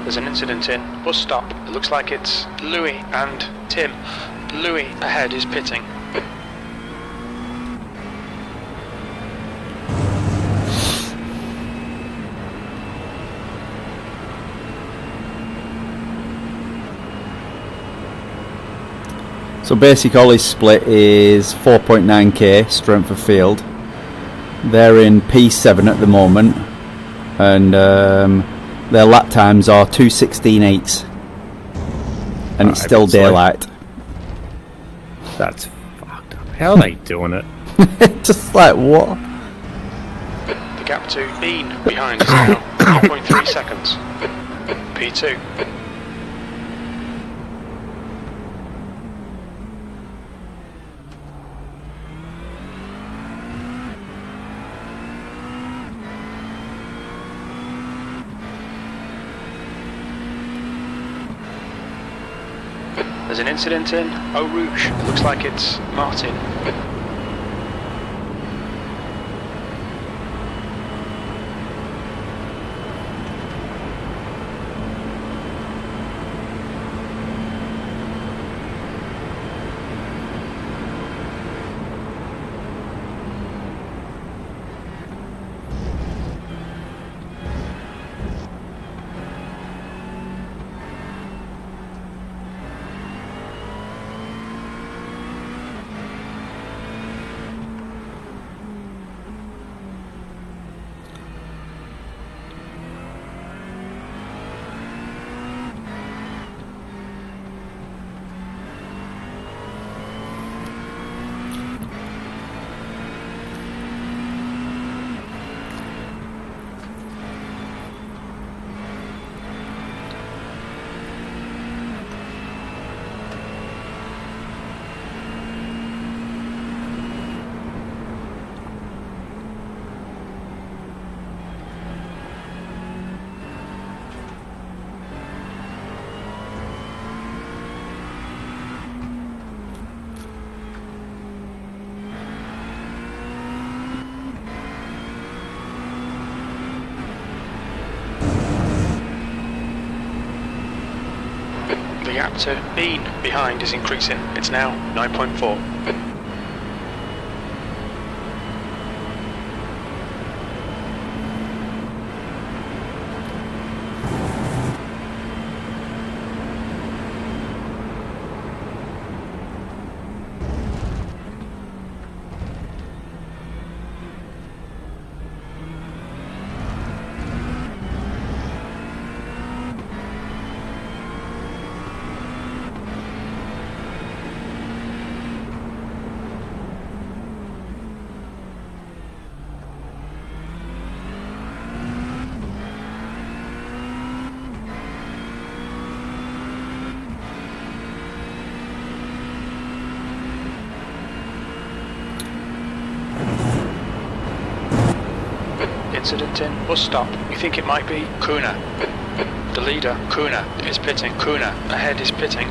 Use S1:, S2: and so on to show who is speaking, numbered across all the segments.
S1: There's an incident in bus stop. It looks like it's Louis and Tim. Louis ahead is pitting.
S2: So basic Ollie's split is 4.9k strength of field. They're in P7 at the moment, and their lap times are 2:16.8, and it's still daylight.
S3: That's fucked up. How are they doing it?
S2: Just like what?
S1: The gap to Bean behind is now 0.3 seconds. P2. There's an incident in Eau Rouge. It looks like it's Martin. The gap to Bean behind is increasing. It's now 9.4. Incident in bus stop. We think it might be Kuna. The leader, Kuna, is pitting. Kuna ahead is pitting.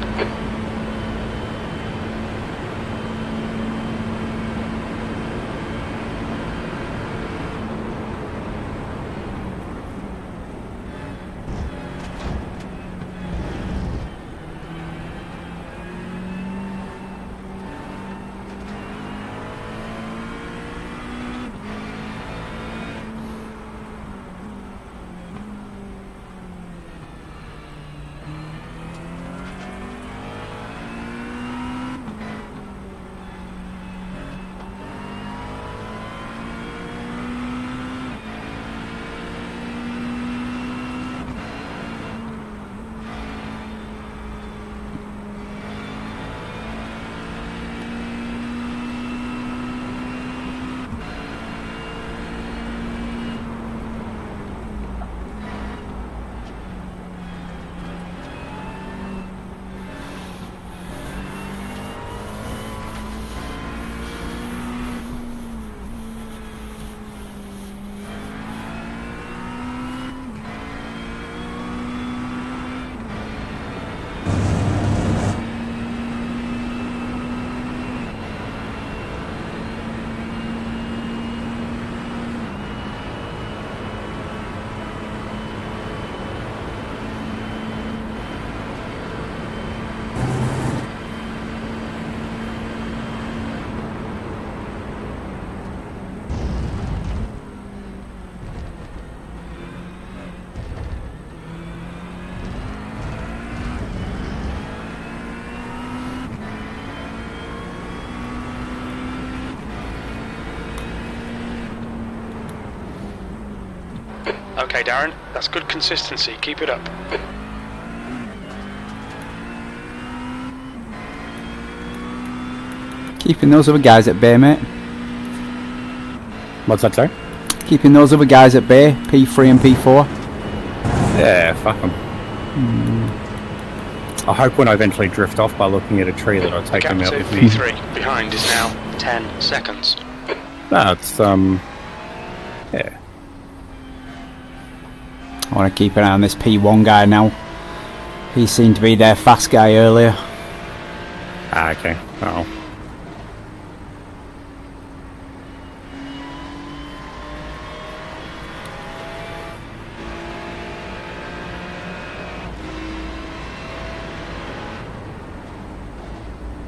S1: Okay, Darren, that's good consistency. Keep it up.
S2: Keeping those other guys at bay, mate.
S3: What's that say?
S2: Keeping those other guys at bay, P3 and P4.
S3: Yeah, fuck them. I hope when I eventually drift off by looking at a tree that I'll take
S1: Gap
S3: them out
S1: to
S3: with me.
S1: P3 behind is now 10 seconds.
S3: No, it's, yeah.
S2: I want to keep an eye on this P1 guy now. He seemed to be their fast guy earlier.
S3: Ah, okay. Oh.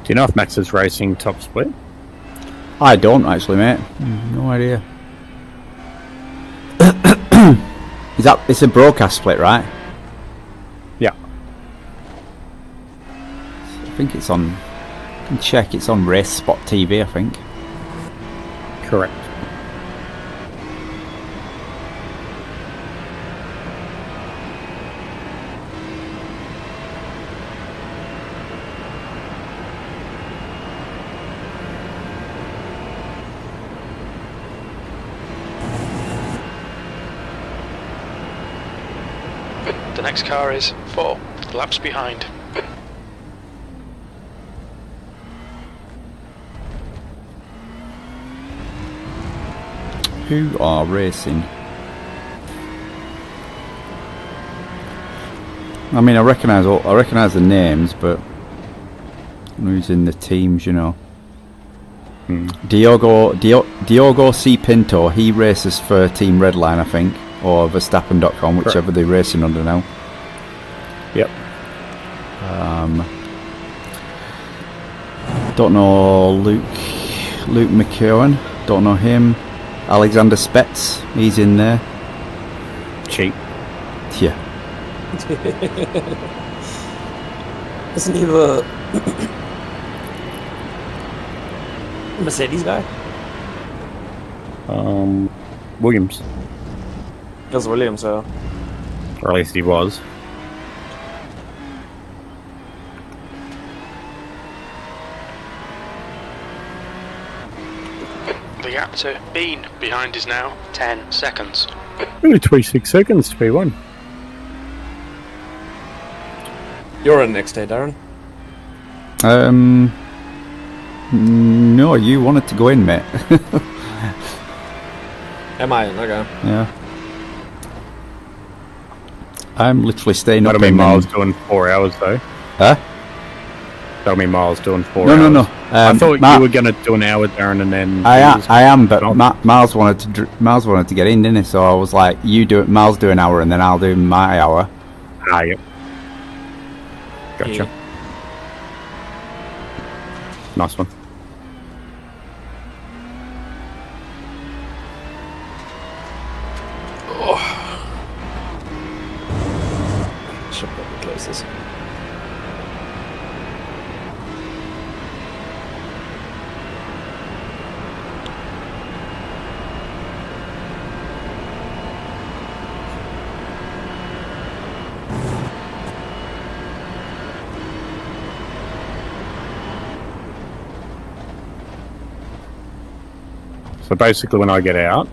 S3: Do you know if Max is racing top split?
S2: I don't actually, mate. No idea. Is that? It's a broadcast split, right?
S3: Yeah.
S2: I think it's on. I can check. It's on Race Spot TV, I think.
S3: Correct.
S1: The next car is 4 laps behind.
S2: Who are racing? I mean, I recognise the names, but who's in the teams? You know, Diogo C Pinto. He races for Team Redline, I think, or Verstappen.com, whichever they're racing under now.
S3: Yep.
S2: Don't know Luke McEwen. Don't know him. Alexander Spetz. He's in there.
S3: Cheap.
S2: Yeah.
S4: Isn't he the Mercedes guy?
S3: Williams.
S4: That's Williams, so.
S3: Or at least he was.
S1: The gap to Bean behind is now 10 seconds.
S3: Only 26 seconds to P1.
S4: You're in next day, Darren.
S2: No, you wanted to go in, mate.
S4: Am I in? Okay.
S2: Yeah. I'm literally staying up
S3: That'll be
S2: in
S3: Miles doing 4 hours though.
S2: Huh?
S3: That'll be Miles doing 4 hours.
S2: No.
S3: I thought you were going to do an hour, Darren, and then...
S2: I am, but
S3: not.
S2: Miles wanted to get in, didn't he? So I was like, you do it, Miles do an hour, and then I'll do my hour.
S3: Ah, yep. Gotcha.
S4: Yeah.
S3: Nice one.
S4: Should probably close this.
S3: So basically when I get out,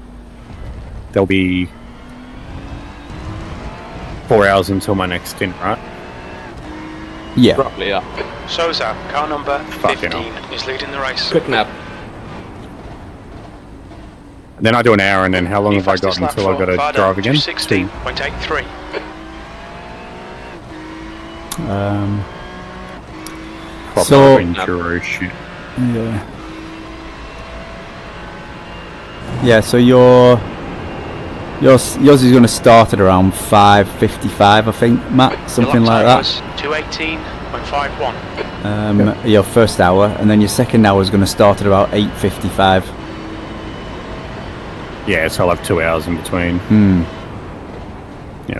S3: there'll be 4 hours until my next stint, right?
S2: Yeah.
S4: Roughly, yeah.
S1: Souza, car number
S3: Fucking
S1: 15, is leading the race.
S4: Quick nap.
S3: Then I do an hour, and then how long
S1: Your
S3: have I got
S1: fastest lap
S3: until I've got
S1: for
S3: to
S1: Varda,
S3: drive again?
S1: 2:16.83.
S3: Proper
S2: So-
S3: enduro shit.
S2: Yeah. Yeah. So yours is going to start at around 5:55, I think, Matt, something
S1: Your
S2: like
S1: lap
S2: that.
S1: time was 2:18.51.
S2: Your first hour, and then your second hour is going to start at about 8:55.
S3: Yeah, so I'll have 2 hours in between. Yeah.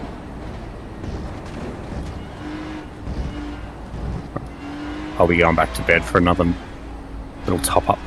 S3: I'll be going back to bed for another little top up.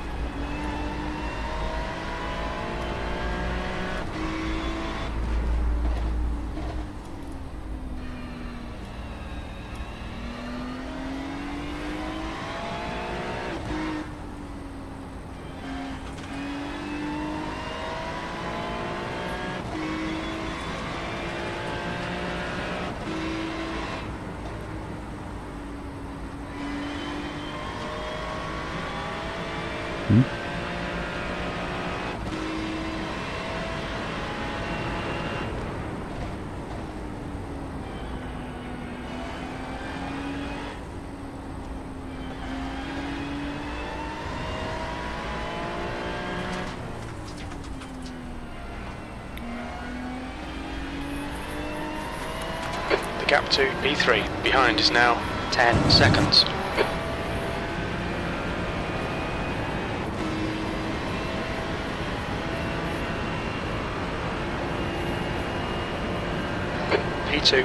S1: The gap to P3 behind is now 10 seconds. P2.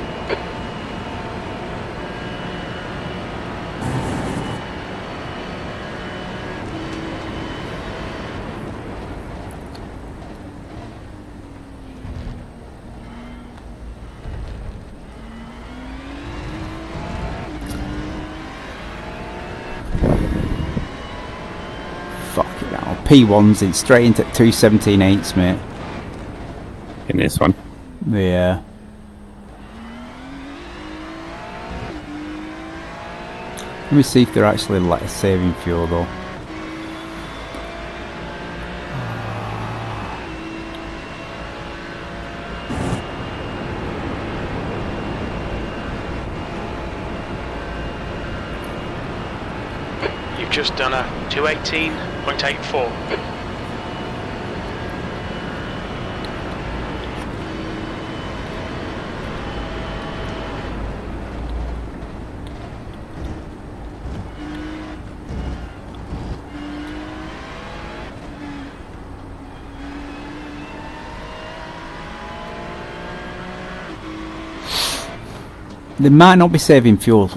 S2: Fuck it now. P1's in straight into 2:17.8, mate.
S3: In this one.
S2: Yeah. Let me see if they're actually like saving fuel though.
S1: You've just done a 218.84.
S2: They might not be saving fuel.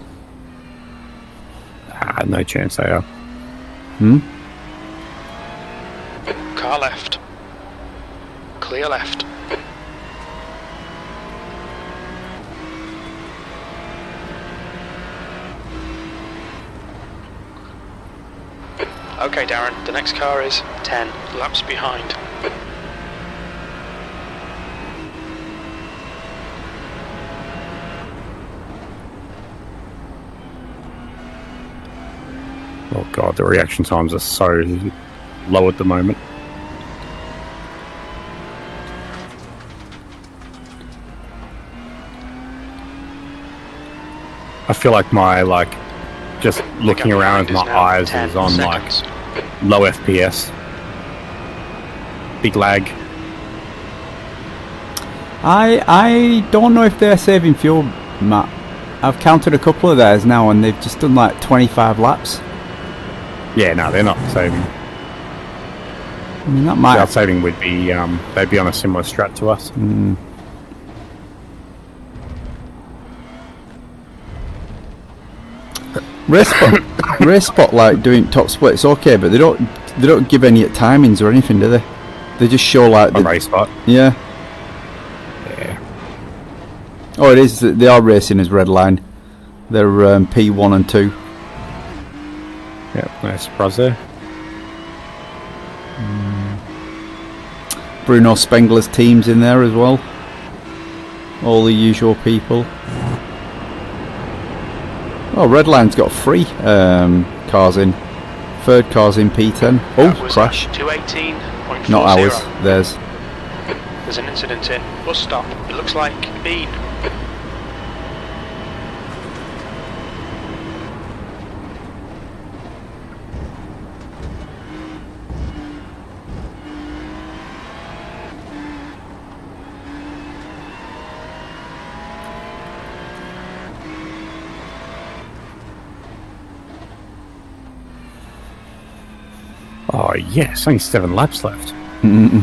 S3: No chance they are.
S1: Car left. Clear left. Okay, Darren, the next car is 10 laps behind.
S3: Oh god, the reaction times are so low at the moment. I feel like my just looking around with my eyes is on
S1: seconds.
S3: low FPS. Big lag.
S2: I don't know if they're saving fuel, Matt. I've counted a couple of theirs now and they've just done like 25 laps.
S3: Yeah, no, they're not saving.
S2: I mean, that might...
S3: Our saving would be, they'd be on a similar strat to us.
S2: Race spot like doing top splits, okay, but they don't give any timings or anything, do they? They just show like
S3: On race spot.
S2: Yeah.
S3: Yeah.
S2: Oh, it is. They are racing as red line. They're P1 and 2.
S3: Yeah, no surprise there.
S2: Bruno Spengler's team's in there as well. All the usual people. Oh, red line's got 3 cars in. Third car's in P10. Oh, crash.
S1: 218.40.
S2: Not ours. Theirs.
S1: There's an incident in bus stop. It looks like Bean.
S3: Oh yes, only 7 laps left.
S2: I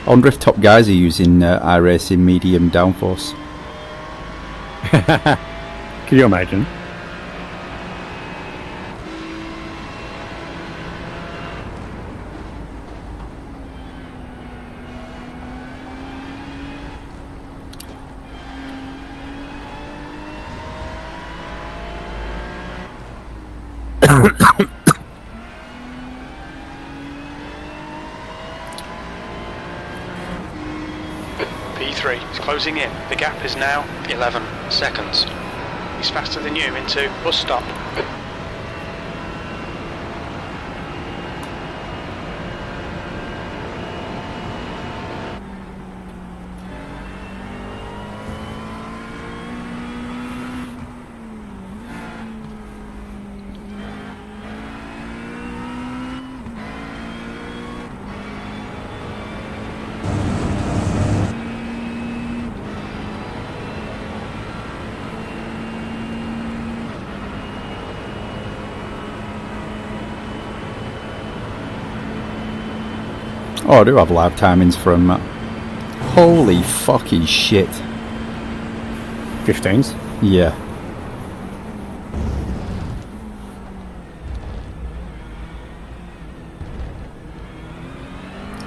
S2: wonder if top guys are using iRacing medium downforce.
S3: Could you imagine?
S1: P3 is closing in. The gap is now 11 seconds. He's faster than you into bus stop.
S2: Oh, I do have live timings from that. Holy fucking shit.
S3: 15s.
S2: Yeah.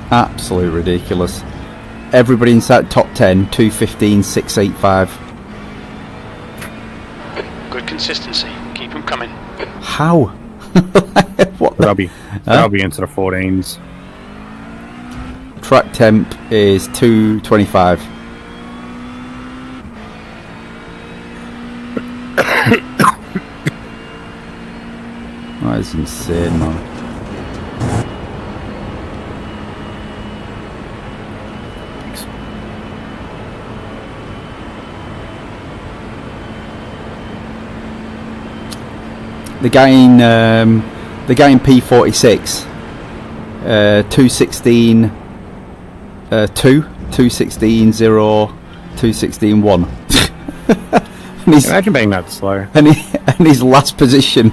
S2: Absolute ridiculous. Everybody inside top 10, 2:15, 6:85.
S1: Good consistency. Keep them coming.
S2: How? What the?
S3: That'll be into the 14s.
S2: Track temp is 2:25. That is insane, man. The guy in P46, 2:16. 2:16.0, 2:16.1.
S3: Imagine being that slow.
S2: And his last position.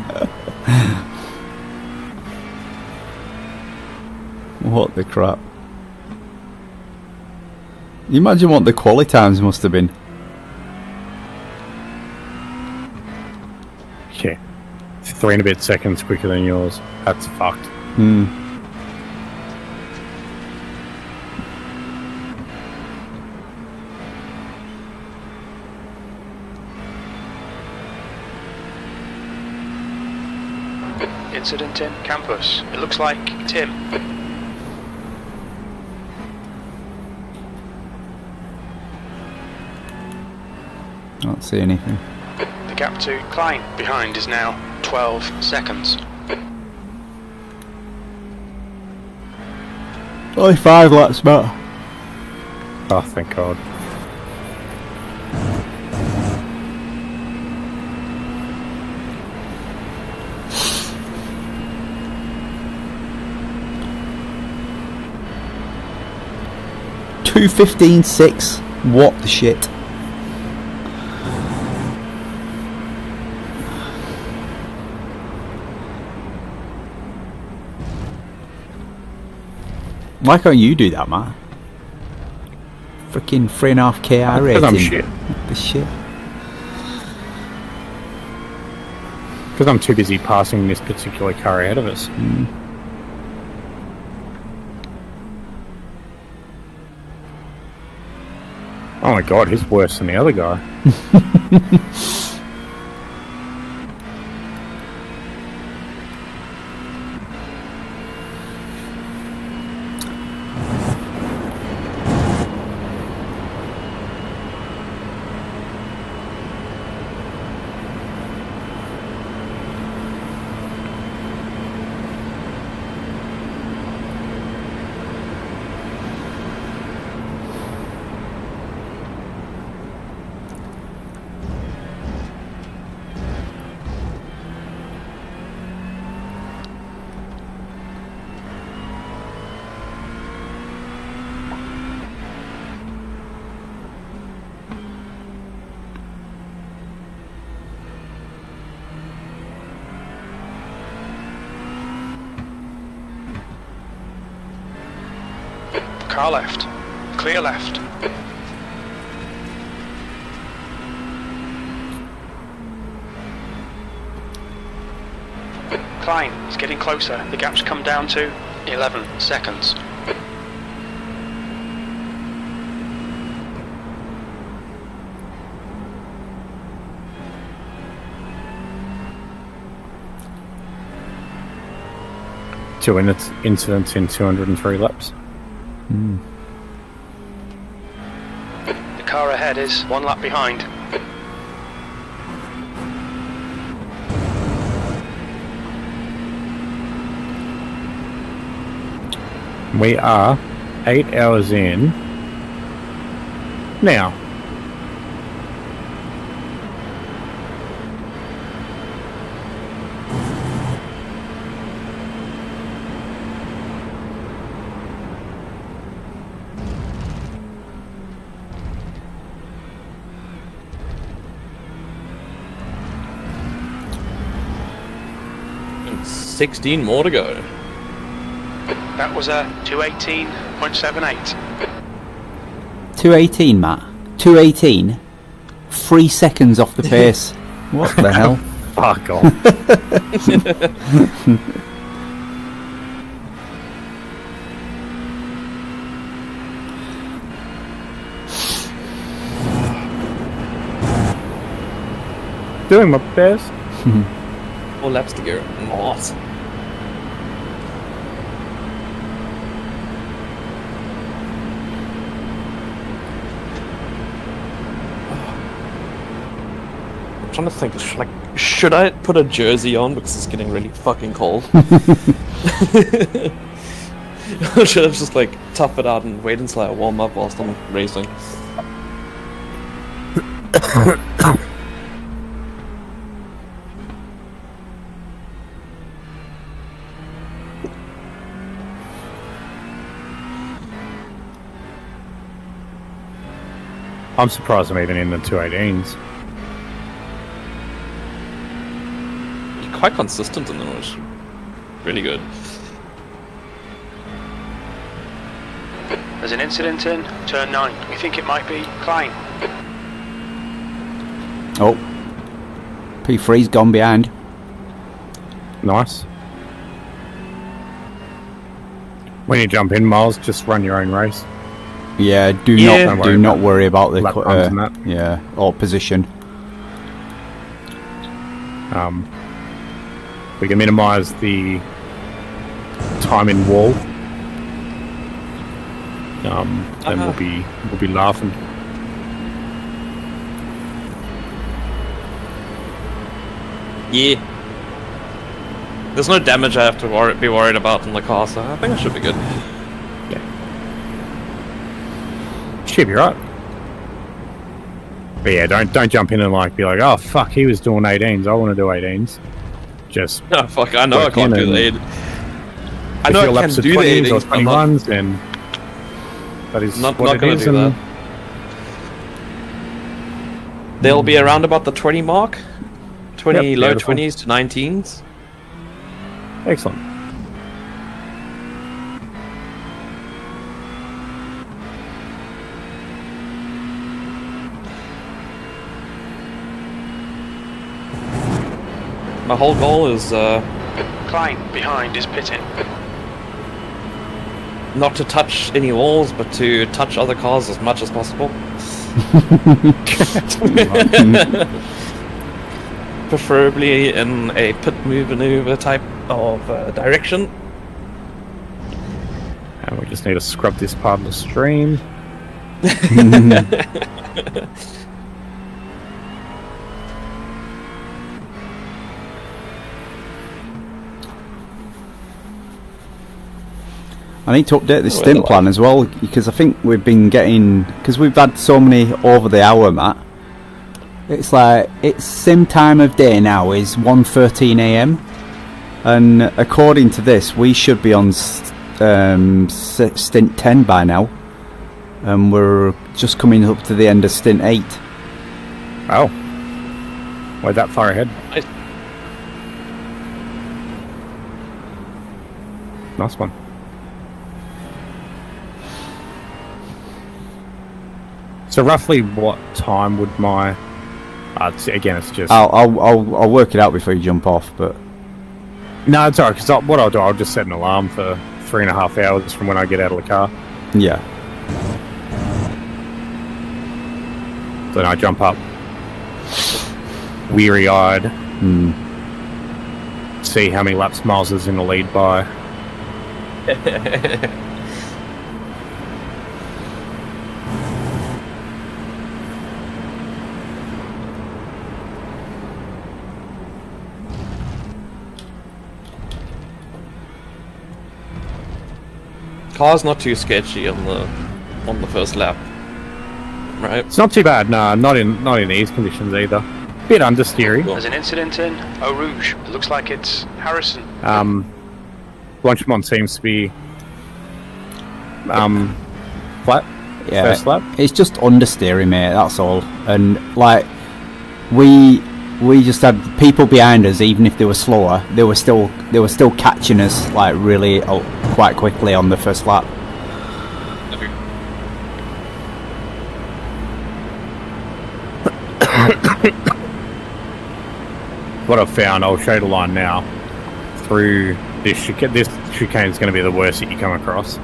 S2: What the crap? You imagine what the quali times must have been.
S3: Yeah. 3 and a bit seconds quicker than yours. That's fucked.
S1: Incident in campus. It looks like Tim.
S2: Don't see anything.
S1: The gap to Klein behind is now 12 seconds.
S2: Only 5 laps, Matt.
S3: Oh, thank God.
S2: Two 2:15.6. What the shit? Why can't you do that, Matt? Freaking 3.5k I rating.
S3: Because I'm shit.
S2: What the shit?
S3: Because I'm too busy passing this particular car ahead of us. Oh my God, he's worse than the other guy.
S1: Car left. Clear left. Klein is getting closer. The gap's come down to 11 seconds.
S3: Two incidents in 203 laps.
S1: car ahead is 1 lap behind.
S3: We are 8 hours in now.
S4: And 16 more to go.
S1: That was a 218.78.
S2: 218, Matt. 218. 3 seconds off the pace. What the hell?
S3: Fuck off. Doing my best.
S4: 4 laps to go. What? I'm trying to think, should I put a jersey on because it's getting really fucking cold? Or should I just like tough it out and wait until I warm up whilst I'm racing?
S3: I'm surprised I'm even in the 218s.
S4: You're quite consistent in them, which is really good.
S1: There's an incident in turn 9. We think it might be Klein.
S2: Oh. P3's gone behind.
S3: Nice. When you jump in, Miles, just run your own race.
S2: Yeah, do
S4: Yeah.
S2: not worry about the
S3: lap times and that.
S2: yeah, or position.
S3: We can minimise the time in wall. Then we'll be laughing.
S4: Yeah. There's no damage I have to be worried about in the car, so I think I should be good.
S3: Should be right. But yeah, don't jump in and be like, oh fuck, he was doing 18s. I want to do 18s. Just
S4: No, fuck, I know I
S3: Work
S4: can't
S3: in
S4: do the
S3: and-
S4: 8. I know
S3: if your
S4: I can
S3: laps are
S4: do the
S3: 20s
S4: 8s,
S3: or
S4: but I'm not,
S3: 21s, then that is
S4: not
S3: what it
S4: gonna
S3: is.
S4: do
S3: and
S4: that. They'll be around about the 20 mark. 20,
S3: Yep,
S4: low
S3: beautiful.
S4: 20s to 19s.
S3: Excellent.
S4: My whole goal is
S1: Klein behind is pitting.
S4: not to touch any walls, but to touch other cars as much as possible. Preferably in a pit maneuver type of direction.
S3: And we just need to scrub this part of the stream.
S2: I need to update the
S4: Oh,
S2: stint
S4: well.
S2: plan as well, because I think we've been getting, because we've had so many over the hour, Matt. It's like, its sim time of day now is 1:13 AM, and according to this, we should be on stint 10 by now, and we're just coming up to the end of stint 8.
S3: Oh. Why that far ahead?
S4: Nice.
S3: Nice one. So roughly what time would my... again, it's just...
S2: I'll work it out before you jump off, but
S3: No, it's alright, because what I'll do, I'll just set an alarm for 3.5 hours from when I get out of the car.
S2: yeah.
S3: Then I jump up, weary-eyed, see how many laps Miles is in the lead by.
S4: car's not too sketchy on the first lap, right?
S3: It's not too bad. No, not in these conditions either. Bit understeery.
S1: There's an incident in Eau Rouge. It looks like it's Harrison.
S3: Blanchimont seems to be flat.
S2: Yeah,
S3: First lap.
S2: it's just understeering, mate. That's all. And like we just had people behind us, even if they were slower, they were still catching us like really quite quickly on the first lap.
S3: What I've found, I'll show the line now. Through this chicane is going to be the worst that you come across.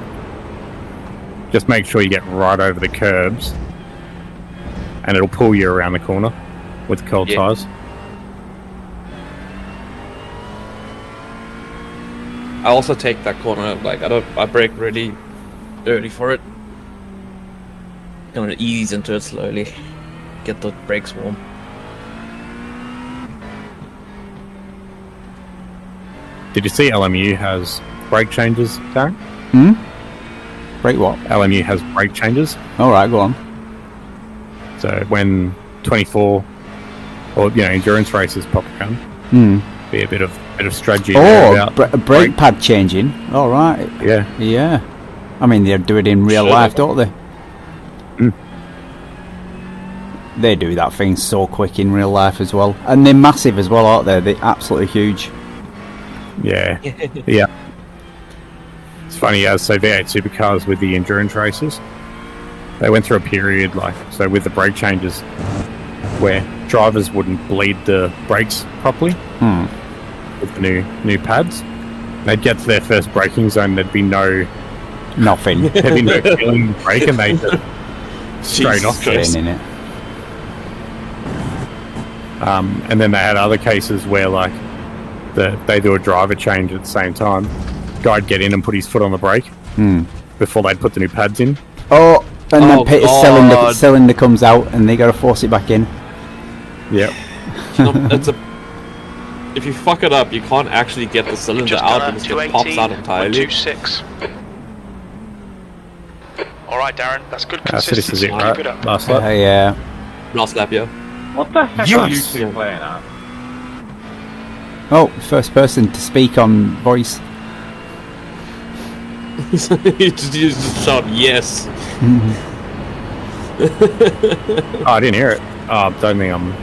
S3: Just make sure you get right over the curbs, and it'll pull you around the corner with cold tires.
S4: I also take that corner, like, I brake really early for it. Gonna ease into it slowly. Get the brakes warm.
S3: Did you see LMU has brake changes, Darren?
S2: Brake what?
S3: LMU has brake changes.
S2: Alright, go on.
S3: So when 24 or endurance races pop around, be a bit of strategy.
S2: Oh, brake pad changing. Alright.
S3: Yeah.
S2: Yeah. I mean, they do it in real life, don't they? They do that thing so quick in real life as well. And they're massive as well, aren't they? They're absolutely huge.
S3: Yeah. Yeah. It's funny, so V8 supercars with the endurance races, they went through a period with the brake changes where drivers wouldn't bleed the brakes properly with the new pads. They'd get to their first braking zone, there'd be
S2: nothing.
S3: There'd be no feeling in the brake, and they'd just straight off it.
S2: In it.
S3: And then they had other cases where they do a driver change at the same time. Guy'd get in and put his foot on the brake before they'd put the new pads in.
S2: Oh, and then Peter's cylinder comes out and they got to force it back in.
S3: Yep.
S4: If you fuck it up, you can't actually get the cylinder out because it pops out entirely.
S1: 126. Alright, Darren, that's good
S3: So
S1: consistency.
S3: this is it,
S1: Keep
S3: right?
S1: it up.
S3: Last lap.
S2: Yeah.
S4: Last lap, yeah.
S5: What the heck are you two playing at?
S2: Oh, first person to speak on voice.
S4: You just shout yes.
S3: Oh, I didn't hear it. Oh, don't think I'm...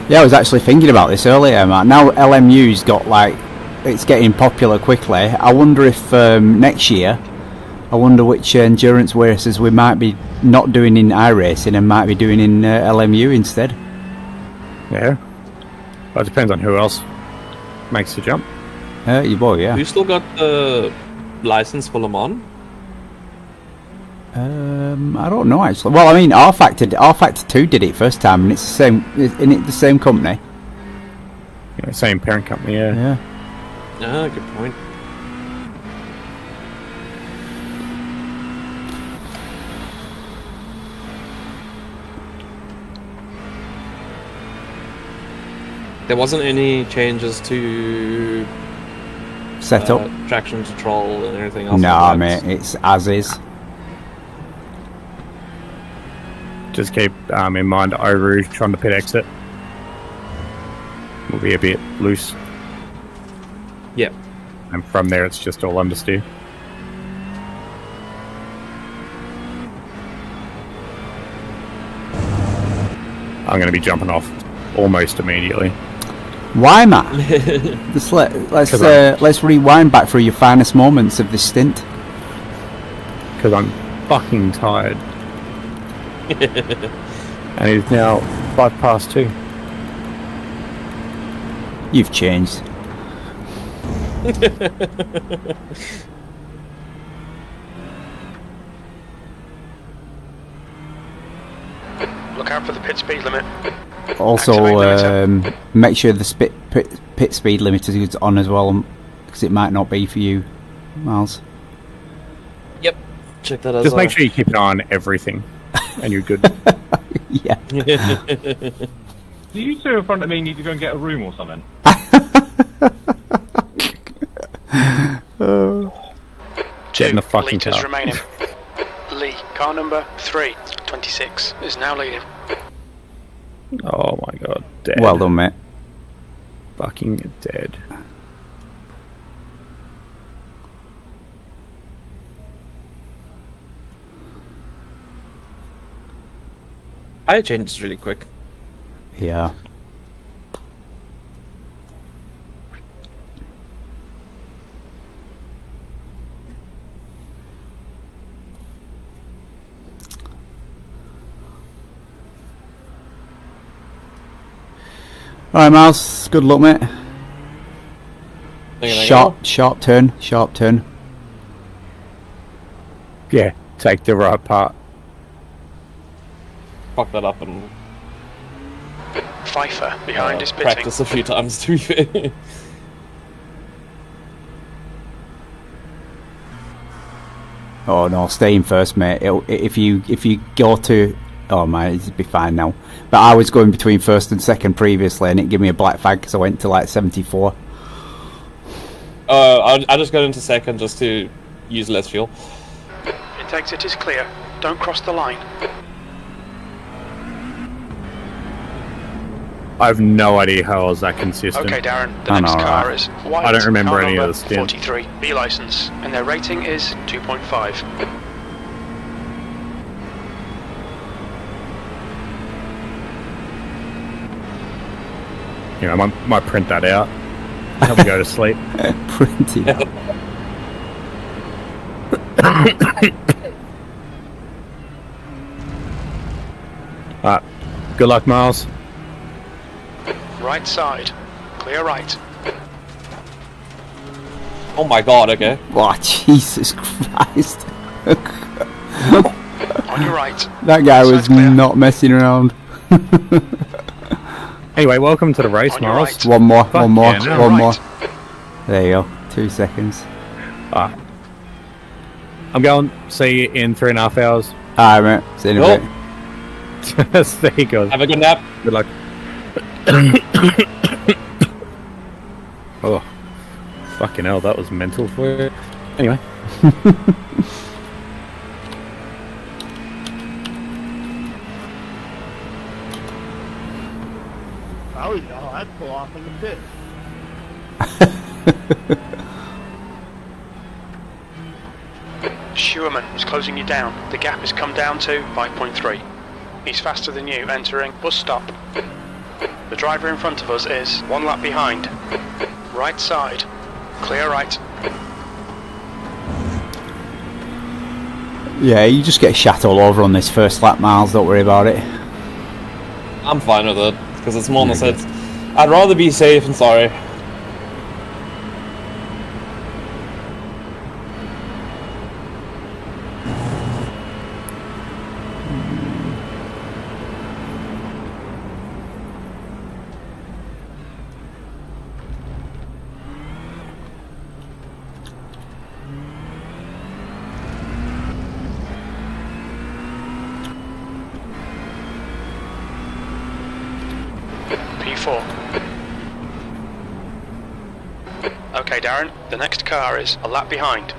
S2: Yeah, I was actually thinking about this earlier, Matt. Now LMU's got it's getting popular quickly. I wonder if next year, which endurance races we might be not doing in iRacing and might be doing in LMU instead.
S3: Yeah. Well, it depends on who else makes the jump.
S2: You boy, yeah.
S4: You still got the license for Le Mans?
S2: I don't know actually. Well, I mean, R Factor 2 did it first time, and it's the same. Isn't it the same company?
S3: Same parent company. Yeah.
S4: Ah, good point. There wasn't any changes to
S2: Setup.
S4: traction control and everything else.
S2: Nah,
S4: like
S2: mate, it's as is.
S3: Just keep in mind Eau Rouge trying to pit exit will be a bit loose,
S4: Yep.
S3: and from there it's just all understeer. I'm going to be jumping off almost immediately.
S2: Why, Matt? Let's rewind back through your finest moments of this stint.
S3: Because I'm fucking tired. And it's now 2:05.
S2: You've changed.
S1: Look out for the pit speed limit.
S2: Also,
S1: Activate limiter.
S2: make sure the pit speed limiter is on as well, because it might not be for you, Miles.
S4: Yep. Check that out.
S3: Just make sure you keep an eye on everything, and you're good.
S2: Yeah.
S5: Do you two in front of me need to go and get a room or something?
S3: Get in the
S1: 2
S3: fucking
S1: litres
S3: car.
S1: remaining. Lee, car number 3, 26, is now leading.
S3: Oh my god, dead.
S2: Well done, mate.
S3: Fucking dead.
S4: I changed really quick.
S2: Yeah. Alright, Miles. Good luck, mate. Sharp turn. Sharp turn.
S3: Yeah, take the right part.
S4: Fuck that up and
S1: Pfeiffer, behind is pitting.
S4: practice a few times to be fair.
S2: Oh no, stay in first, mate. If you go to, oh man, it'd be fine now. But I was going between first and second previously, and it gave me a black flag because I went to like 74.
S4: I just got into second just to use less fuel.
S1: Its exit is clear. Don't cross the line.
S3: I have no idea how I was that consistent.
S1: Okay, Darren, the
S2: I
S1: next
S2: know,
S1: car
S2: right?
S1: is white.
S3: I don't remember
S1: car
S3: any of
S1: number
S3: the stint.
S1: 43, B license, and their rating is 2.5.
S3: You know, I might print that out. Have a go to sleep.
S2: Pretty.
S3: Alright. Good luck, Miles.
S1: Right side, clear right.
S4: Oh my god, okay.
S2: Oh, Jesus Christ.
S1: On your right.
S2: That guy was
S1: Side's clear.
S2: not messing around.
S3: Anyway, welcome to the race,
S1: On your
S3: Miles.
S1: right.
S2: One more,
S3: Fuck
S2: one more,
S3: yeah, no.
S2: one more.
S1: Right.
S2: There you go. 2 seconds.
S3: Ah. I'm going. See you in 3.5 hours.
S2: Alright, mate. See you in a
S4: Nope.
S2: bit.
S3: There you go.
S4: Have a good nap.
S3: Good luck. Oh. Fucking hell, that was mental for you. Anyway.
S6: Oh, yeah, I'd pull off in the pit.
S1: Schumann is closing you down. The gap has come down to 5.3. He's faster than you, entering bus stop. The driver in front of us is 1 lap behind. Right side, clear right.
S2: Yeah, you just get shat all over on this first lap, Miles. Don't worry about it.
S4: I'm fine with it because it's more on the sets. I'd rather be safe and sorry.
S1: P4. Okay, Darren, the next car is a lap behind.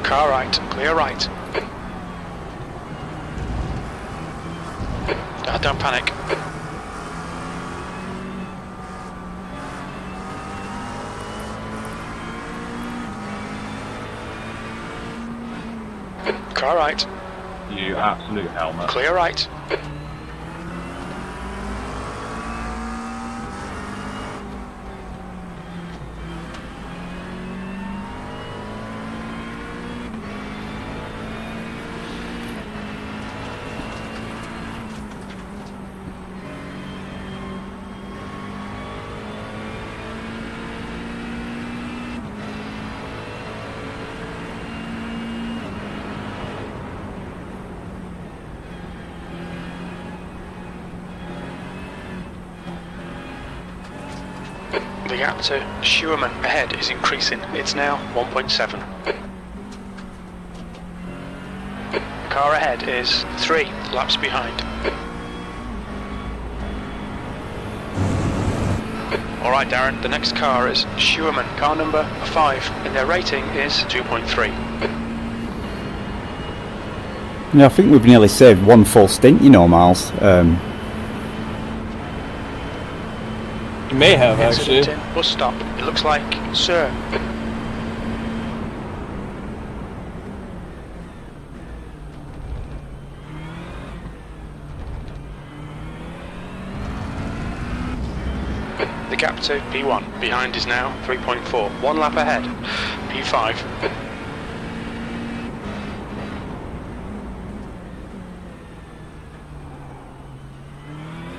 S1: Car right, clear right. Don't panic. Car right,
S5: You absolute helmet.
S1: clear right. The gap to Schumann ahead is increasing. It's now 1.7. The car ahead is 3 laps behind. Alright Darren, the next car is Schumann, car number 5, and their rating is 2.3.
S2: Yeah, I think we've nearly saved one full stint, you know, Miles.
S4: You may have, actually.
S1: Incident in bus stop. It looks like Sir. The gap to P1 behind is now 3.4. 1 lap ahead. P5.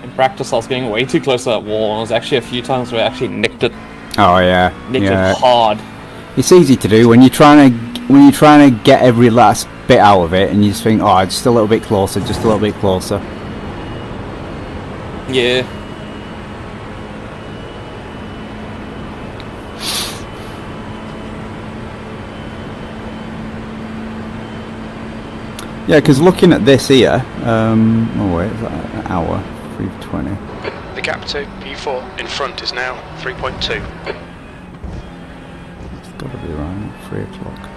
S4: In practice, I was getting way too close to that wall, and there was actually a few times where I actually nicked it
S2: Oh yeah, yeah.
S4: hard.
S2: It's easy to do when you're trying to get every last bit out of it, and you just think, oh, just a little bit closer, just a little bit closer.
S4: Yeah.
S2: Yeah, because looking at this here, oh wait, is that an hour? 3:20.
S1: The gap to P4 in front is now 3.2.
S2: It's got to be right. 3 o'clock.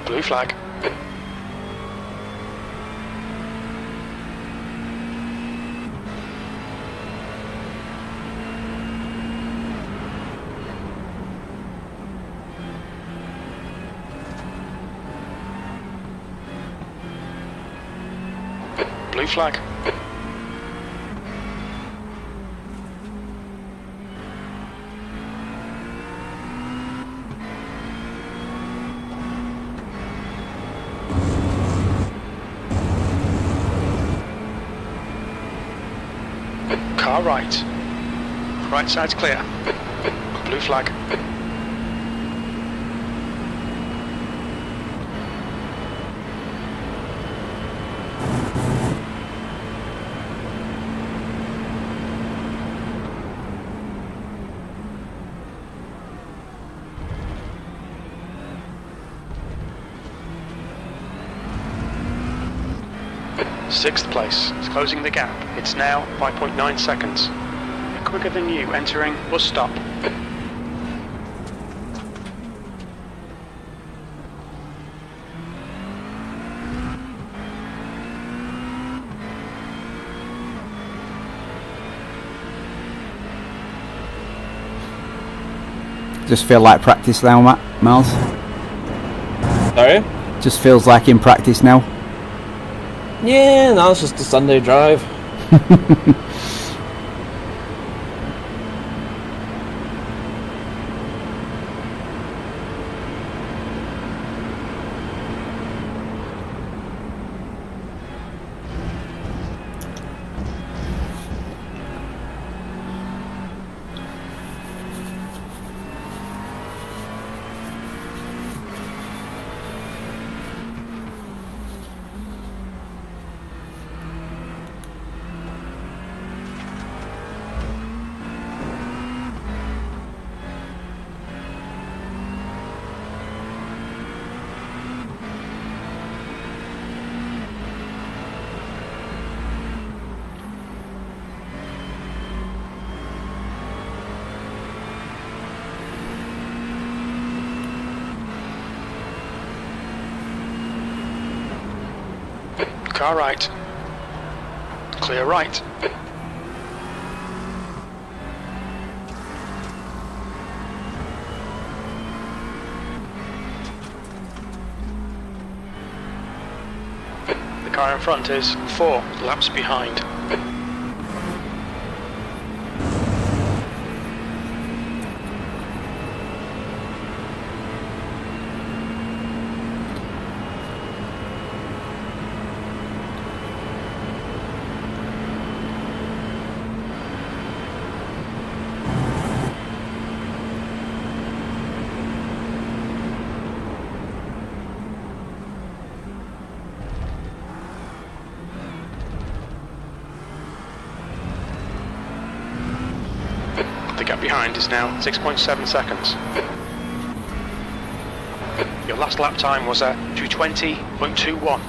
S1: Blue flag. Blue flag. Car right. Right side's clear. Blue flag. Sixth place. It's closing the gap. It's now 5.9 seconds. Quicker than you entering bus stop.
S2: Just feel like practice now, Miles.
S4: Sorry?
S2: Just feels like in practice now.
S4: Yeah, now it's just a Sunday drive. Car right. Clear right. The car in front is 4 laps behind.
S1: behind is now 6.7 seconds. Your last lap time was at 2:20.21.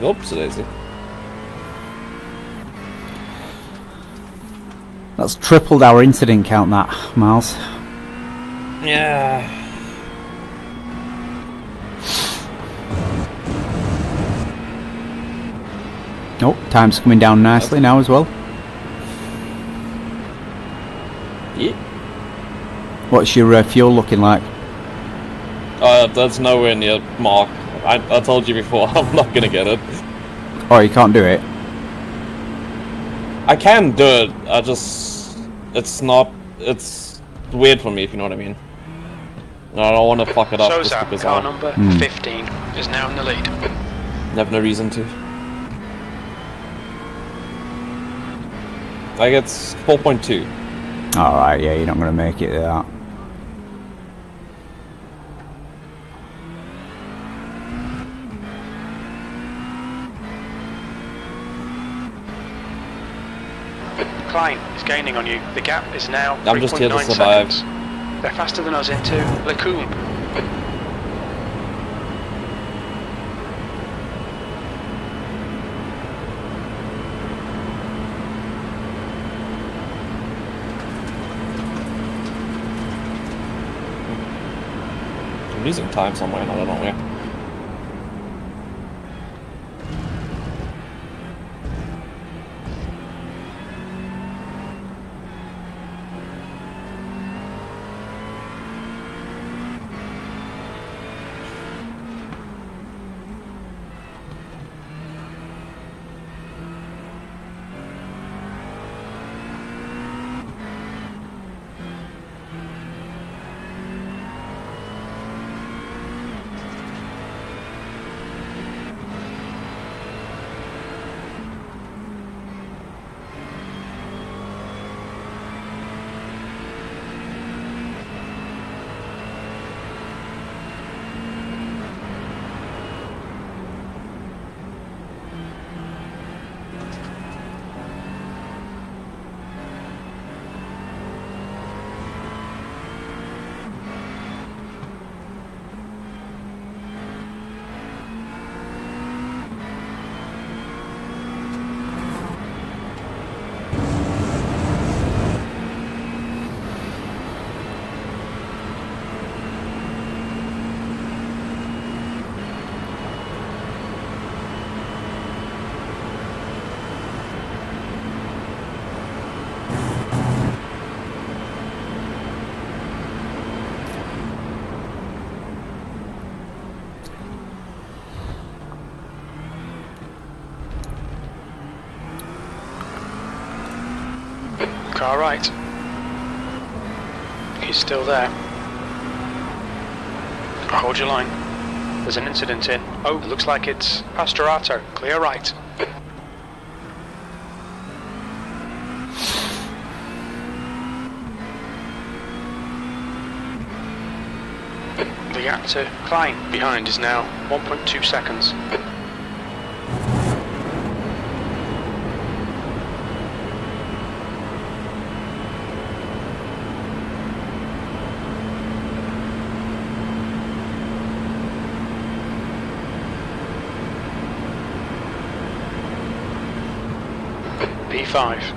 S4: Oops, daisy.
S2: That's tripled our incident count, that, Miles.
S4: Yeah.
S2: Oh, time's coming down nicely now as well.
S4: Yeah.
S2: What's your fuel looking like?
S4: That's nowhere near Mark. I told you before, I'm not gonna get it.
S2: Oh, you can't do it?
S4: I can do it, it's weird for me, if you know what I mean. And I don't want to fuck it up just
S1: Sosa,
S4: because
S1: car
S4: I
S1: number 15, is now in the lead.
S4: have no reason to. I get 4.2.
S2: Alright, yeah, you're not going to make it that.
S1: Klein is gaining on you. The gap is now
S4: I'm just here to
S1: 3.9
S4: survive.
S1: seconds. They're faster than us into Lecombe.
S4: I'm losing time somewhere, and I don't know where.
S1: Car right. He's still there. Hold your line. There's an incident in. Oh, looks like it's Pastorato. Clear right. The gap to Klein behind is now 1.2 seconds. P5.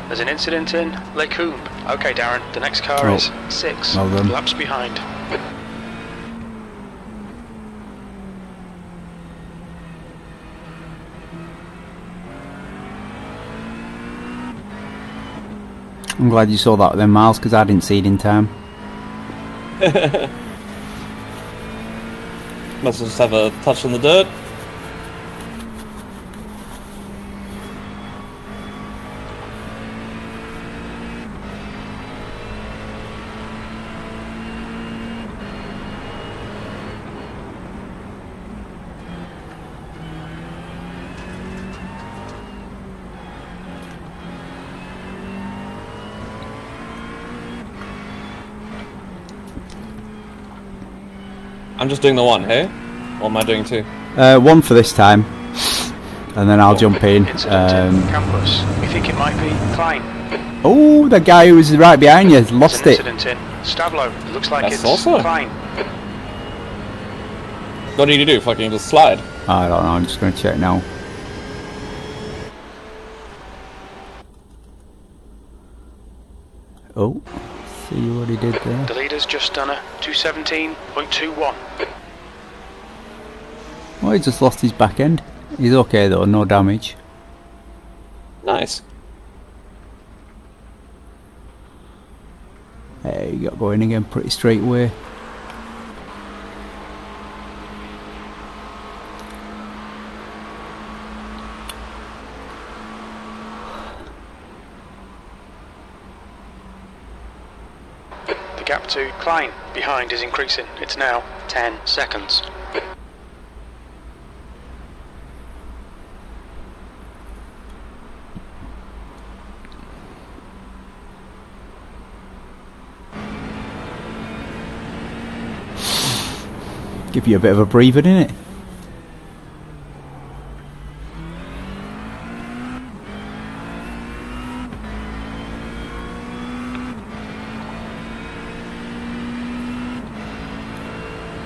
S1: There's an incident in Les Combes. Okay, Darren, the next car is 6
S2: well done.
S1: laps behind.
S2: I'm glad you saw that then, Miles, because I didn't see it in time.
S4: Must just have a touch on the dirt. I'm just doing the one, hey? Or am I doing two?
S2: One for this time, and then I'll jump in.
S1: Incident in campus. We think it might be Klein.
S2: Oh, the guy who was right behind you
S1: There's
S2: lost
S1: an
S2: it.
S1: incident in Stavlo. It looks like
S4: That's
S1: it's
S4: also-
S1: Klein.
S4: What do you do? Fucking just slide.
S2: I don't know, I'm just going to check now. Oh, see what he did there.
S1: The leader's just done a 217.21.
S2: Oh, he just lost his back end. He's okay though, no damage.
S4: Nice.
S2: Hey, he got going again pretty straight away.
S1: The gap to Klein behind is increasing. It's now 10 seconds.
S2: Give you a bit of a breather, didn't it?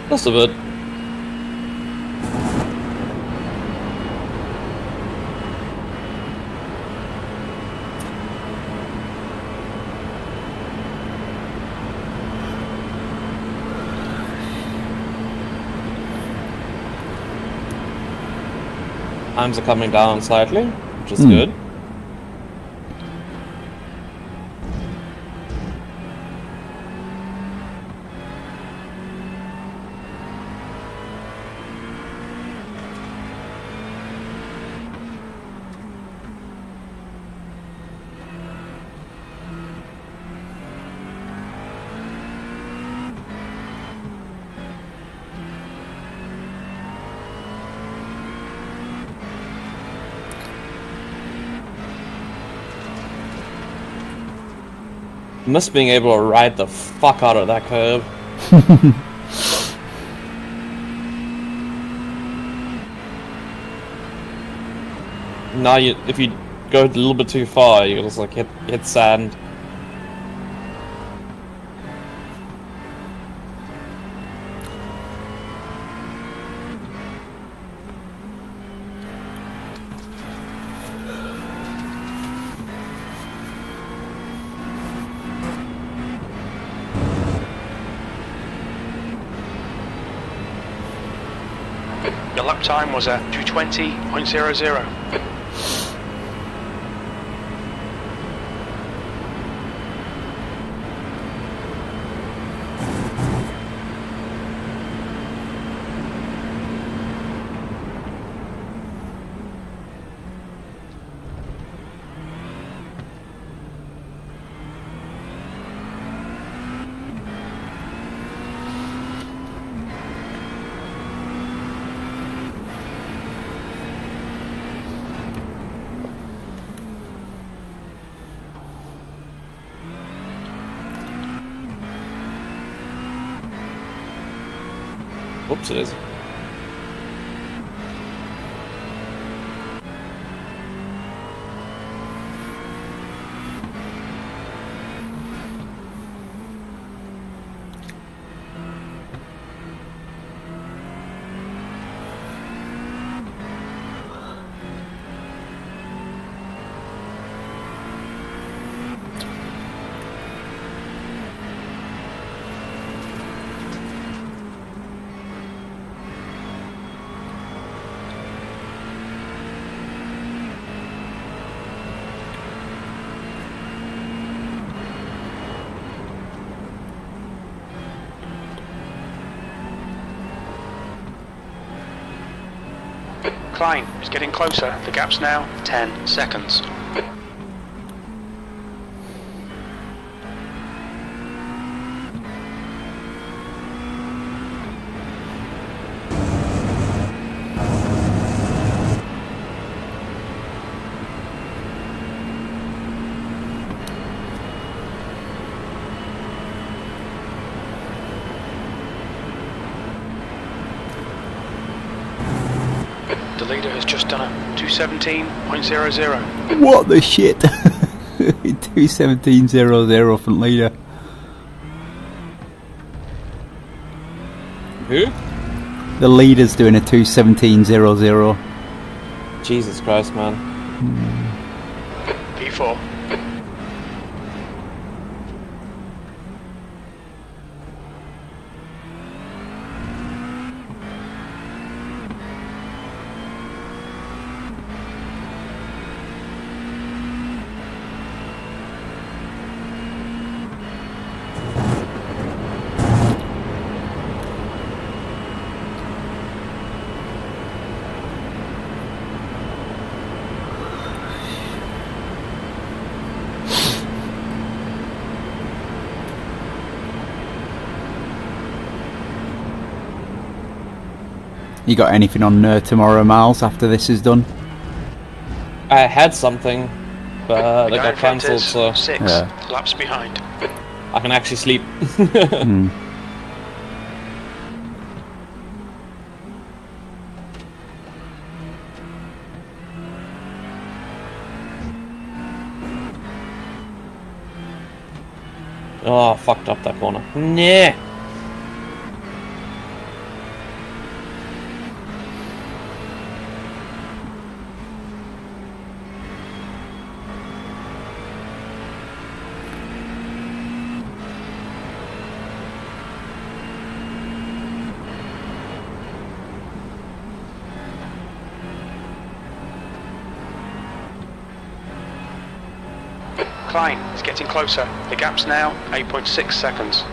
S4: Just a bit. Times are coming down slightly, which is good. Miss being able to ride the fuck out of that curb. Now, if you go a little bit too far, you just like hit sand.
S1: Your lap time was a 220.00.
S4: Oops, it is.
S1: Klein is getting closer. The gap's now 10 seconds. The leader has just done a 217.00.
S2: What the shit? 2:17.00 front leader.
S4: Who?
S2: The leader's doing a 2:17.00.
S4: Jesus Christ, man.
S1: P4.
S2: You got anything on tomorrow, Miles, after this is done?
S4: I had something, but
S1: The
S4: it
S1: guy
S4: got
S1: in front
S4: cancelled,
S1: is
S4: so
S1: 6
S2: Yeah.
S1: laps behind.
S4: I can actually sleep.
S2: Hmm.
S4: Oh, fucked up that corner. Nah.
S1: Klein is getting closer. The gap's now 8.6 seconds.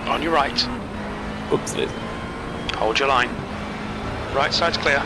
S1: On your right.
S4: Oops, it is.
S1: Hold your line. Right side's clear.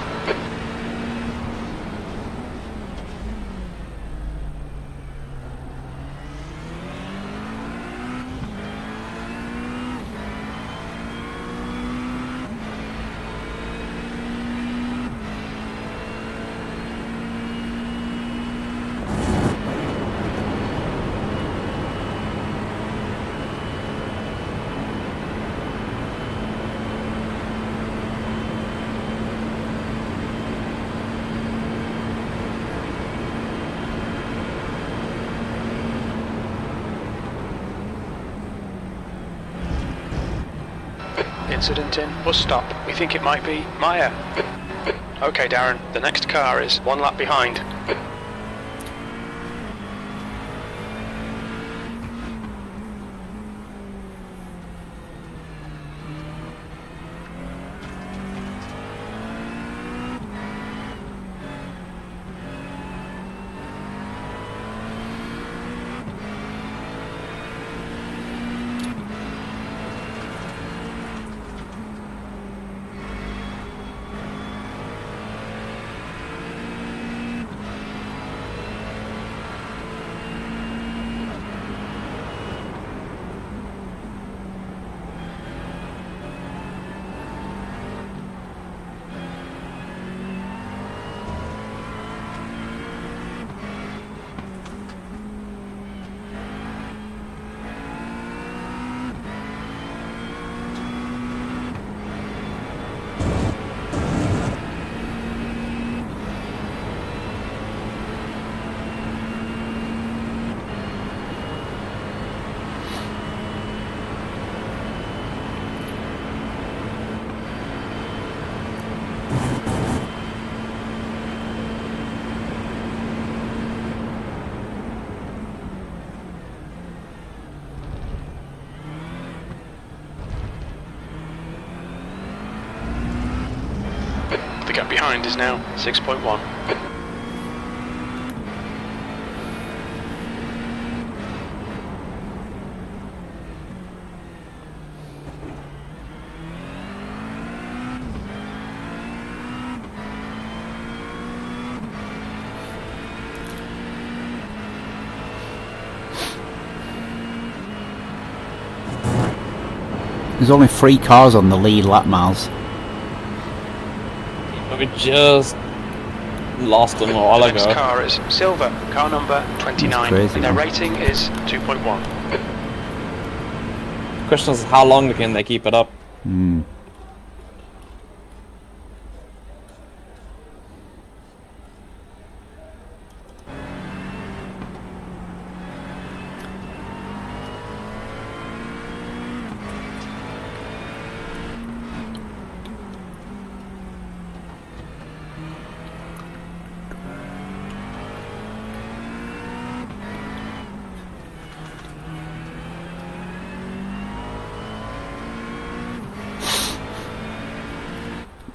S1: Incident in bus stop. We think it might be Maya. Okay, Darren, the next car is 1 lap behind. The gap behind is now 6.1.
S2: There's only 3 cars on the lead lap miles.
S4: But we just lost them a while
S1: The next
S4: ago.
S1: car is silver, car number 29.
S2: That's crazy,
S1: Their
S2: man.
S1: rating is 2.1.
S4: The question is, how long can they keep it up?
S2: Hmm.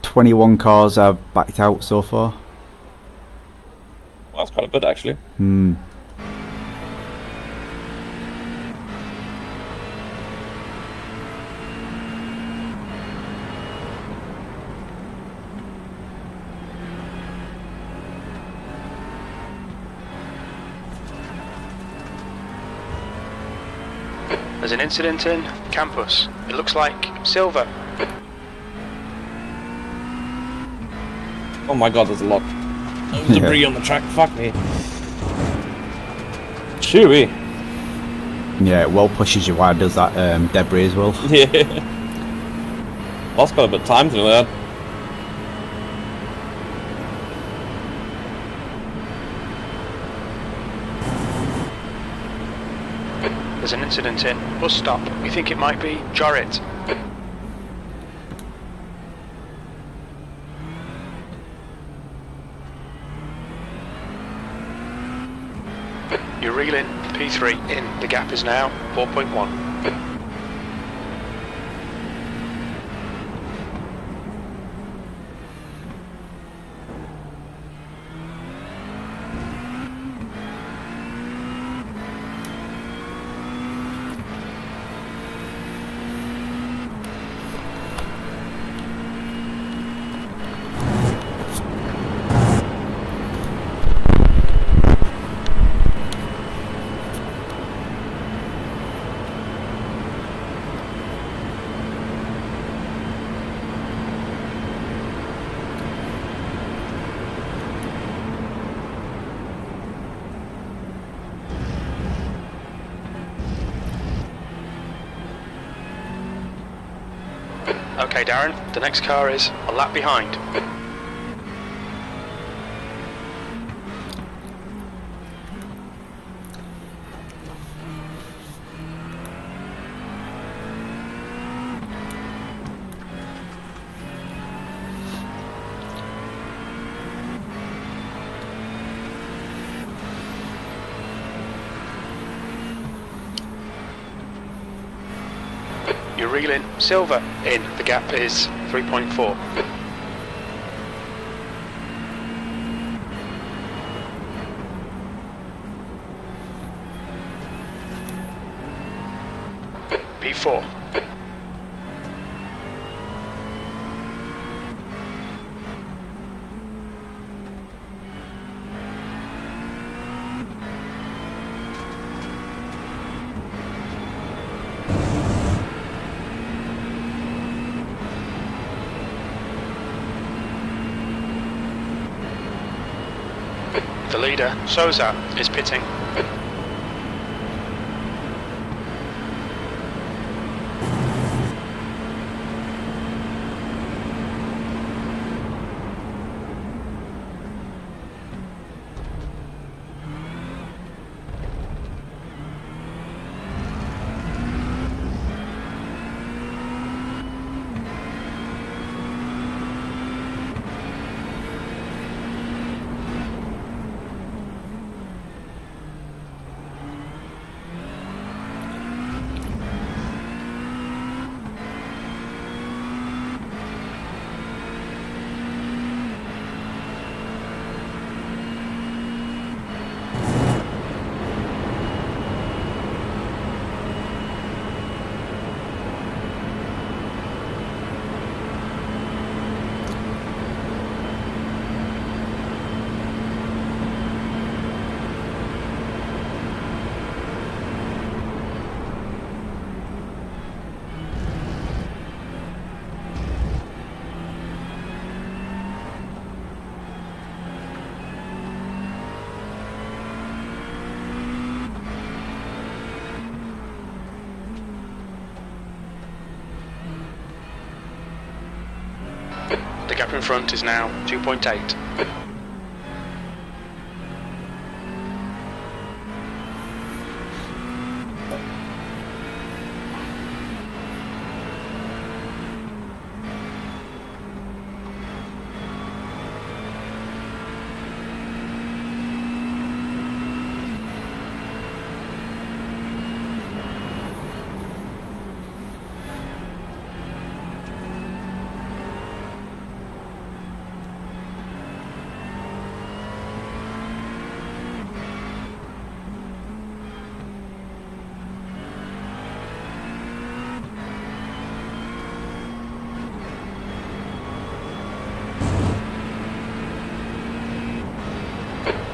S2: "21 cars have backed out so far."
S4: Well, that's quite a bit, actually.
S2: Hmm.
S1: There's an incident in campus. It looks like silver.
S4: Oh my god, there's a lot of debris on the track. Fuck me. Chewy.
S2: Yeah, it well pushes you wide, does that debris as well.
S4: Yeah. Lost quite a bit of time to do that.
S1: There's an incident in bus stop. We think it might be Jorrit. You're reeling P3 in. The gap is now 4.1. Okay, Darren, the next car is a lap behind. You're reeling silver in. The gap is 3.4. P4. The leader, Souza, is pitting. The gap in front is now 2.8.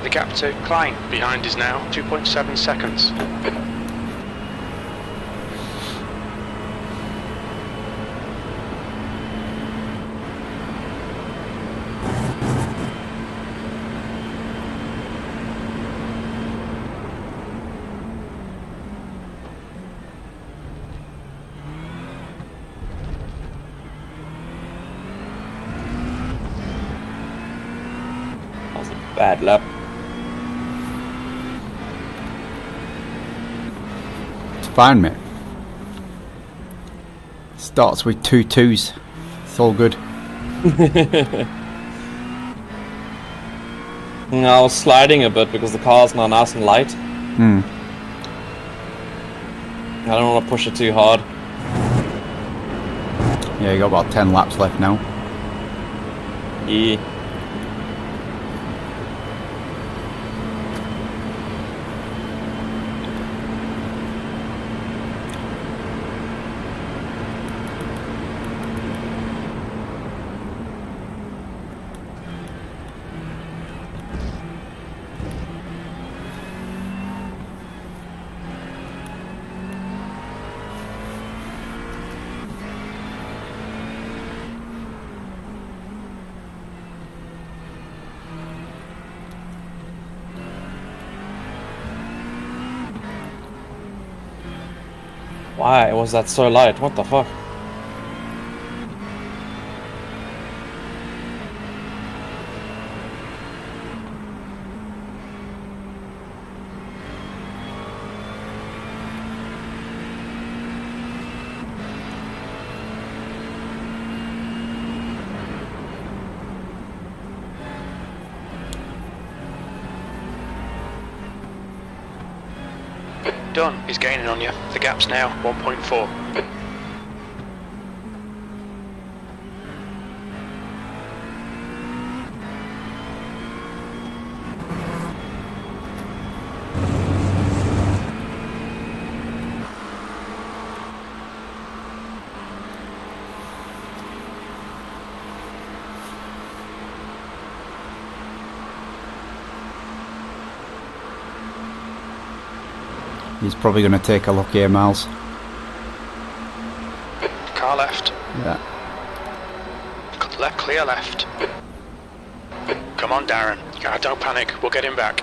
S1: The gap to Klein behind is now 2.7 seconds.
S4: That was a bad lap.
S2: It's fine, mate. Starts with 2 2s. It's all good.
S4: I was sliding a bit because the car's not nice and light. I don't want to push it too hard.
S2: Yeah, you got about 10 laps left now.
S4: Yeah. Why was that so light? What the fuck?
S1: Done. He's gaining on you. The gap's now 1.4.
S2: He's probably going to take a look here, Miles.
S1: Car left.
S2: Yeah.
S1: Left, clear left. Come on, Darren. Don't panic. We'll get him back.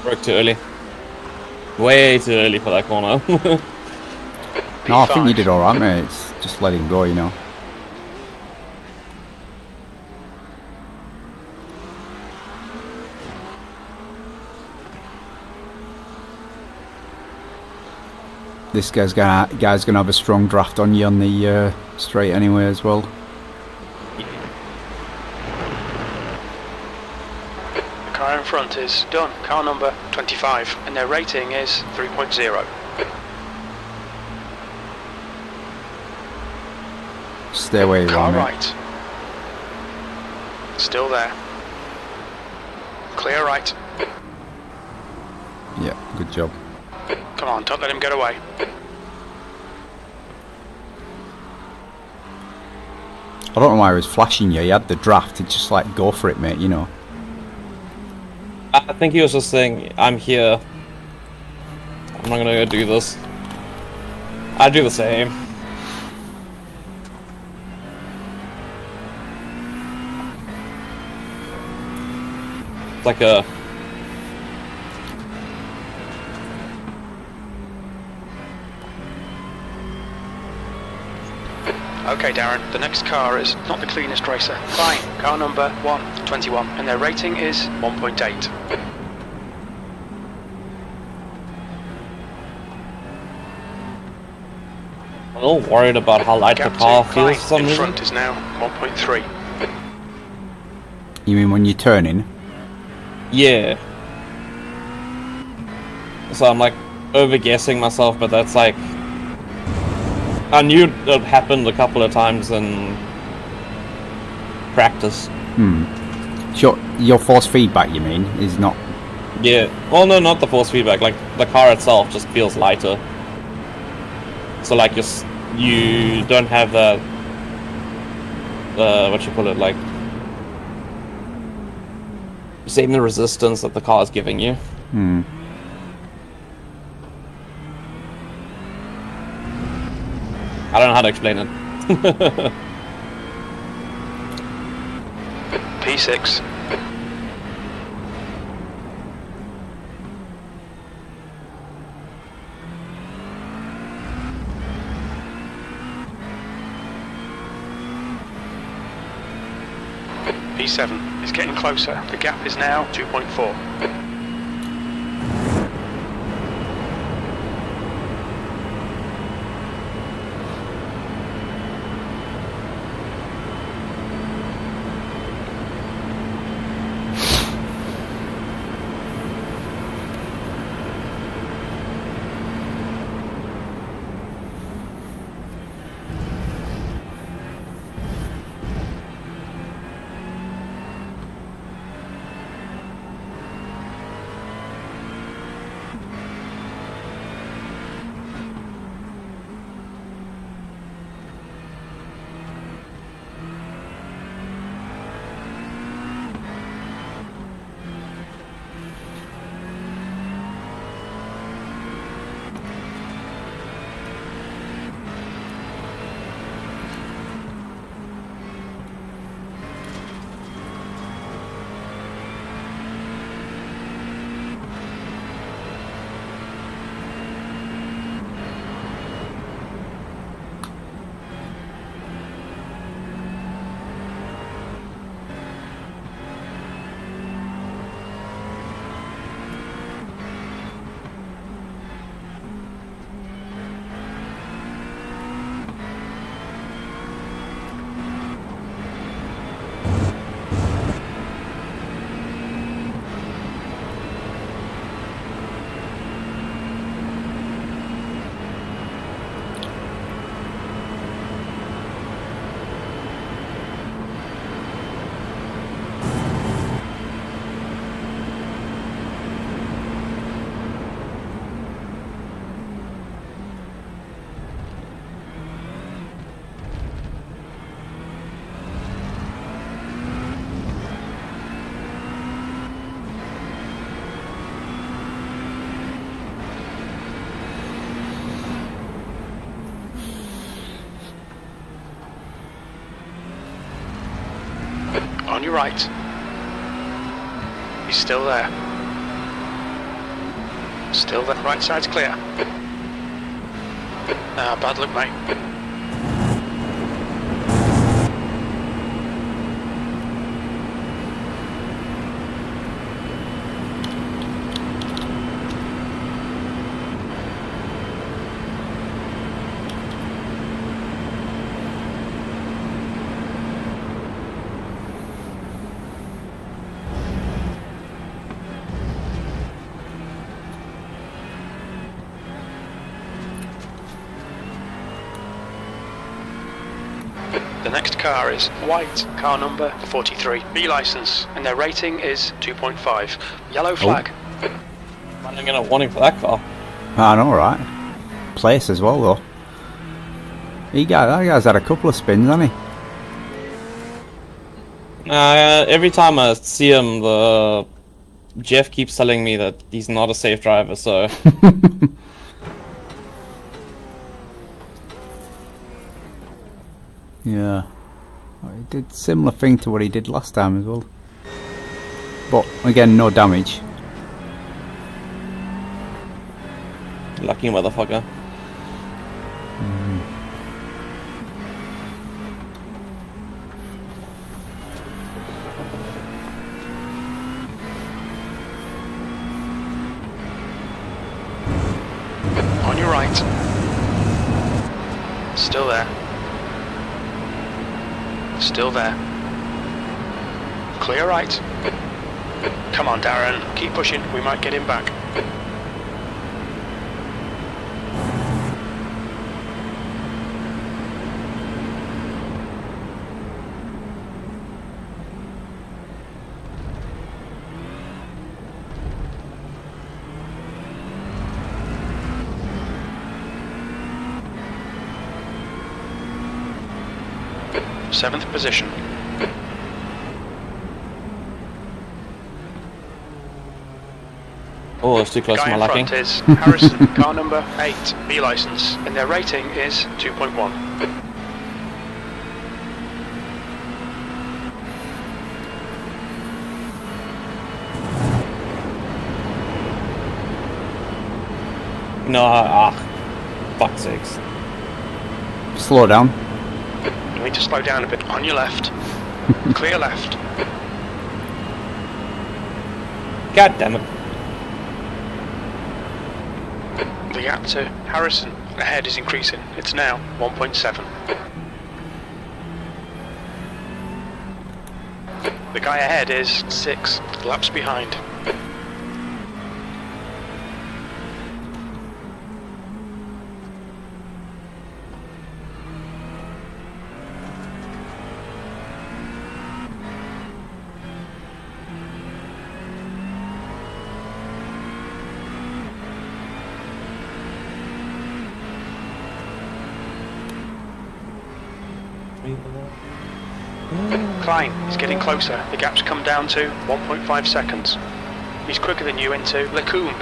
S4: Broke too early. Way too early for that corner.
S2: No, I think you did alright, mate. It's just let him go, you know. This guy's gonna have a strong draft on you on the straight anyway as well.
S1: The car in front is done. Car number 25, and their rating is 3.0.
S2: Stay where you
S1: Car
S2: are, mate.
S1: right. Still there. Clear right.
S2: Yeah, good job.
S1: Come on, don't let him get away.
S2: I don't know why he was flashing you. He had the draft. It's just like, go for it, mate, you know.
S4: I think he was just saying, I'm here. I'm not gonna go do this. I'd do the same. It's like a...
S1: Okay, Darren, the next car is not the cleanest racer. Fine, car number 121, and their rating is 1.8.
S4: I'm a little worried about how light the
S1: Gap
S4: car
S1: to
S4: feels for some
S1: Klein in
S4: reason.
S1: front is now 1.3.
S2: You mean when you're turning?
S4: Yeah. So I'm like over-guessing myself, but that's like... I knew it happened a couple of times in practice.
S2: Sure, your force feedback, you mean, is not...
S4: Yeah. Well, no, not the force feedback. Like, the car itself just feels lighter. So like you don't have that... what you call it, like... same the resistance that the car is giving you. I don't know how to explain it.
S1: P6. P7 is getting closer. The gap is now 2.4. On your right. He's still there. Still there. Right side's clear. Ah, bad luck, mate. The next car is white, car number 43, B license, and their rating is 2.5. Yellow flag.
S4: I'm gonna get a warning for that car.
S2: I know, right? Place as well, though. That guy's had a couple of spins, hasn't he?
S4: Every time I see him, Jeff keeps telling me that he's not a safe driver, so...
S2: Yeah. He did similar thing to what he did last time as well. But, again, no damage.
S4: Lucky motherfucker.
S1: Still there. Still there. Clear right. Come on, Darren. Keep pushing. We might get him back. Seventh position.
S4: Oh, it's too close to
S1: Guy
S4: my
S1: in
S4: liking.
S1: front is Harrison, car number 8, B license, and their rating is 2.1.
S4: No, fuck's sakes.
S2: Slow down.
S1: You need to slow down a bit. On your left. Clear left.
S4: God damn it.
S1: The gap to Harrison ahead is increasing. It's now 1.7. The guy ahead is 6 laps behind. Klein is getting closer. The gap's come down to 1.5 seconds. He's quicker than you into Lecombe.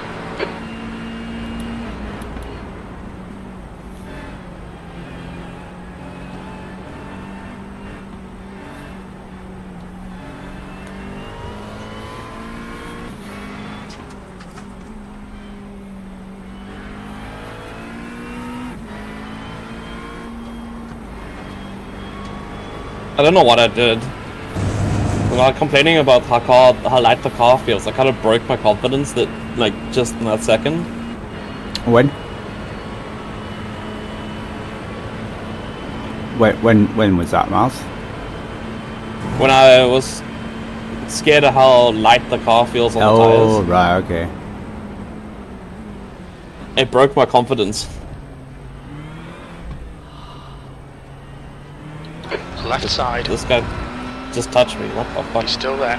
S4: I don't know what I did. When I was complaining about how light the car feels, I kind of broke my confidence that, like, just in that second.
S2: When? When was that, Miles?
S4: When I was scared of how light the car feels on the
S2: Oh,
S4: tires.
S2: right, okay.
S4: It broke my confidence.
S1: Left side.
S4: This guy just touched me. What the fuck?
S1: He's still there.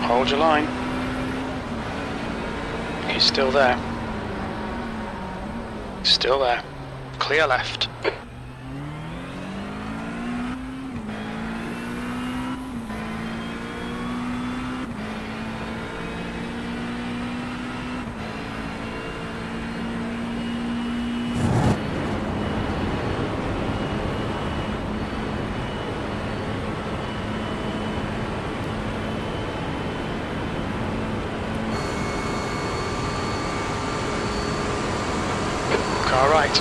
S1: Hold your line. He's still there. Still there. Clear left. Car right.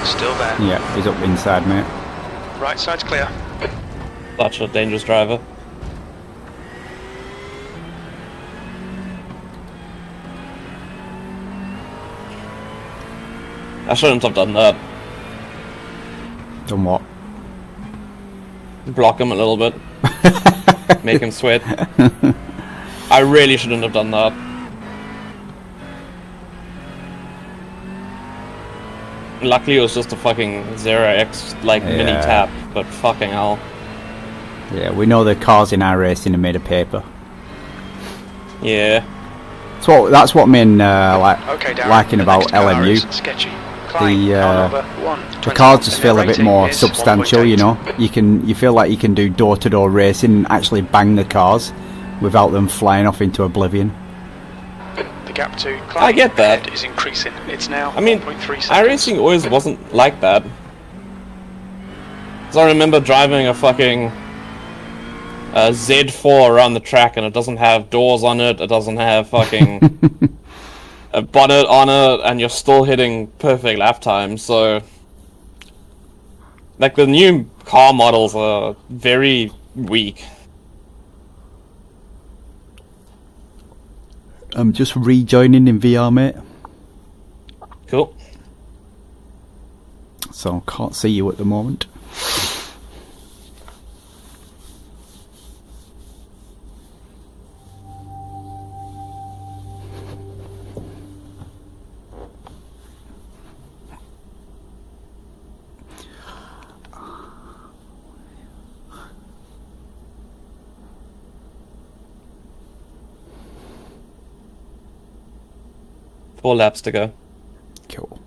S1: Still there.
S2: Yeah, he's up inside, mate.
S1: Right side's clear.
S4: Such a dangerous driver. I shouldn't have done that.
S2: Done what?
S4: Block him a little bit. Make him sweat. I really shouldn't have done that. Luckily it was just a fucking 0x like mini
S2: Yeah.
S4: tap, but fucking hell.
S2: Yeah, we know the cars in iRacing are made of paper.
S4: Yeah.
S2: So that's what me and
S1: Okay, Darren.
S2: liking
S1: the
S2: about
S1: next car
S2: LMU.
S1: is sketchy. Klein,
S2: The,
S1: car number 1,
S2: The cars just
S1: 21,
S2: feel a
S1: and
S2: bit
S1: their
S2: more
S1: rating is
S2: substantial, you
S1: 1.8.
S2: know. You feel like you can do door-to-door racing and actually bang the cars without them flying off into oblivion.
S1: The gap to Klein
S4: I get that.
S1: ahead is increasing. It's now
S4: I mean,
S1: 1.3 seconds.
S4: iRacing always wasn't like that. So I remember driving a fucking Z4 around the track and it doesn't have doors on it, it doesn't have fucking a bonnet on it, and you're still hitting perfect lap times, so... Like, the new car models are very weak.
S2: I'm just rejoining in VR, mate.
S4: Cool.
S2: so can't see you at the moment.
S4: Four laps to go.
S2: Cool.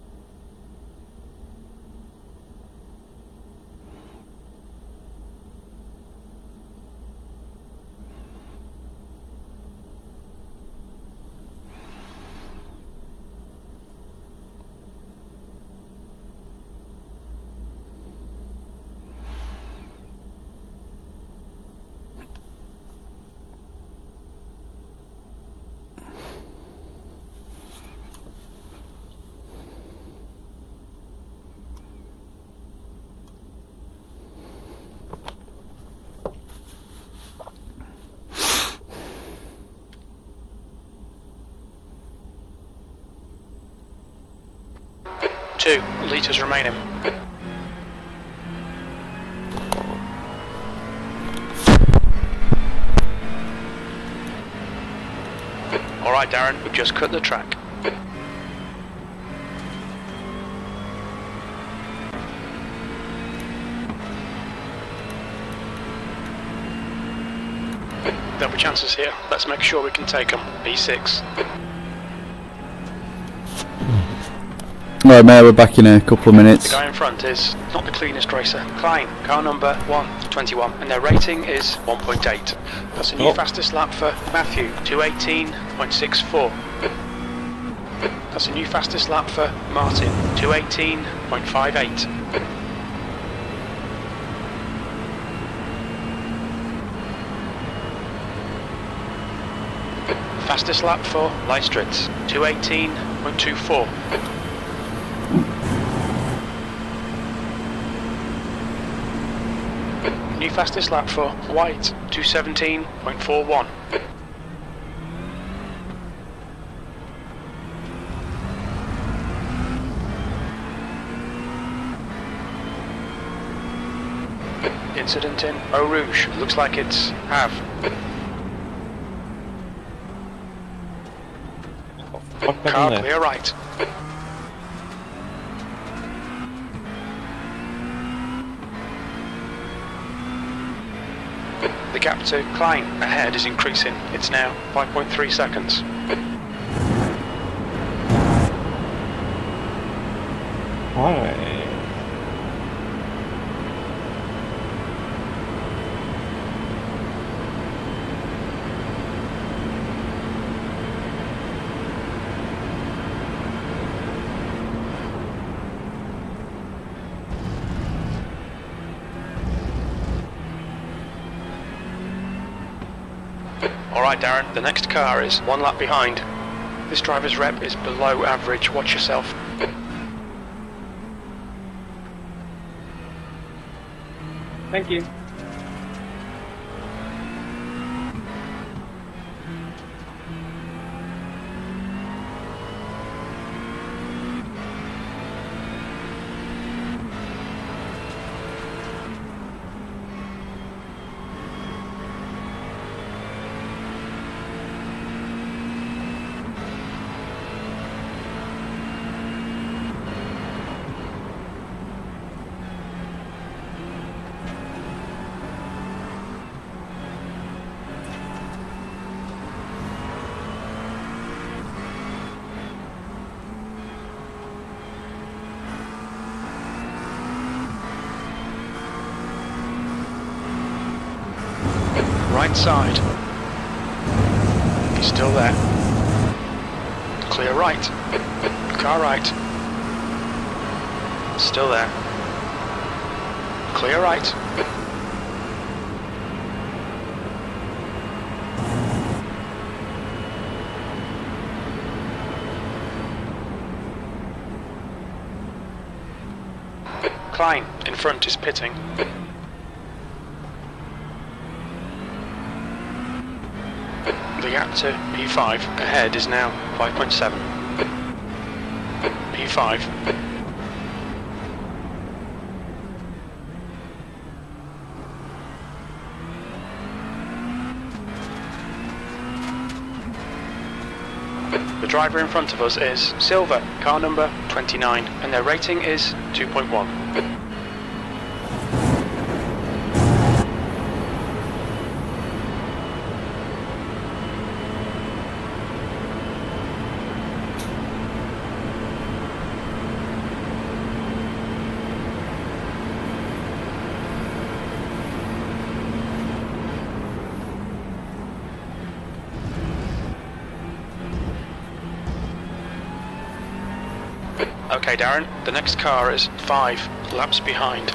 S1: Two litres remaining. Alright Darren, we've just cut the track. There'll be chances here. Let's make sure we can take them. B6.
S2: Alright mate, we're back in a couple of
S1: The
S2: minutes.
S1: guy in front is not the cleanest racer. Klein, car number 121, and their rating is 1.8. That's a new fastest lap for Matthew, 218.64. That's a new fastest lap for Martin, 218.58. Fastest lap for Leistritz, 218.24. New fastest lap for White, 217.41. Incident in Eau Rouge. Looks like it's Have.
S4: Fuck back in
S1: Car
S4: there.
S1: clear right. The gap to Klein ahead is increasing. It's now 5.3 seconds.
S4: Alright.
S1: Alright Darren, the next car is one lap behind. This driver's rep is below average. Watch yourself.
S5: Thank you.
S1: Right side. He's still there. Clear right. Car right. Still there. Clear right. Klein in front is pitting. The gap to P5 ahead is now 5.7. P5. The driver in front of us is Silver, car number 29, and their rating is 2.1. Okay, Darren, the next car is 5 laps behind.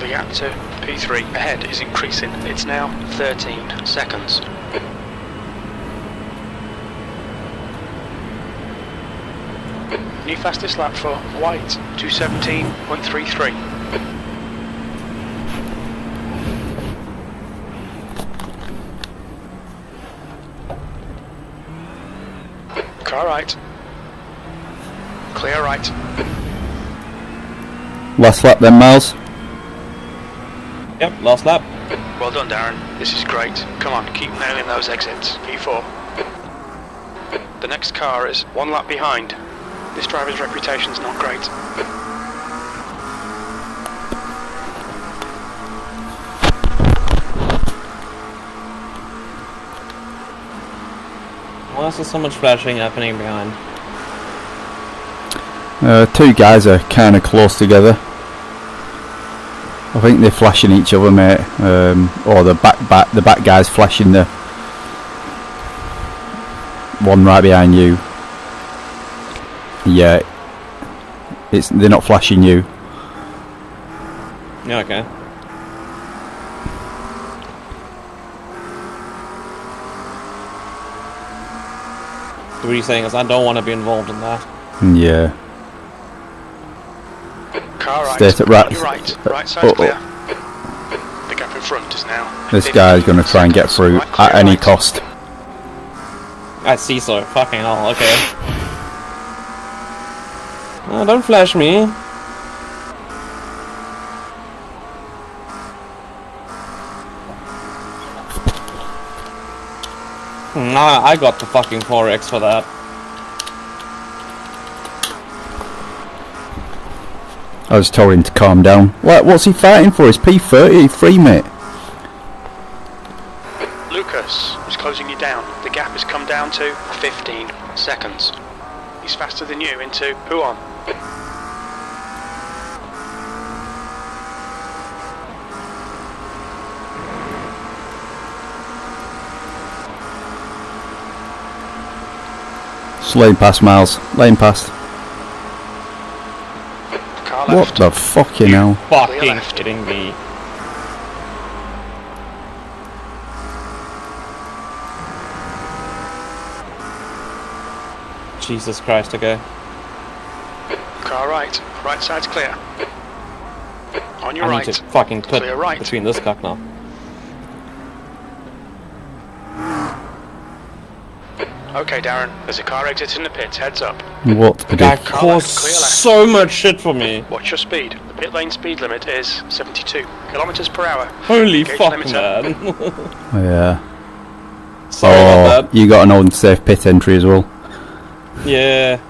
S1: The gap to P3 ahead is increasing. It's now 13 seconds. New fastest lap for White, 2:17.33. Car right. Clear right.
S2: Last lap then, Miles.
S4: Yep, last lap.
S1: Well done, Darren. This is great. Come on, keep nailing those exits. P4. The next car is 1 lap behind. This driver's reputation's not great.
S4: Why is there so much flashing happening behind?
S2: 2 guys are kind of close together. I think they're flashing each other, mate. Or the back guy's flashing the one right behind you. Yeah, they're not flashing you.
S4: Yeah, okay. So what are you saying is I don't want to be involved in that.
S2: Yeah.
S1: Car right.
S2: Stay at right.
S1: On your right. Right side's clear. The gap in front is now.
S2: This
S1: 15
S2: guy's going to try and get
S1: seconds.
S2: through
S1: Right, clear
S2: at any
S1: right.
S2: cost.
S4: I see so. Fucking hell, okay. Oh, don't flash me. Nah, I got the fucking 4x for that.
S2: I was told him to calm down. What's he fighting for? His P33, mate.
S1: Lucas is closing you down. The gap has come down to 15 seconds. He's faster than you into Huon.
S2: Just lane past, Miles. Lane past.
S1: Car
S2: What
S1: left.
S2: the fucking hell?
S4: Fucking
S1: left.
S4: kidding me. Jesus Christ, okay.
S1: Car right. Right side's clear. On your
S4: I
S1: right.
S4: need to fucking put
S1: Clear right.
S4: between this cock now.
S1: Okay, Darren. There's a car exiting the pits. Heads up.
S2: What the
S4: That
S2: dick?
S1: Car left,
S4: caused
S1: clear left.
S4: so much shit for me.
S1: Watch your speed. The pit lane speed limit is 72 kilometers per hour.
S4: Holy
S1: Gauge
S4: fuck,
S1: limiter.
S4: man.
S2: Yeah.
S4: Sorry about that.
S2: You got an unsafe pit entry as well.
S4: Yeah.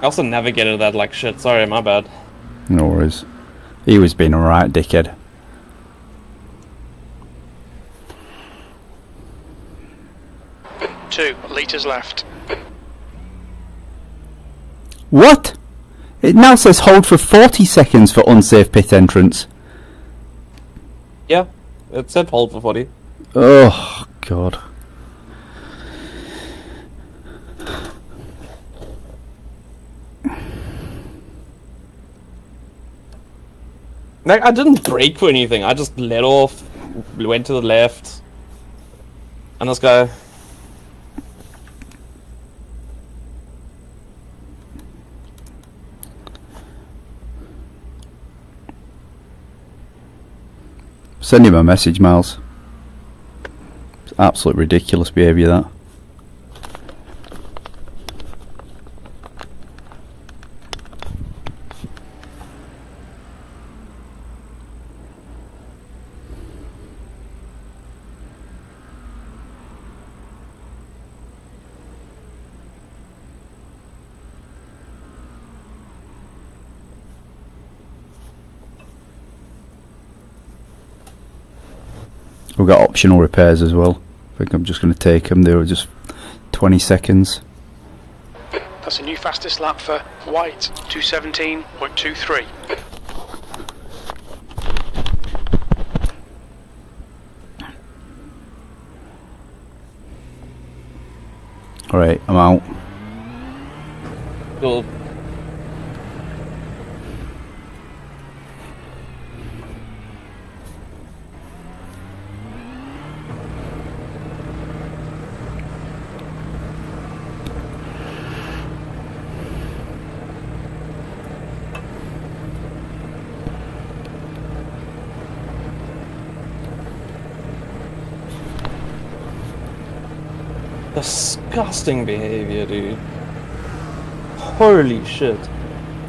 S4: I also navigated that like shit. Sorry, my bad.
S2: No worries. He was being alright, dickhead.
S1: meters left.
S2: What? It now says hold for 40 seconds for unsafe pit entrance.
S4: Yeah, it said hold for 40.
S2: Oh, God.
S4: Like, I didn't brake for anything. I just let off, went to the left, and let's go.
S2: Send him a message, Miles. It's absolute ridiculous behaviour, that. We've got optional repairs as well. I think I'm just going to take them. They were just 20 seconds.
S1: That's a new fastest lap for White, 2:17.23.
S2: Alright, I'm out.
S4: Cool. Disgusting behavior, dude. Holy shit.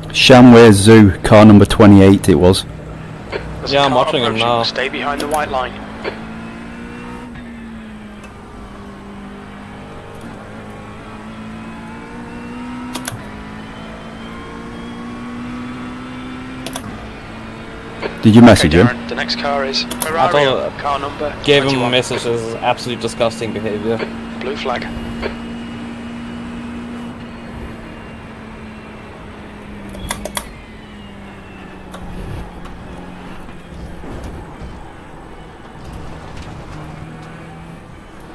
S2: Shamway Zoo, car number 28 it was.
S1: There's
S4: Yeah,
S1: a
S4: I'm
S1: car
S4: watching him
S1: approaching.
S4: now.
S1: Stay behind the white line.
S2: Did you message
S1: Okay,
S2: him?
S1: Darren, the next car is Ferrario, car number
S4: Gave him a
S1: 21.
S4: message as absolute disgusting behavior.
S1: Blue flag.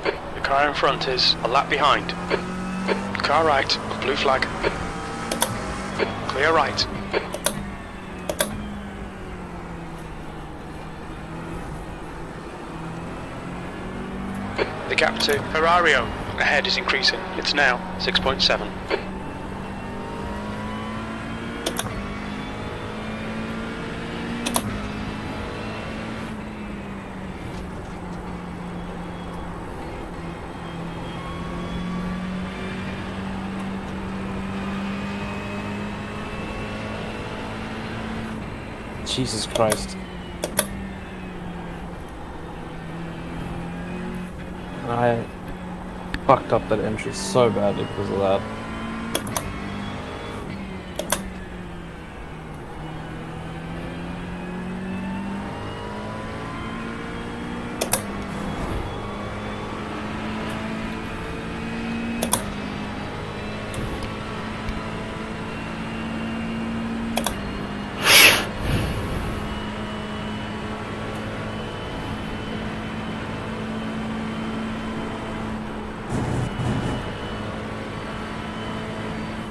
S1: The car in front is a lap behind. Car right, blue flag. Clear right. The gap to Ferrario ahead is increasing. It's now 6.7.
S4: Jesus Christ. I fucked up that entry so badly because of that.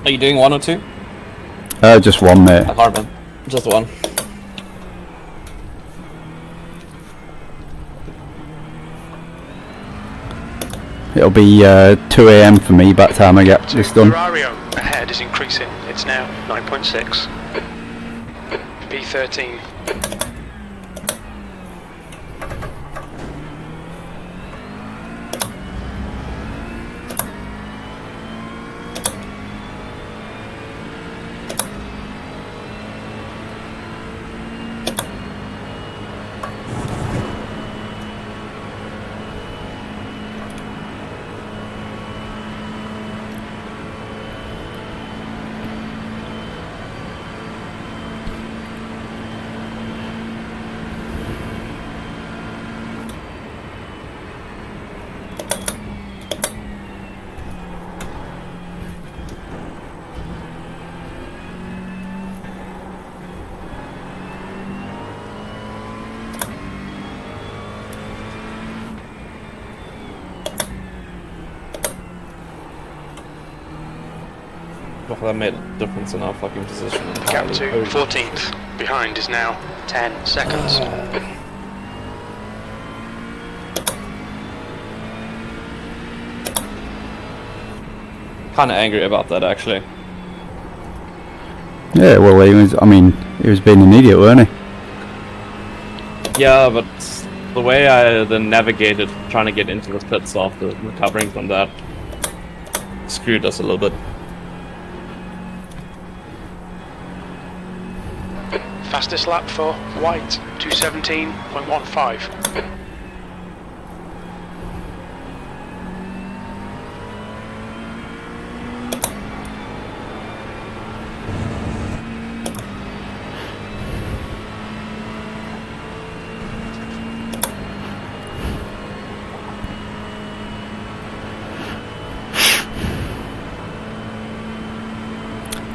S4: Are you doing one or two?
S2: Just one, mate.
S4: I can't remember. Just one.
S2: It'll be 2 AM for me by the time I get this done.
S1: Ferrario ahead is increasing. It's now 9.6. P13.
S4: Oh, that made a difference in our fucking position.
S1: Gap to
S4: Holy
S1: 14th. Behind is now 10 seconds.
S4: Kind of angry about that, actually.
S2: Yeah, well, he was being an idiot, weren't he?
S4: Yeah, but the way I then navigated trying to get into the pits after recovering from that screwed us a little bit.
S1: Fastest lap for White, 2:17.15.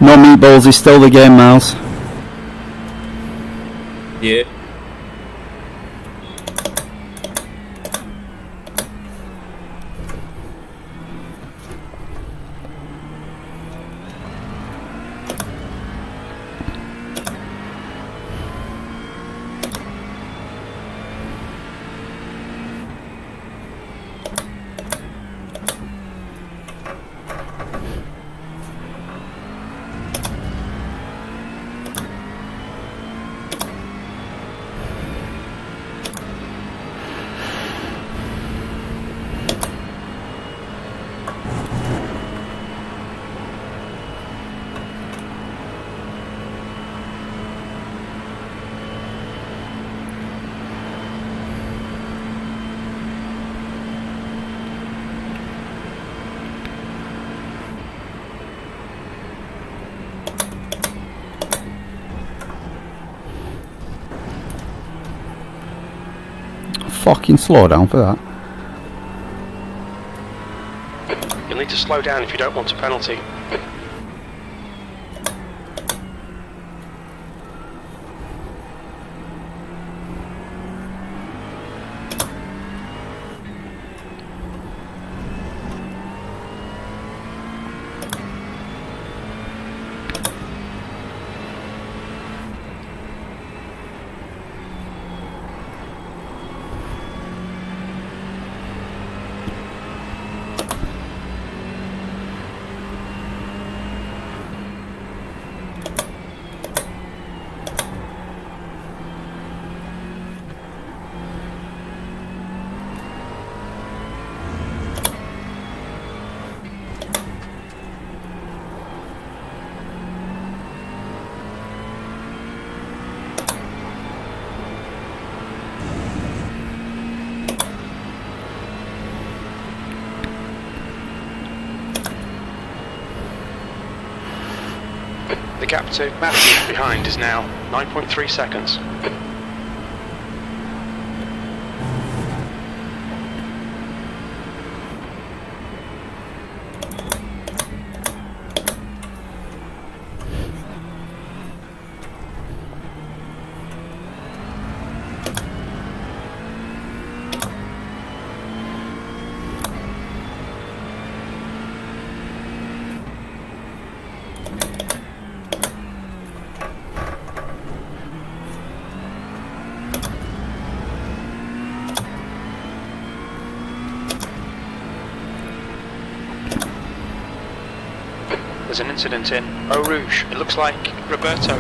S2: No meatballs is still the game, Miles.
S4: Yeah.
S2: Fucking slow down for that.
S1: You'll need to slow down if you don't want a penalty. The gap to Matthew behind is now 9.3 seconds. There's an incident in Eau Rouge. It looks like Roberto.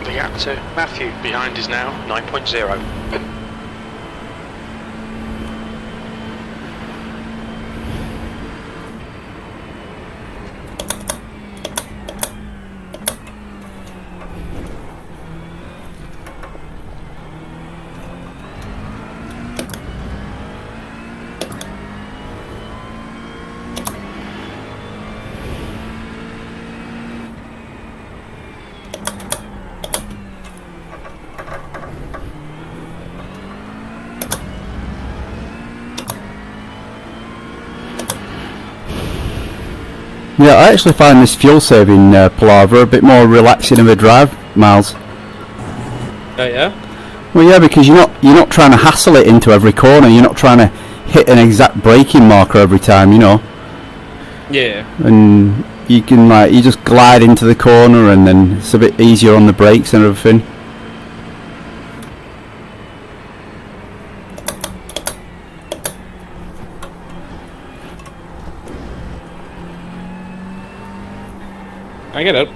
S1: The gap to Matthew behind is now 9.0.
S2: Yeah, I actually find this fuel saving Palava a bit more relaxing of a drive, Miles.
S4: Oh yeah?
S2: Well, yeah, because you're not trying to hassle it into every corner. You're not trying to hit an exact braking marker every time, you know.
S4: Yeah.
S2: And you can you just glide into the corner, and then it's a bit easier on the brakes and everything.
S4: I get it.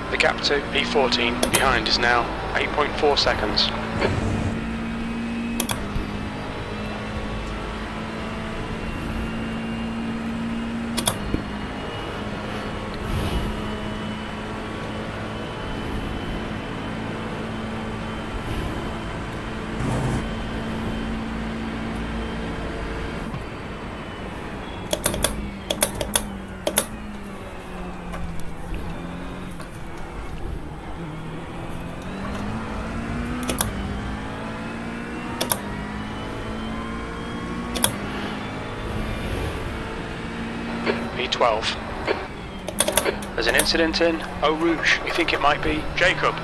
S1: The gap to P14 behind is now 8.4 seconds. P12. There's an incident in Eau Rouge. We think it might be Jacob.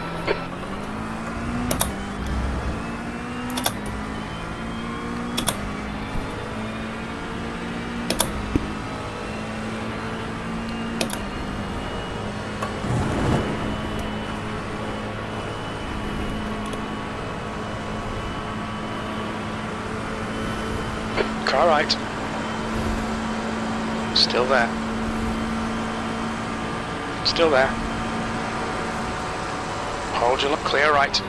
S1: Car right. Still there. Still there. Hold your look, clear right.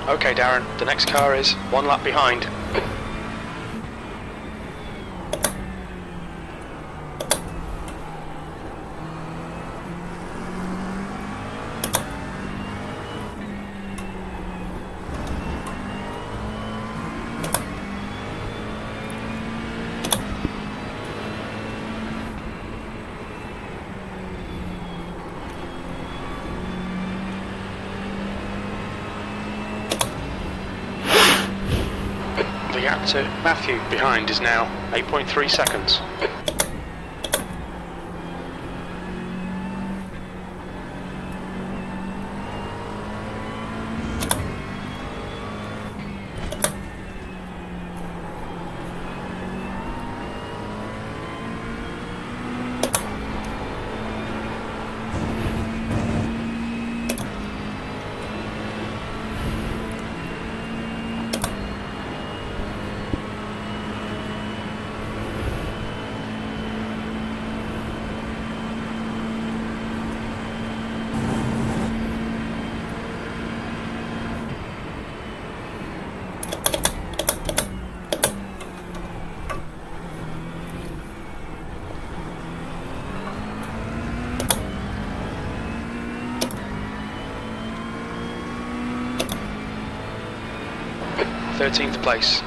S1: Okay, Darren, the next car is one lap behind. The gap to Matthew behind is now 8.3 seconds. 13th place.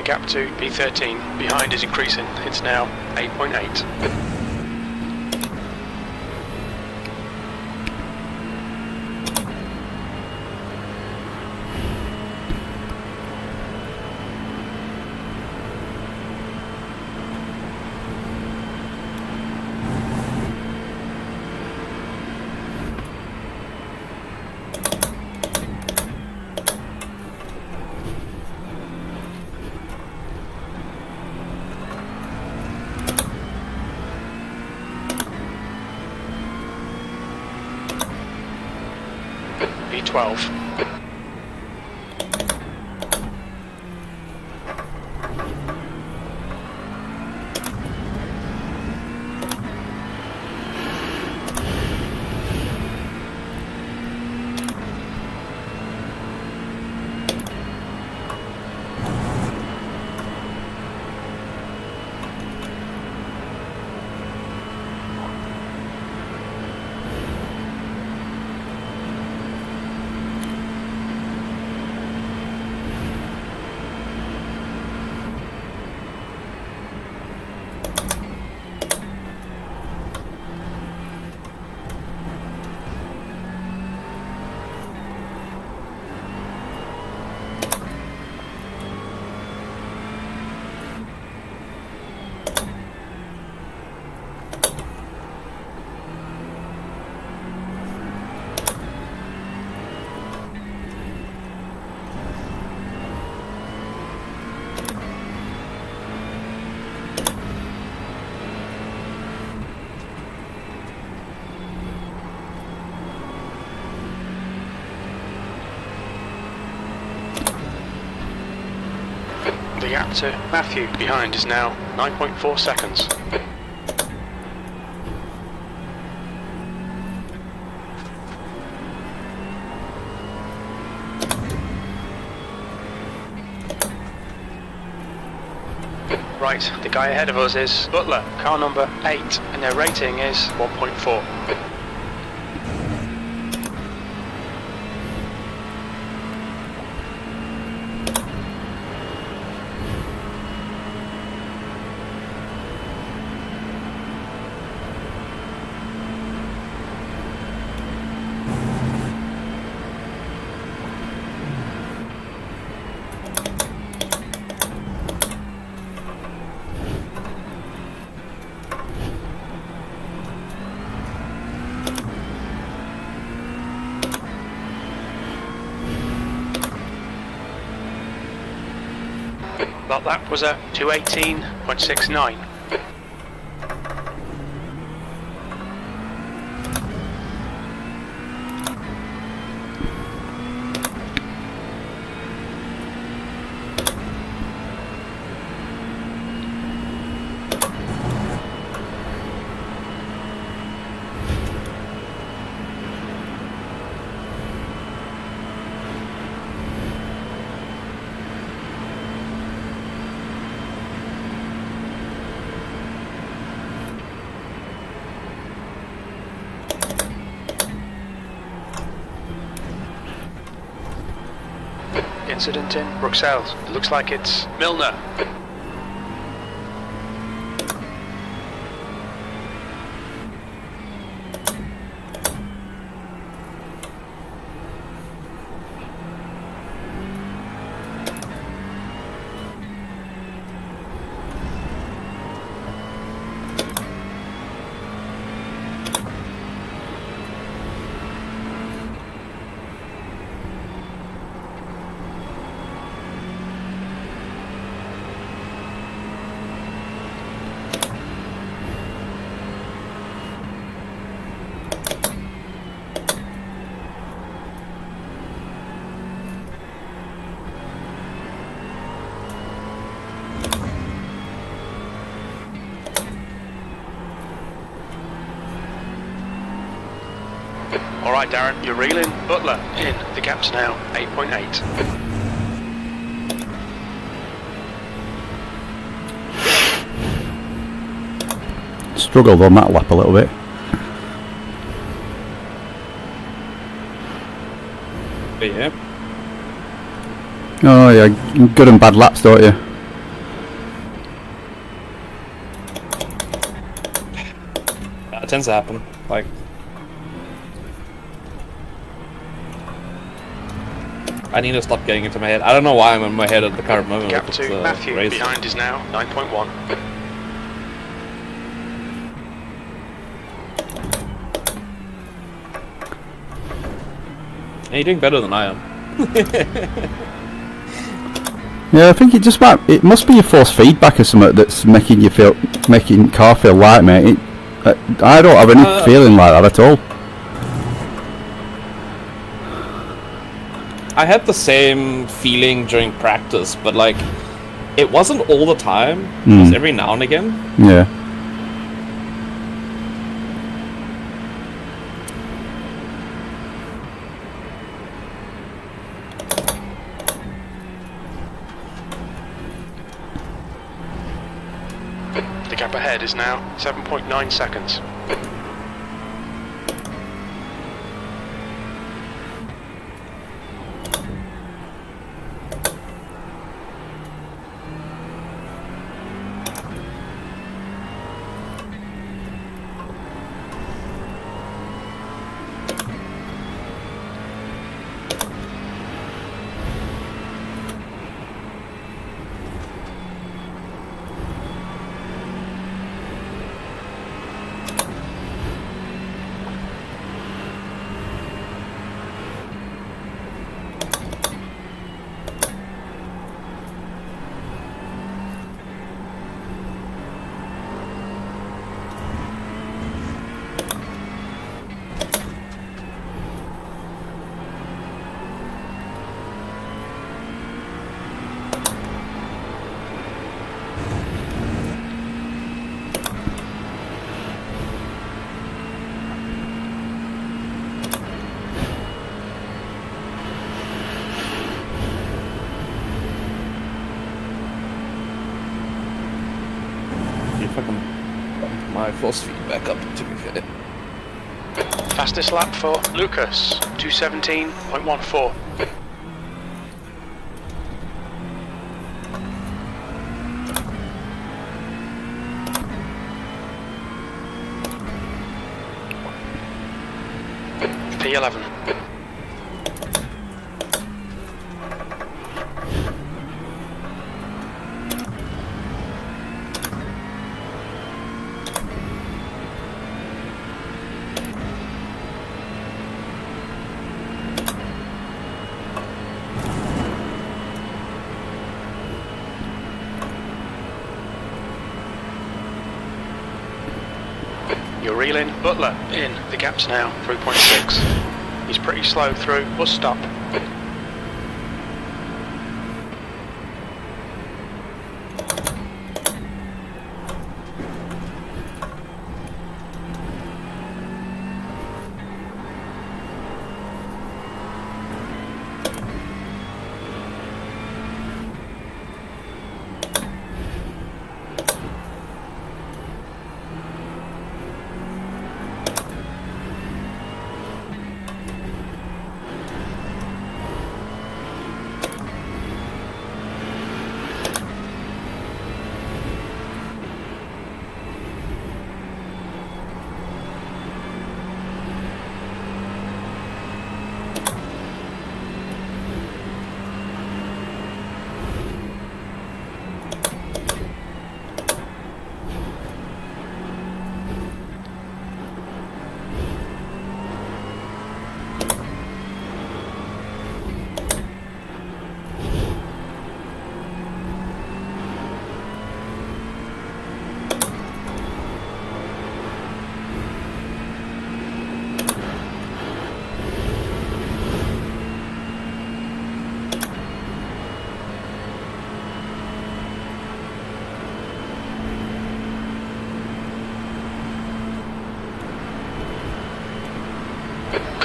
S1: The gap to P13 behind is increasing. It's now 8.8. P12. The gap to Matthew behind is now 9.4 seconds. Right, the guy ahead of us is Butler, car number 8, and their rating is 1.4. That lap was a 2:18.69. incident in Bruxelles. It looks like it's Milner. Alright Darren, you're reeling. Butler in. The gap's now 8.8.
S2: Struggled on that lap a little bit.
S4: But yeah.
S2: Oh yeah, good and bad laps, don't you?
S4: That tends to happen. Like, I need to stop getting into my head. I don't know why I'm in my head at the current moment.
S1: Gap
S4: with
S1: to
S4: the
S1: Matthew
S4: race.
S1: behind is now 9.1.
S4: And you're doing better than I am.
S2: Yeah, I think it must be your force feedback or something that's making car feel light, mate. I don't have any feeling like that at all.
S4: I had the same feeling during practice, but like, it wasn't all the time. It was every now and again.
S2: Yeah.
S1: The gap ahead is now 7.9 seconds.
S4: If I can bump my force feedback up, to be fair.
S1: Fastest lap for Lucas, 2:17.14. P11. You're reeling. Butler in. The gap's now 3.6. He's pretty slow through bus stop.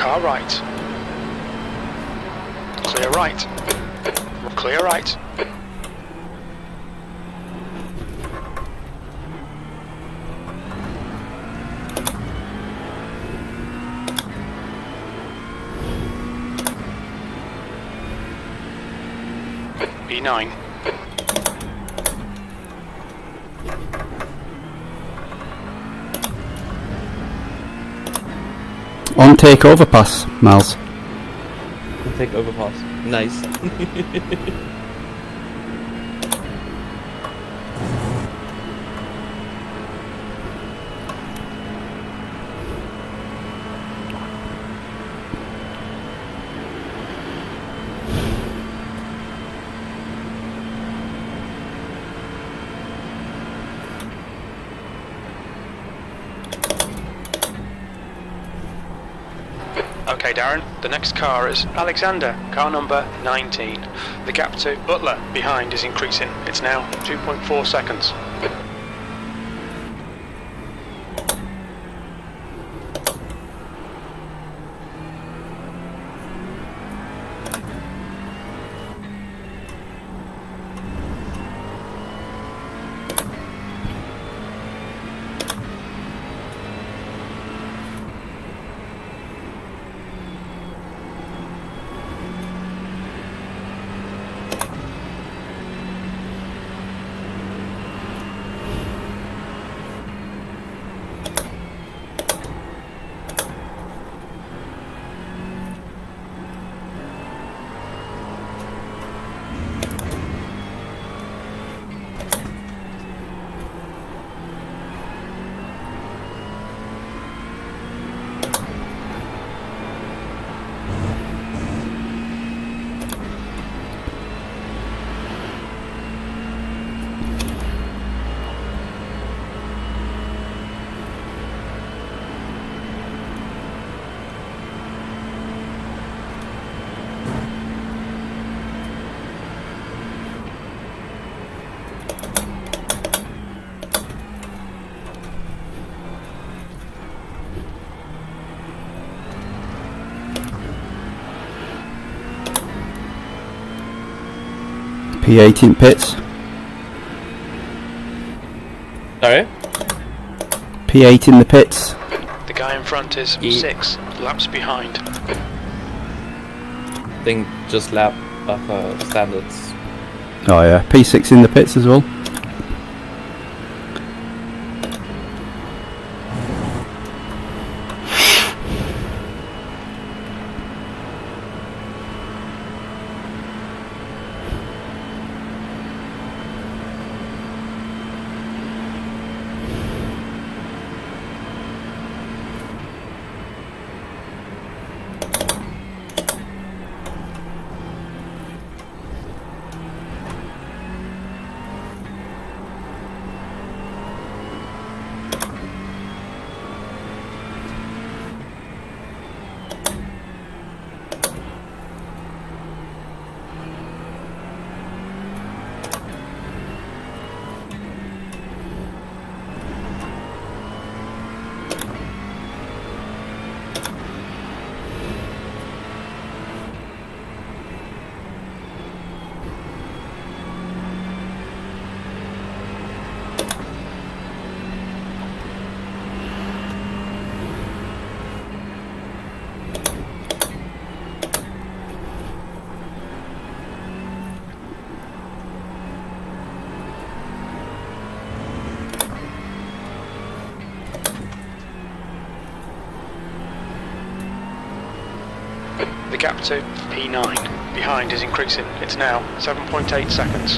S1: Car right. Clear right. Clear right. B9.
S2: On take overpass, Miles.
S4: Take overpass. Nice.
S1: Okay, Darren, the next car is Alexander, car number 19. The gap to Butler behind is increasing. It's now 2.4 seconds.
S2: P8 in pits.
S4: Sorry?
S2: P8 in the pits.
S1: The guy in front is
S4: Ye-
S1: 6 laps behind.
S4: Thing just lap of standards.
S2: Oh yeah, P6 in the pits as well.
S1: The gap to P9 behind is increasing. It's now 7.8 seconds.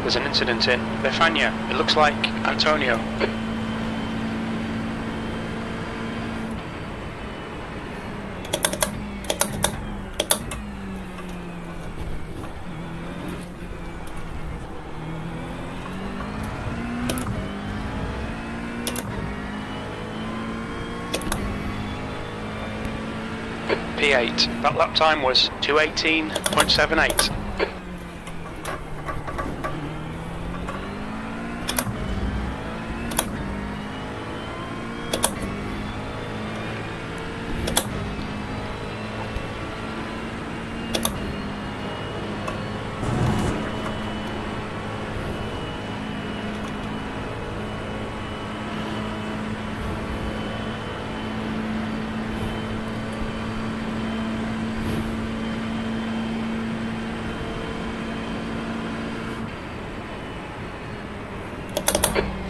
S1: There's an incident in Befania. It looks like Antonio. P8. That lap time was 2:18.78.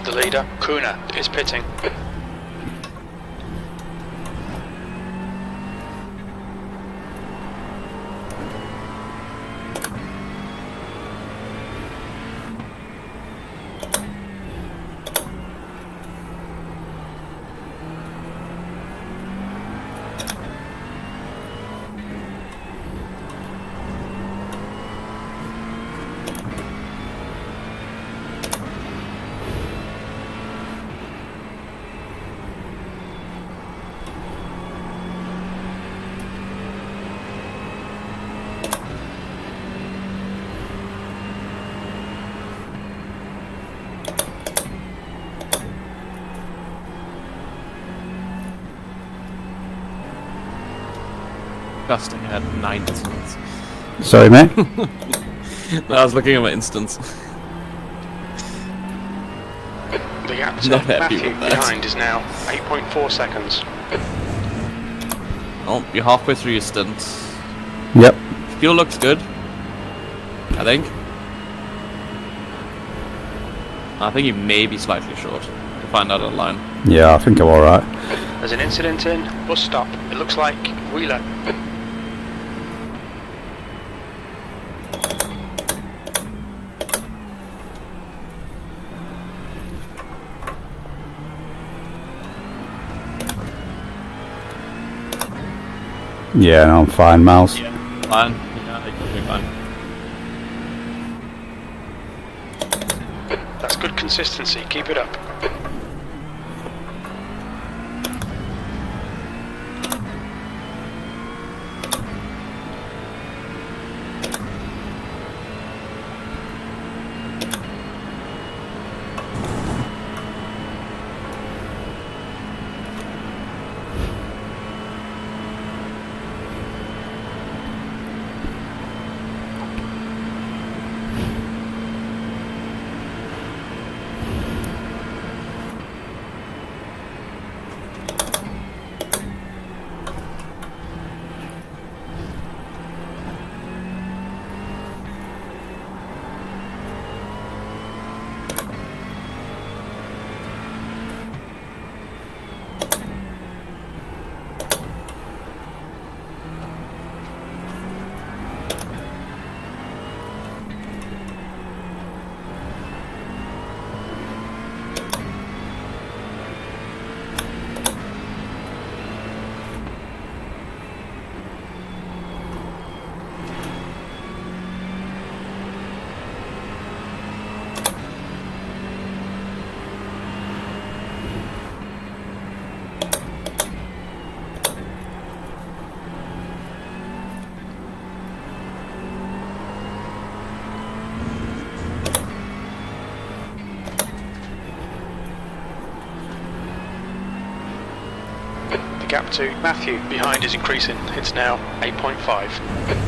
S1: The leader, Kuna, is pitting.
S7: Disgusting, I had 9 instants.
S2: Sorry, mate.
S7: I was looking at my instance.
S1: The gap to
S7: Not happy
S1: Matthew
S7: with that.
S1: behind is now 8.4 seconds.
S7: Oh, you're halfway through your stint.
S2: Yep.
S7: Fuel looks good. I think. I think you may be slightly short. To find out online.
S2: Yeah, I think I'm alright.
S1: There's an incident in bus stop. It looks like Wheeler.
S2: Yeah, no, I'm fine, Miles.
S7: Fine. Yeah, I think you'll be fine.
S1: That's good consistency. Keep it up. The gap to Matthew behind is increasing. It's now 8.5.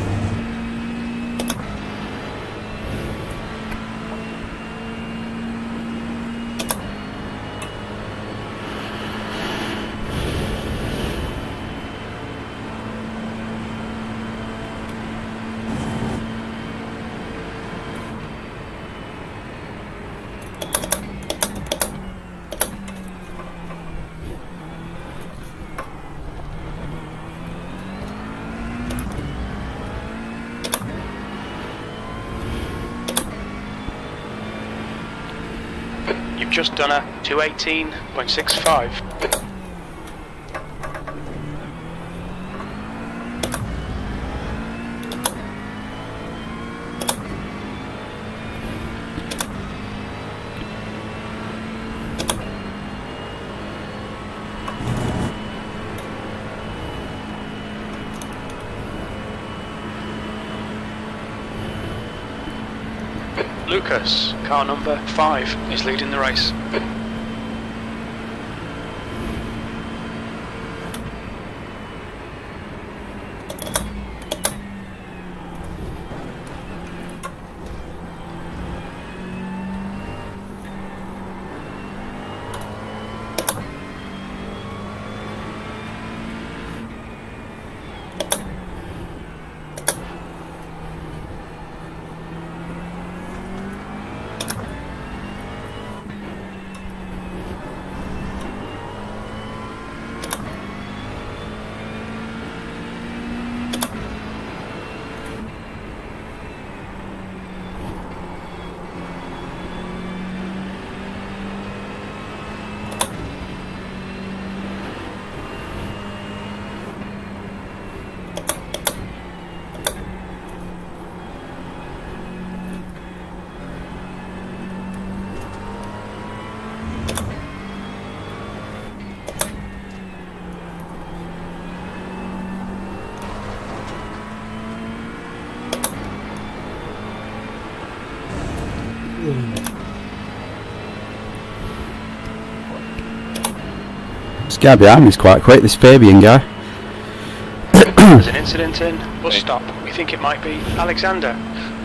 S1: You've just done a 218.65. Lucas, car number 5, is leading the race.
S2: This guy behind me's quite quick, this Fabian guy.
S1: There's an incident in. Bus stop. We think it might be Alexander.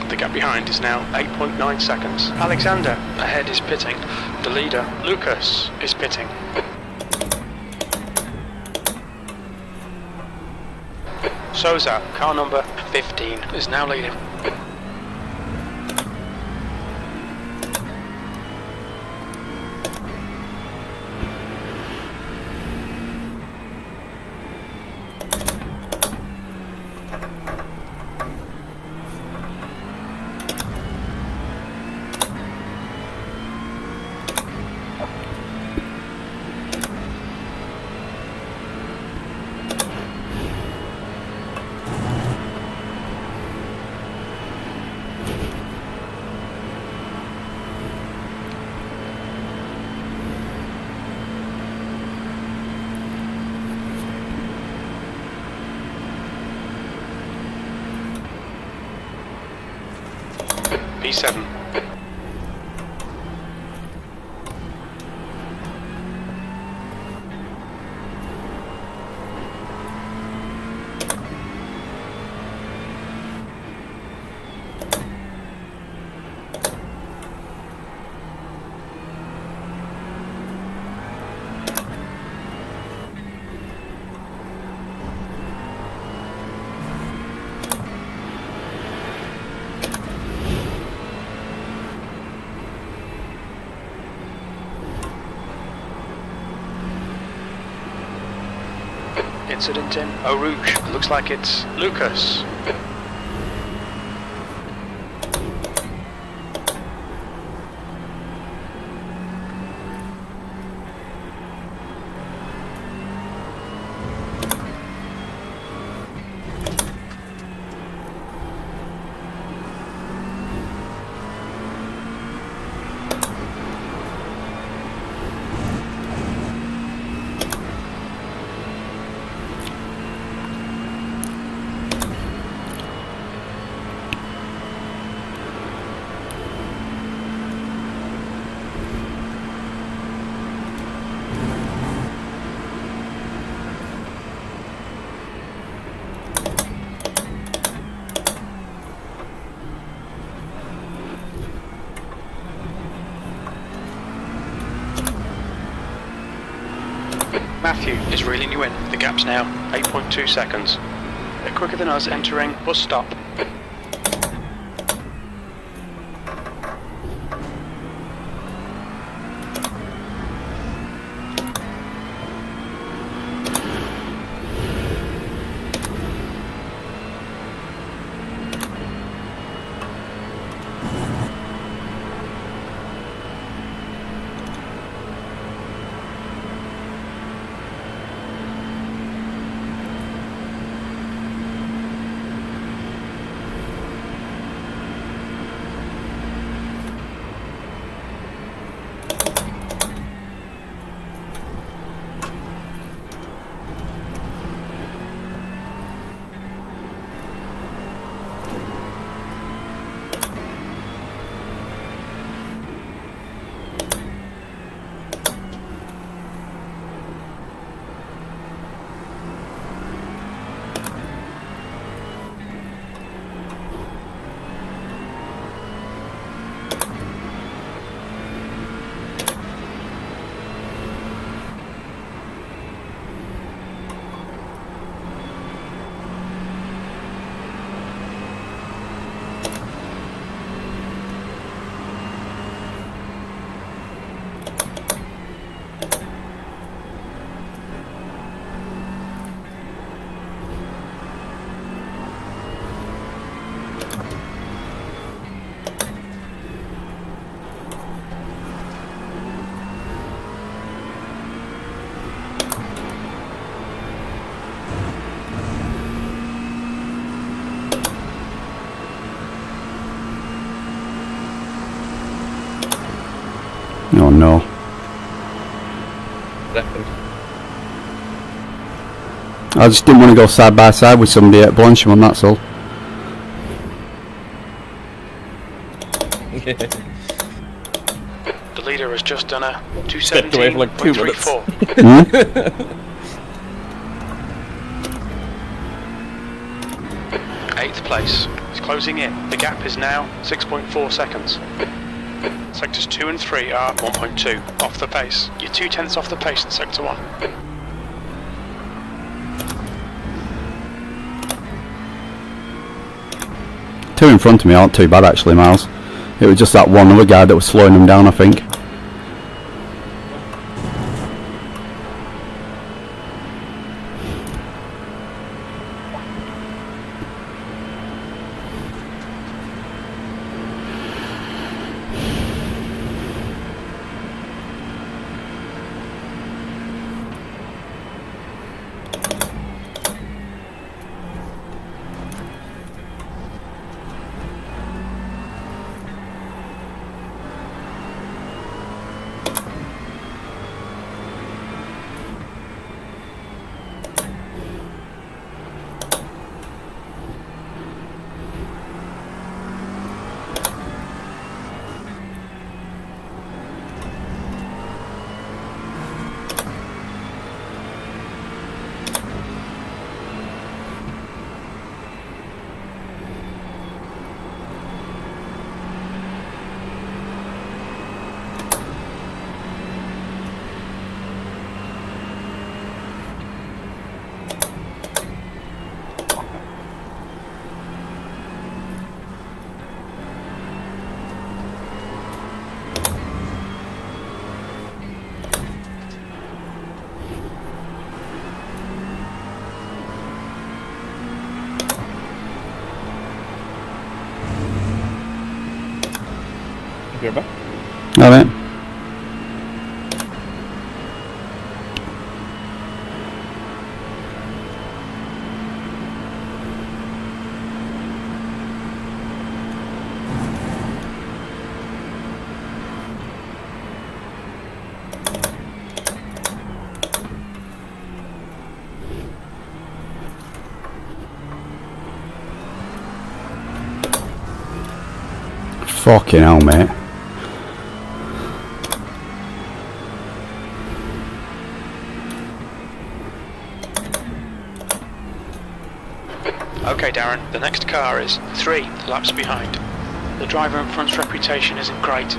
S1: The gap behind is now 8.9 seconds. Alexander ahead is pitting. The leader, Lucas, is pitting. Souza, car number 15, is now leading. P7. Incident in Eau Rouge. Looks like it's Lucas. Matthew is reeling you in. The gap's now 8.2 seconds. They're quicker than us entering bus stop.
S2: Oh no. I just didn't want to go side by side with somebody at Blanchimon, that's all.
S1: The leader has just done a
S4: Stepped away for like 2 minutes.
S1: 217.34. 8th place. He's closing in. The gap is now 6.4 seconds. Sectors 2 and 3 are 1.2 off the pace. You're 0.2 off the pace in Sector 1.
S2: Two in front of me aren't too bad actually, Miles. It was just that one other guy that was slowing them down, I think.
S4: You're back.
S2: Alright. Fucking hell, mate.
S1: Okay, Darren, the next car is 3 laps behind. The driver in front's reputation isn't great.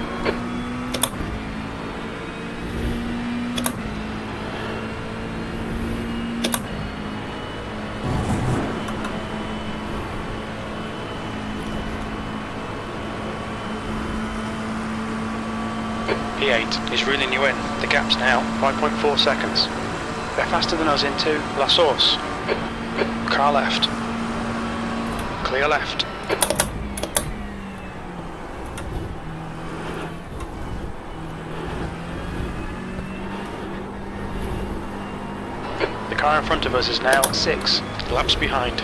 S1: P8 is reeling you in. The gap's now 5.4 seconds. They're faster than us into La Source. Car left. Clear left. The car in front of us is now 6 laps behind.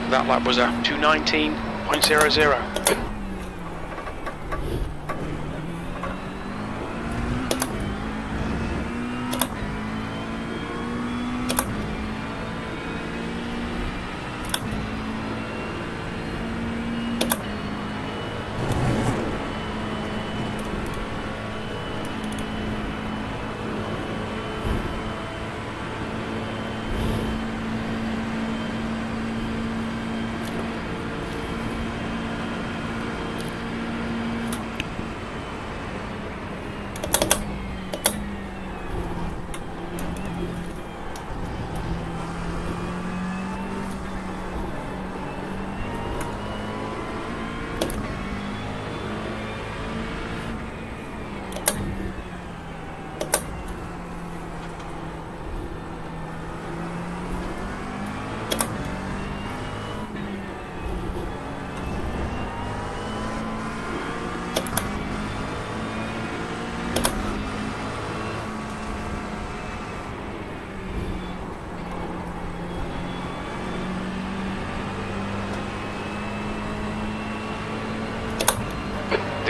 S1: That lap was a 2:19.00.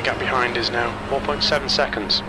S1: The gap behind is now 4.7 seconds.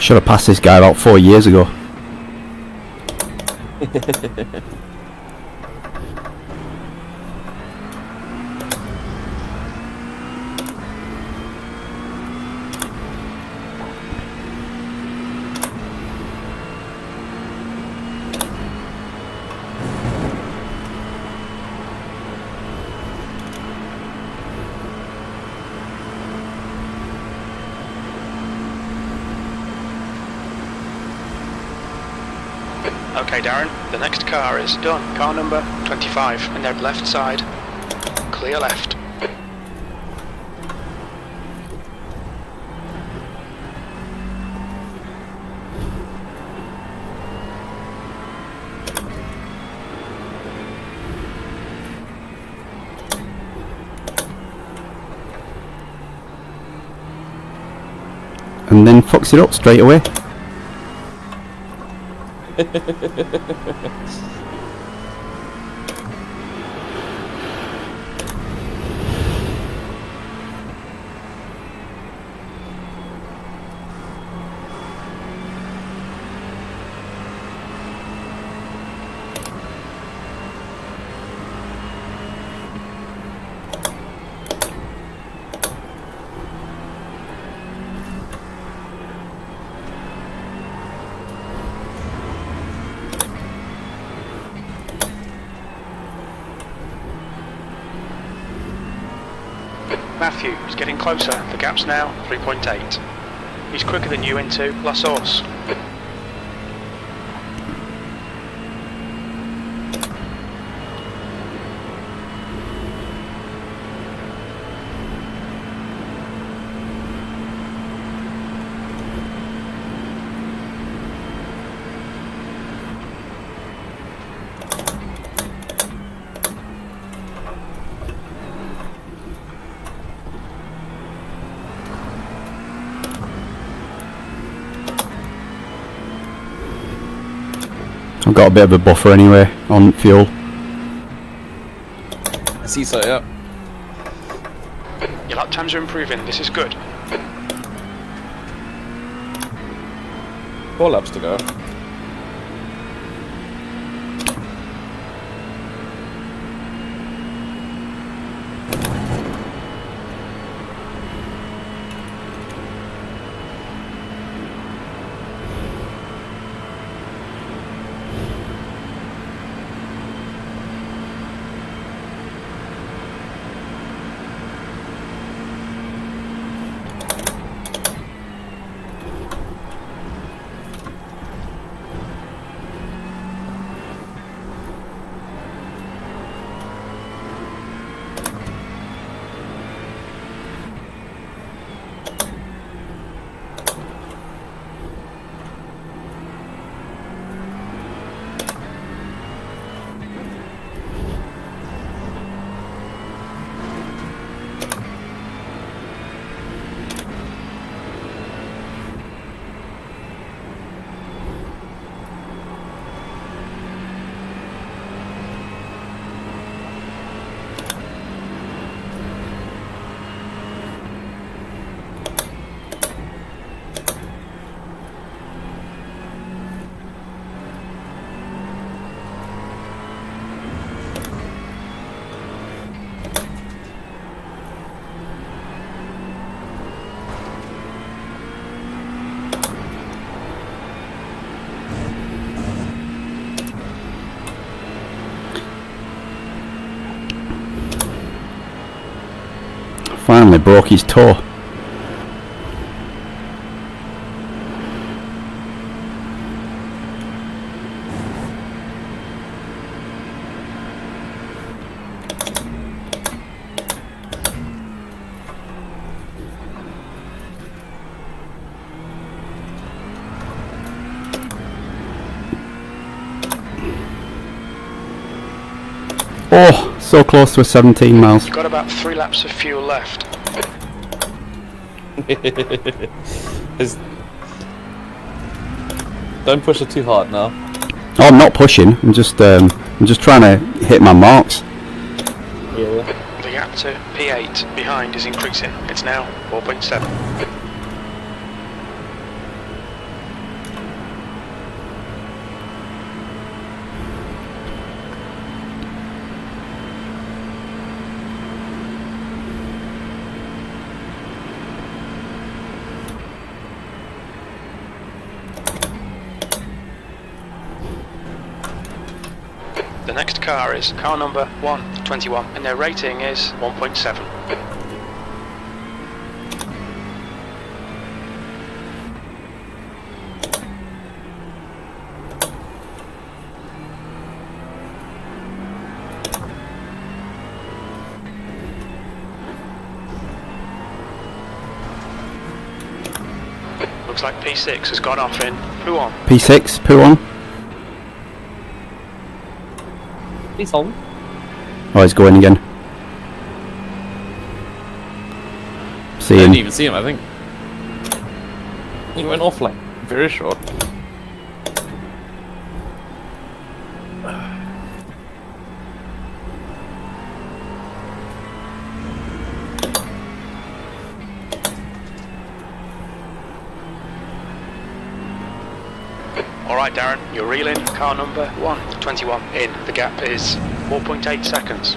S2: Should have passed this guy about 4 years ago.
S1: Okay, Darren, the next car is done. Car number 25, and their left side. Clear left.
S2: And then fucks it up straight away.
S1: Matthew is getting closer. The gap's now 3.8. He's quicker than you into La Source.
S2: I've got a bit of a buffer anyway on fuel.
S4: I see, so yeah.
S1: Your lap times are improving. This is good.
S4: 4 laps to go.
S2: finally broke his toe. Oh, so close to a 17 miles.
S1: You've got about 3 laps of fuel left.
S7: Don't push it too hard now.
S2: Oh, I'm not pushing. I'm just trying to hit my marks.
S7: Yeah.
S1: The gap to P8 behind is increasing. It's now 4.7. The next car is car number 121 and their rating is 1.7. Looks like P6 has gone off in Puon.
S2: P6, Puon.
S7: Please hold.
S2: Oh, he's going again.
S7: I
S2: See
S7: didn't
S2: him.
S7: even see him, I think. He went off like very short.
S1: Alright Darren, you're reeling car number 121 in. The gap is 4.8 seconds.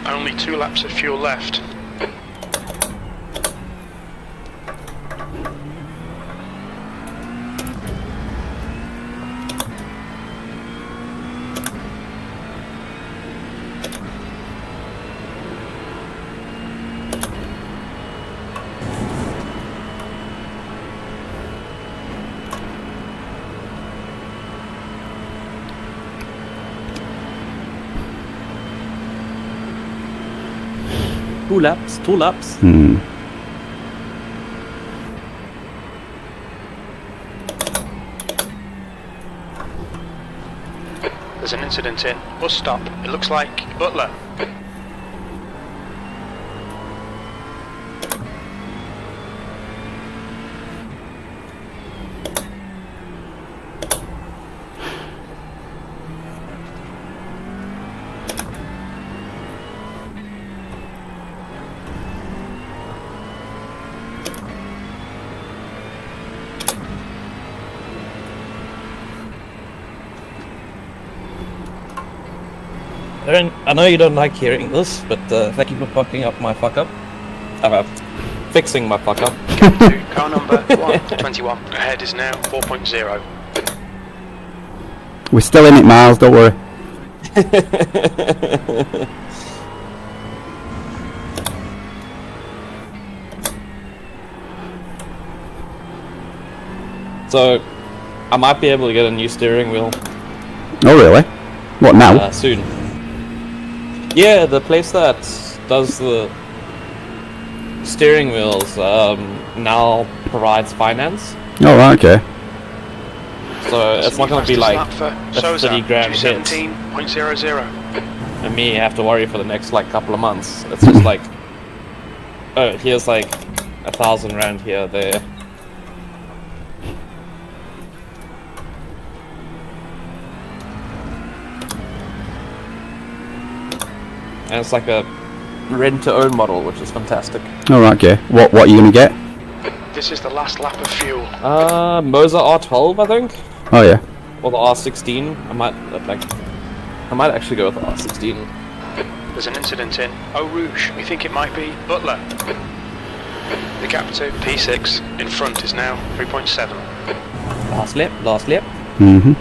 S1: Only 2 laps of fuel left.
S7: Two laps.
S2: Hmm.
S1: There's an incident in bus stop. It looks like Butler.
S4: Aaron, I know you don't like hearing this, but thank you for fucking up my fuck up. Fixing my fuck up.
S1: To car number 121. Ahead is now 4.0.
S2: We're still in it, Miles, don't worry.
S4: So, I might be able to get a new steering wheel
S2: Oh, really? What now?
S4: soon. Yeah, the place that does the steering wheels now provides finance.
S2: Oh, right, okay.
S4: So it's not going to be like
S1: for
S4: a 30 grand hit.
S1: 217.00.
S4: And me have to worry for the next like couple of months. It's just like, oh, here's like 1,000 rand here, there. and it's like a rent-to-own model, which is fantastic.
S2: Alright, okay. What are you going to get?
S1: This is the last lap of fuel.
S4: Moza R12, I think,
S2: Oh, yeah.
S4: or the R16. I might actually go with the R16.
S1: There's an incident in Eau Rouge. We think it might be Butler. The gap to P6 in front is now 3.7.
S4: Last lap, last lap.
S2: Mm-hmm.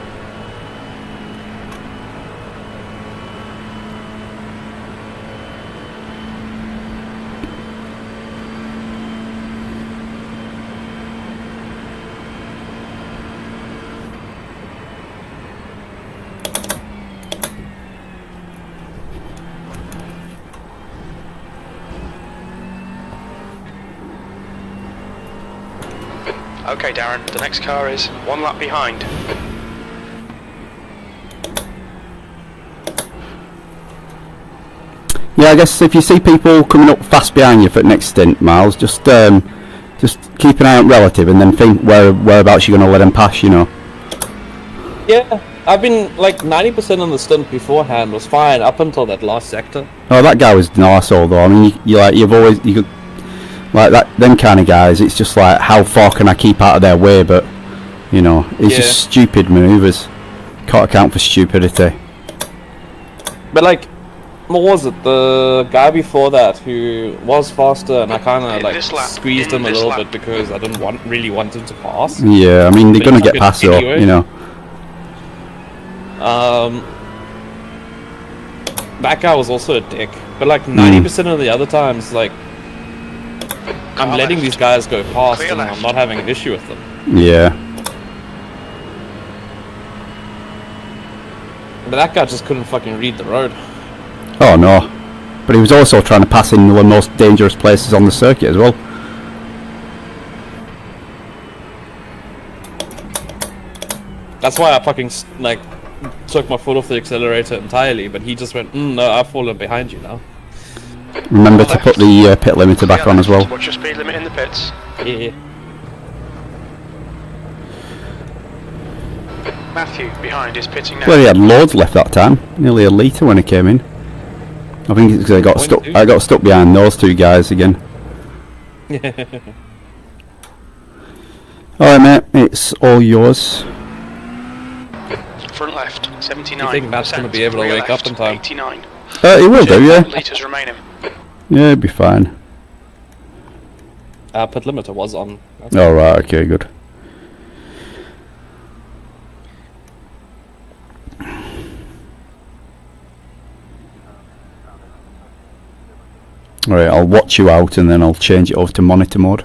S1: Okay, Darren, the next car is 1 lap behind.
S2: Yeah, I guess if you see people coming up fast behind you for the next stint, Miles, just keep an eye on relative and then think whereabouts you're going to let them pass, you know.
S4: Yeah, I've been like 90% on the stint beforehand was fine up until that last sector.
S2: Oh, that guy was an arsehole though. I mean, you could, like that, them kind of guys, it's just like, how far can I keep out of their way? But, you know, it's just stupid manoeuvres. Can't account for stupidity.
S4: But like, what was it? The guy before that who was faster, and I kind of like squeezed him a little bit because I didn't really want him to pass.
S2: Yeah, I mean, they're
S4: But
S2: going
S4: he
S2: to get
S4: took it
S2: past though,
S4: anyway.
S2: you know.
S4: That guy was also a dick. But like 90% of the other times, like, I'm letting these guys go past
S1: Clear
S4: and
S1: left.
S4: I'm not having an issue with them.
S2: Yeah.
S4: But that guy just couldn't fucking read the road.
S2: Oh no. But he was also trying to pass in the most dangerous places on the circuit as well.
S4: That's why I fucking like took my foot off the accelerator entirely. But he just went, no, I've fallen behind you now.
S2: Remember to put the pit limiter back on as well.
S1: What's your speed limit in the pits?
S4: Yeah.
S1: Matthew, behind, is pitting now.
S2: Well, he had loads left that time. Nearly a litre when he came in. I think it's because I got stuck behind those two guys again. Alright mate, it's all yours.
S1: Front left, 79%.
S4: You think Matt's gonna be able to
S1: Rear
S4: wake up
S1: left,
S4: in time?
S1: 89.
S2: He will do, yeah.
S1: Litres remaining.
S2: Yeah, it'll be fine.
S4: Pit limiter was on.
S2: Alright, okay, good. Alright, I'll watch you out and then I'll change it over to monitor mode.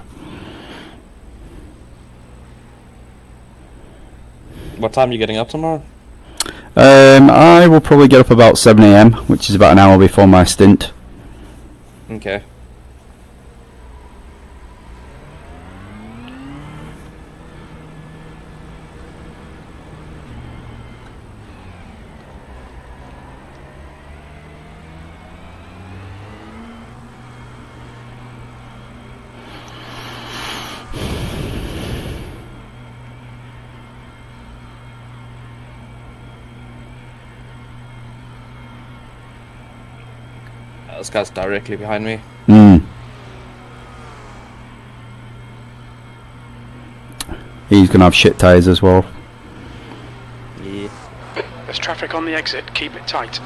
S4: What time are you getting up tomorrow?
S2: I will probably get up about 7 AM, which is about an hour before my stint.
S4: Okay. This guy's directly behind me.
S2: He's gonna have shit tyres as well.
S4: Yeah.
S1: There's traffic on the exit, keep it tight.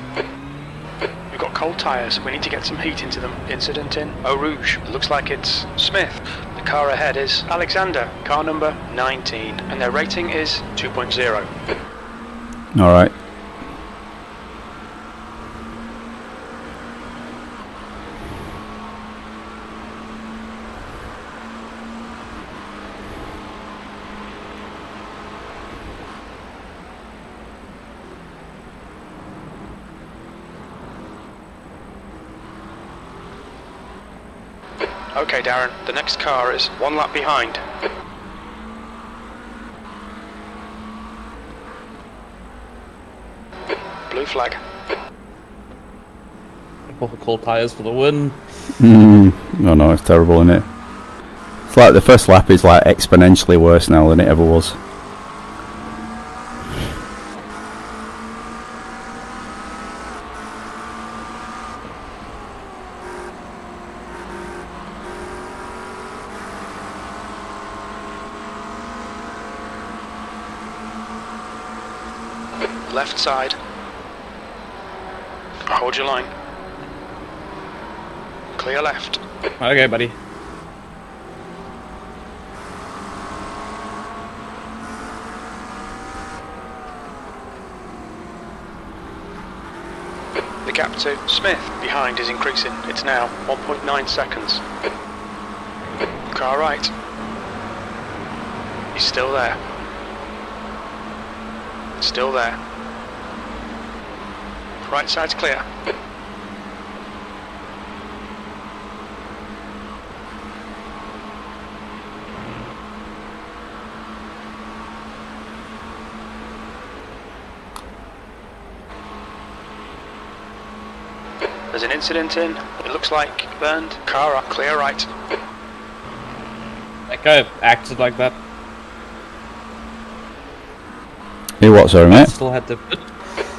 S1: We've got cold tyres, we need to get some heat into them. Incident in Eau Rouge, looks like it's Smith. The car ahead is Alexander, car number 19, and their rating is 2.0.
S2: Alright.
S1: Okay, Darren, the next car is 1 lap behind. Blue flag.
S4: Cold tires for the win.
S2: Oh no, it's terrible, isn't it? It's like the first lap is like exponentially worse now than it ever was.
S1: left side. Hold your line. Clear left.
S4: Okay, buddy.
S1: The gap to Smith behind is increasing. It's now 1.9 seconds. Car right. He's still there. Still there. Right side's clear. There's an incident in. It looks like burned. Car up, clear right.
S4: That guy acted like that.
S2: Who what, sorry, mate?
S4: Still had the...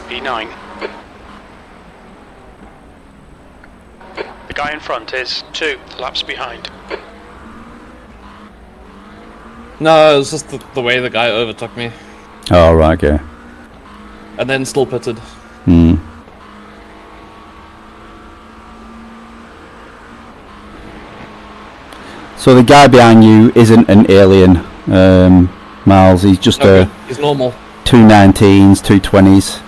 S1: E9. The guy in front is 2 laps behind.
S4: No, it was just the way the guy overtook me.
S2: Oh, right, okay.
S4: And then still pitted.
S2: Hmm. So the guy behind you isn't an alien, Miles. He's just
S4: He's normal.
S2: 219s, 220s.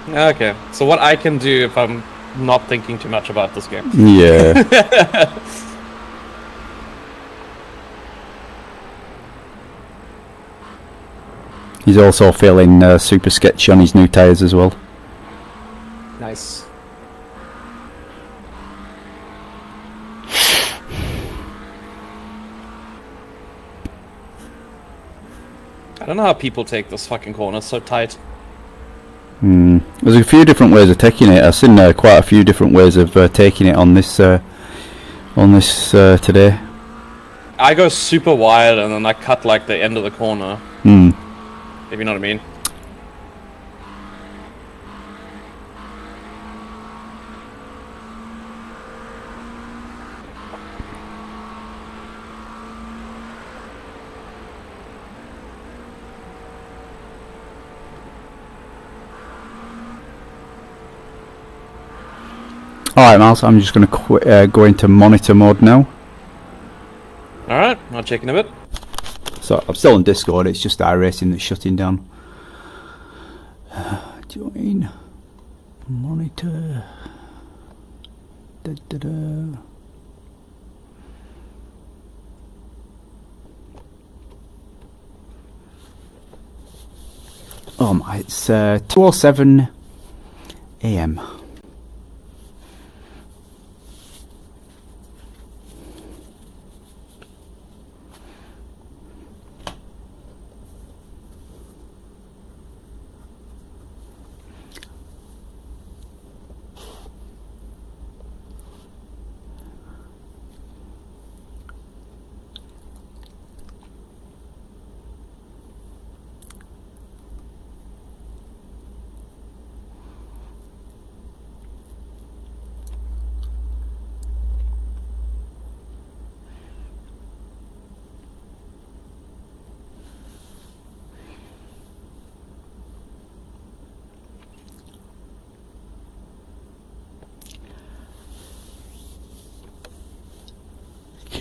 S4: Okay, so what I can do if I'm not thinking too much about this game.
S2: Yeah. He's also feeling super sketchy on his new tyres as well.
S4: Nice. I don't know how people take this fucking corner so tight.
S2: There's a few different ways of taking it. I've seen quite a few different ways of taking it on this today.
S4: I go super wide and then I cut like the end of the corner. If you know what I mean.
S2: Alright, Miles, I'm just going to go into monitor mode now.
S4: Alright, I'll check in a bit.
S2: So, I'm still on Discord, it's just iRacing that's shutting down. Join. Monitor. Da-da-da. Oh my, it's 2:07 AM.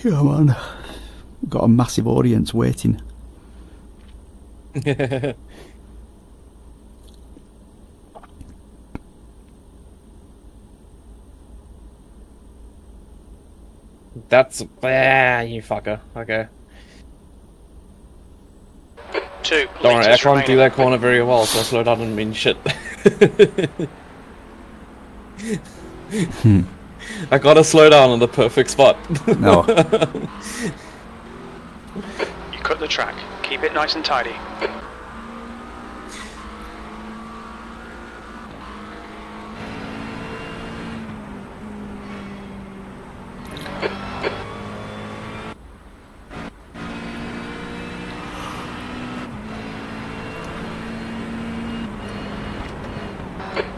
S2: Come on. We've got a massive audience waiting.
S4: That's... you fucker. Okay.
S1: 2
S4: Don't worry, I
S1: litres
S4: can't do
S1: remaining.
S4: that corner very well, so slow down and mean shit. I gotta slow down on the perfect spot.
S2: No.
S1: You cut the track. Keep it nice and tidy.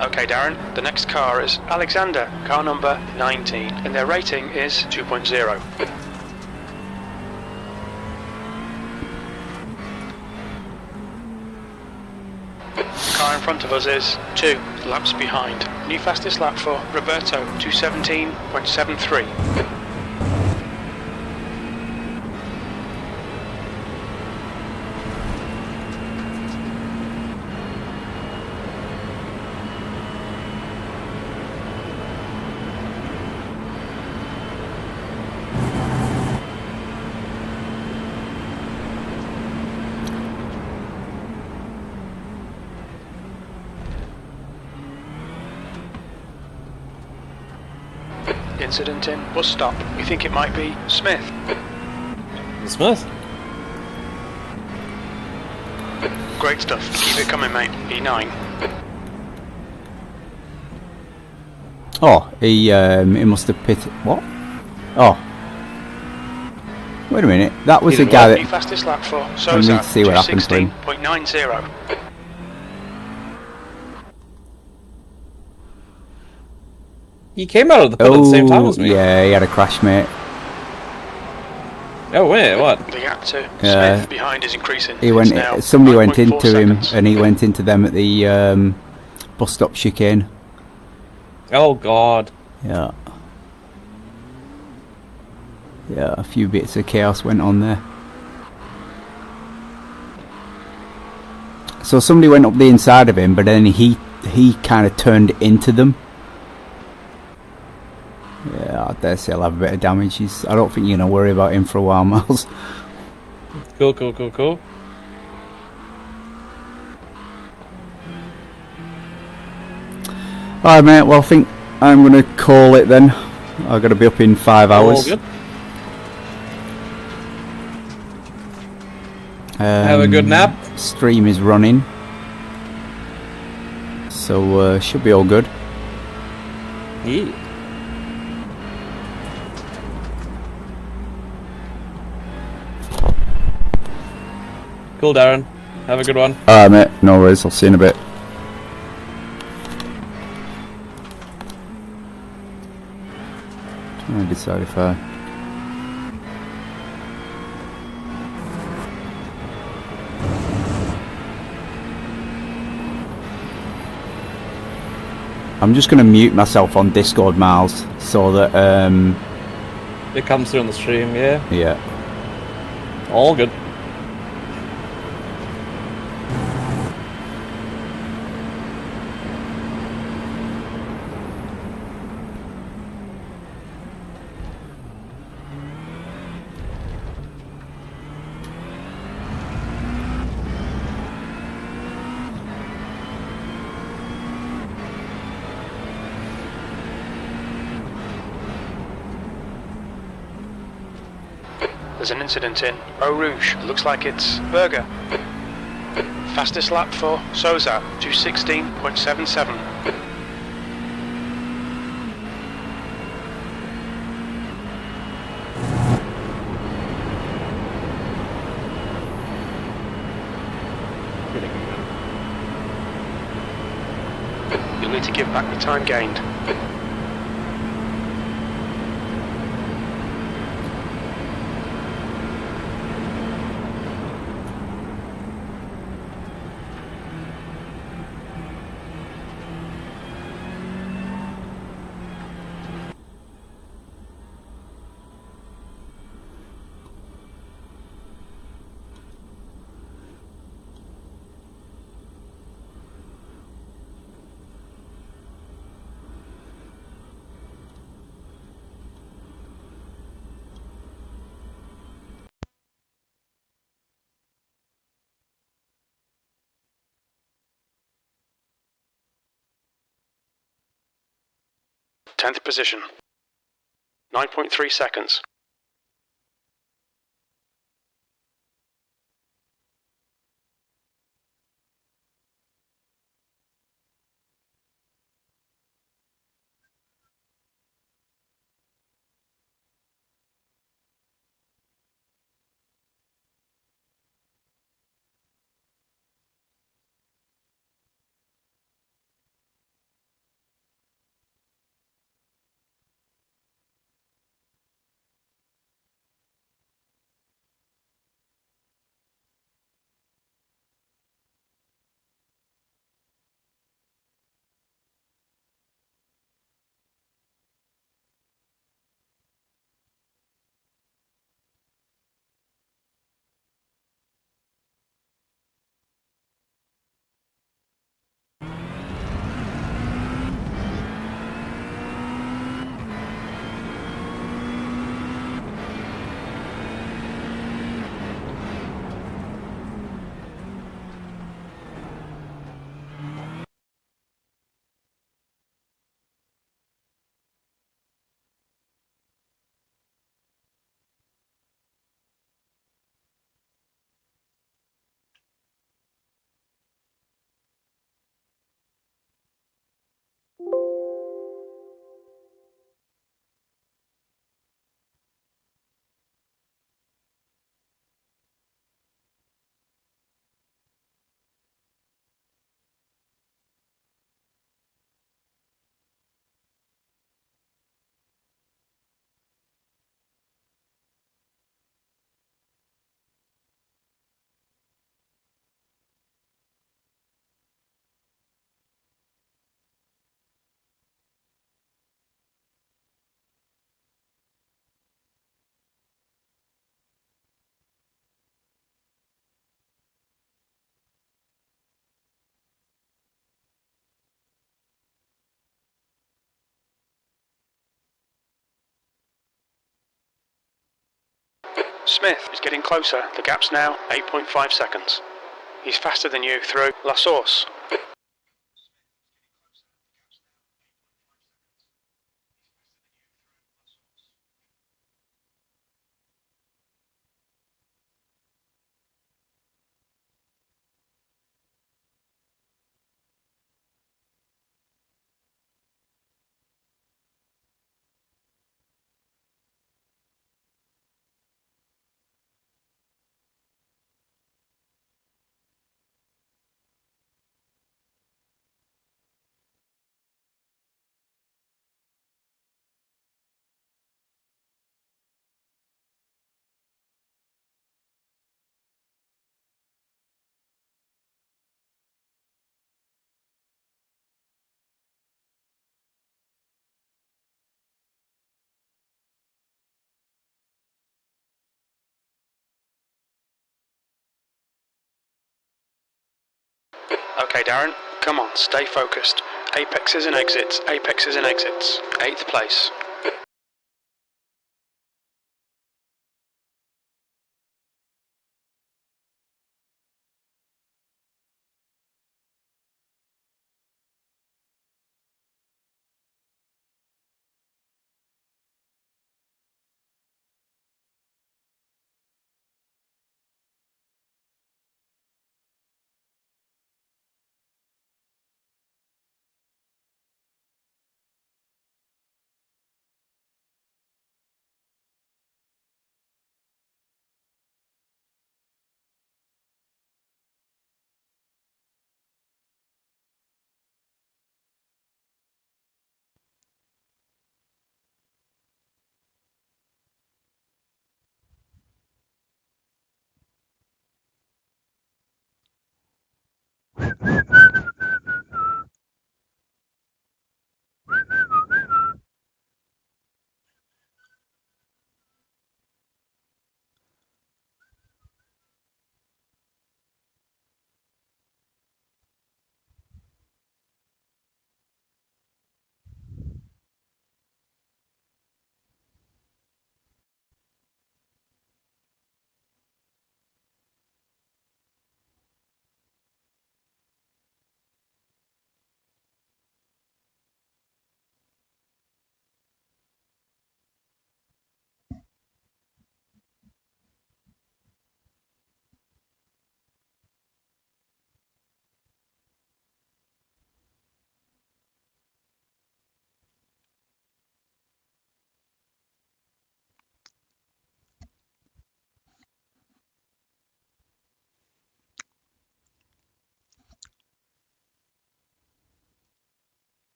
S1: Okay, Darren, the next car is Alexander, car number 19, and their rating is 2.0. Car in front of us is 2 laps behind. New fastest lap for Roberto, 2:17.73. Incident in bus stop. We think it might be Smith.
S4: Smith?
S1: Great stuff. Keep it coming, mate. E9.
S2: Oh, he must have pitted. What? Oh. Wait a minute. That was the guy
S1: New
S2: that.
S1: fastest lap for
S2: I need
S1: Sosa,
S2: to see what happened to him.
S1: 2:16.90.
S4: He came out of the pit at the same time as me.
S2: Yeah, he had a crash, mate.
S4: Oh, wait, what?
S1: The gap to
S2: Yeah.
S1: Smith behind is increasing.
S2: He
S1: It's
S2: went.
S1: now
S2: Somebody went
S1: 9.4
S2: into him,
S1: seconds.
S2: and he went into them at the bus stop chicane.
S4: Oh, God.
S2: Yeah. Yeah, a few bits of chaos went on there. So somebody went up the inside of him, but then he kind of turned into them. Yeah, I dare say he'll have a bit of damage. I don't think you're going to worry about him for a while, Miles.
S4: Cool, cool, cool, cool.
S2: Alright, mate, well, I think I'm going to call it then. I've got to be up in 5
S4: All
S2: hours.
S4: good. Have a good nap.
S2: Stream is running. So, should be all good.
S4: Yeah. Cool, Darren. Have a good one.
S2: Alright, mate, no worries. I'll see you in a bit. Trying to decide if I... I'm just going to mute myself on Discord, Miles, so that,
S4: It comes through on the stream, yeah.
S2: yeah.
S4: All good.
S1: There's an incident in Eau Rouge. Looks like it's Berger. Fastest lap for Sosa, 2:16.77. You'll need to give back the time gained. Tenth position. 9.3 seconds. Smith is getting closer. The gap's now 8.5 seconds. He's faster than you through La Source. Okay, Darren, come on, stay focused. Apexes and exits, apexes and exits. 8th place.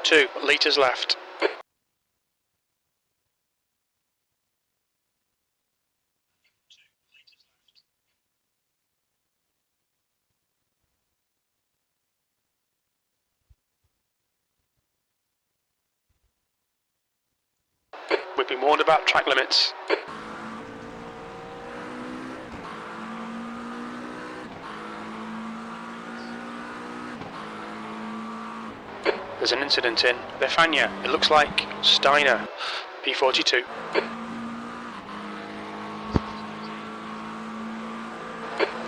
S1: Two litres left. We've been warned about track limits. There's an incident in Befania. It looks like Steiner, P42.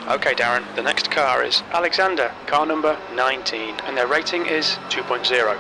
S1: Okay, Darren, the next car is Alexander, car number 19, and their rating is 2.0.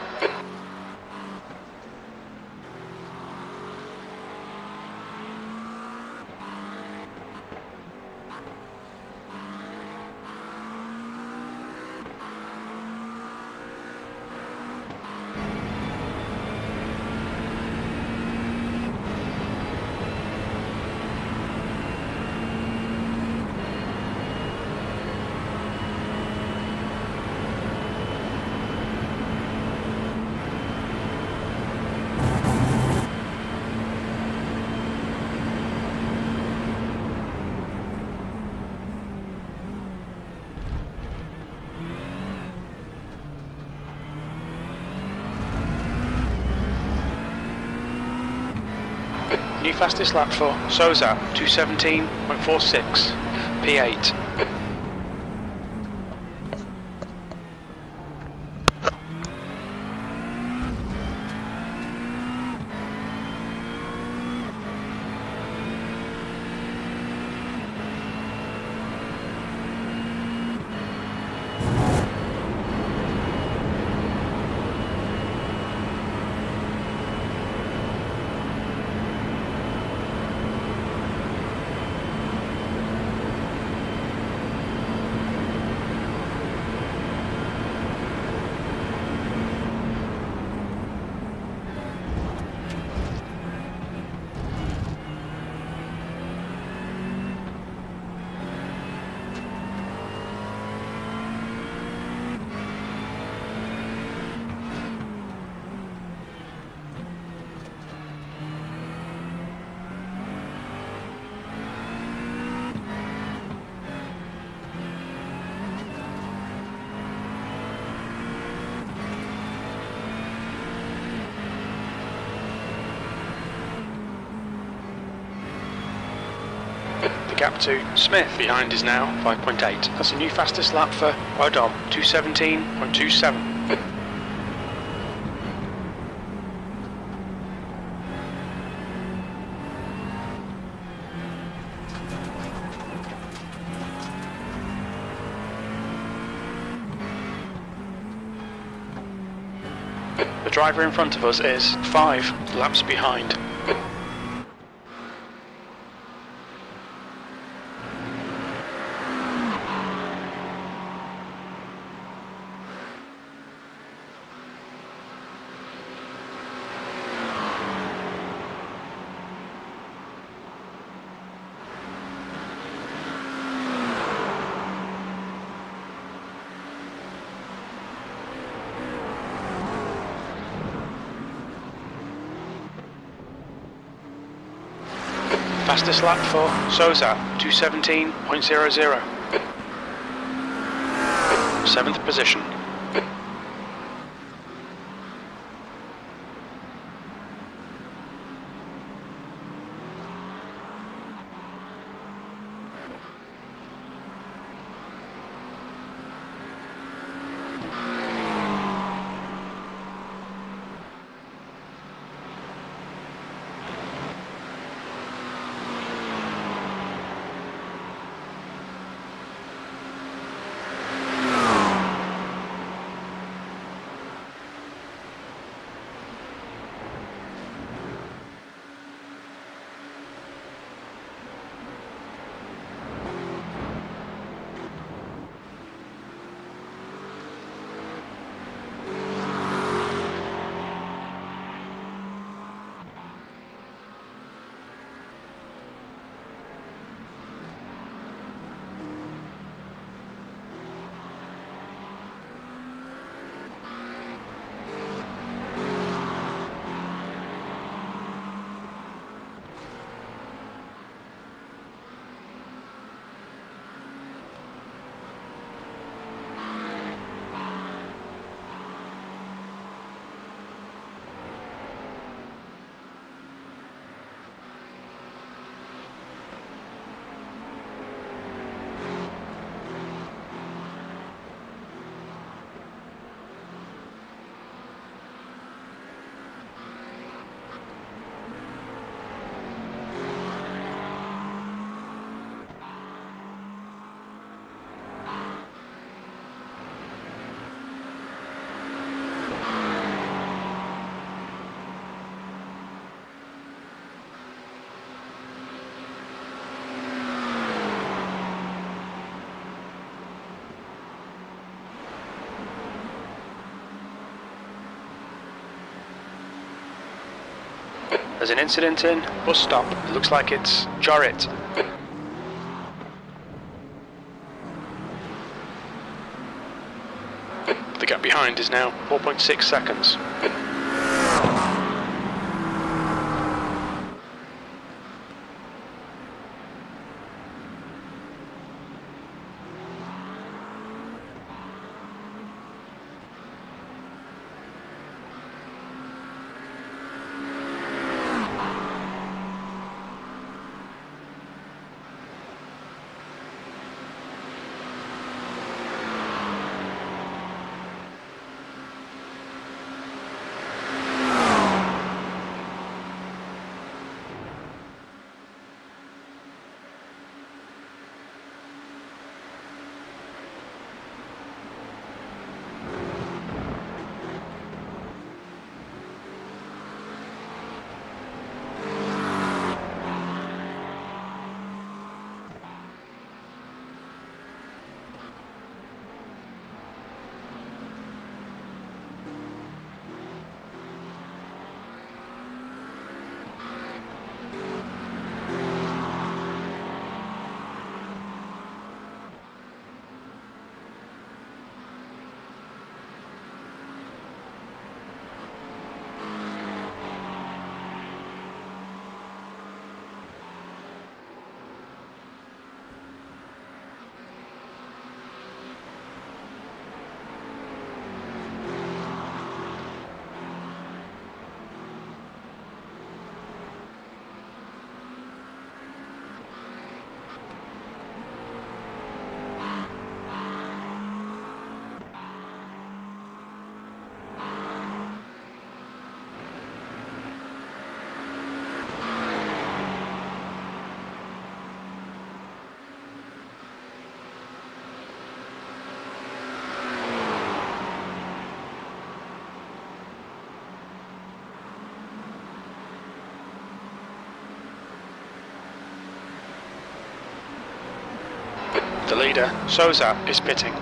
S1: new fastest lap for Sozat, 2:17.46, P8. The gap to Smith behind is now 5.8. That's a new fastest lap for Odom, 2:17.27. The driver in front of us is 5 laps behind. Fastest lap for Sozat, 2:17.00. 7th position. There's an incident in bus stop. It looks like it's Jorit. The gap behind is now 4.6 seconds. The leader, Sozap, is pitting.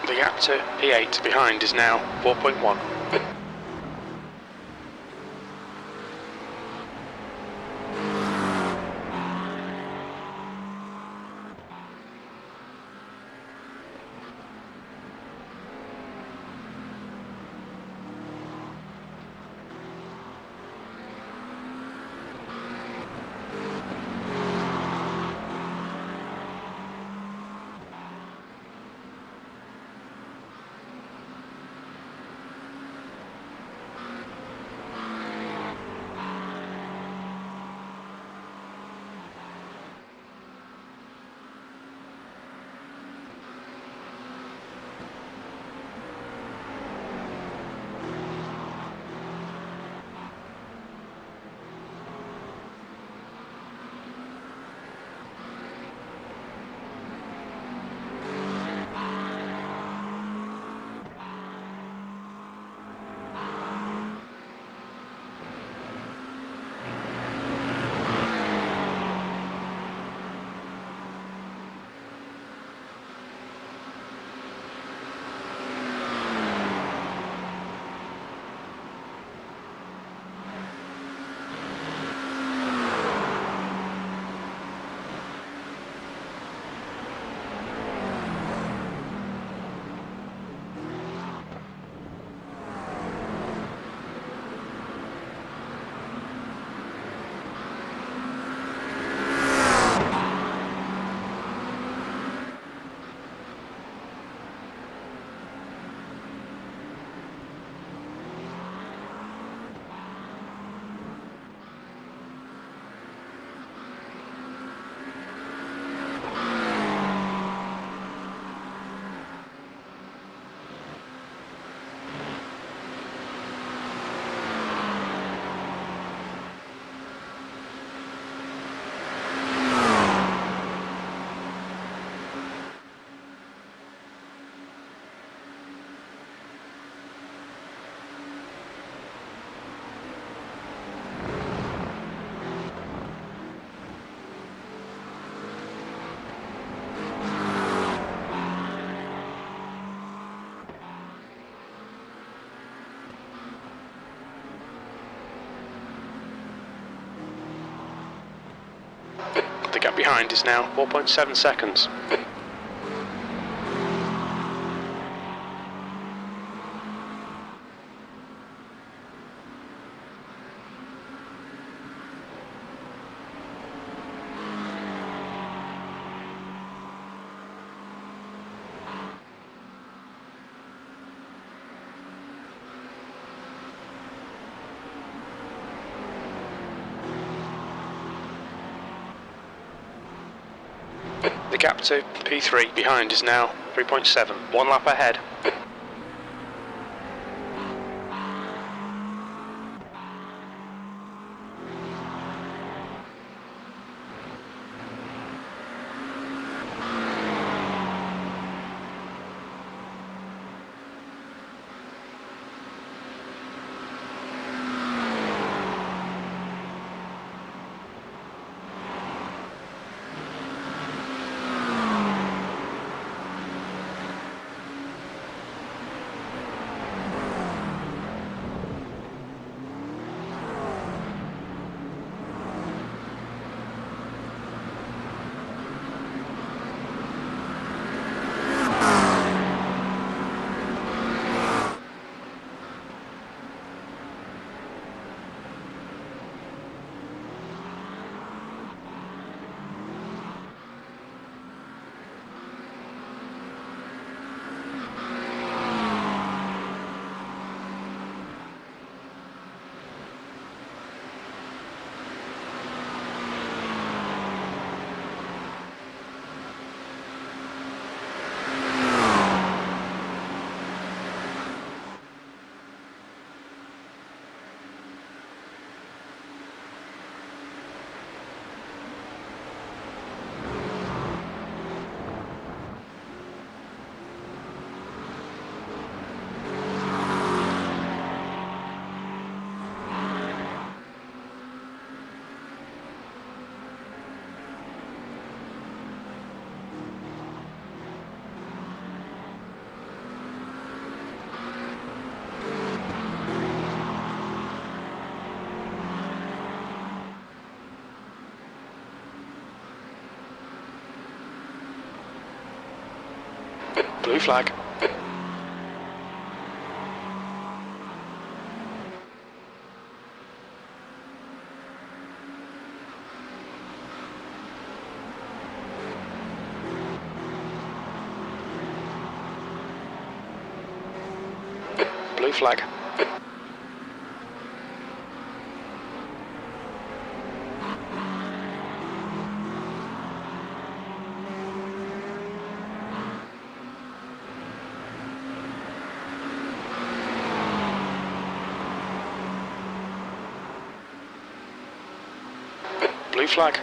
S1: The gap to P8 behind is now 4.1. The gap behind is now 4.7 seconds. The gap to P3 behind is now 3.7, one lap ahead. Blue flag. Blue flag. Blue flag.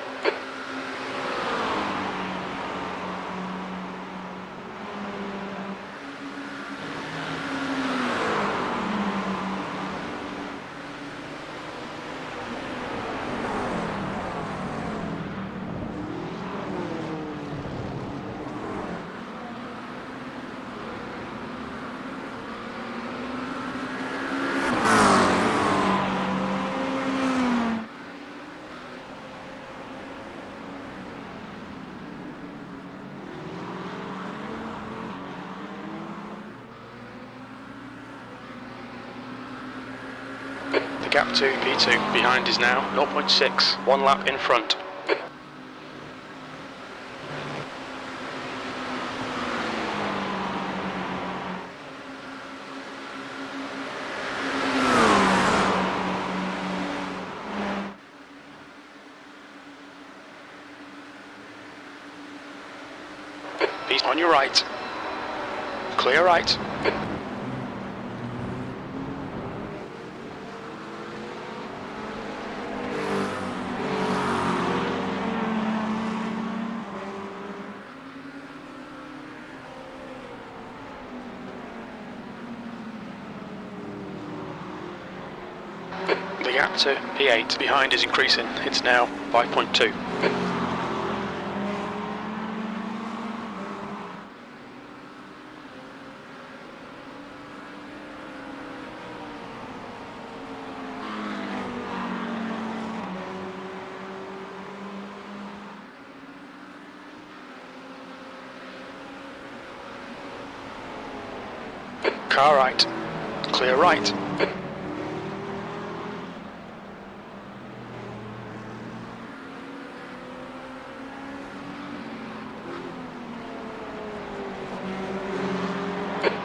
S1: The gap to P2 behind is now 0.6, 1 lap in front. He's on your right. Clear right. The gap to P8 behind is increasing. It's now 5.2. Car right. Clear right.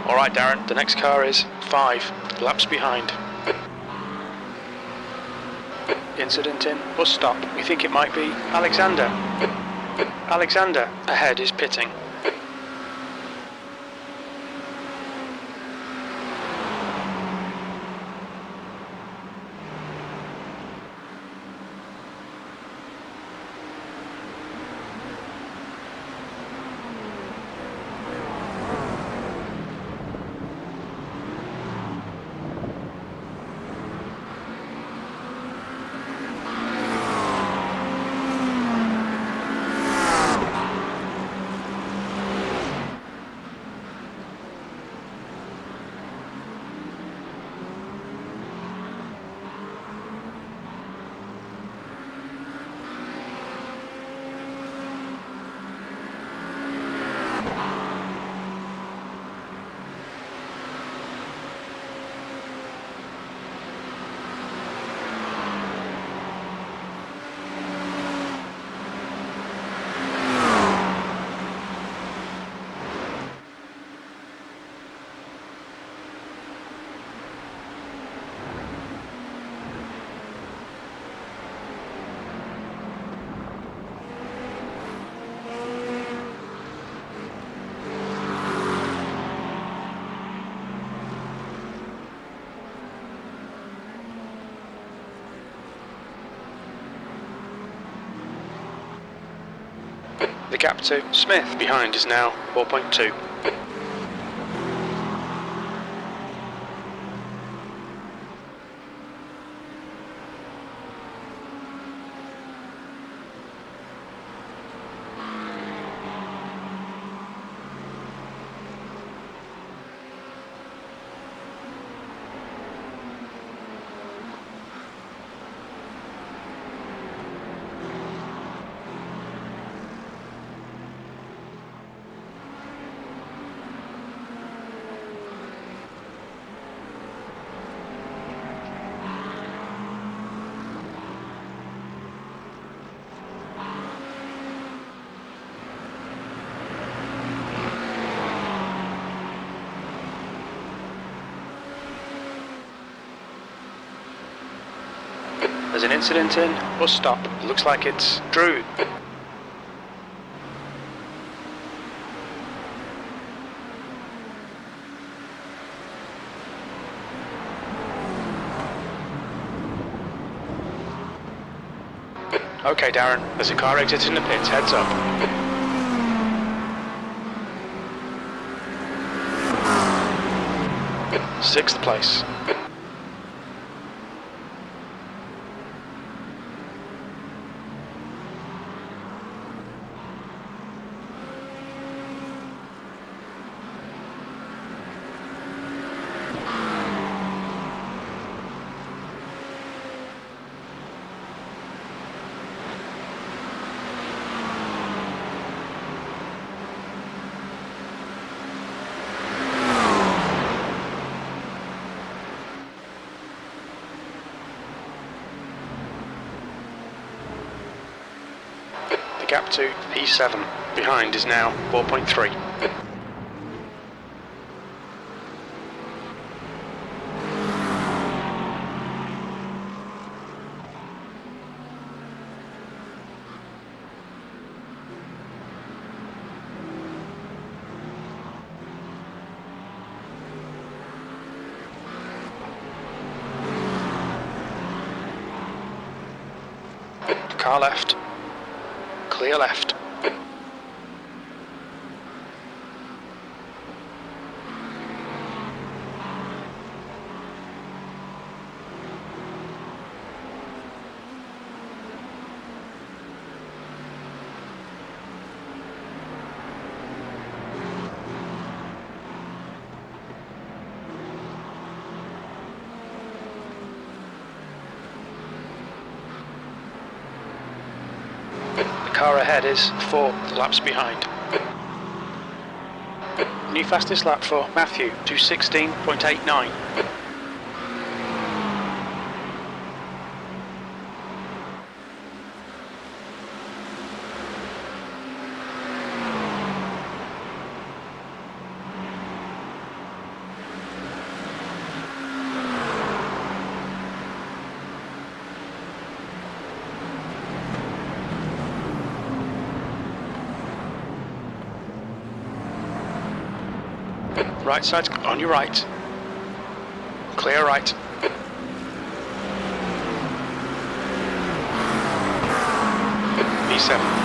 S1: Alright Darren, the next car is 5 laps behind. Incident in bus stop. We think it might be Alexander. Alexander ahead is pitting. The gap to Smith behind is now 4.2. There's an incident in bus stop. Looks like it's Drew. Okay, Darren, there's a car exiting the pits, heads up. Sixth place. Gap to P7. Behind is now 4.3. Car left. Clear left. Car ahead is 4 laps behind. New fastest lap for Matthew, 2:16.89. Right side on your right. Clear right. P7.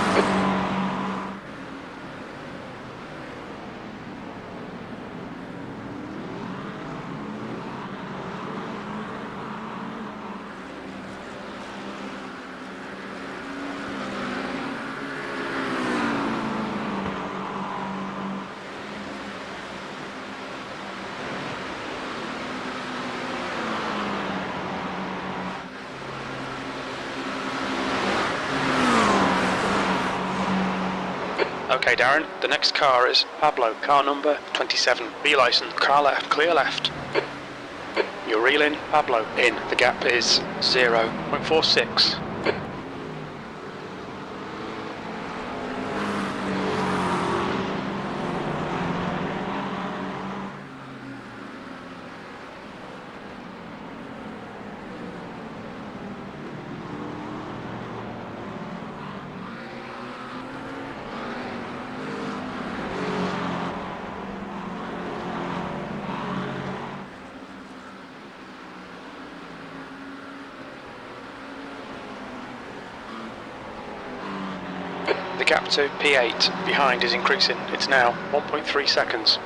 S1: Okay, Darren, the next car is Pablo, car number 27. B license, car left, clear left. You're reeling, Pablo, in. The gap is 0.46. The gap to P8 behind is increasing. It's now 1.3 seconds.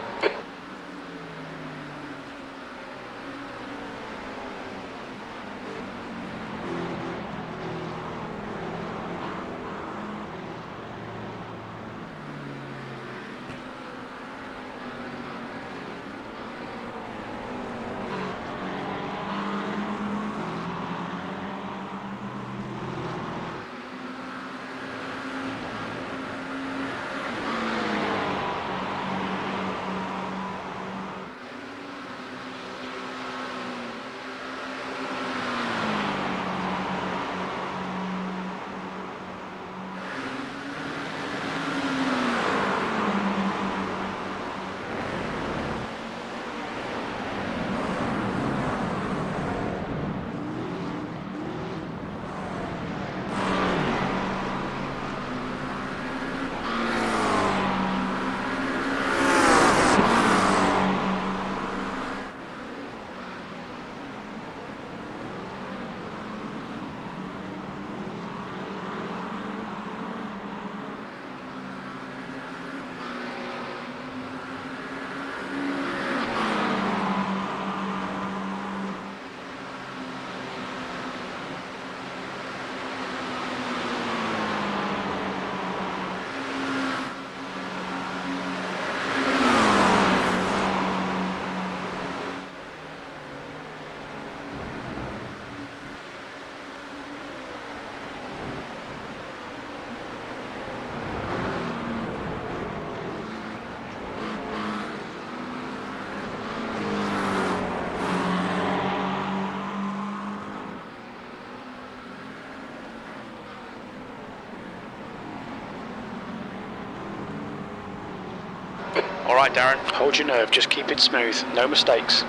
S1: Alright, Darren, hold your nerve, just keep it smooth, no mistakes.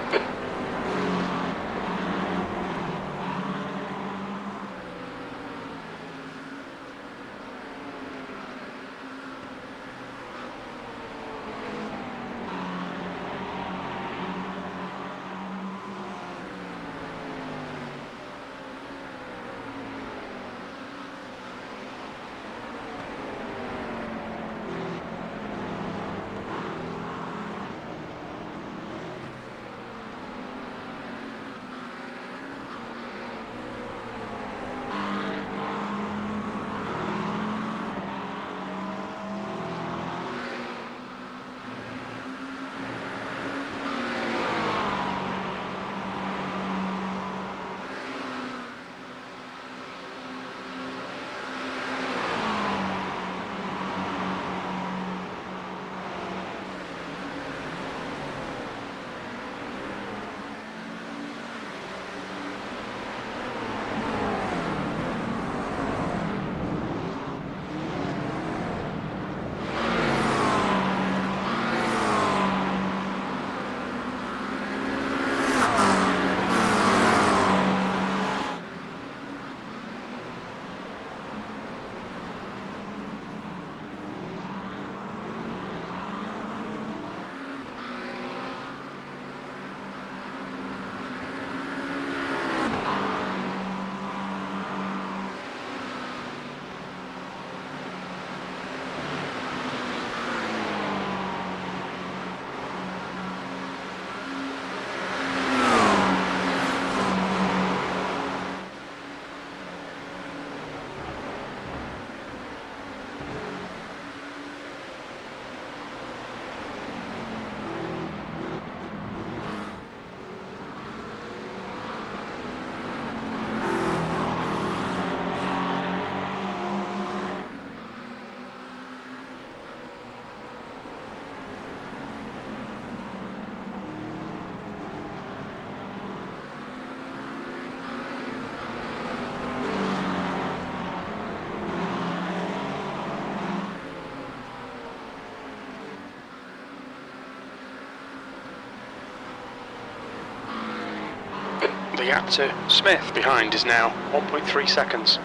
S1: The gap to Smith behind is now 1.3 seconds.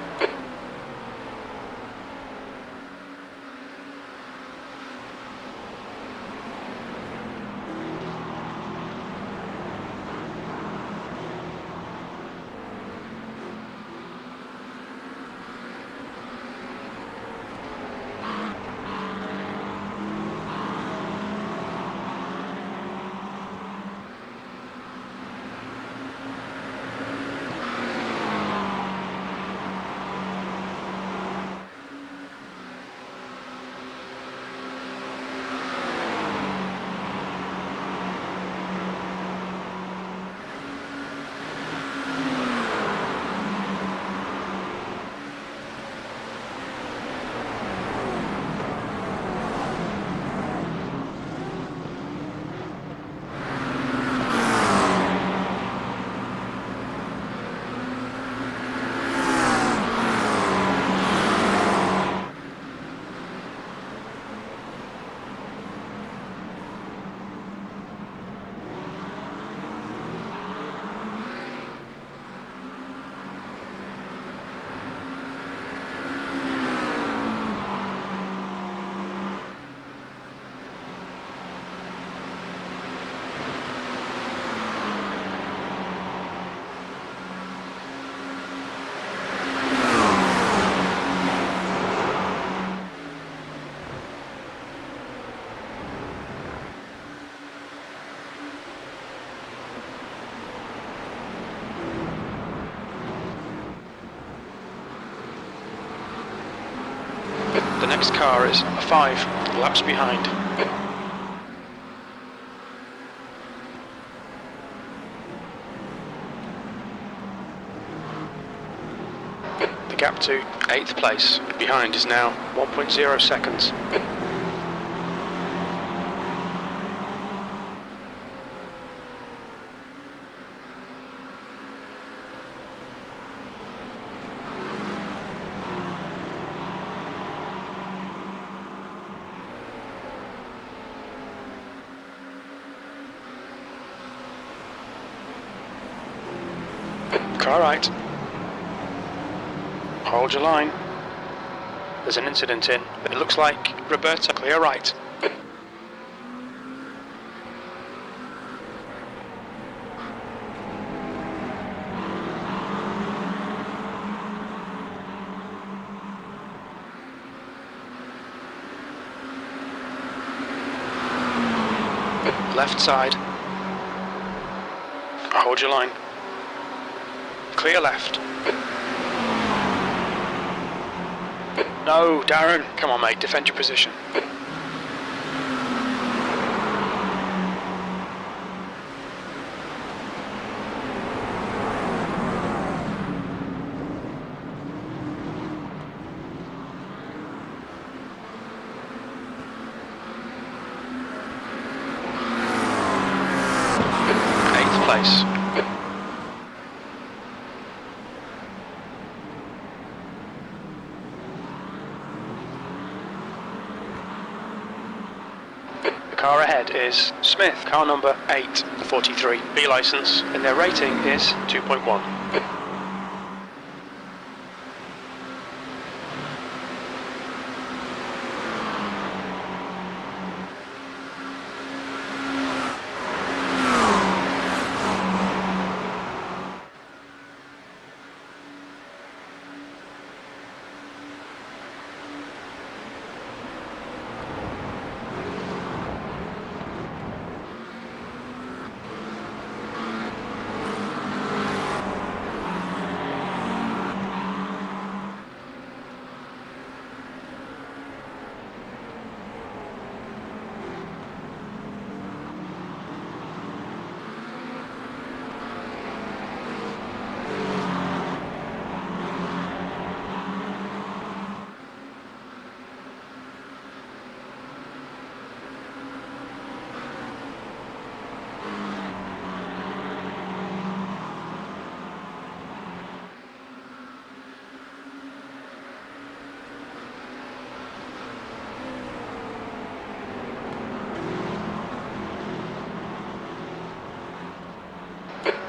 S1: The next car is 5 laps behind. The gap to 8th place behind is now 1.0 seconds. Car right. Hold your line. There's an incident in. It looks like Roberta. Clear right. Left side. Hold your line. Clear left. No, Darren. Come on, mate. Defend your position. Eighth place. The car ahead is Smith, car number 843, B license, and their rating is 2.1.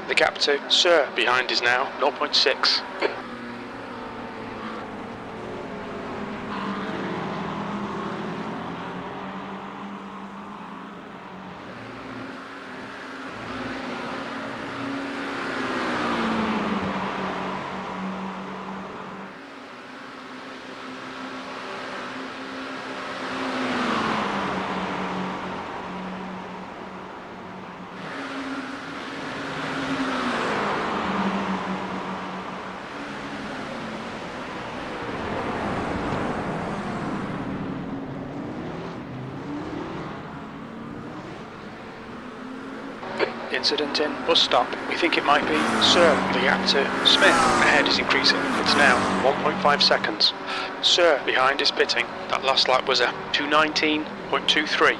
S1: The gap to Sir behind is now 0.6. Incident in bus stop. We think it might be Sir. The gap to Smith ahead is increasing. It's now 1.5 seconds. Sir behind is pitting. That last lap was a 2:19.23.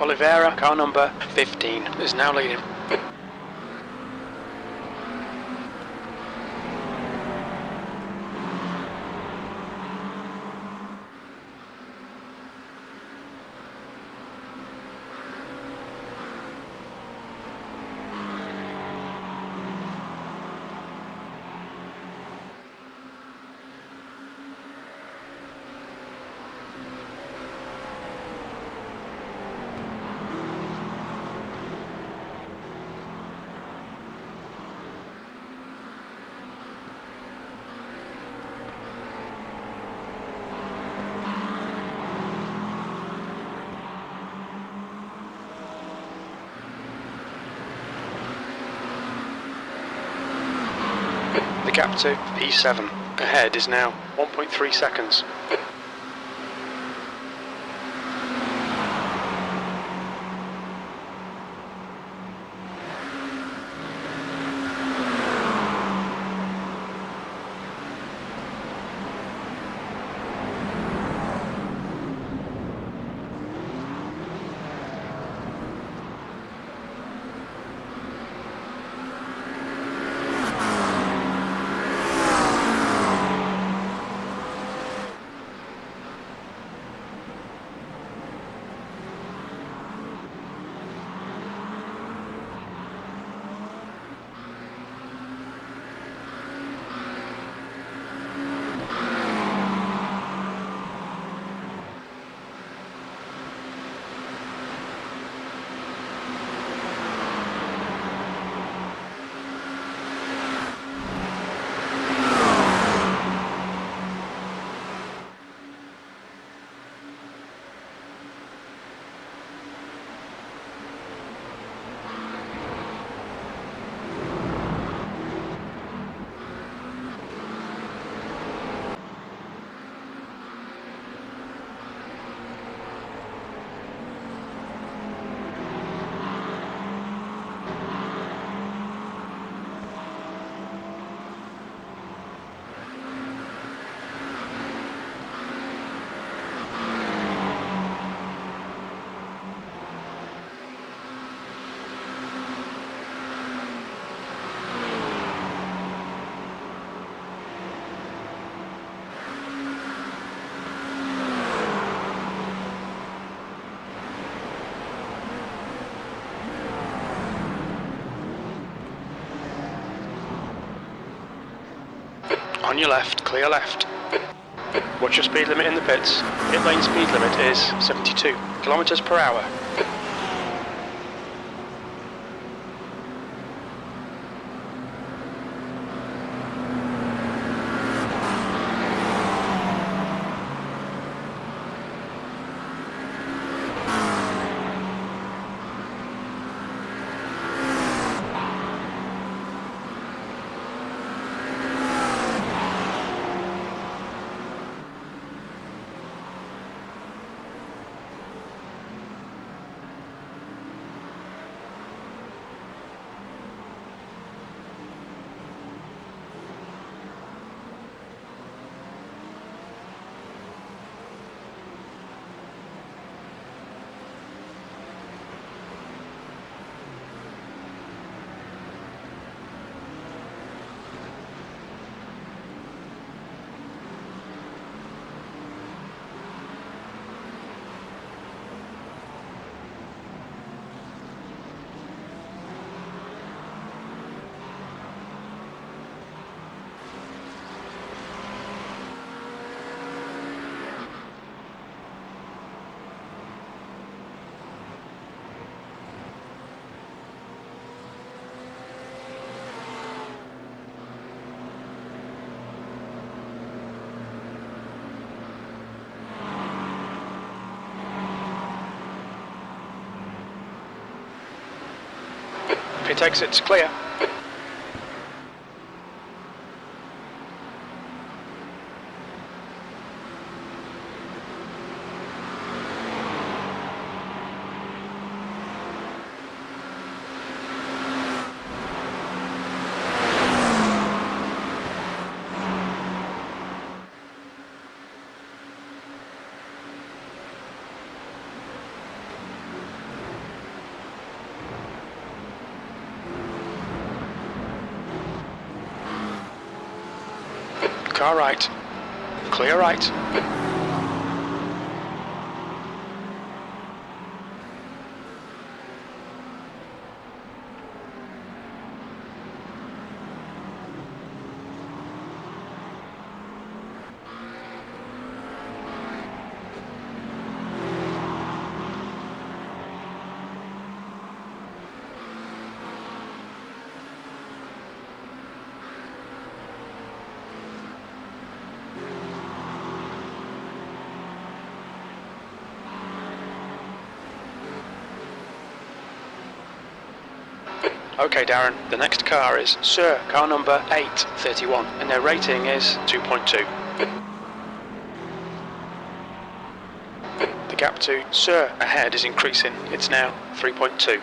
S1: Oliveira, car number 15, is now leading. gap to P7. Ahead is now 1.3 seconds. On your left, clear left. What's your speed limit in the pits? Pit lane speed limit is 72 kilometers per hour. Pit exit's clear. Car right. Clear right. Okay, Darren, the next car is Sir, car number 831, and their rating is 2.2. The gap to Sir ahead is increasing. It's now 3.2.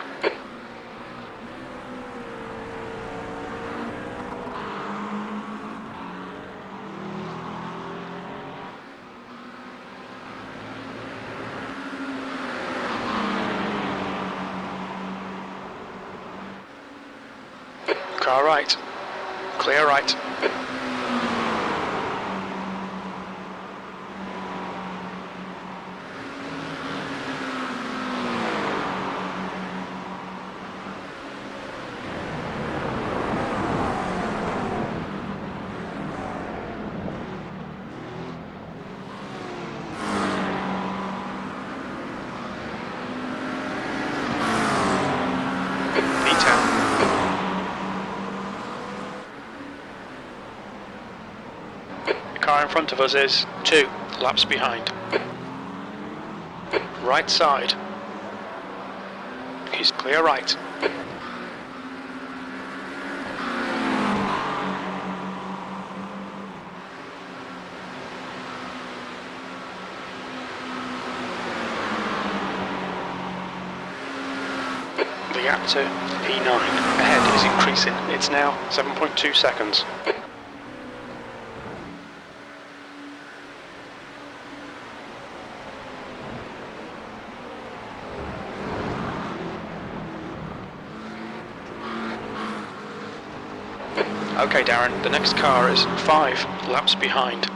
S1: Car right. Clear right. Car in front of us is 2 laps behind. Right side. He's clear right. The gap to P9 ahead is increasing. It's now 7.2 seconds. Okay, Darren, the next car is 5 laps behind.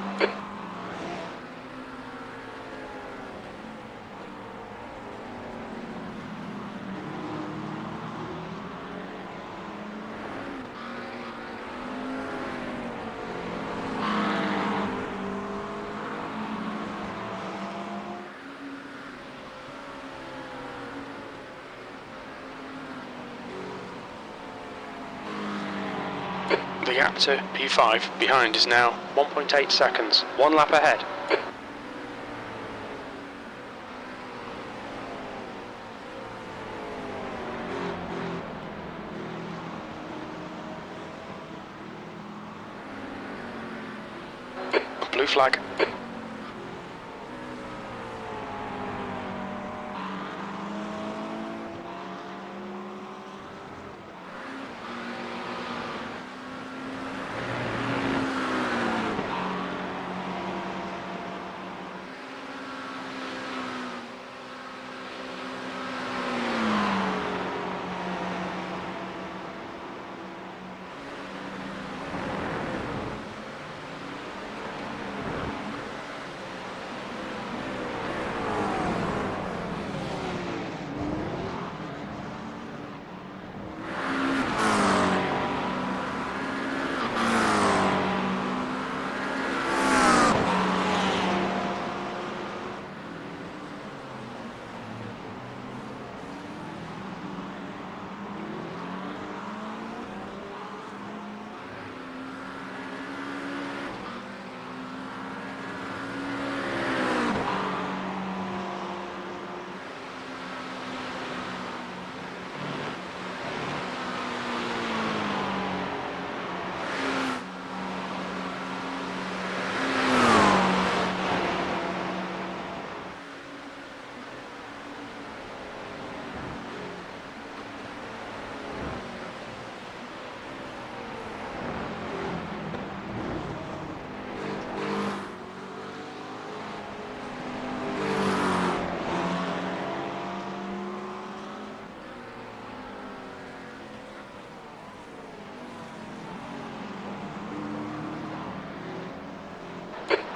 S1: The gap to P5 behind is now 1.8 seconds, 1 lap ahead. Blue flag.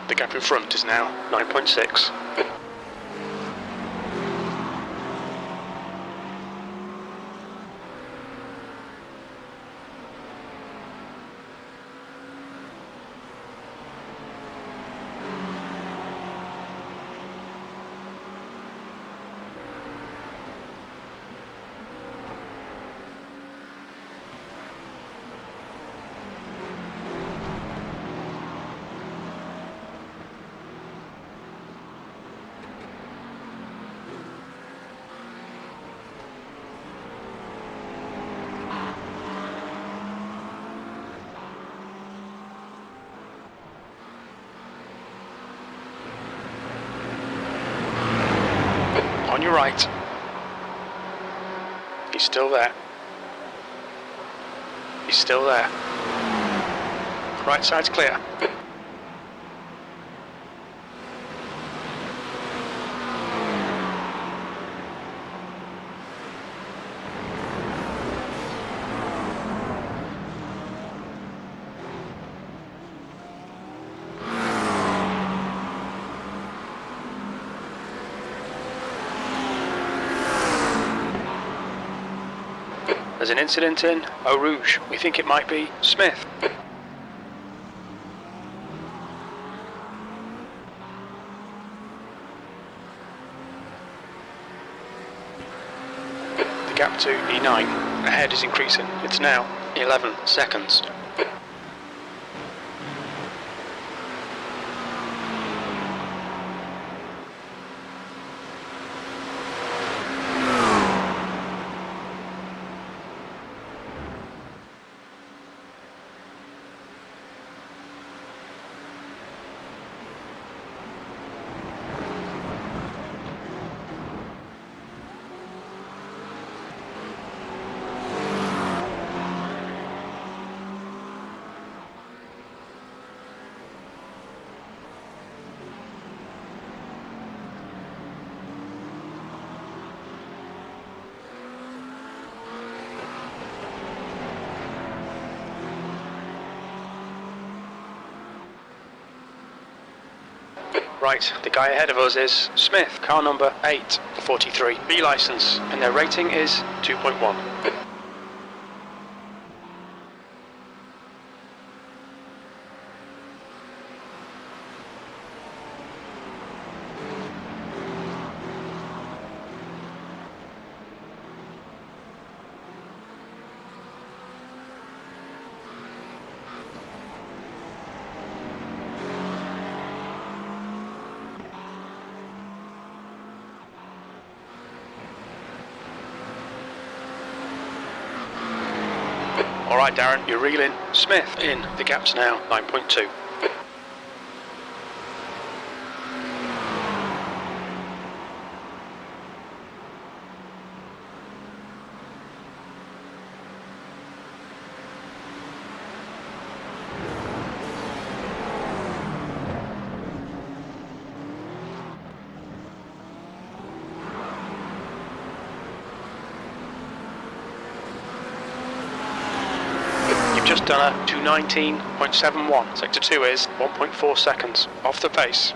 S1: The gap in front is now 9.6. On your right. He's still there. He's still there. Right side's clear. There's an incident in Eau Rouge. We think it might be Smith. The gap to E9 ahead is increasing. It's now 11 seconds. Right, the guy ahead of us is Smith, car number 843, B license, and their rating is 2.1. Alright Darren, you're reeling. Smith in, the gap's now 9.2. Just done a 219.71. Sector 2 is 1.4 seconds off the pace.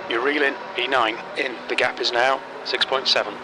S1: You're reeling, E9 in, the gap is now 6.7.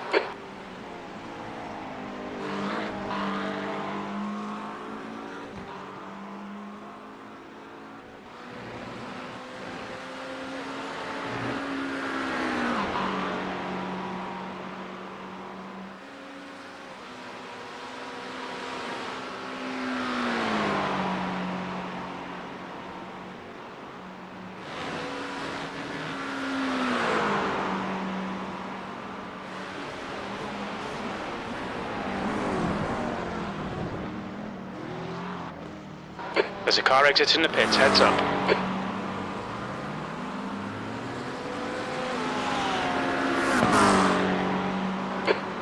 S1: There's a car exiting the pits, heads up.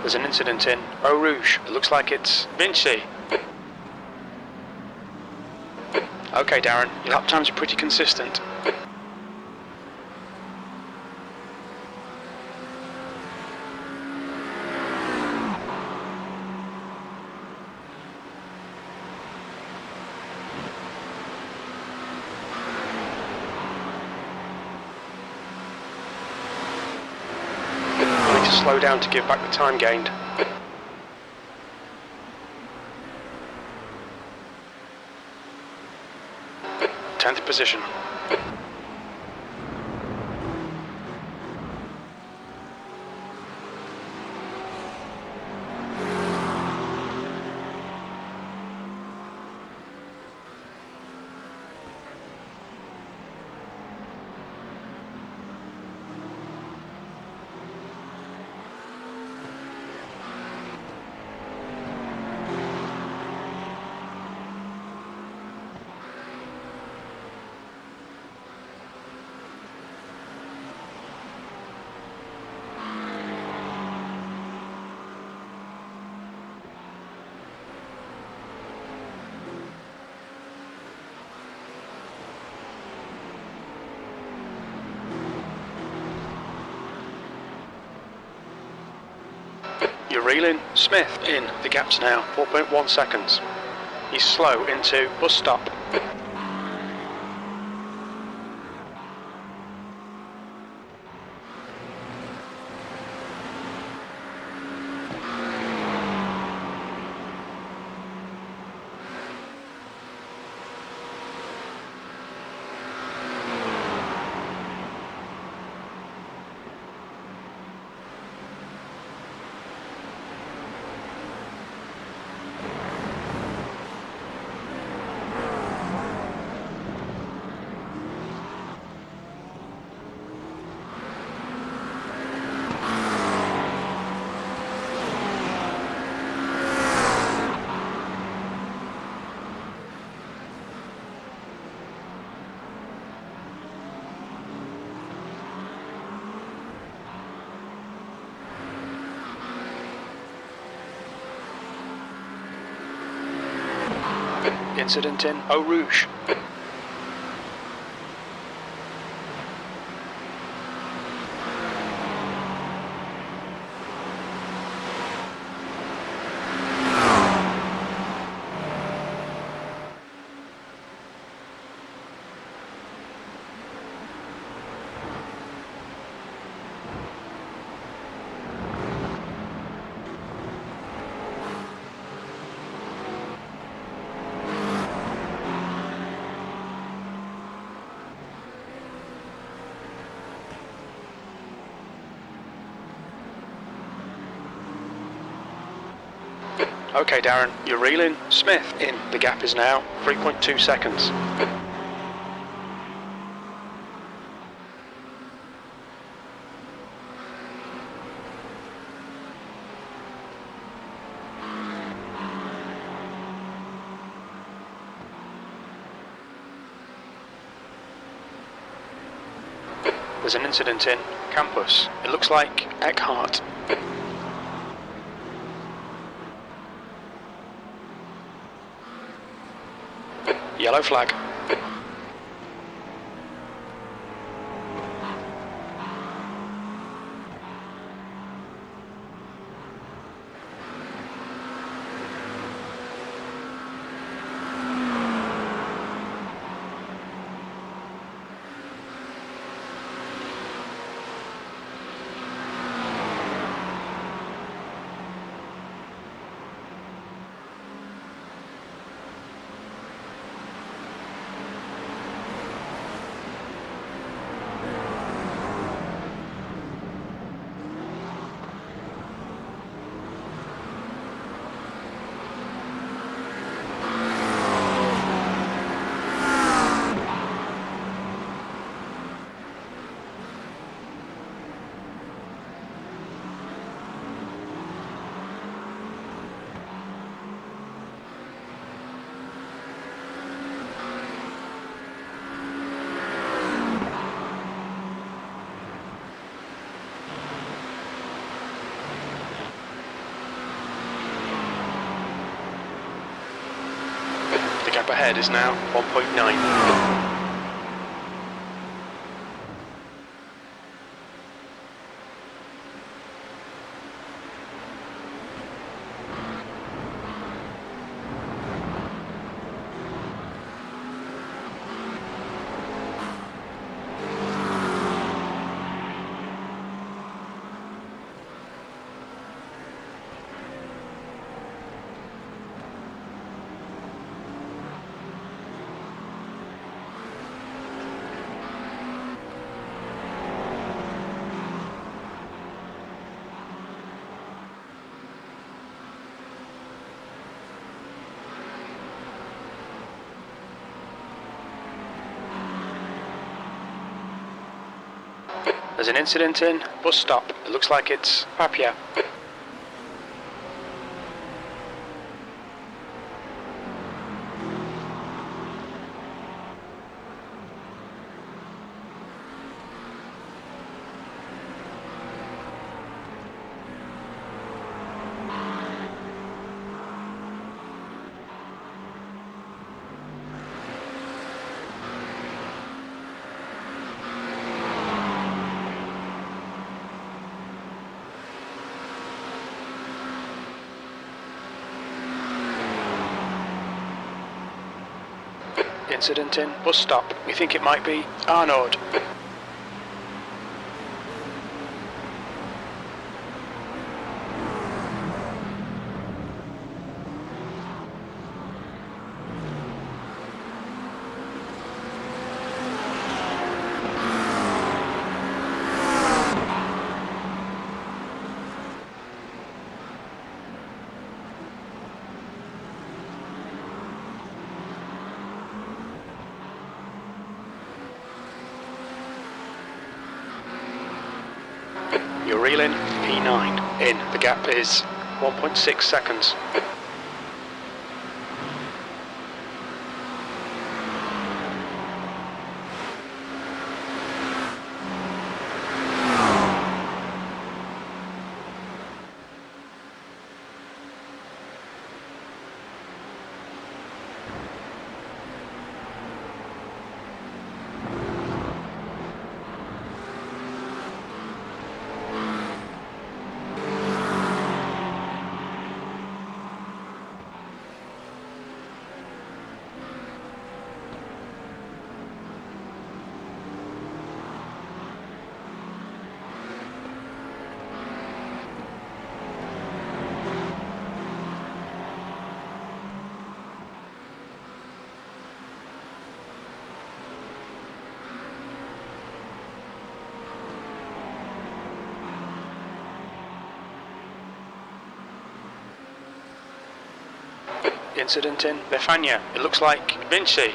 S1: There's an incident in Eau Rouge. It looks like it's Vinci. Okay, Darren, your lap times are pretty consistent. Slow down to give back the time gained. 10th position. You're reeling. Smith in. The gap's now 4.1 seconds. He's slow into bus stop. Incident in Eau Rouge. Okay, Darren, you're reeling. Smith in. The gap is now 3.2 seconds. There's an incident in Campus. It looks like Eckhart. Yellow flag. gap ahead is now 1.9. There's an incident in bus stop. It looks like it's Papia. Incident in bus stop. We think it might be Arnaud. You're reeling P9 in. The gap is 1.6 seconds. Incident in Befania. It looks like Vinci.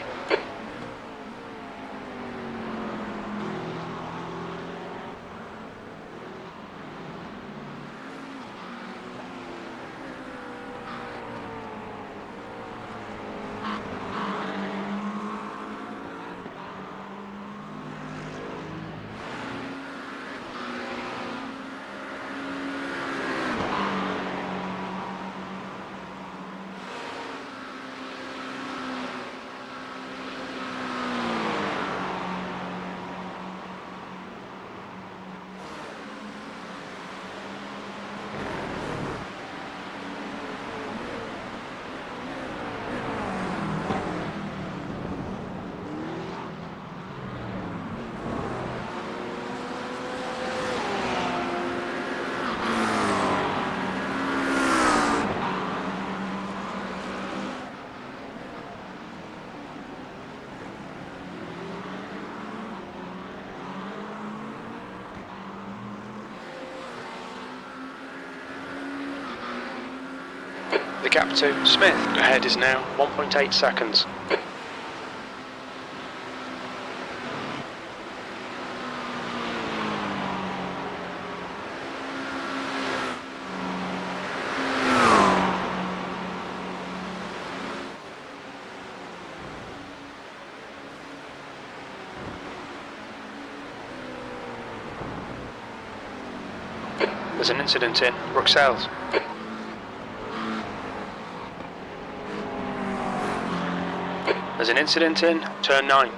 S1: The gap to Smith ahead is now 1.8 seconds. There's an incident in Bruxelles. There's an incident in turn 9.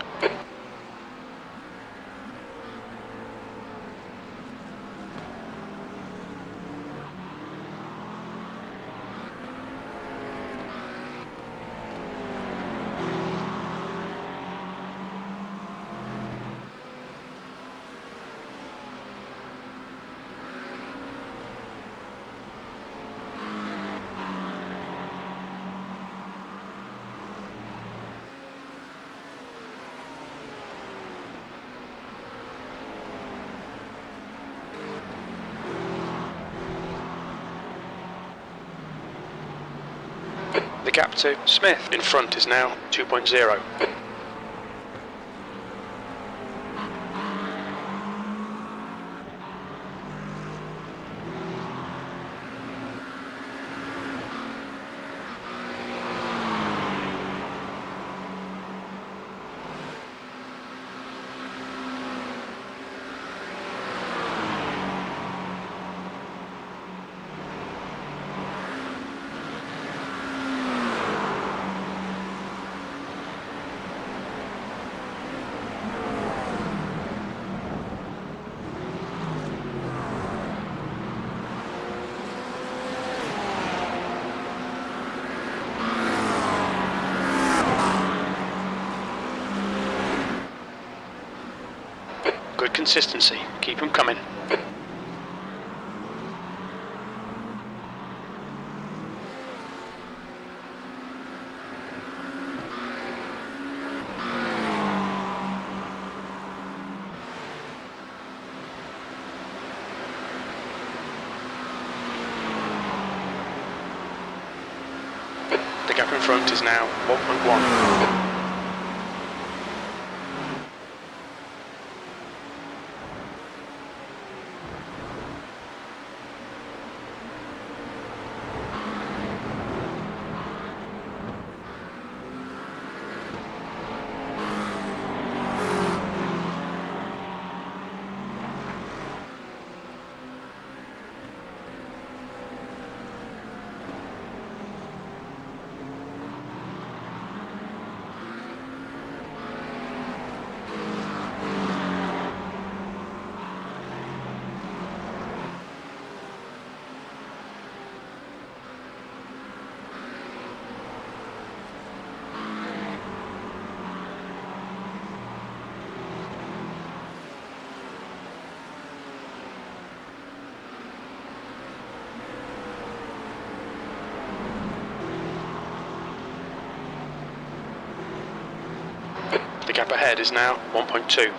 S1: The gap to Smith in front is now 2.0. Good consistency, keep them coming. The gap in front is now 1.1. The gap ahead is now 1.2.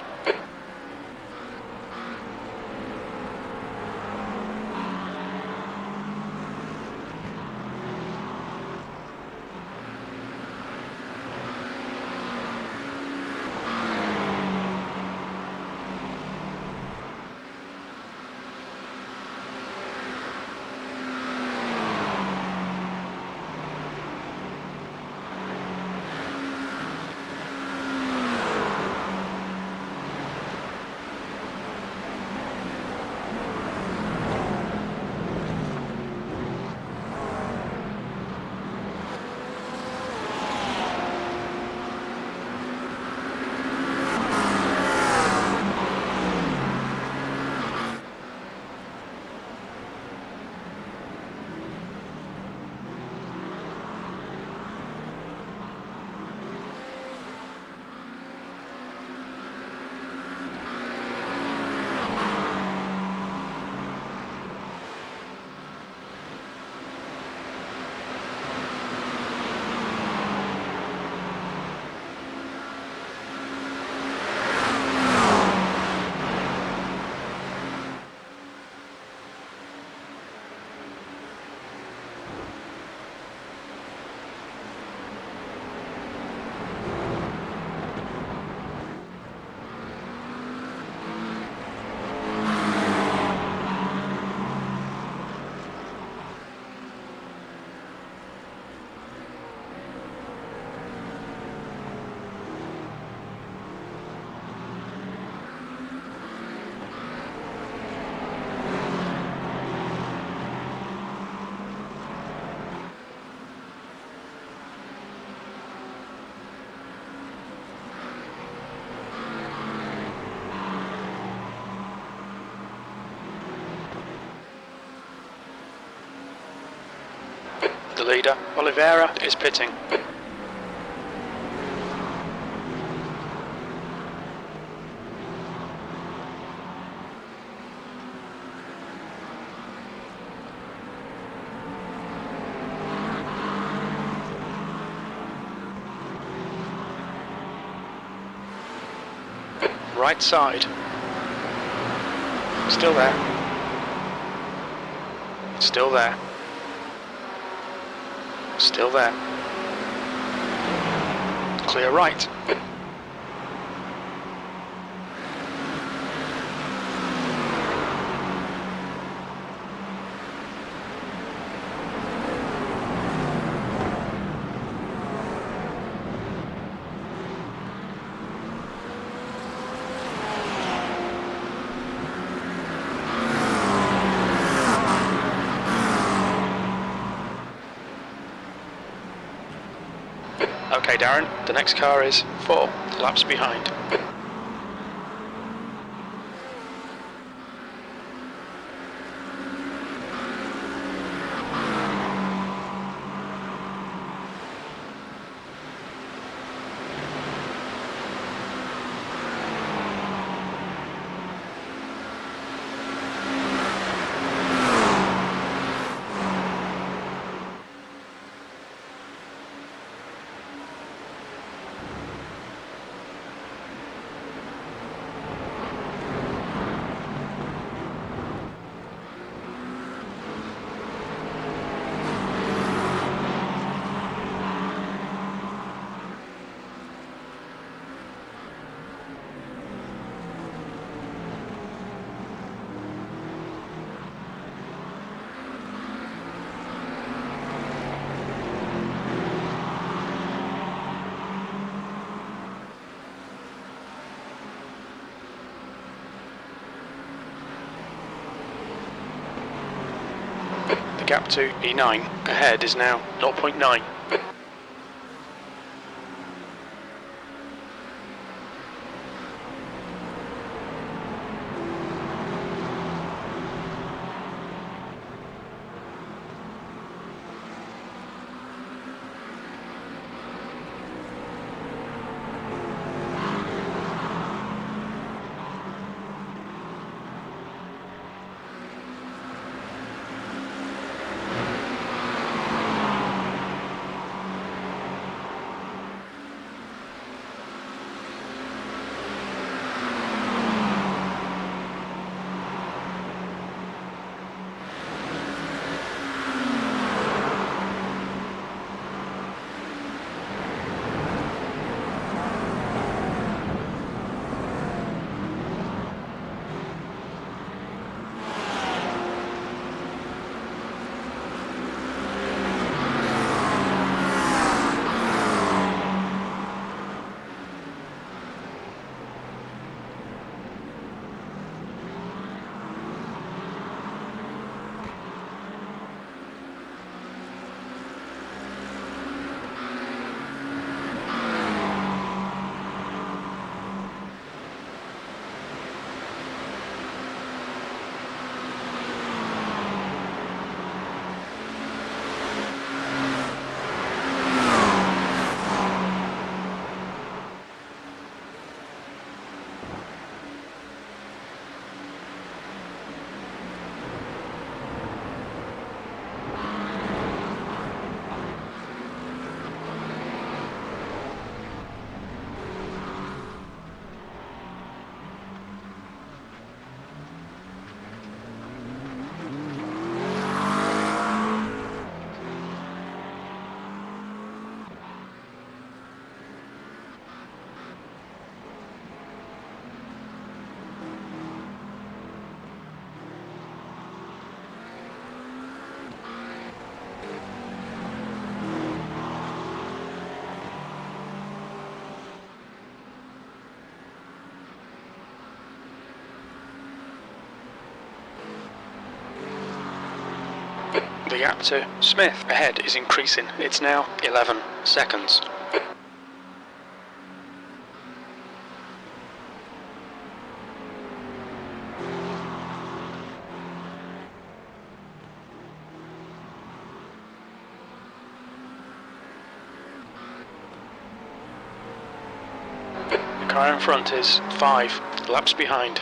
S1: leader. Oliveira is pitting. Right side. Still there. Still there. Still there. Clear right. Okay, Darren, the next car is 4 laps behind. The gap to E9 ahead is now 0.9. The gap to Smith ahead is increasing. It's now 11 seconds. Car in front is 5 laps behind.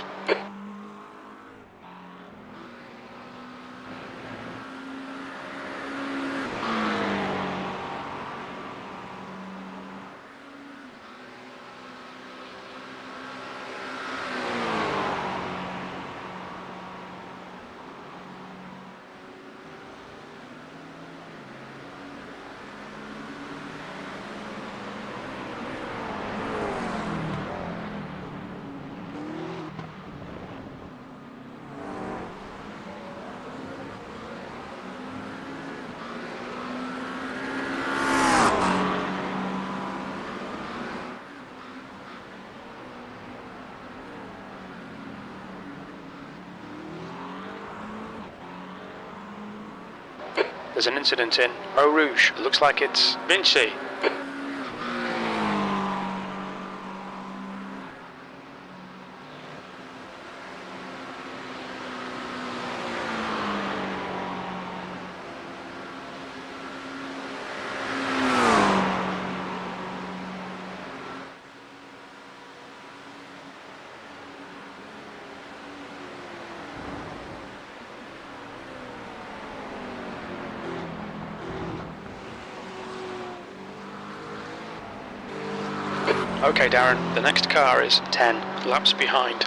S1: There's an incident in Eau Rouge. It looks like it's Vinci. Okay, Darren, the next car is 10 laps behind.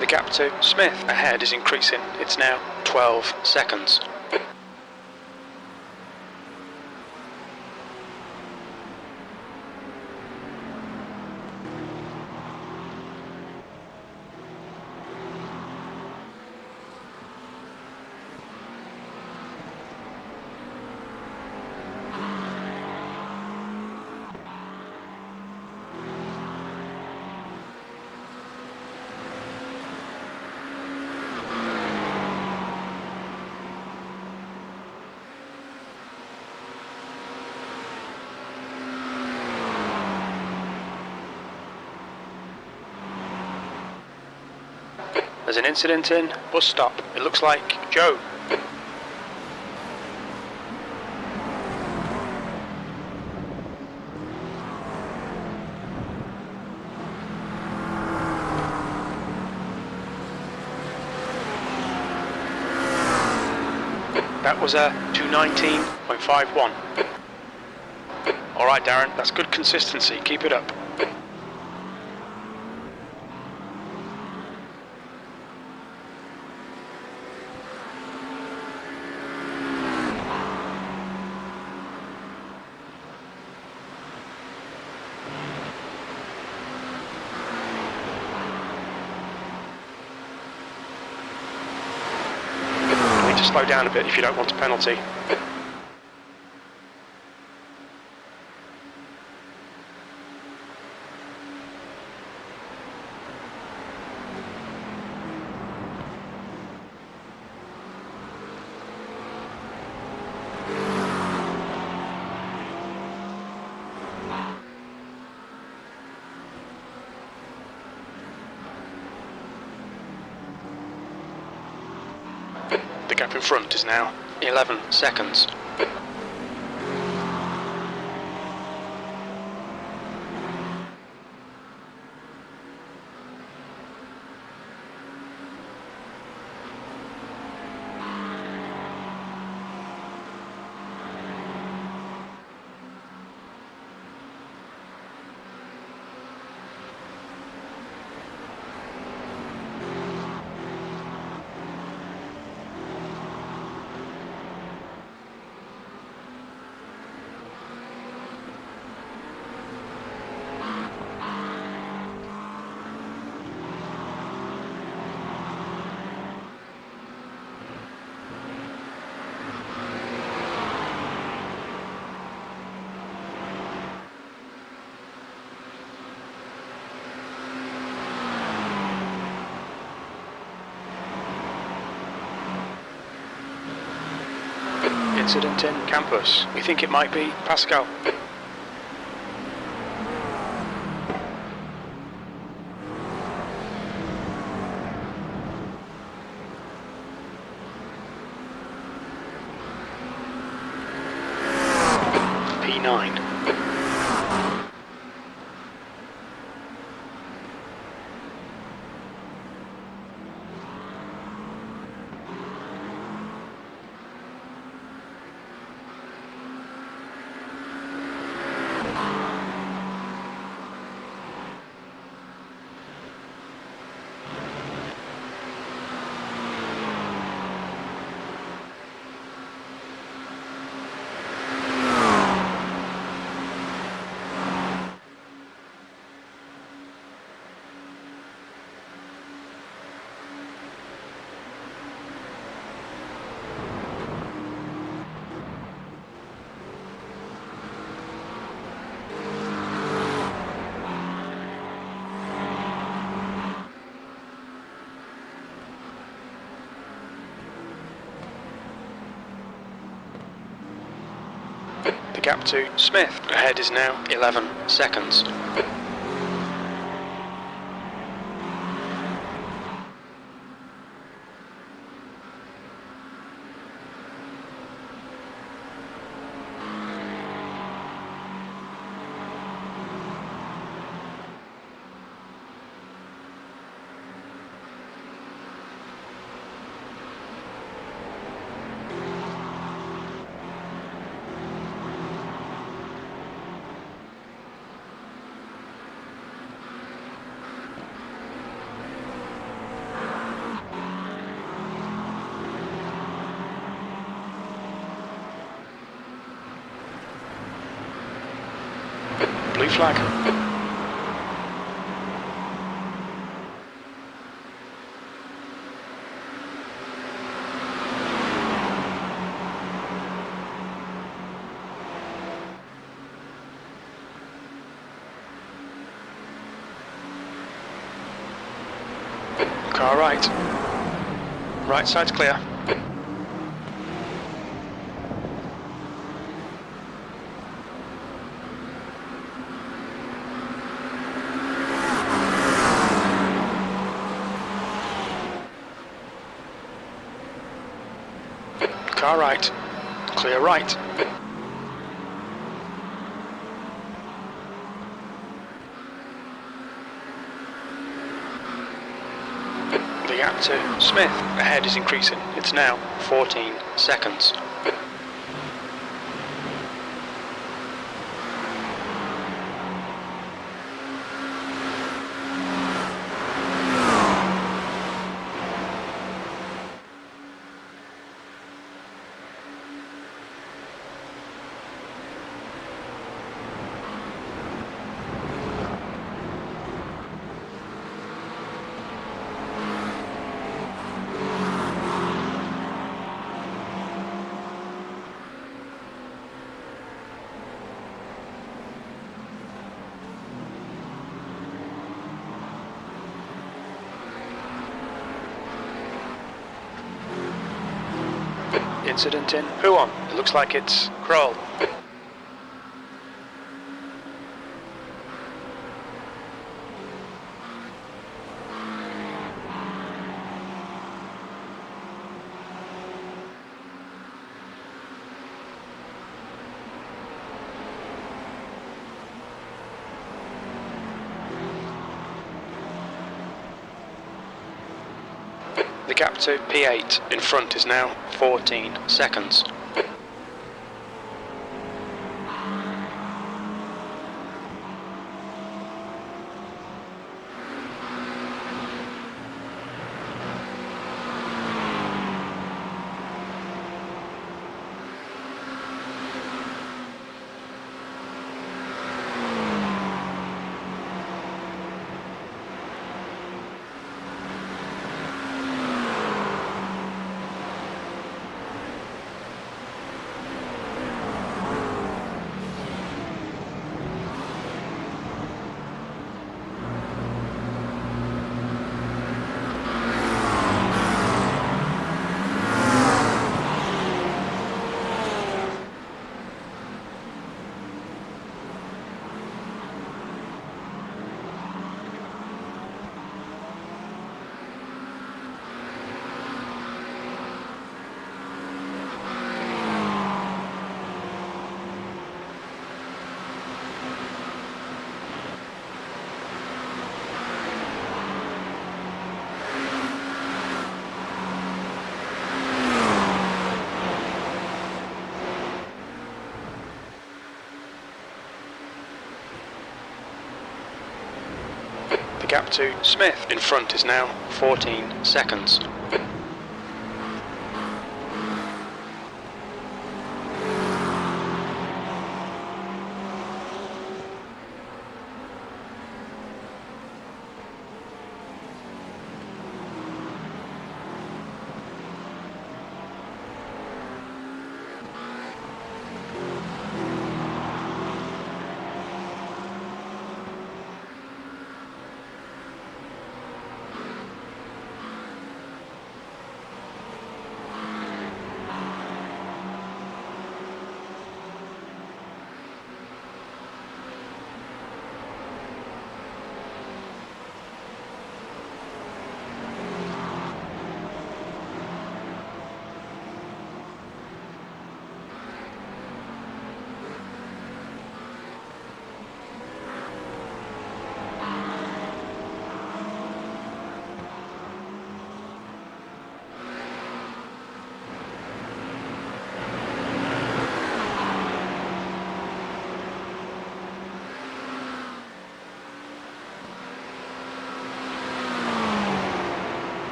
S1: The gap to Smith ahead is increasing. It's now 12 seconds. There's an incident in bus stop. It looks like Joe. That was a 219.51. Alright Darren, that's good consistency. Keep it up. Slow down a bit if you don't want a penalty. The gap in front is now 11 seconds. Incident in campus. We think it might be Pascal. P9. The gap to Smith ahead is now 11 seconds. Blue flag. Car right. Right side's clear. Car right. Clear right. The gap to Smith ahead is increasing. It's now 14 seconds. Incident in Huon. It looks like it's Kroll. The gap to P8 in front is now 14 seconds. gap to Smith in front is now 14 seconds.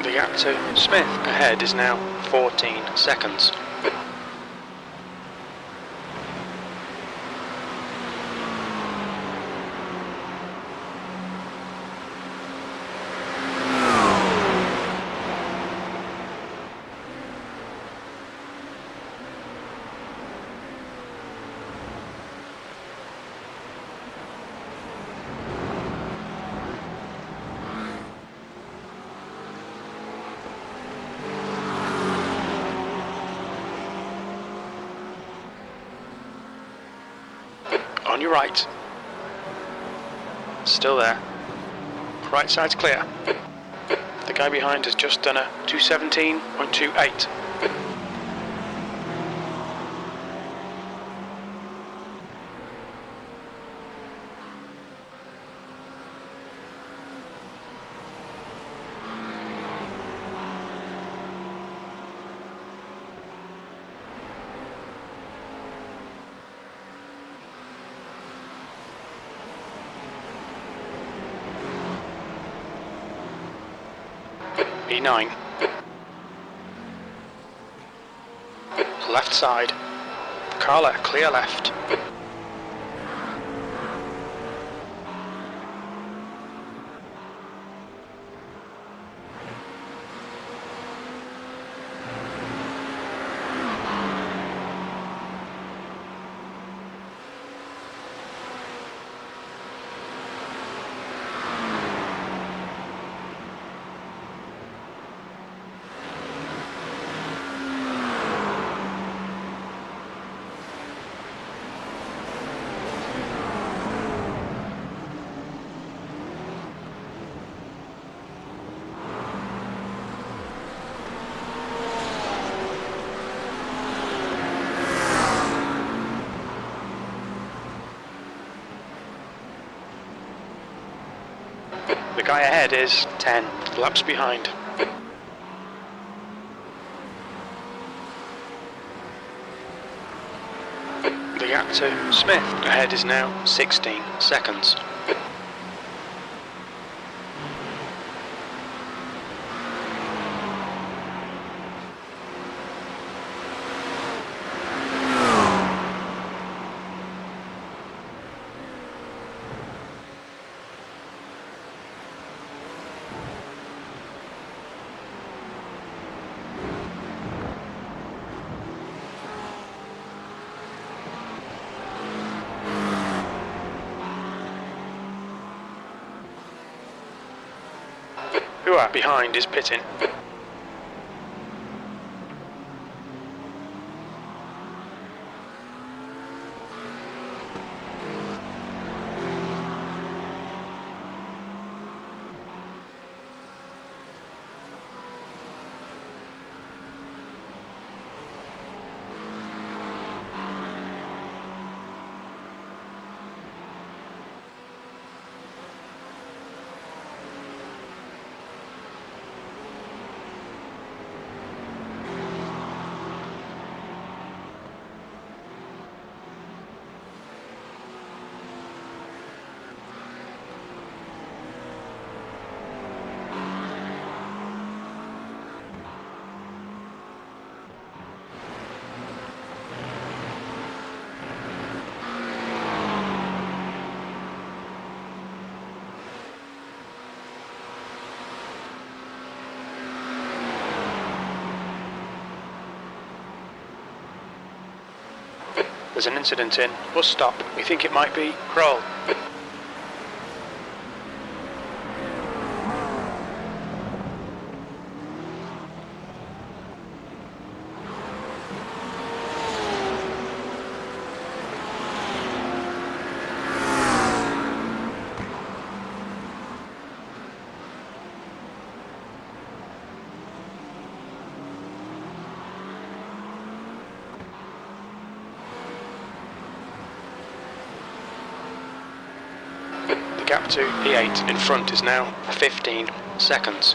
S1: The gap to Smith ahead is now 14 seconds. On your right. Still there. Right side's clear. The guy behind has just done a 217.28. E9. Left side. Carla, clear left. The guy ahead is 10 laps behind. The gap to Smith ahead is now 16 seconds. Who are behind is pitting. There's an incident in. Bus stop. We think it might be Kroll. The gap to E8 in front is now 15 seconds.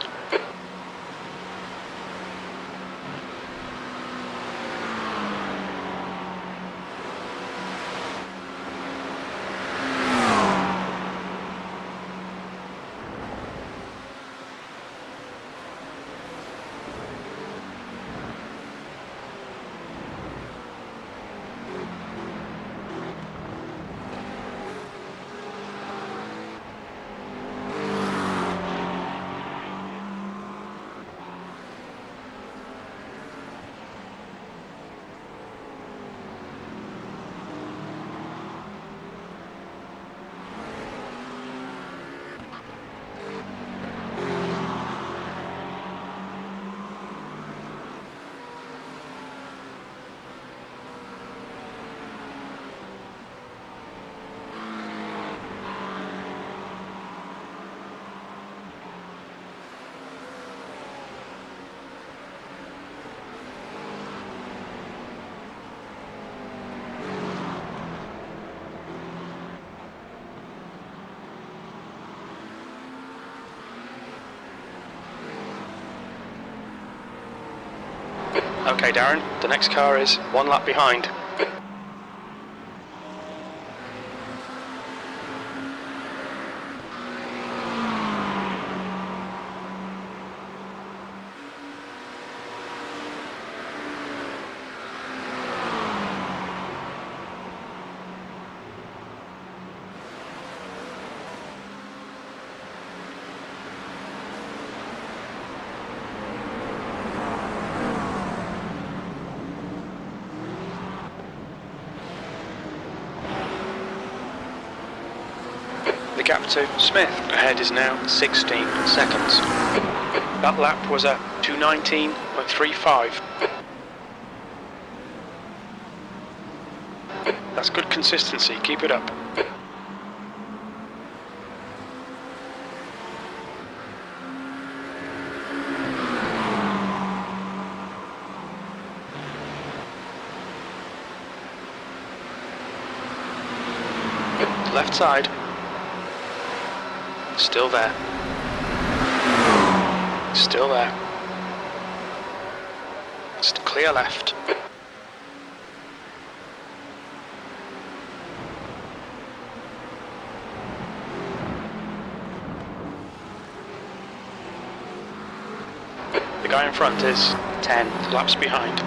S1: Okay, Darren, the next car is 1 lap behind. The gap to Smith ahead is now 16 seconds. That lap was at 2:19.35. That's good consistency, keep it up. Left side. Still there. Still there. It's clear left. The guy in front is 10 laps behind.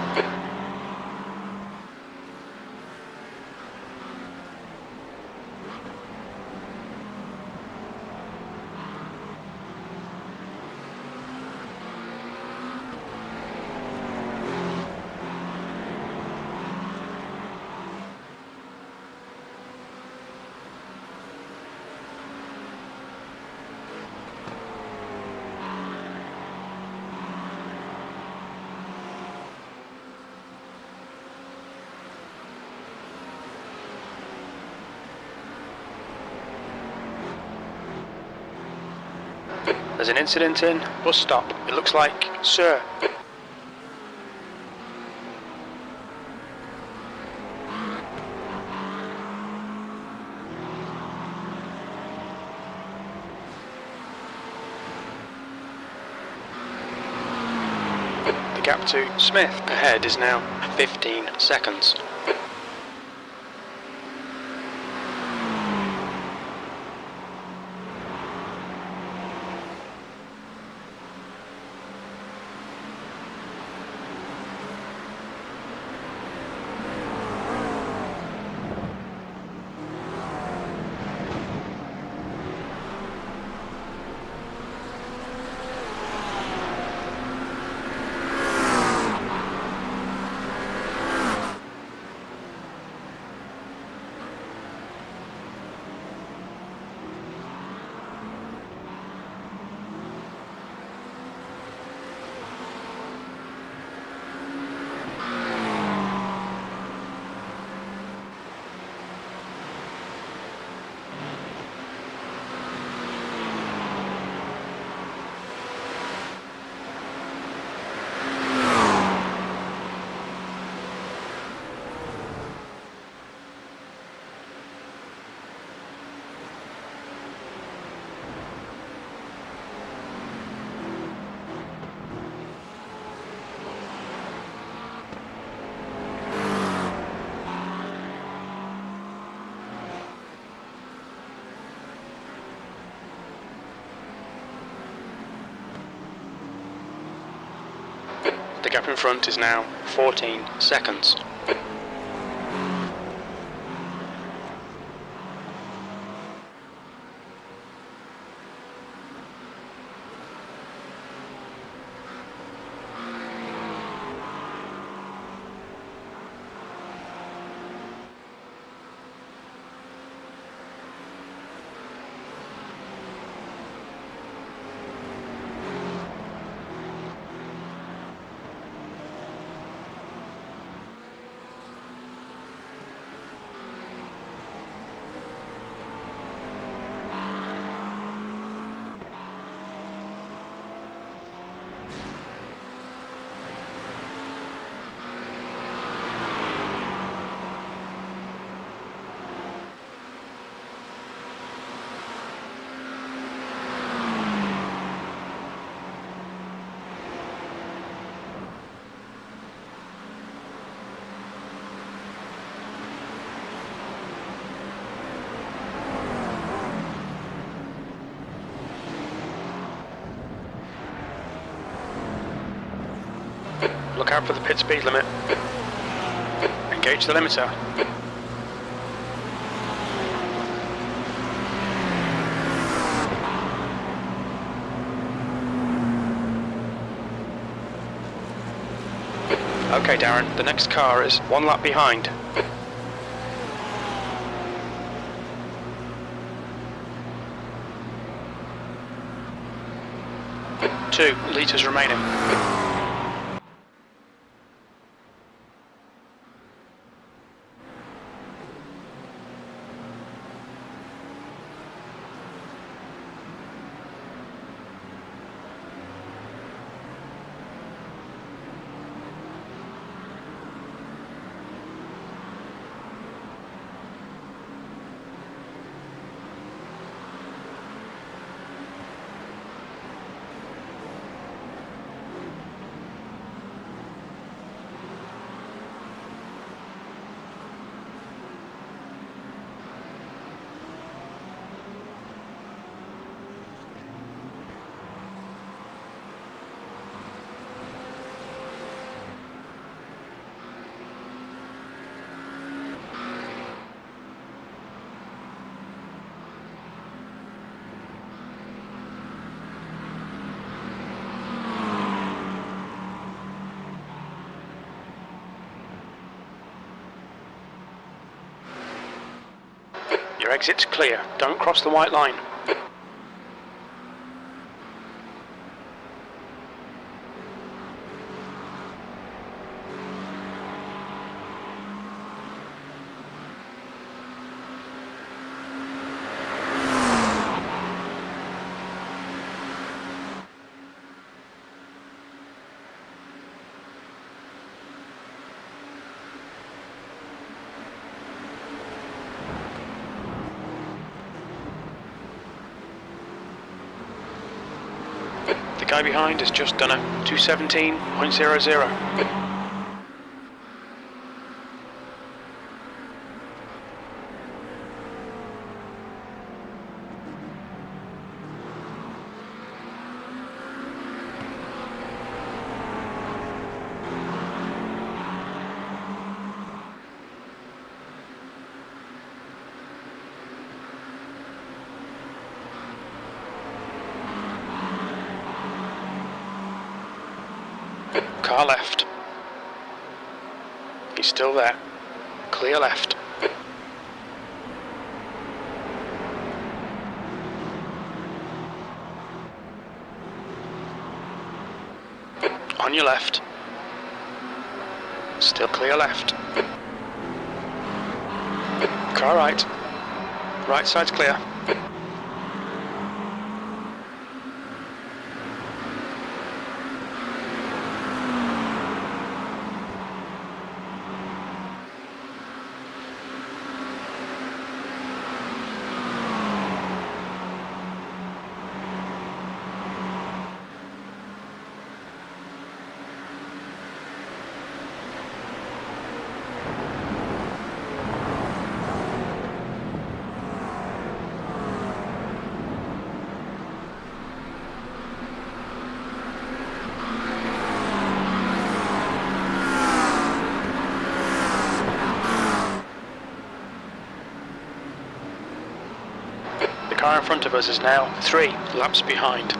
S1: There's an incident in. Bus stop. It looks like Sir. The gap to Smith ahead is now 15 seconds. The gap in front is now 14 seconds. Look out for the pit speed limit. Engage the limiter. Okay, Darren, the next car is 1 lap behind. Two litres remaining. Your exit's clear. Don't cross the white line. The guy behind has just done a 217.00. Car left. He's still there. Clear left. On your left. Still clear left. Car right. Right side's clear. car in front of us is now 3 laps behind.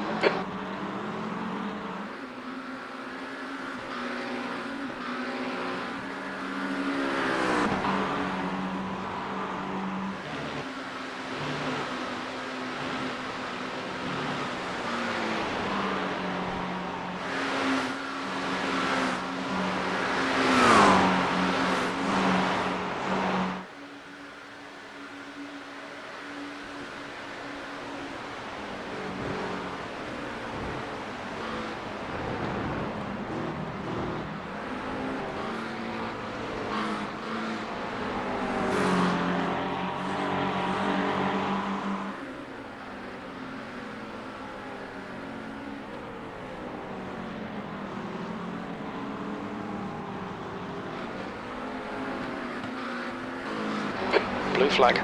S1: Blue flag.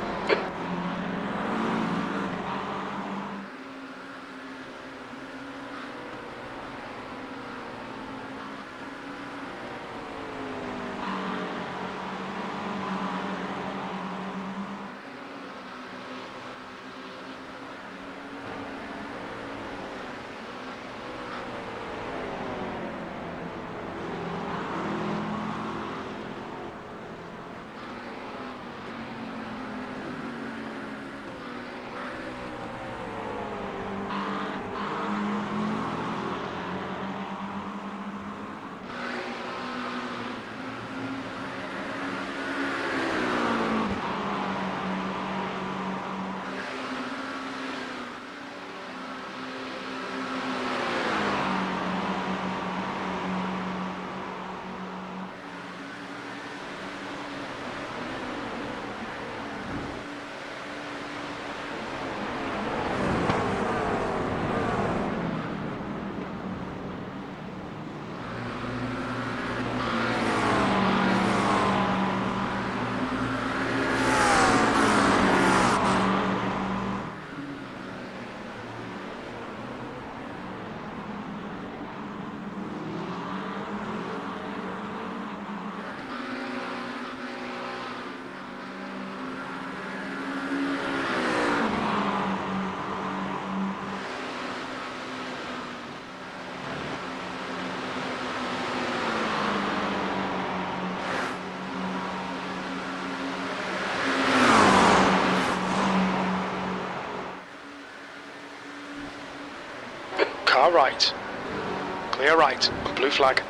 S1: Car right. Clear right. Blue flag.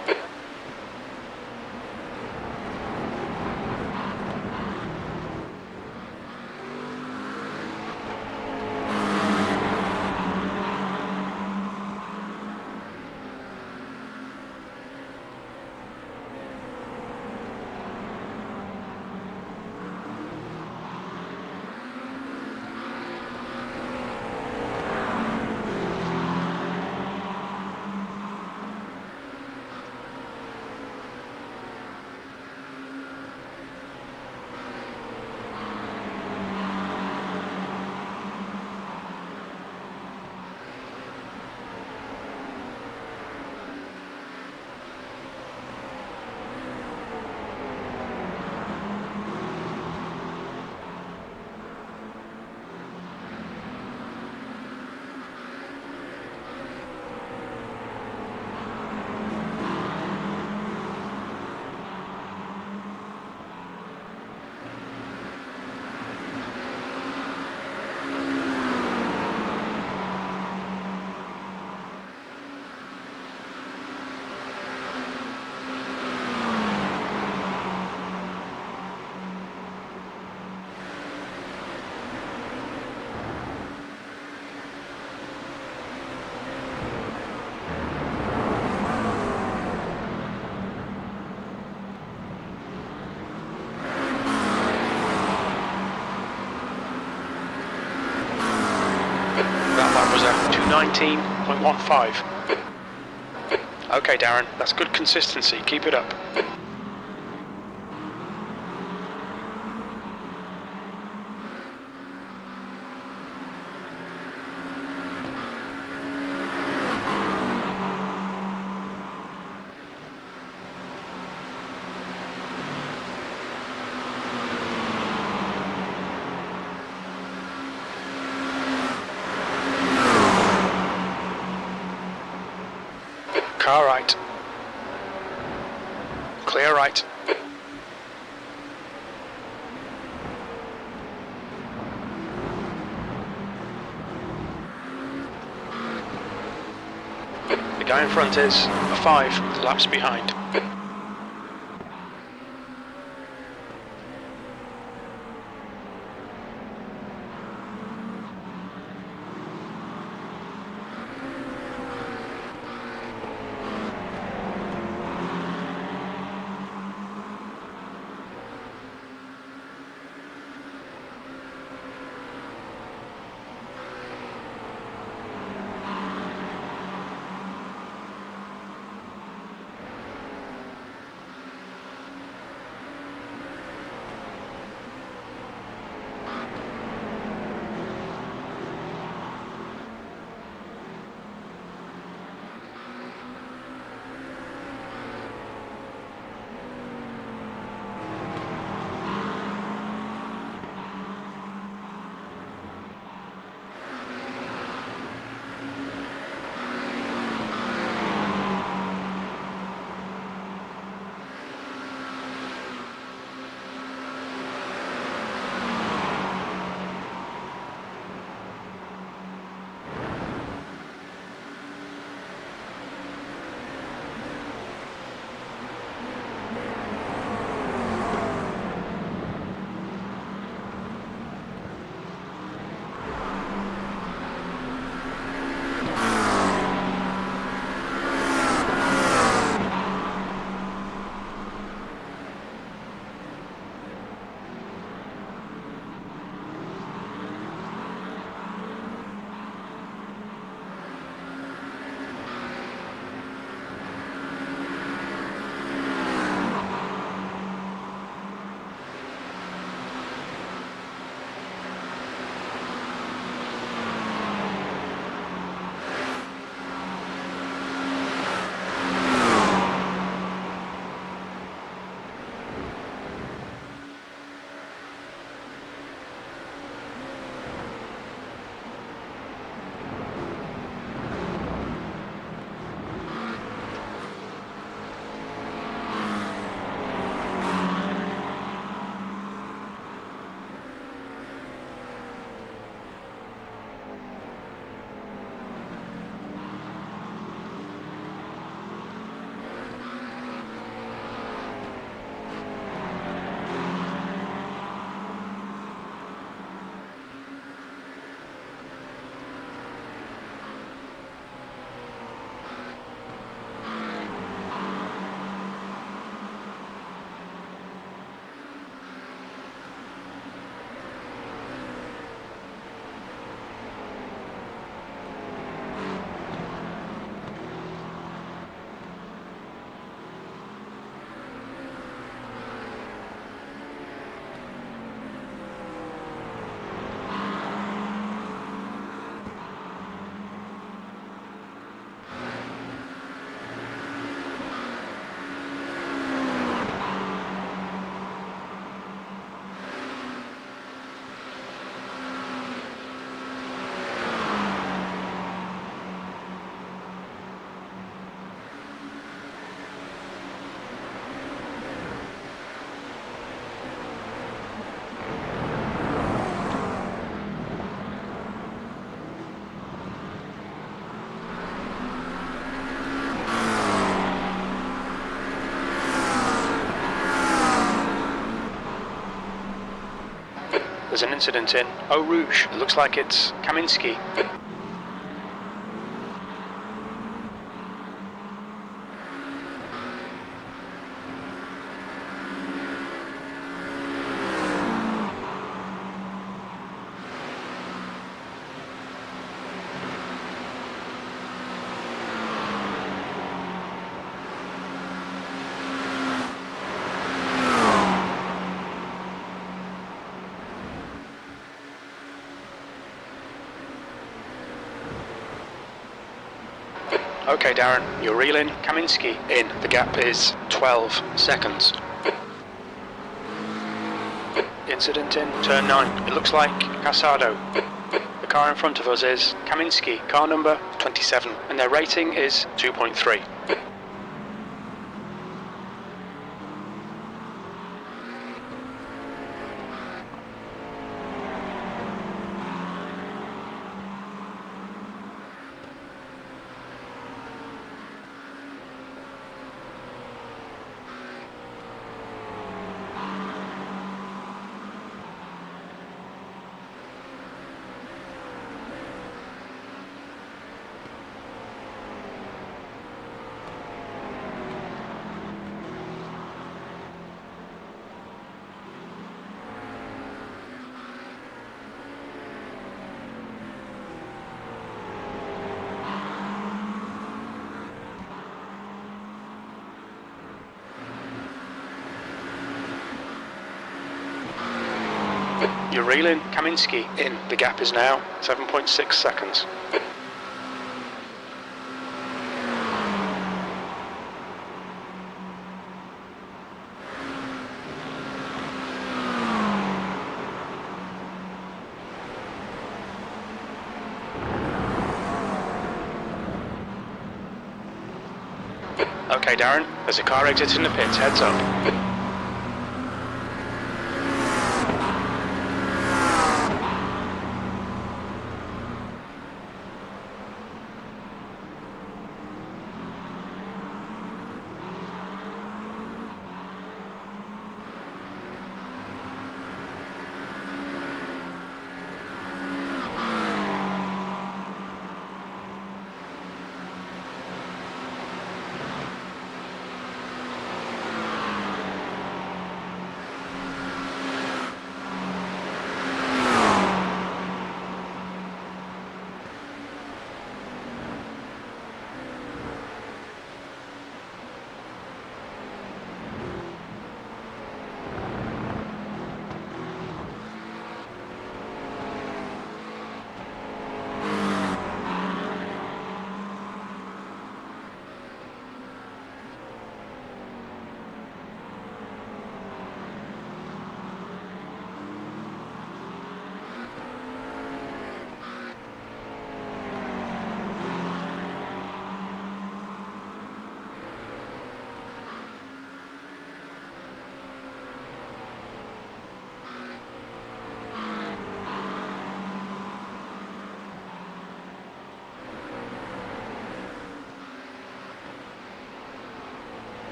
S1: That was a 219.15. Okay, Darren, that's good consistency. Keep it up. Car right. Clear right. The guy in front is a 5 laps behind. There's an incident in Eau Rouge. It looks like it's Kaminsky. Okay, Darren, you're reeling Kaminsky in. The gap is 12 seconds. Incident in turn 9. It looks like Casado. The car in front of us is Kaminsky, car number 27, and their rating is 2.3. You're reeling. Kaminsky in. The gap is now 7.6 seconds. Okay, Darren, there's a car exiting the pits, heads up.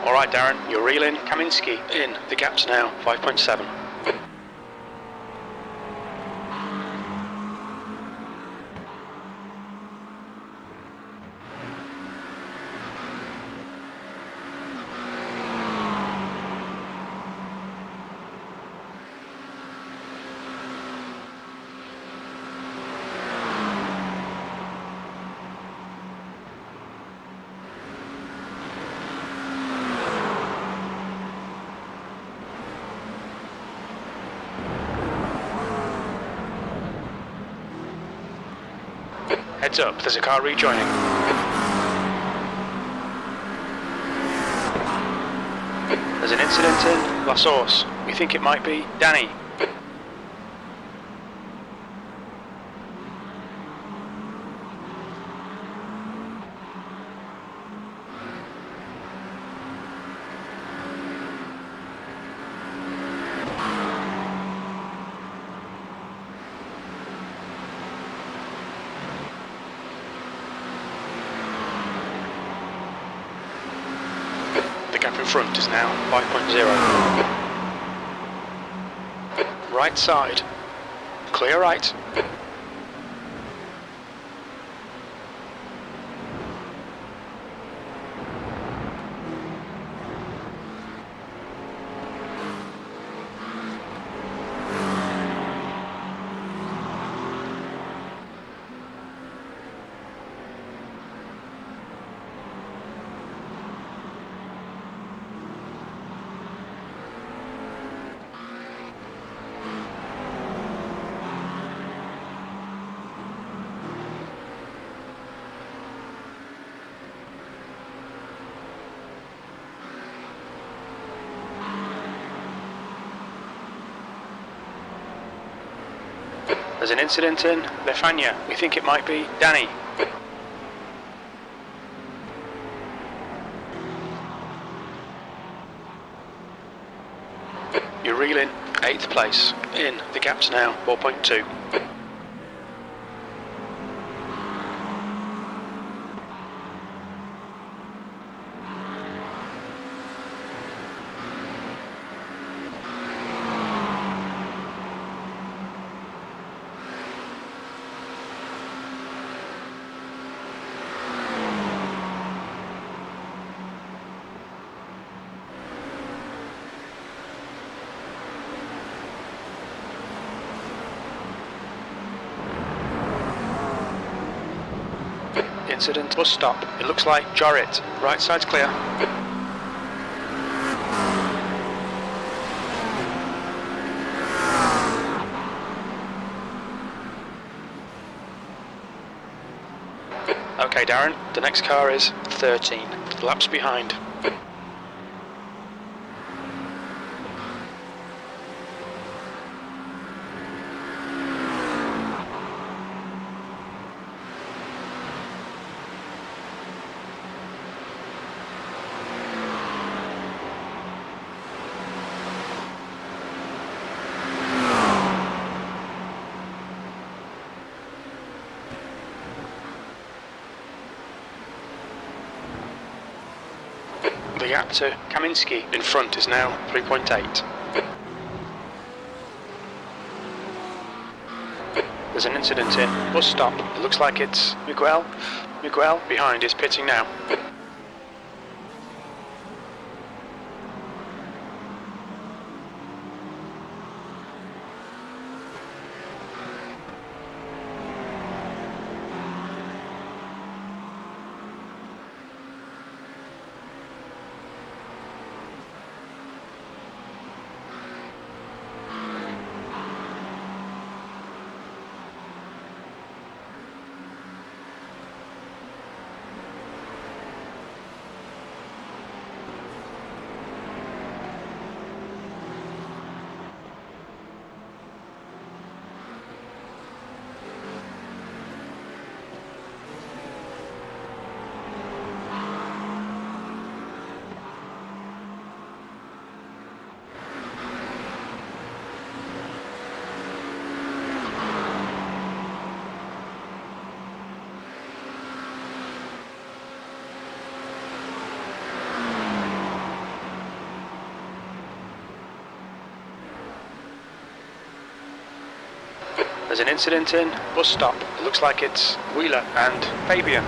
S1: Alright, Darren, you're reeling. Kaminsky in. The gap's now 5.7. Heads up, there's a car rejoining. There's an incident in La Source. We think it might be Danny. Gap in front is now 5.0. Right side. Clear right. There's an incident in Lefania. We think it might be Danny. You're reeling. 8th place. In. The gap's now 4.2. incident. Bus stop. It looks like Jorrit. Right side's clear. Okay, Darren, the next car is 13. Laps behind. The gap to Kaminsky in front is now 3.8. There's an incident in bus stop. It looks like it's Miguel. Miguel behind is pitting now. There's an incident in bus stop. It looks like it's Wheeler and Fabian.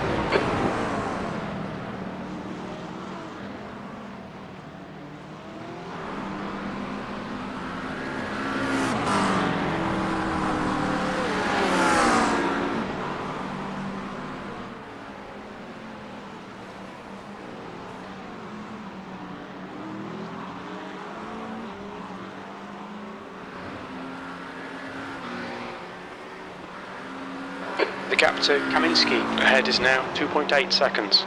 S1: The gap to Kaminsky ahead is now 2.8 seconds.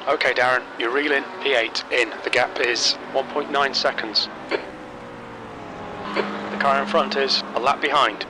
S1: Okay, Darren, you're reeling P8 in. The gap is 1.9 seconds. The car in front is a lap behind.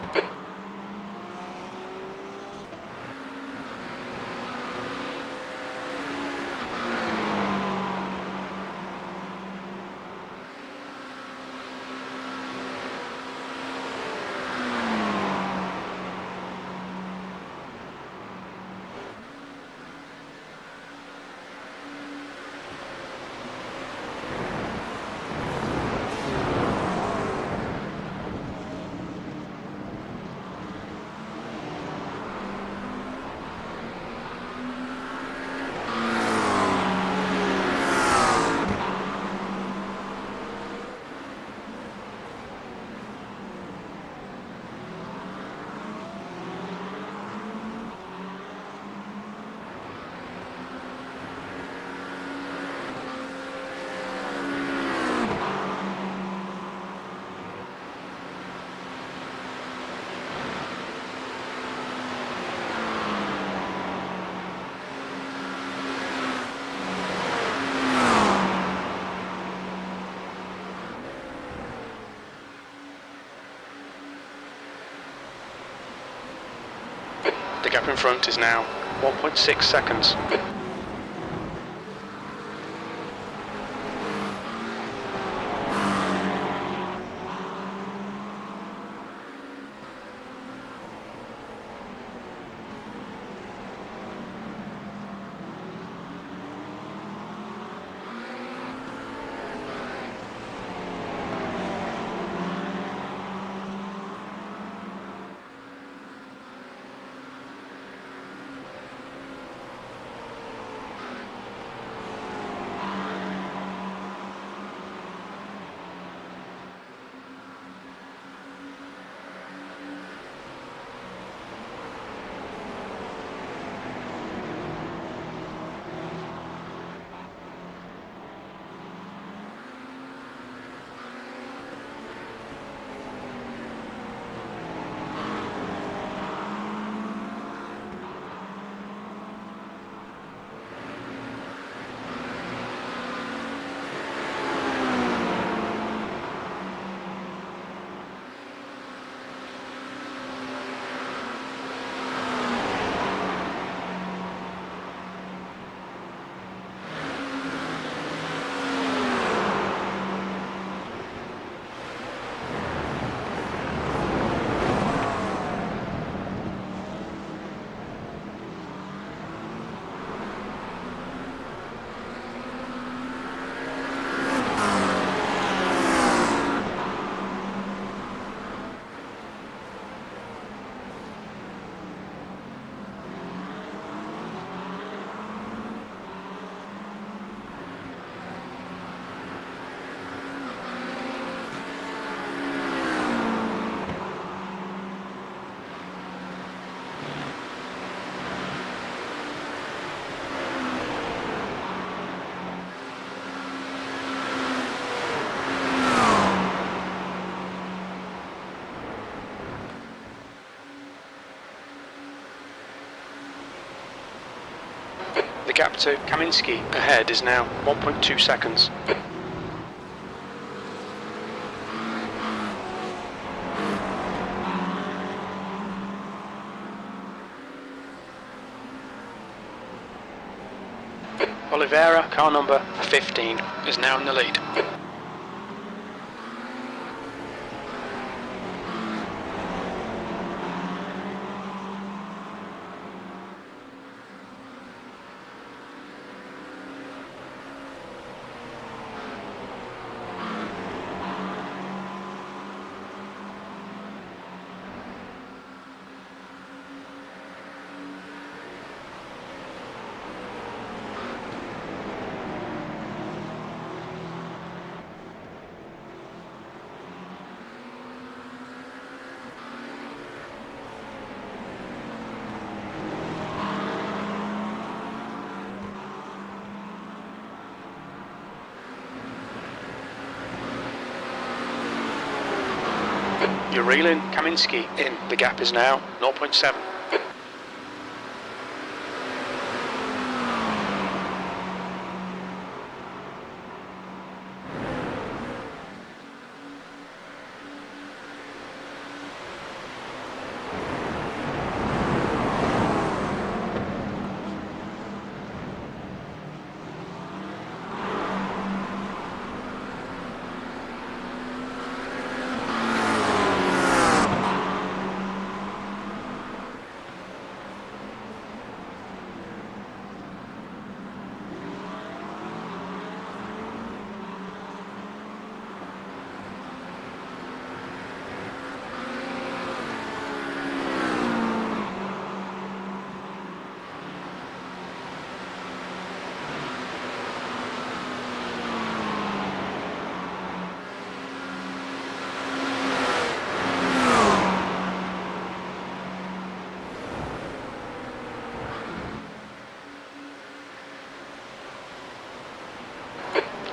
S1: gap in front is now 1.6 seconds. The gap to Kaminsky ahead is now 1.2 seconds. Oliveira, car number 15, is now in the lead. You're reeling Kaminsky in. The gap is now 0.7.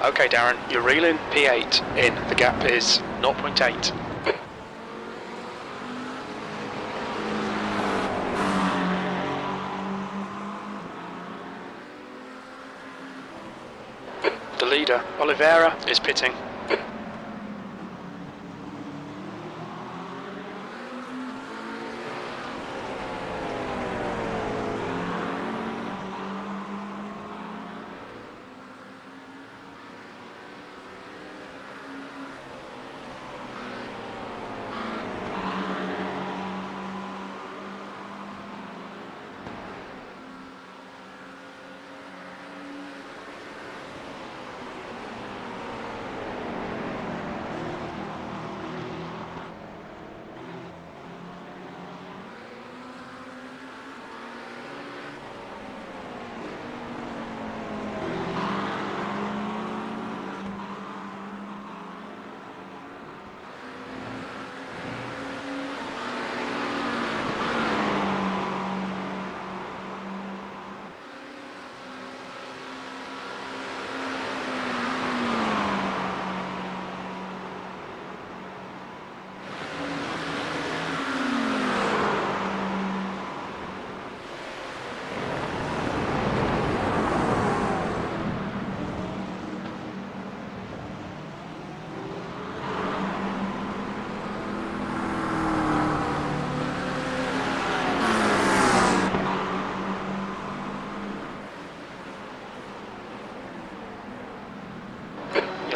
S1: Okay, Darren, you're reeling P8 in. The gap is 0.8. The leader, Oliveira, is pitting.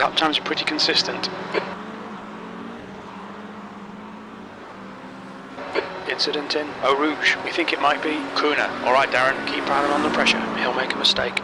S1: Lap times are pretty consistent. Incident in Eau Rouge. We think it might be Kuna. Alright Darren, keep piling on the pressure. He'll make a mistake.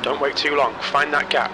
S1: Don't wait too long, find that gap.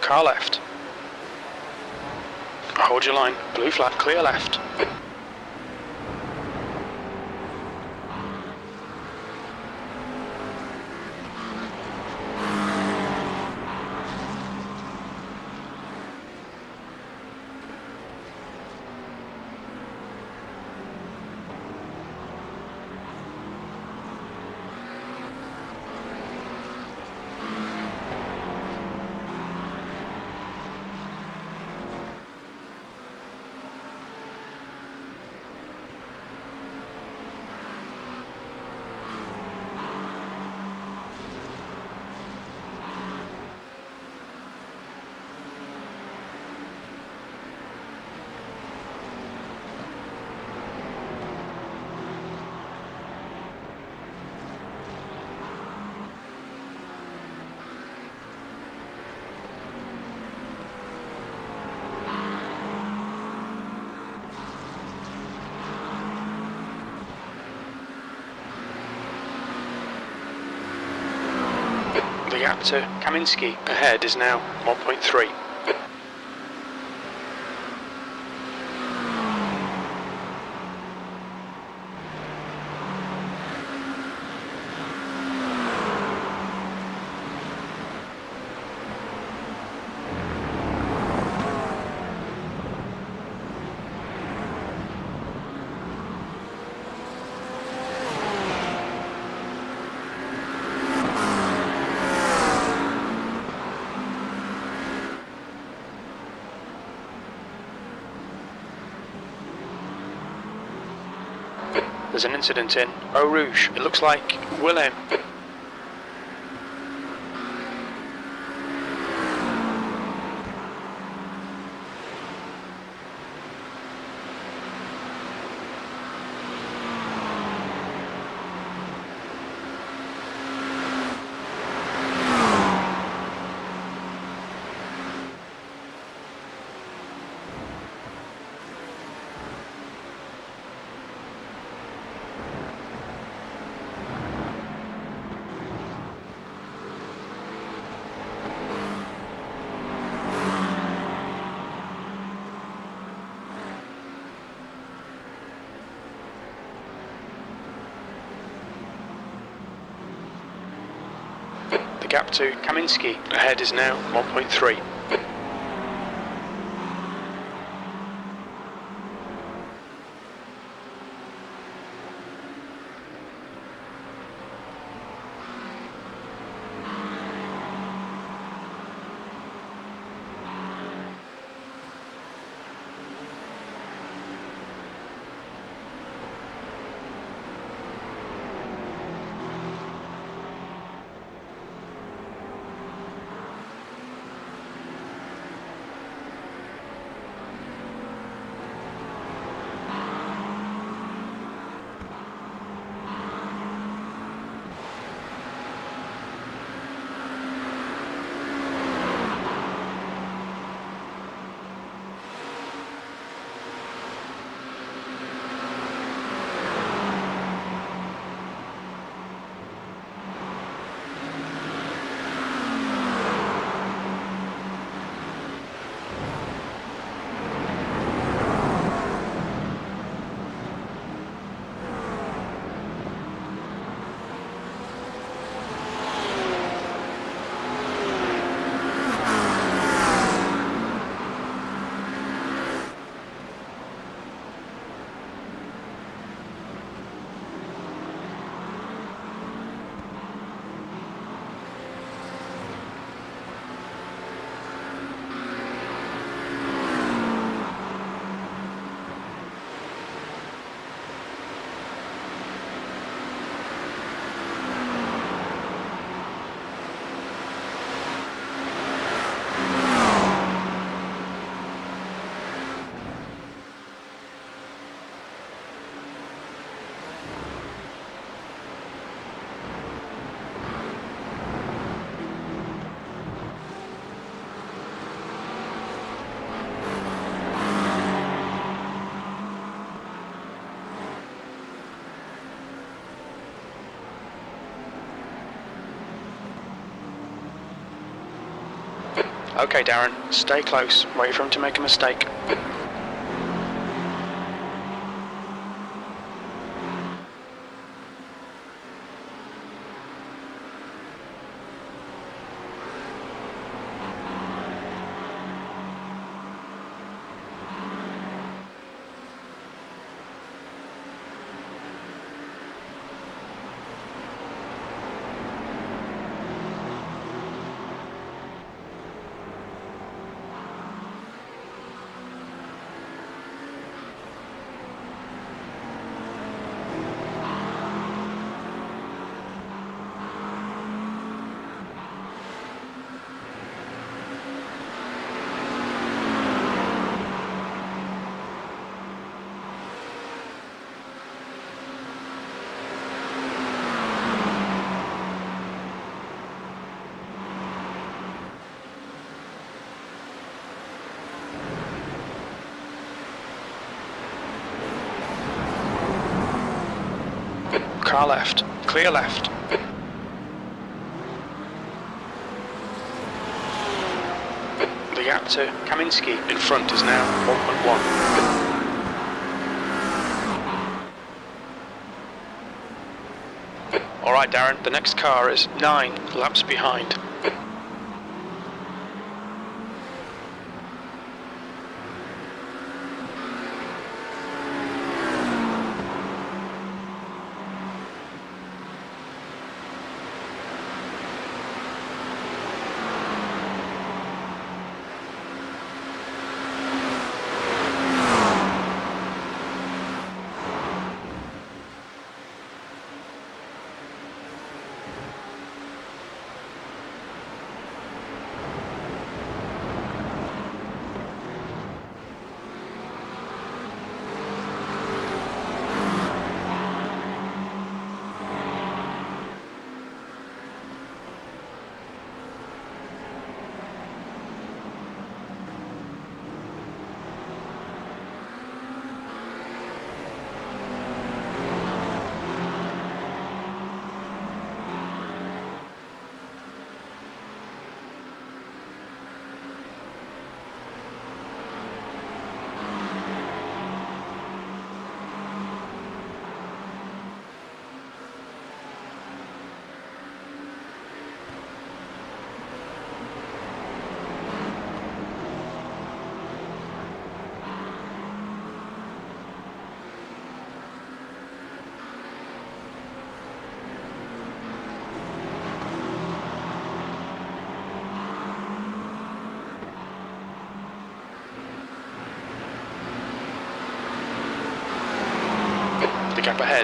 S1: Car left. Hold your line. Blue flag, clear left. The gap to Kaminsky ahead is now 1.3. There's an incident in Eau Rouge. It looks like Willem. The gap to Kaminsky ahead is now 1.3. Okay, Darren, stay close. Wait for him to make a mistake. Car left. Clear left. The gap to Kaminsky in front is now 1.1. Alright, Darren, the next car is 9 laps behind.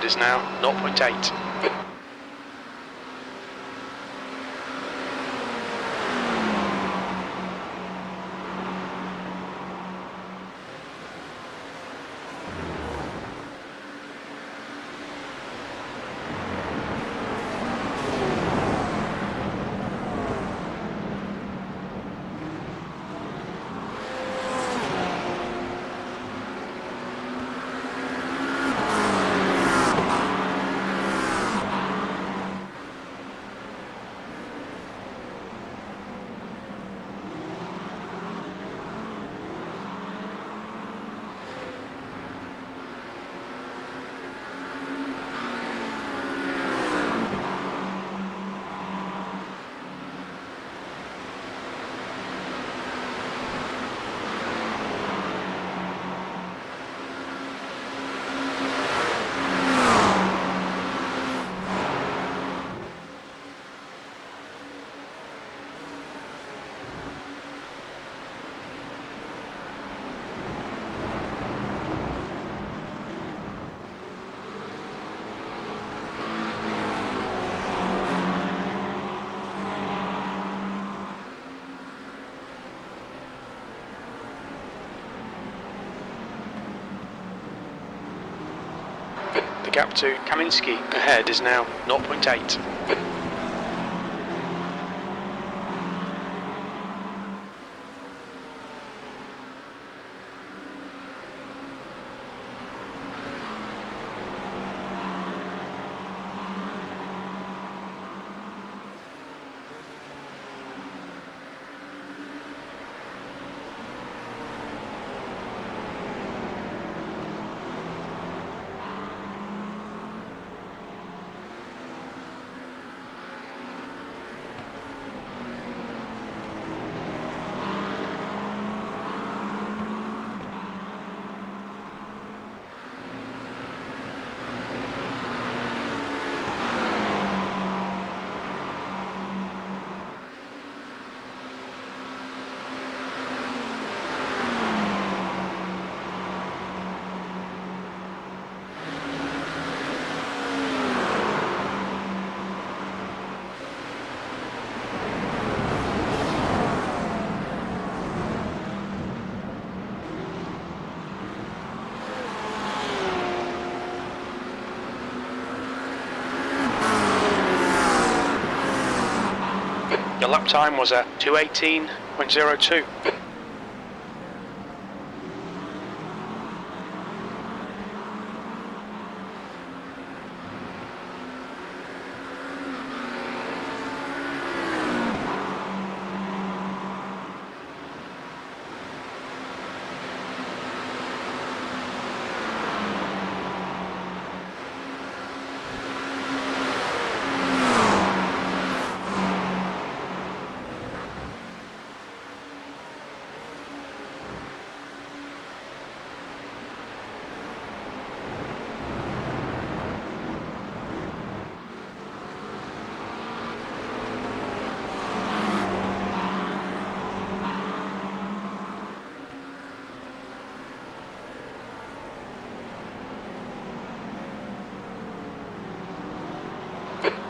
S1: ahead is now 0.8. The gap to Kaminsky ahead is now 0.8. Your lap time was at 2:18.02.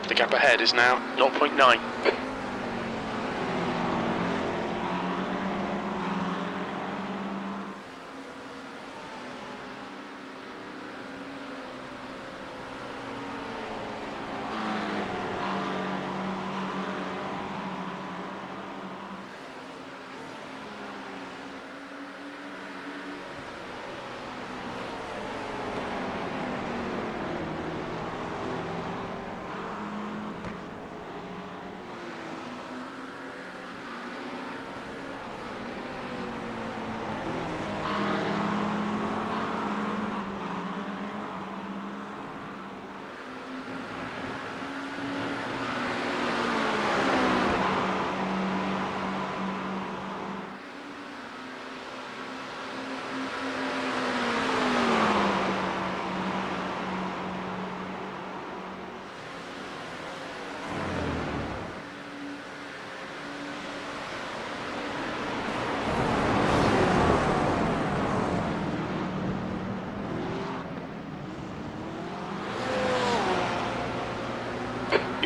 S1: The gap ahead is now 0.9.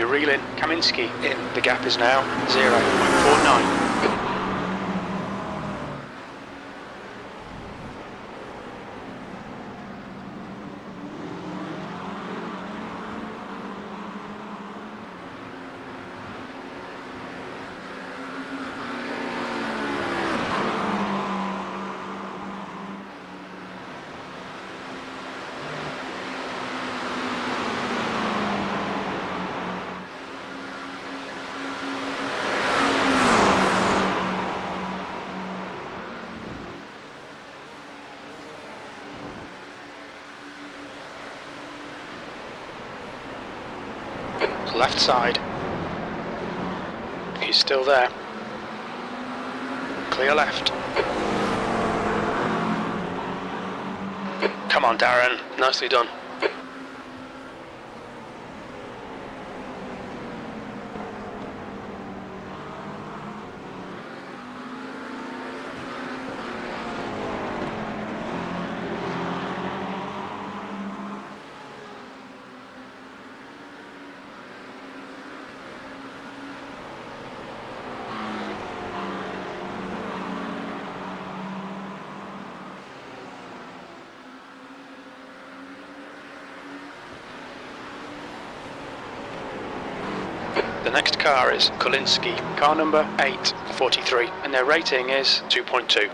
S1: reel in. Kaminsky in. The gap is now 0.49. Left side. He's still there. Clear left. Come on, Darren. Nicely done. The next car is Kulinski, car number 843, and their rating is 2.2.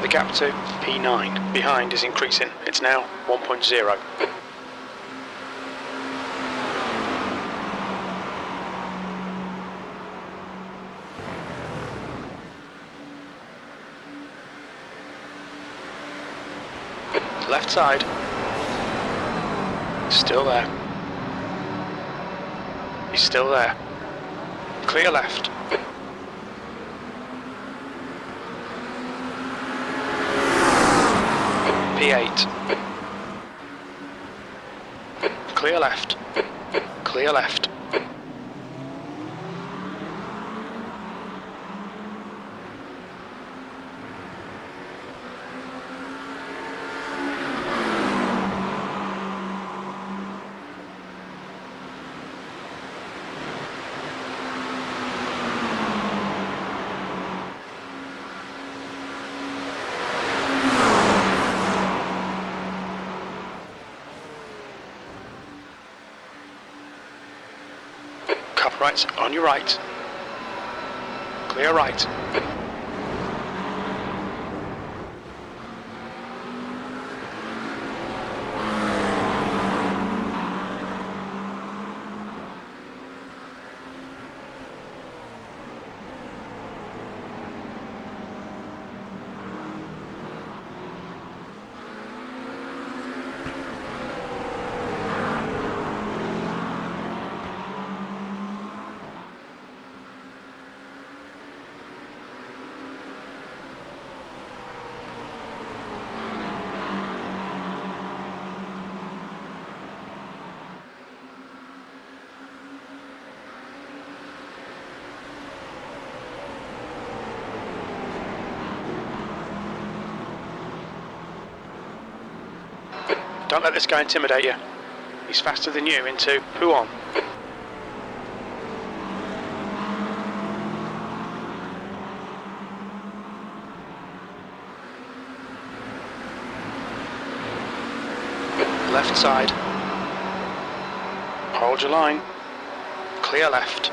S1: The gap to P9 behind is increasing. It's now 1.0. Left side. Still there. He's still there. Clear left. P8. Clear left. Clear left. Right, on your right. Clear right. Don't let this guy intimidate you. He's faster than you into Huon. Left side. Hold your line. Clear left.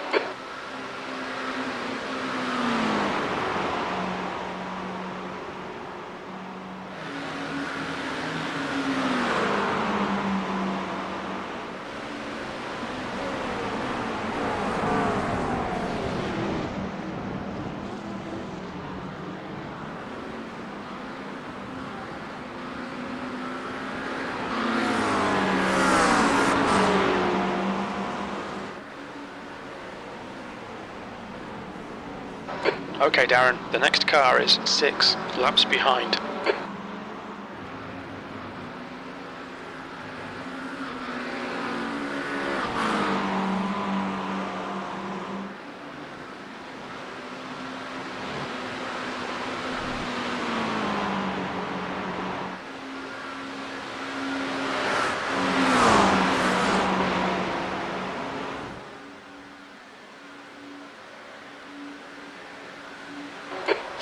S1: Okay, Darren, the next car is 6 laps behind.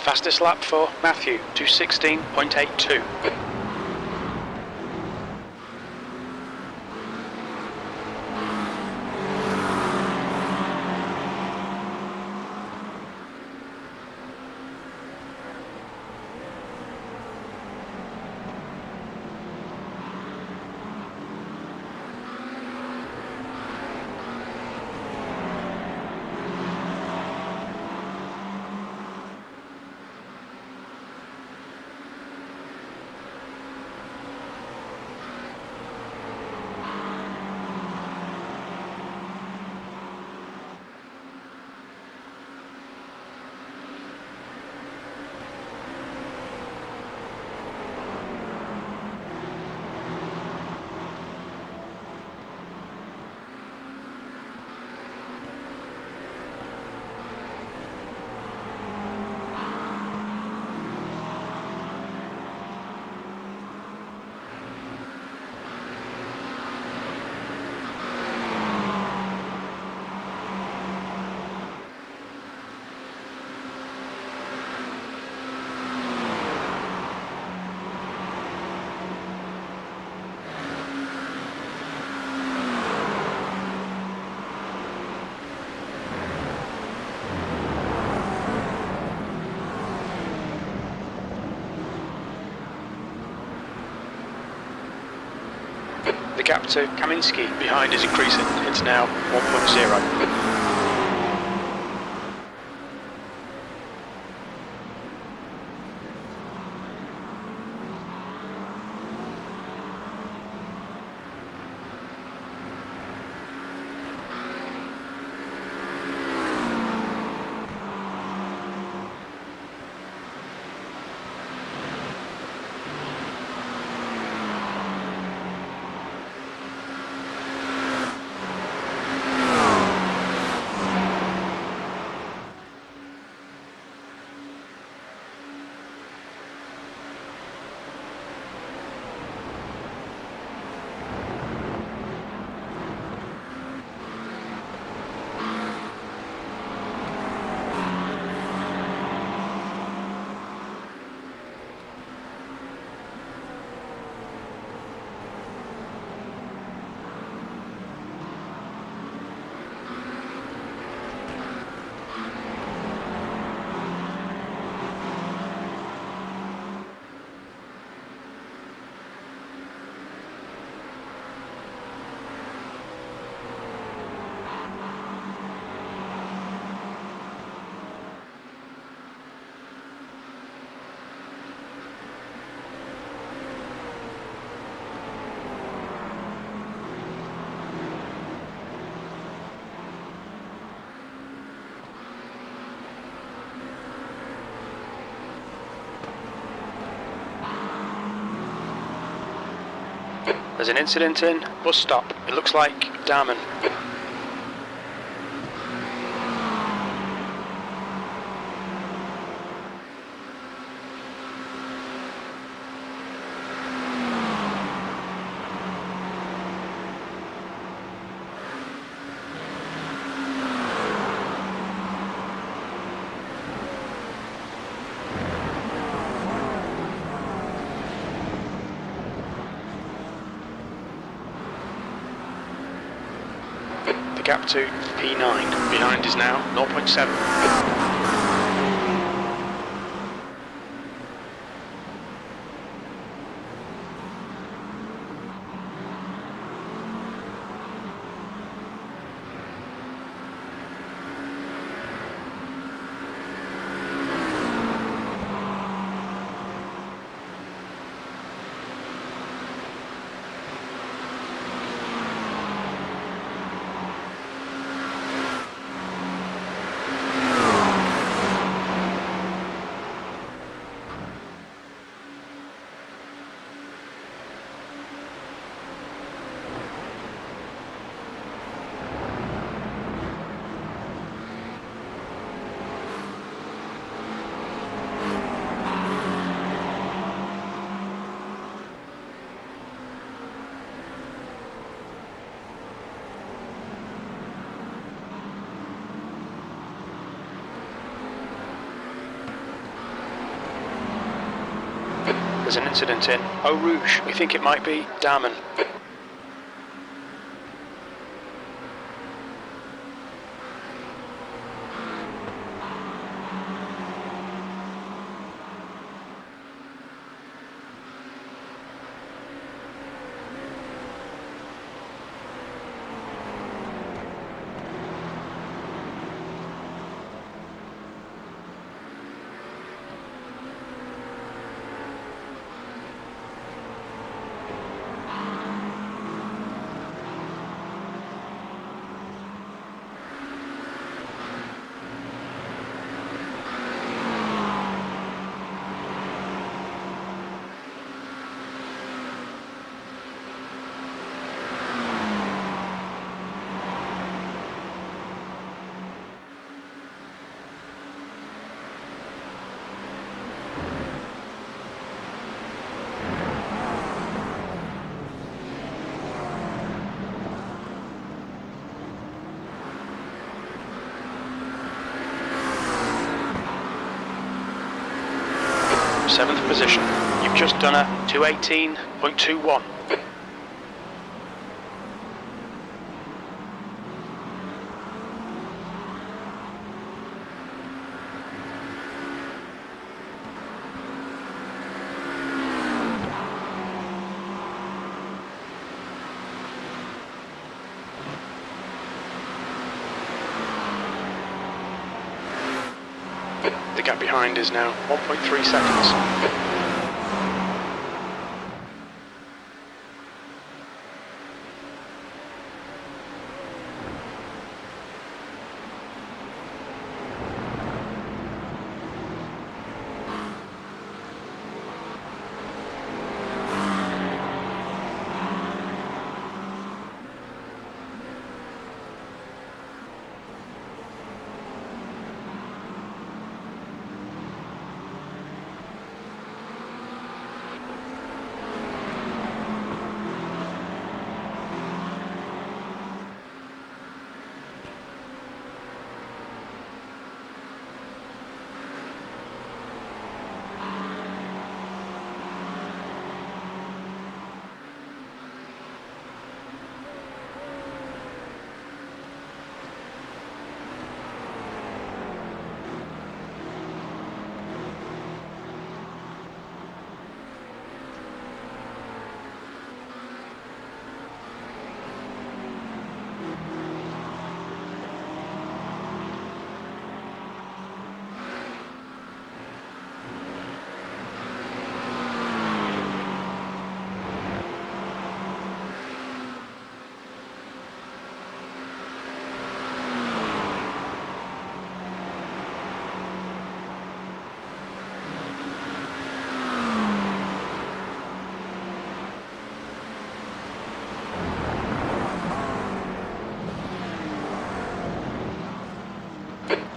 S1: Fastest lap for Matthew, 2:16.82. The gap to Kaminsky behind is increasing. It's now 1.0. There's an incident in bus stop. It looks like Darman. The gap to P9 behind is now 0.7. There's an incident in Eau Rouge. We think it might be Daman. Seventh position. You've just done a 218.21. The gap behind is now 1.3 seconds.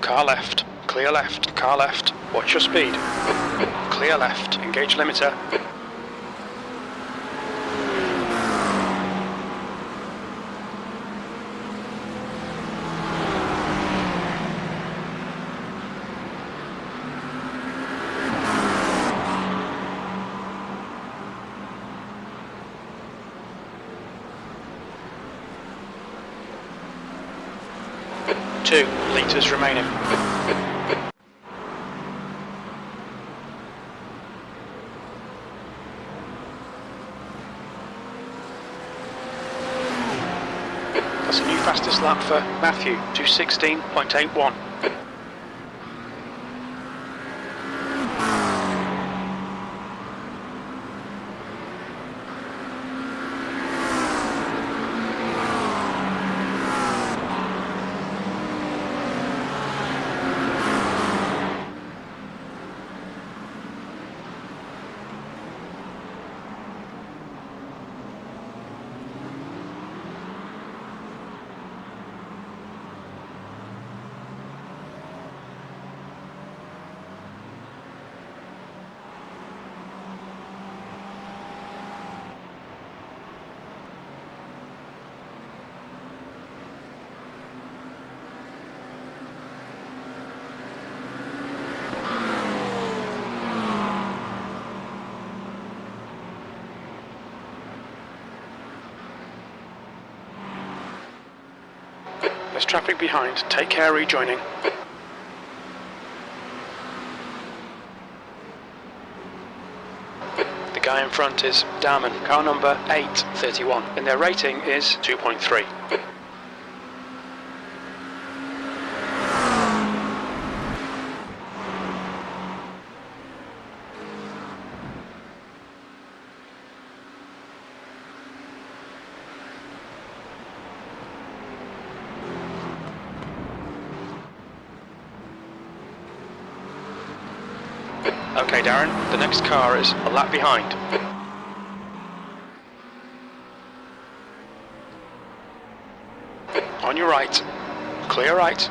S1: Car left, clear left, car left. Watch your speed. Clear left, engage limiter. Two litres remaining. That's a new fastest lap for Matthew, 2:16.81. There's traffic behind. Take care rejoining. The guy in front is Darman, car number 831, and their rating is 2.3. Okay, Darren, the next car is a lap behind. On your right. Clear right.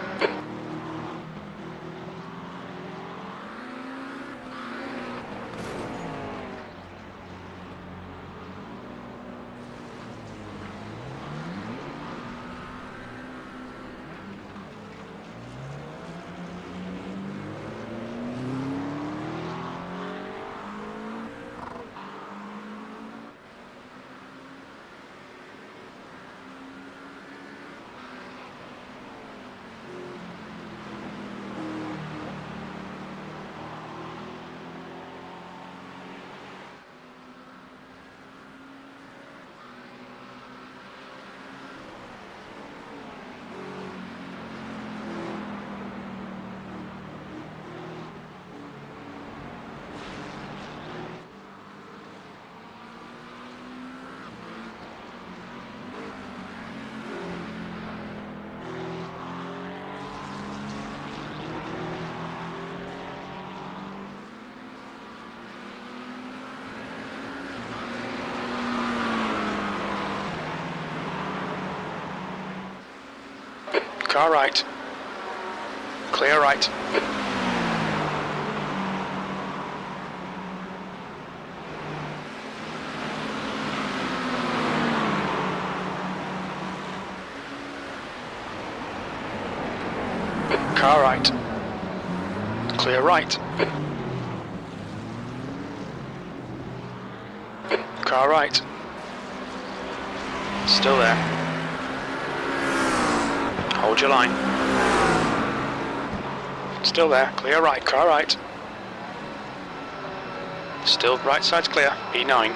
S1: Car right. Clear right. Car right. Clear right. Car right. Still there. Hold your line. Still there. Clear right. Car right. Still right side's clear. E9.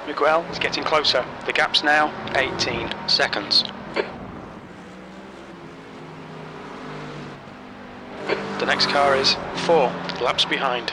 S1: Miguel is getting closer. The gap's now 18 seconds. The next car is 4 laps behind.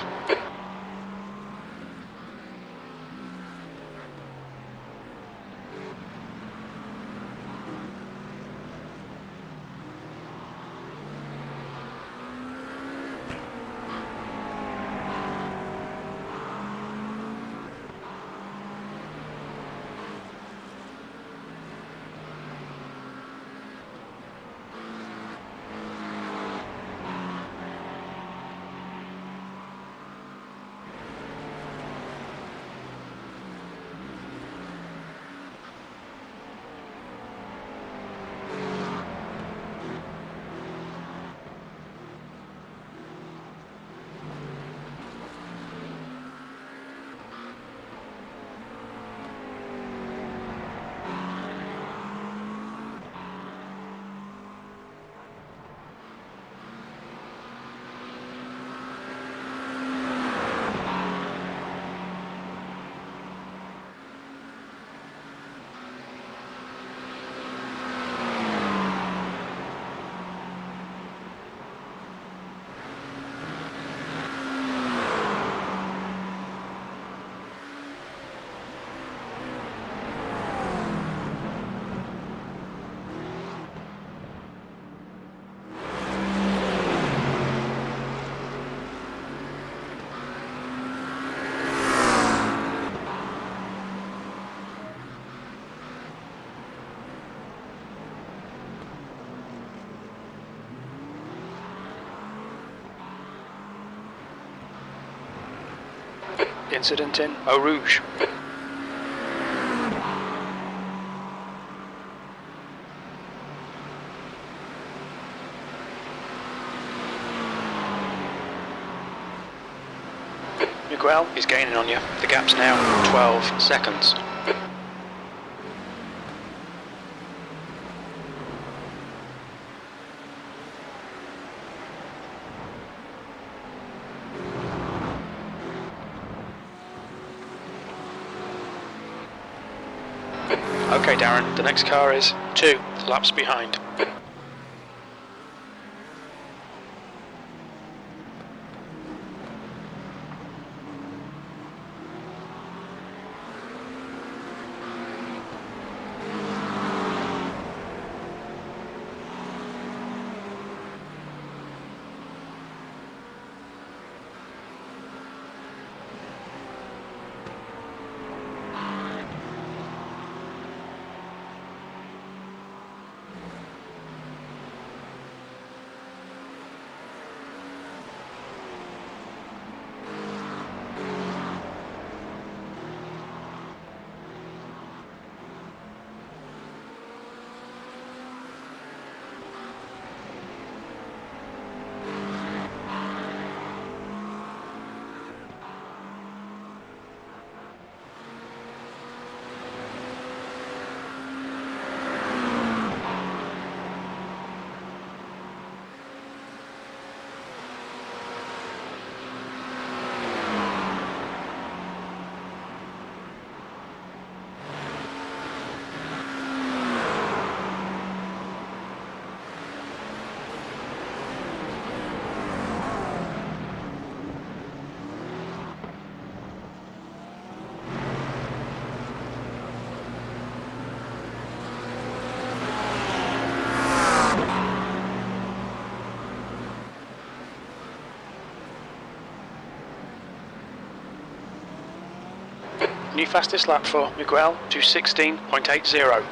S1: incident in Eau Rouge. Miguel is gaining on you. The gap's now 12 seconds. Okay, Darren, the next car is 2 laps behind. New fastest lap for Miguel to 16.80.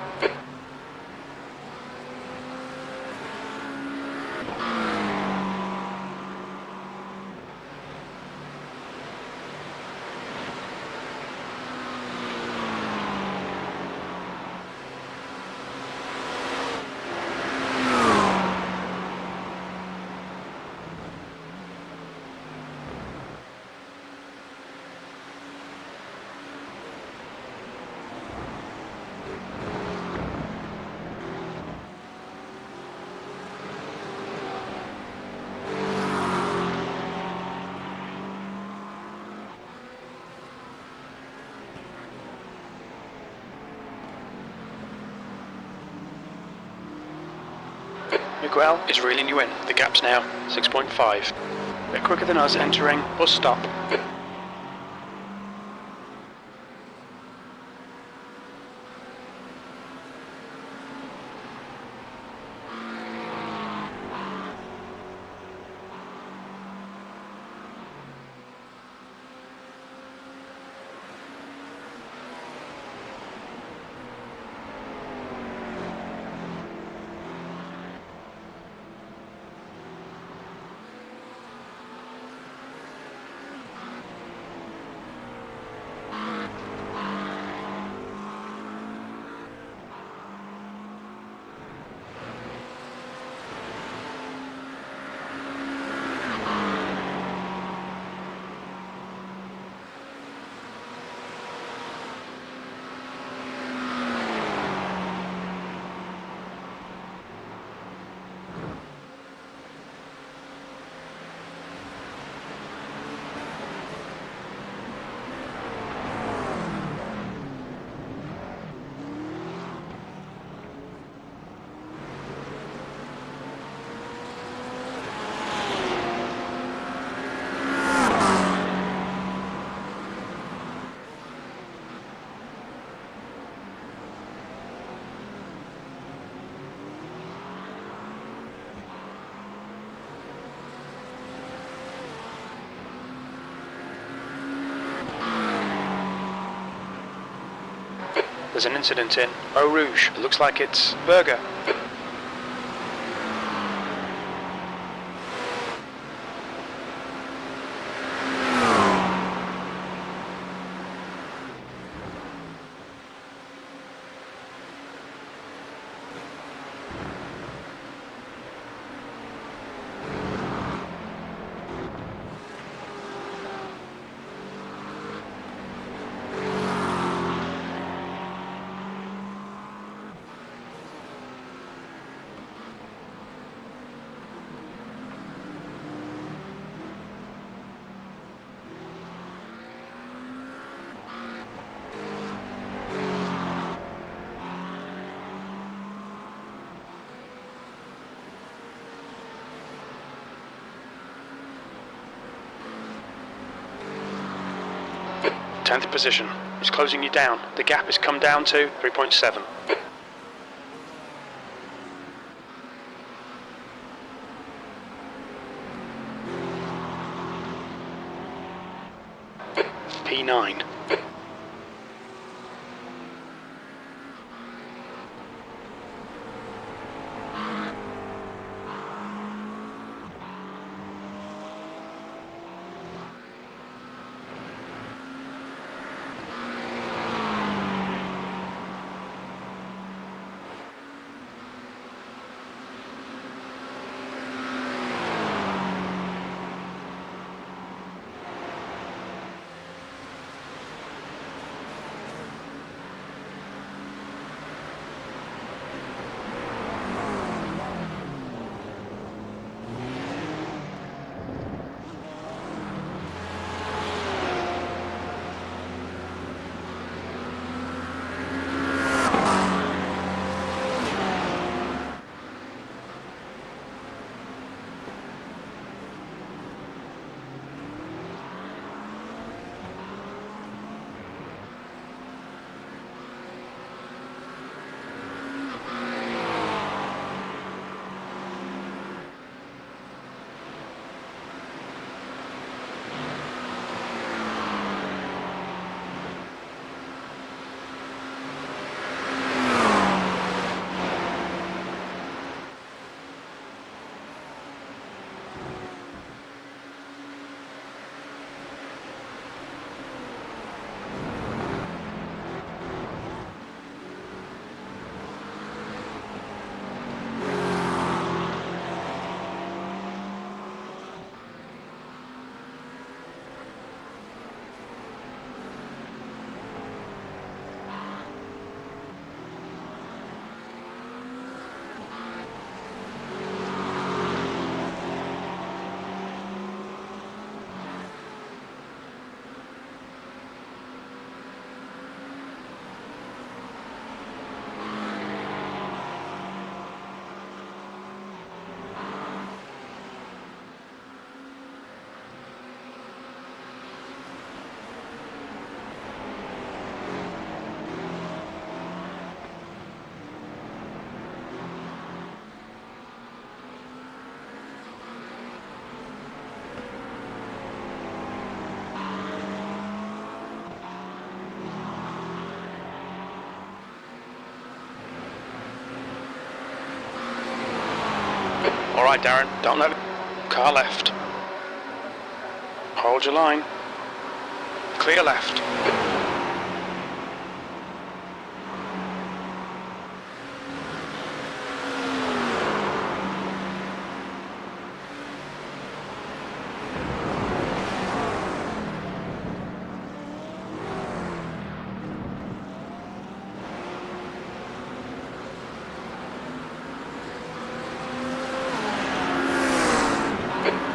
S1: Miguel is reeling you in. The gap's now 6.5. A bit quicker than us entering bus stop. There's an incident in Eau Rouge. It looks like it's Berger. 10th position. He's closing you down. The gap has come down to 3.7. P9. Alright Darren, don't let the car left. Hold your line. Clear left.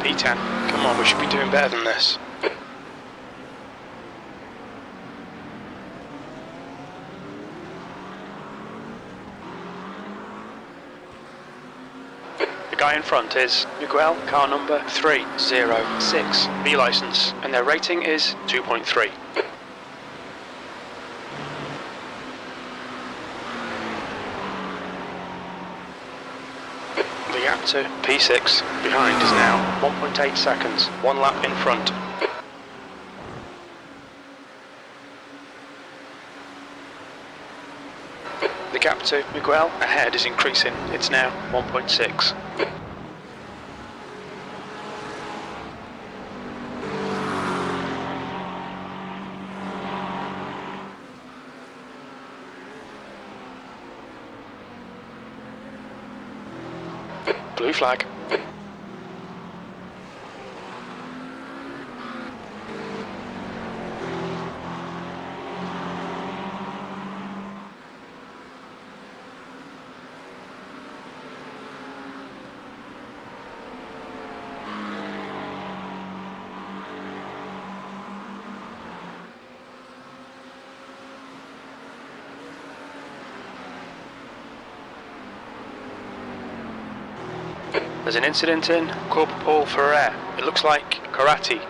S1: P10, come on, we should be doing better than this. The guy in front is Miguel, car number 306, B license, and their rating is 2.3. The gap to P6 behind is now 1.8 seconds, one lap in front. The gap to Miguel ahead is increasing, it's now 1.6. Blue flag. There's an incident in Corporal Paul Ferrer. It looks like karate.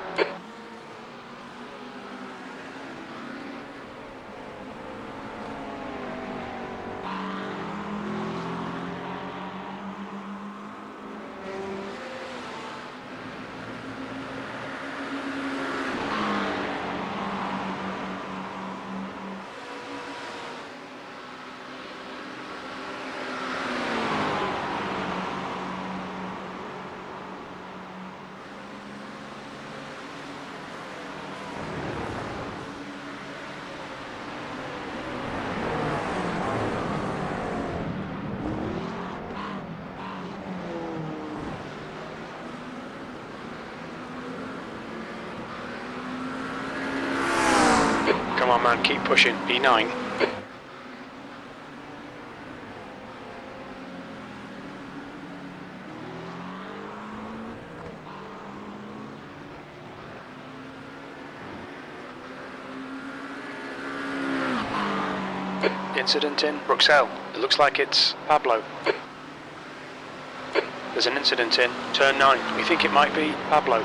S1: on man, keep pushing. E9. Incident in Bruxelles. It looks like it's Pablo. There's an incident in turn 9. We think it might be Pablo.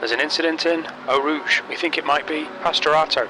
S1: There's an incident in Eau Rouge. We think it might be Pastorato.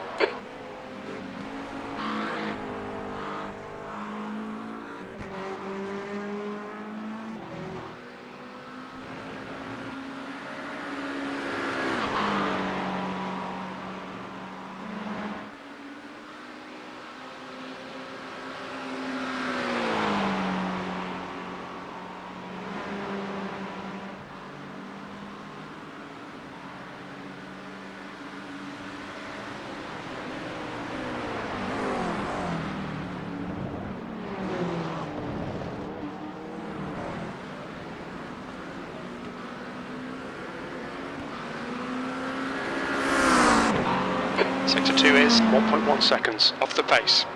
S1: Sector 2 is 1.1 seconds off the pace.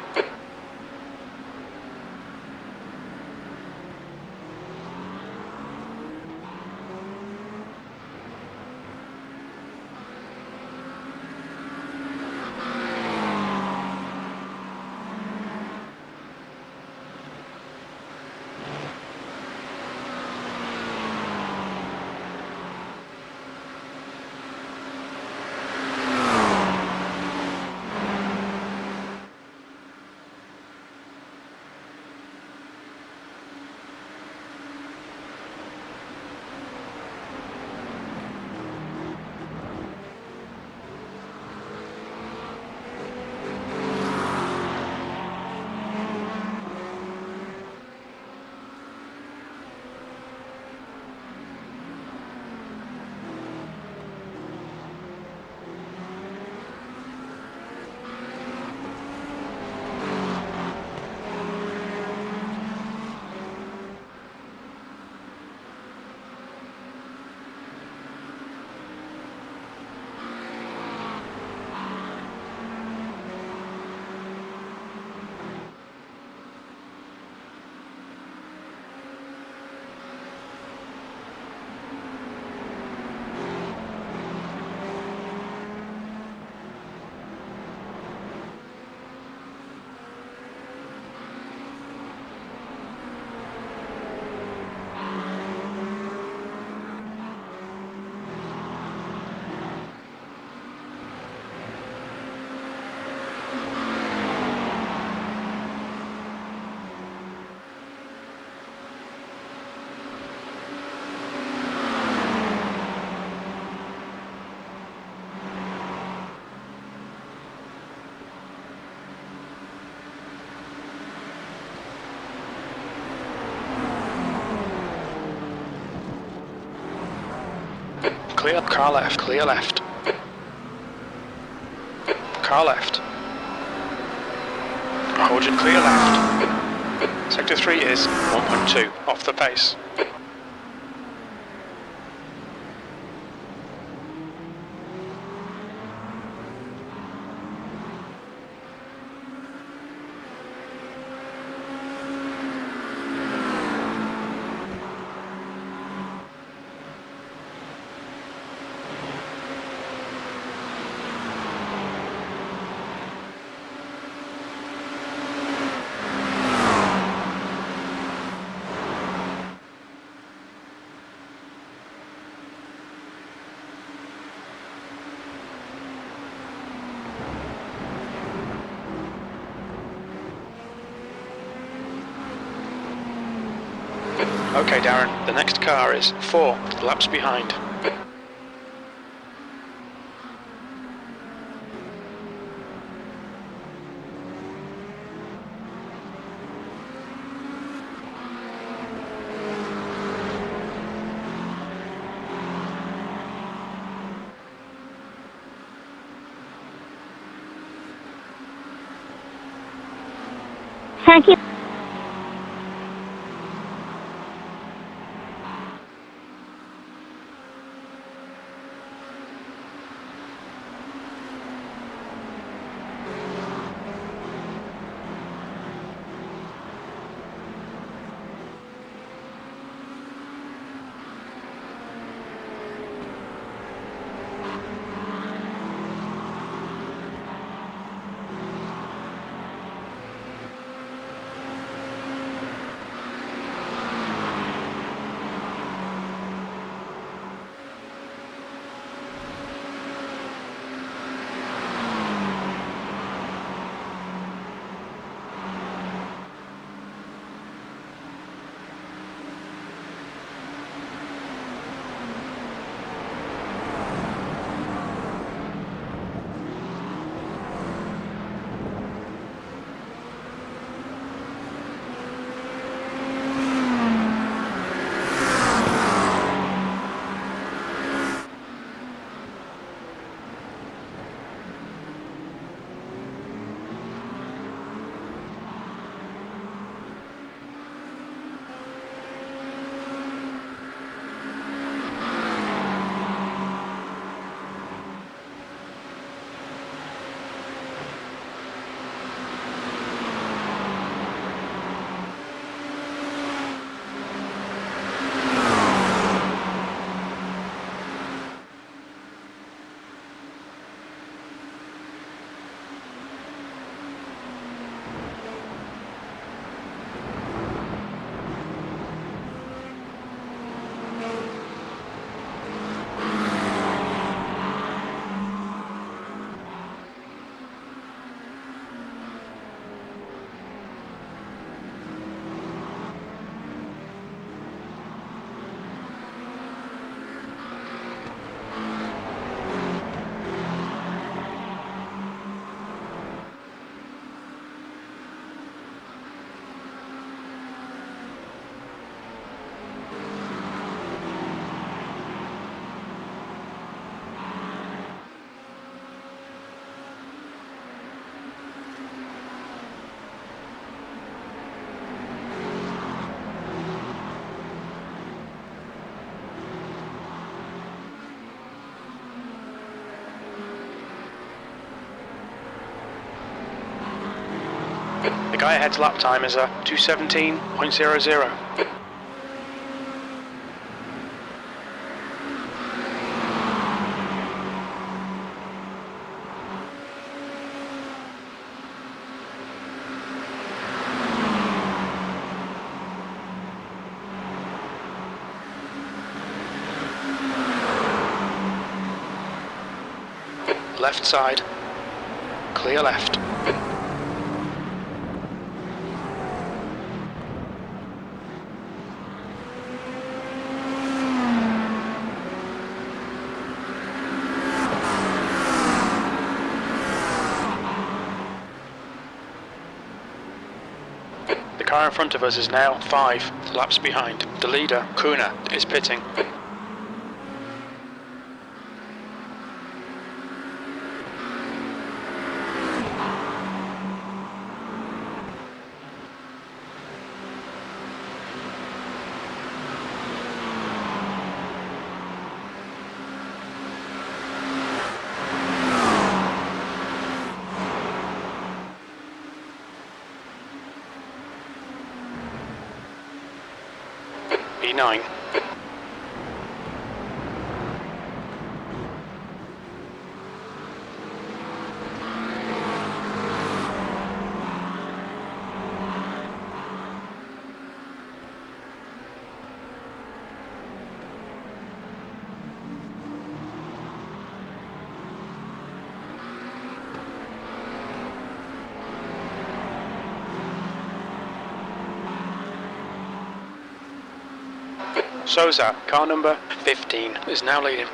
S1: Clear, car left, clear left. Car left. Hold it clear left. Sector 3 is 1.2 off the pace. Okay, Darren, the next car is 4 laps behind.
S8: Thank you. The guy ahead's lap time is a 2:17.00. Left side. Clear left. The car in front of us is now 5 laps behind. The leader, Kuna, is pitting. E9.
S1: Souza, car number 15, is now leading.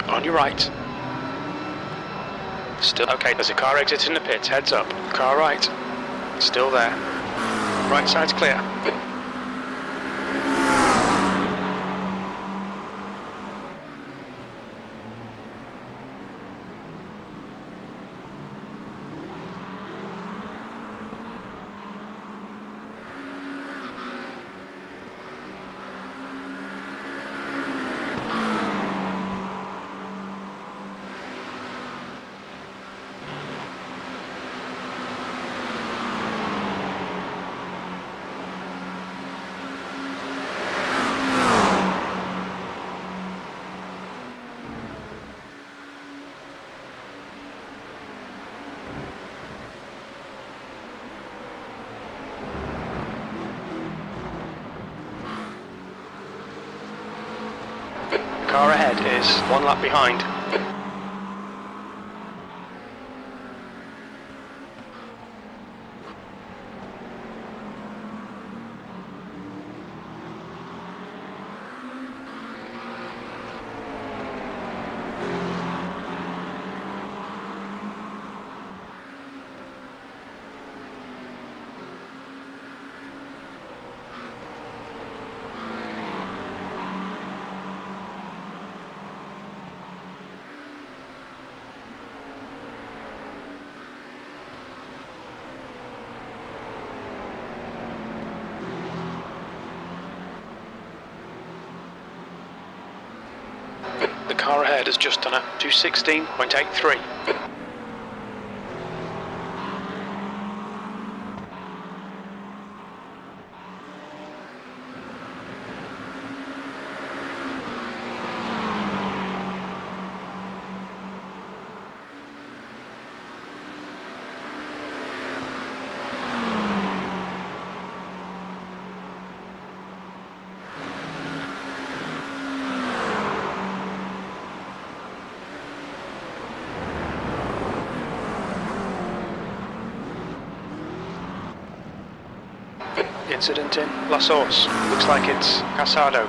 S1: On your right. Still okay, there's a car exiting the pits, heads up. Car right. Still there. Right side's clear. Car ahead is 1 lap behind. The car ahead has just done a 216.83. Incident in La Source. Looks like it's Casado.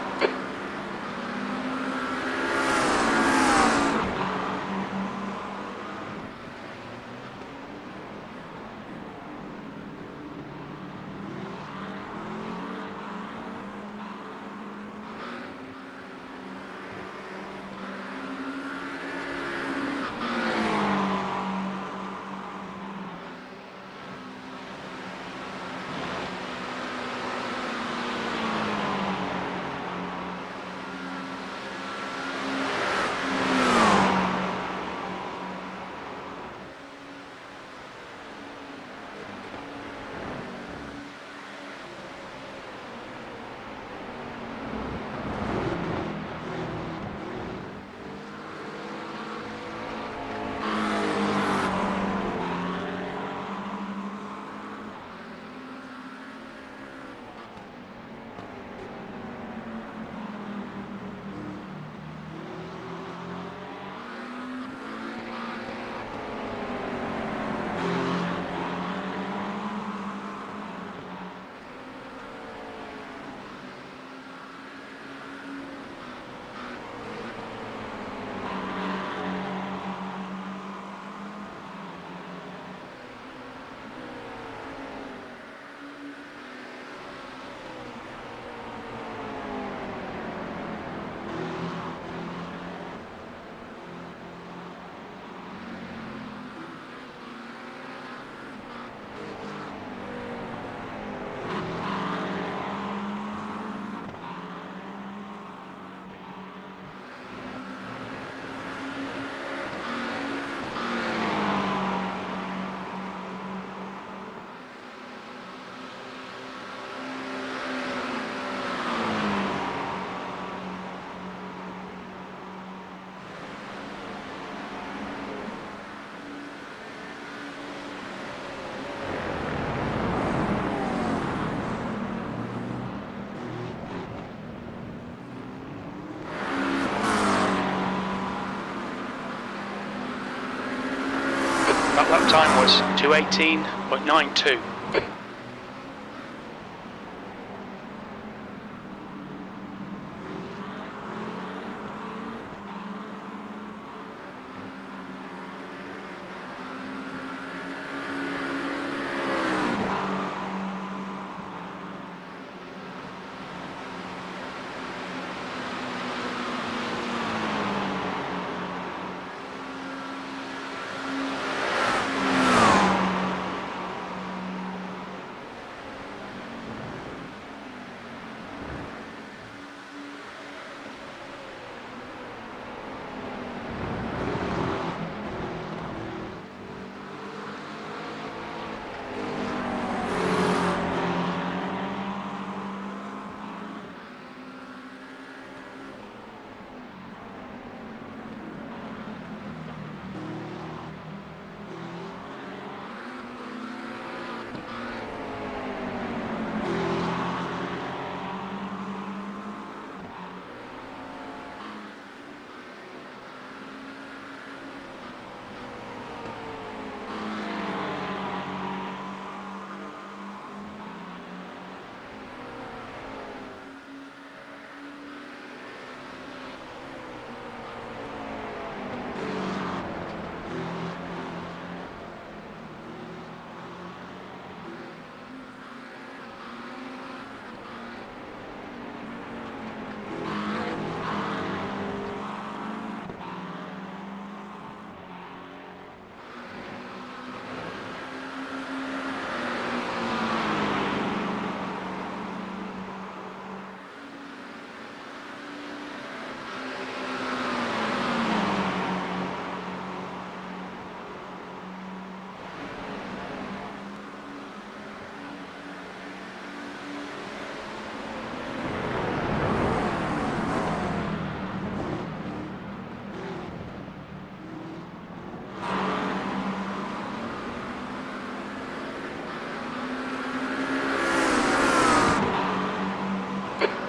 S8: That lap time was 2:18.92.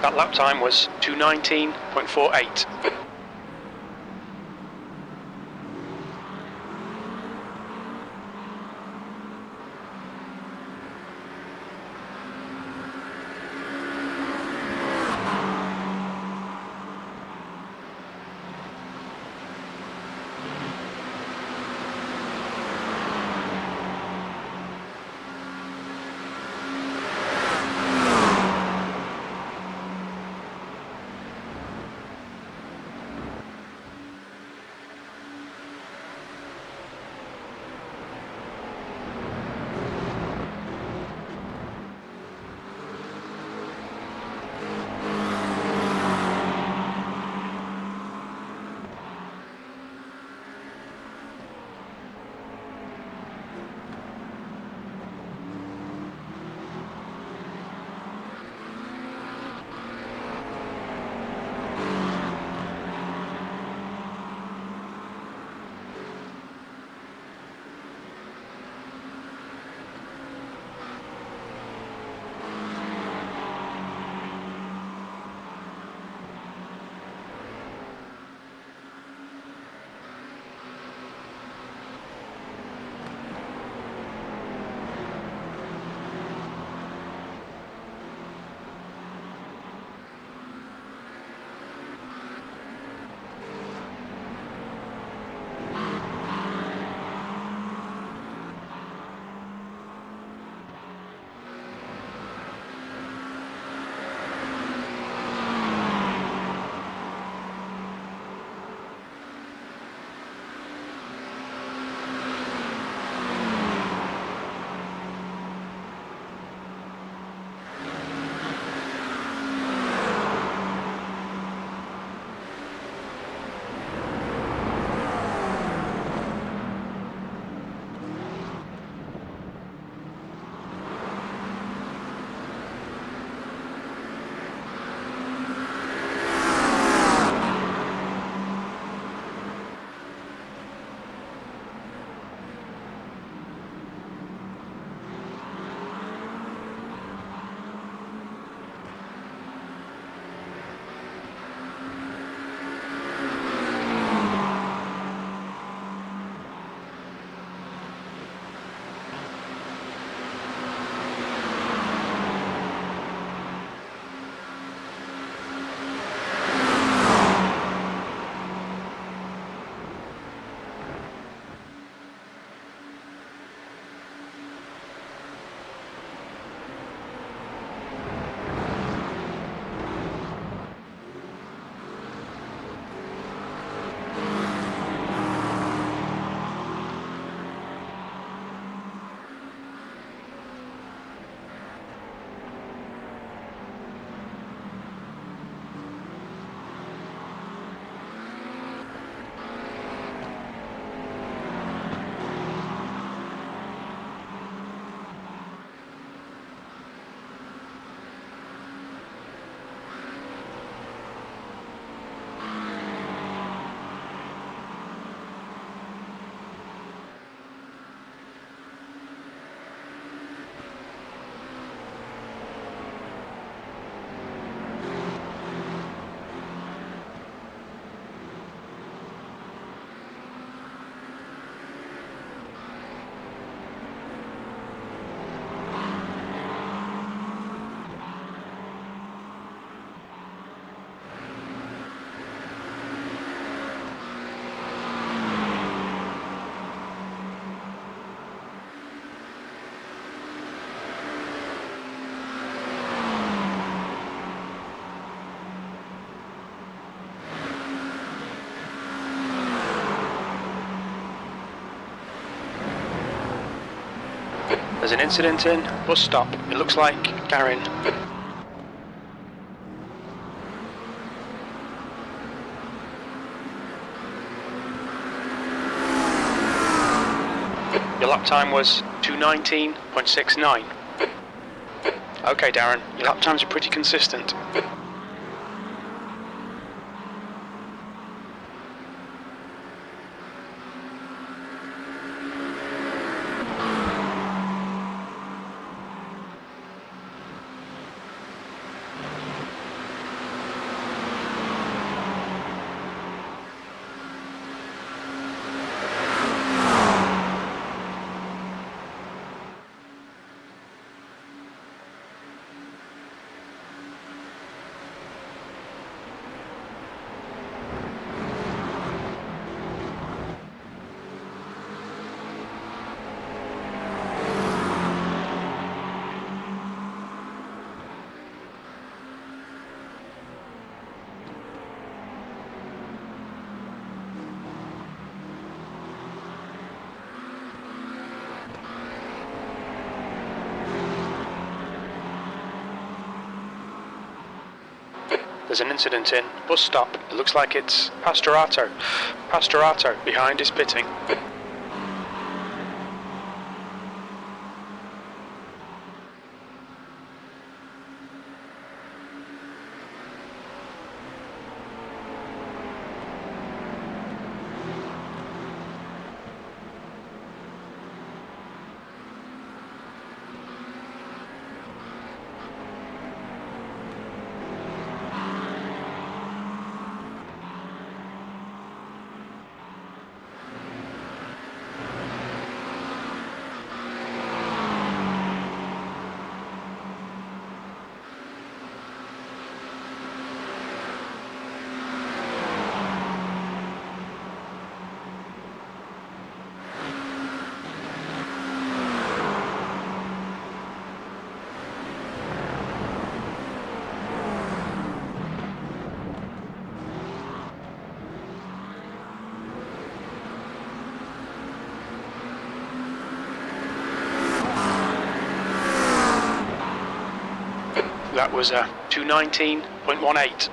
S8: That lap time was 2:19.48.
S1: There's an incident in bus stop. It looks like Darren. Your lap time was 2:19.69. Okay, Darren, your lap times are pretty consistent. There's an incident in bus stop. It looks like it's Pastorato. Pastorato behind is pitting. That was 2:19.18.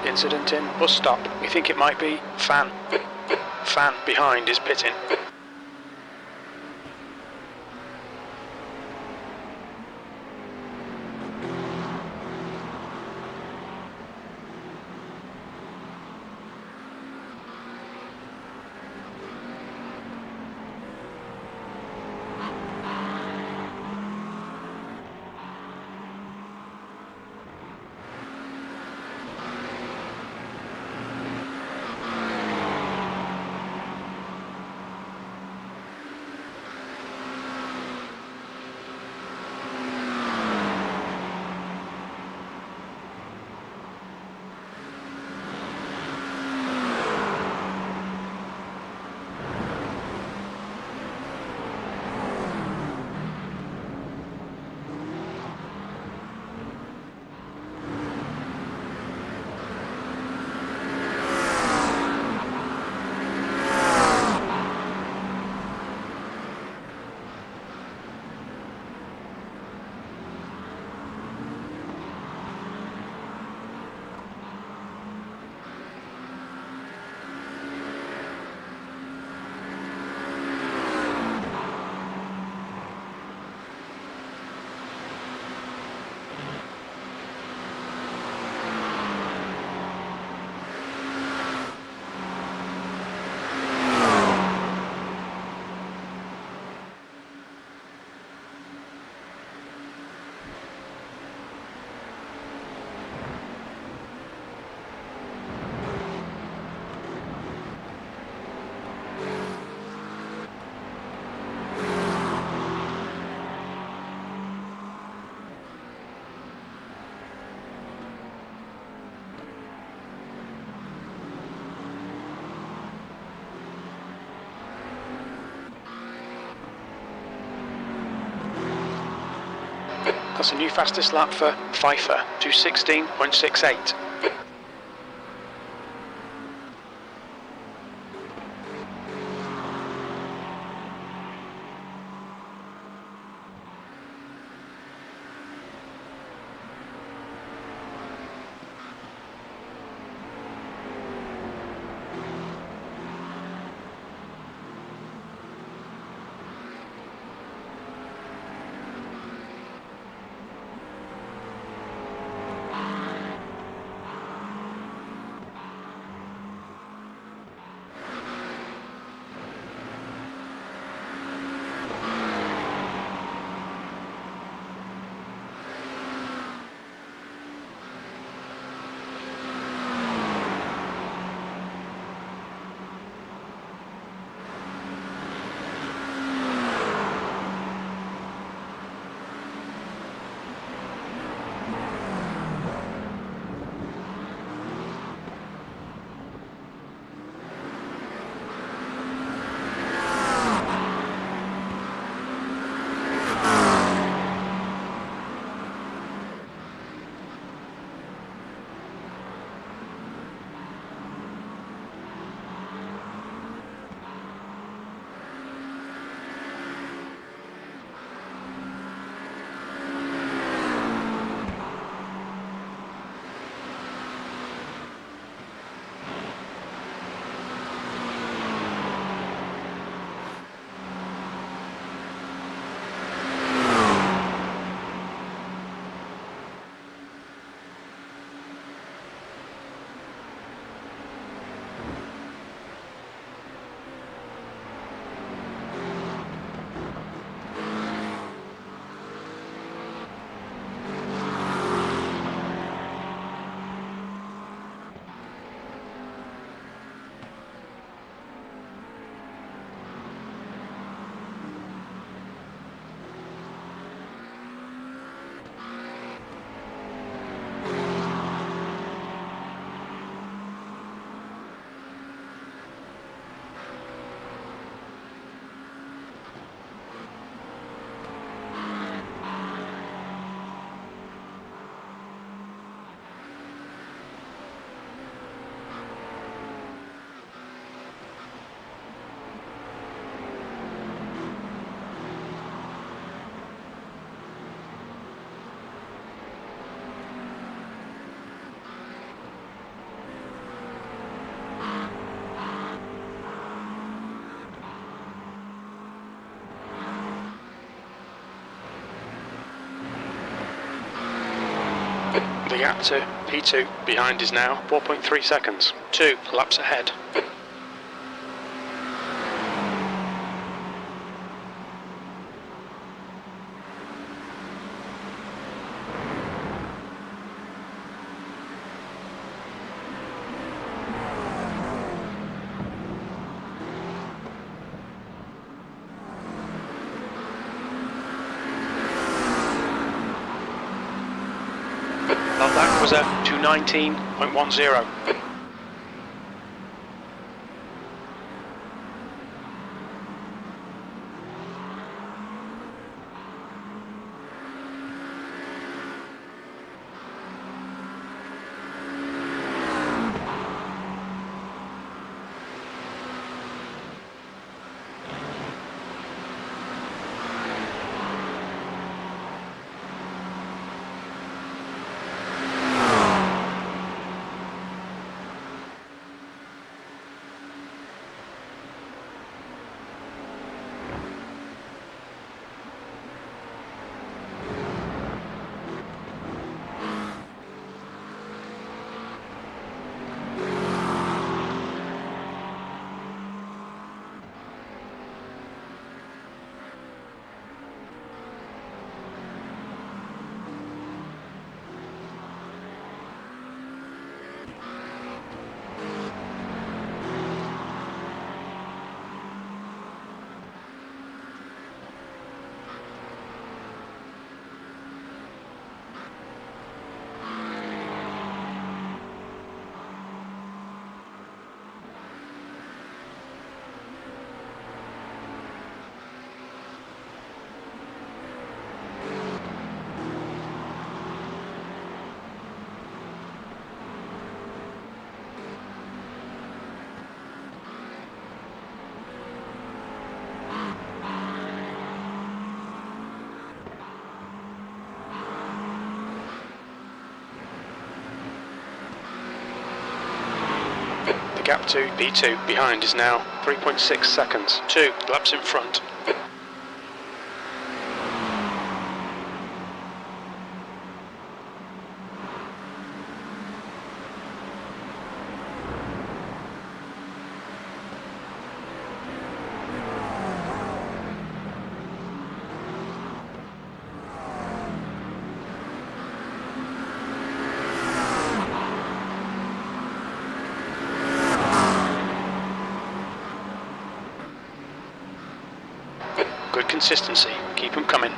S1: Incident in bus stop. We think it might be Fan. Fan behind is pitting. That's a new fastest lap for Pfeiffer, 2:16.68. The gap to P2 behind is now 4.3 seconds. 2 laps ahead. That was a 2:19.10. The gap to P2 behind is now 3.6 seconds. 2 laps in front. Good consistency. Keep them coming.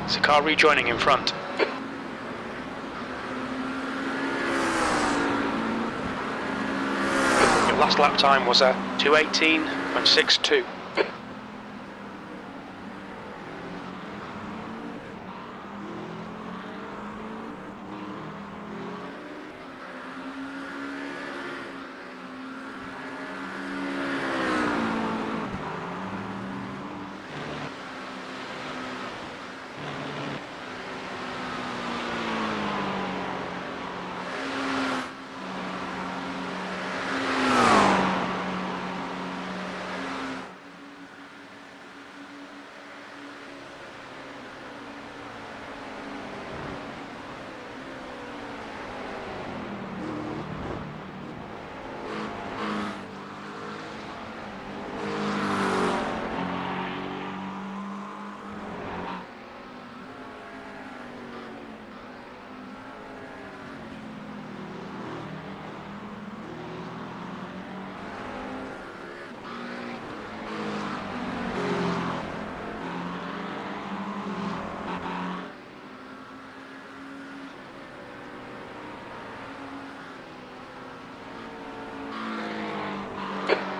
S1: It's a car rejoining in front. Your last lap time was a 2:18.62.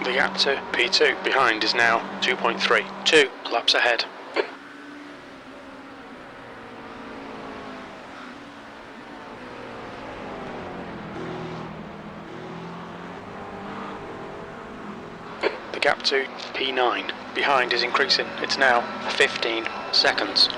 S1: The gap to P2 behind is now 2.3. 2 laps ahead. The gap to P9 behind is increasing. It's now 15 seconds.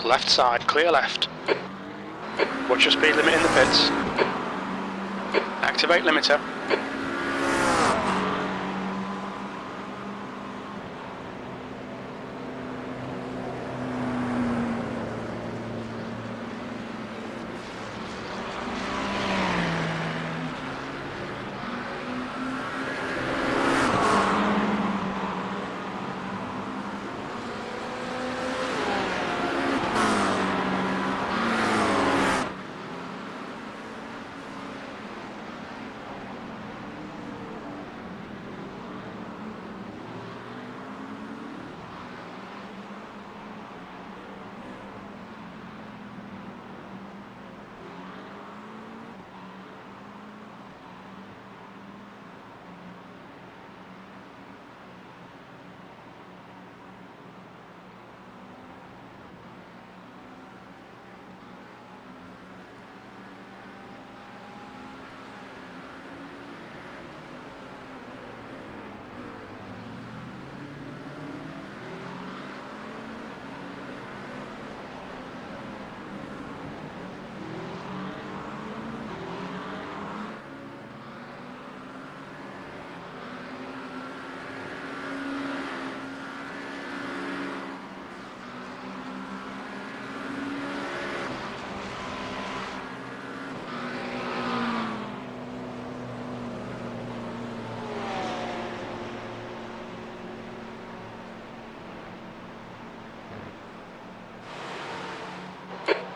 S1: left side, clear left. Watch your speed limit in the pits. Activate limiter.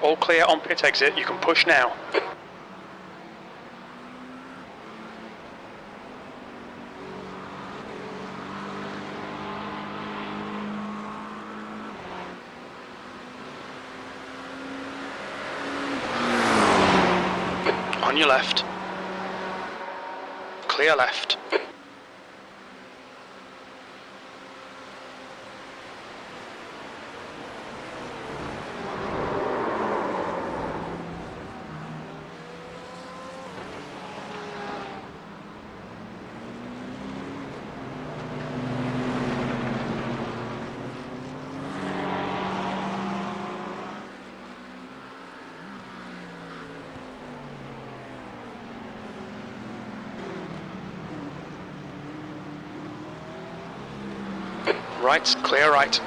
S1: All clear on pit exit, you can push now. On your left. Clear left. Right, clear right.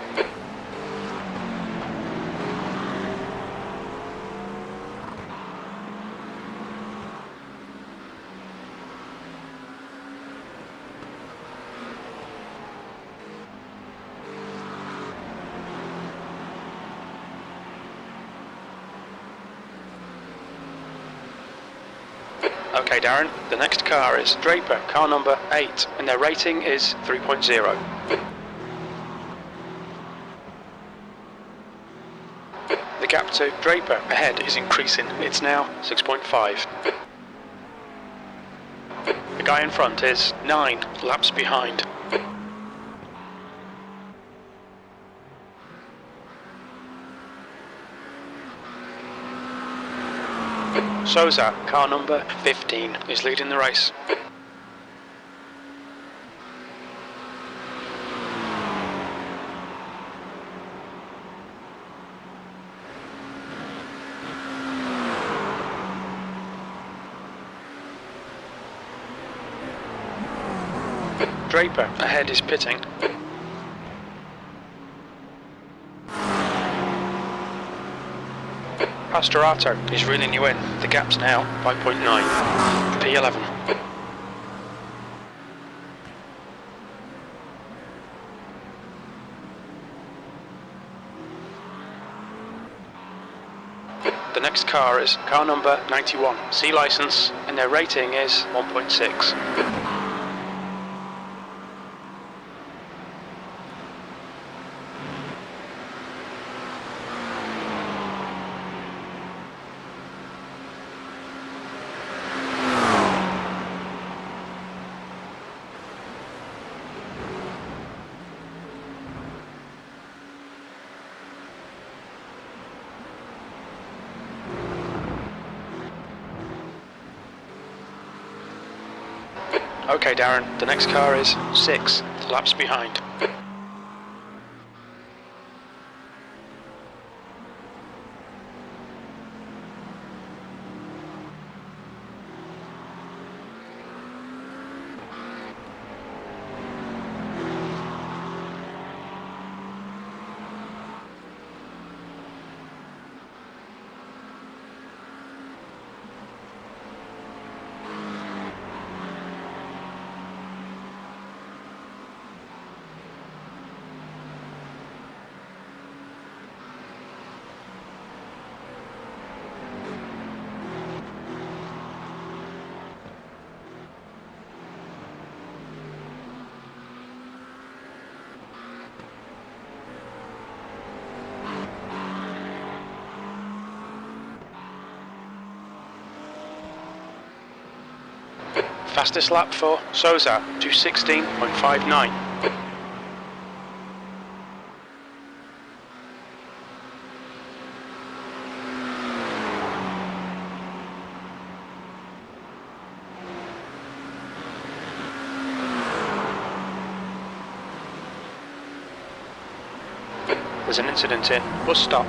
S1: Okay, Darren, the next car is Draper, car number 8, and their rating is 3.0. The gap to Draper ahead is increasing, it's now 6.5. The guy in front is 9 laps behind. Souza, car number 15, is leading the race. Draper ahead is pitting. Pastorato is reeling you in. The gap's now 5.9. P11. The next car is car number 91, C license, and their rating is 1.6. Okay, Darren, the next car is 6 laps behind. Fastest lap for Souza, 2:16.59. There's an incident in bus stop.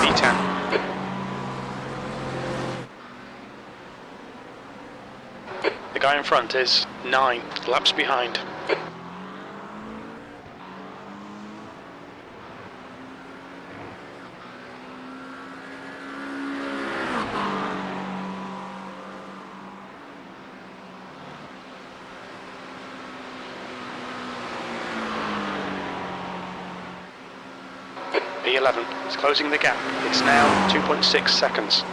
S1: B10. The guy in front is 9 laps behind. B11 is closing the gap. It's now 2.6 seconds.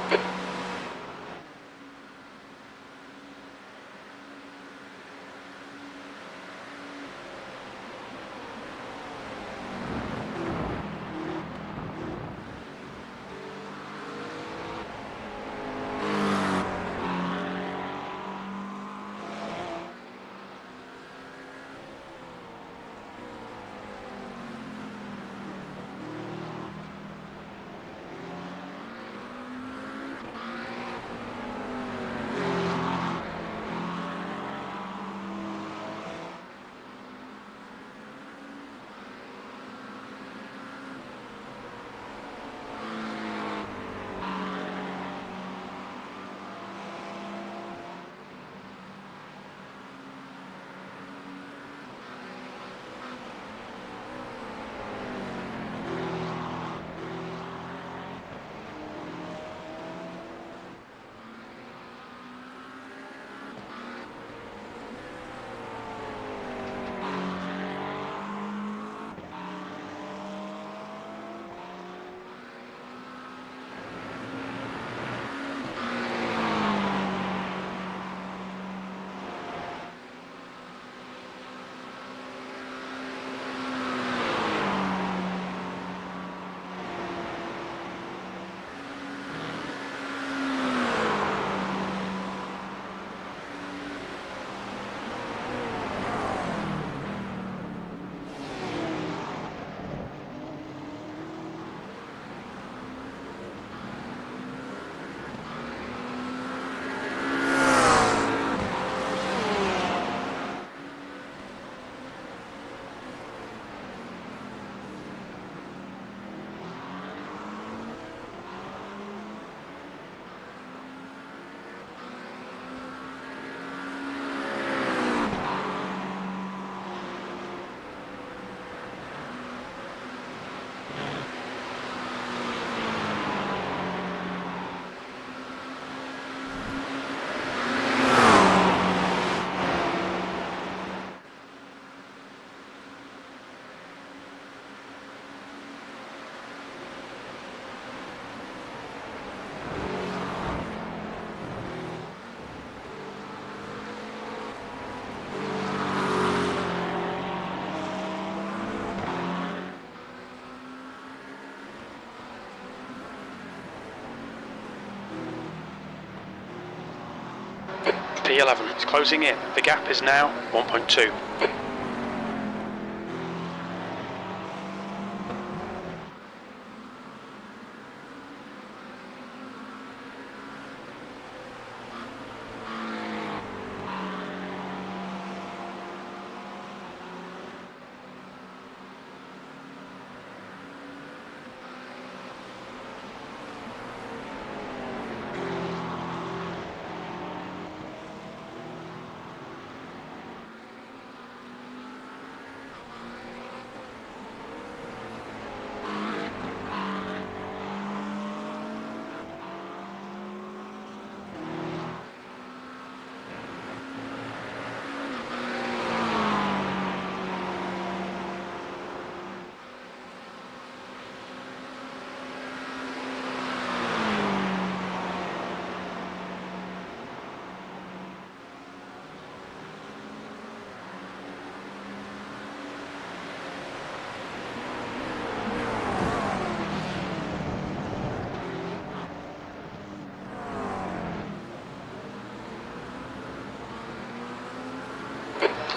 S1: P11 is closing in. The gap is now 1.2.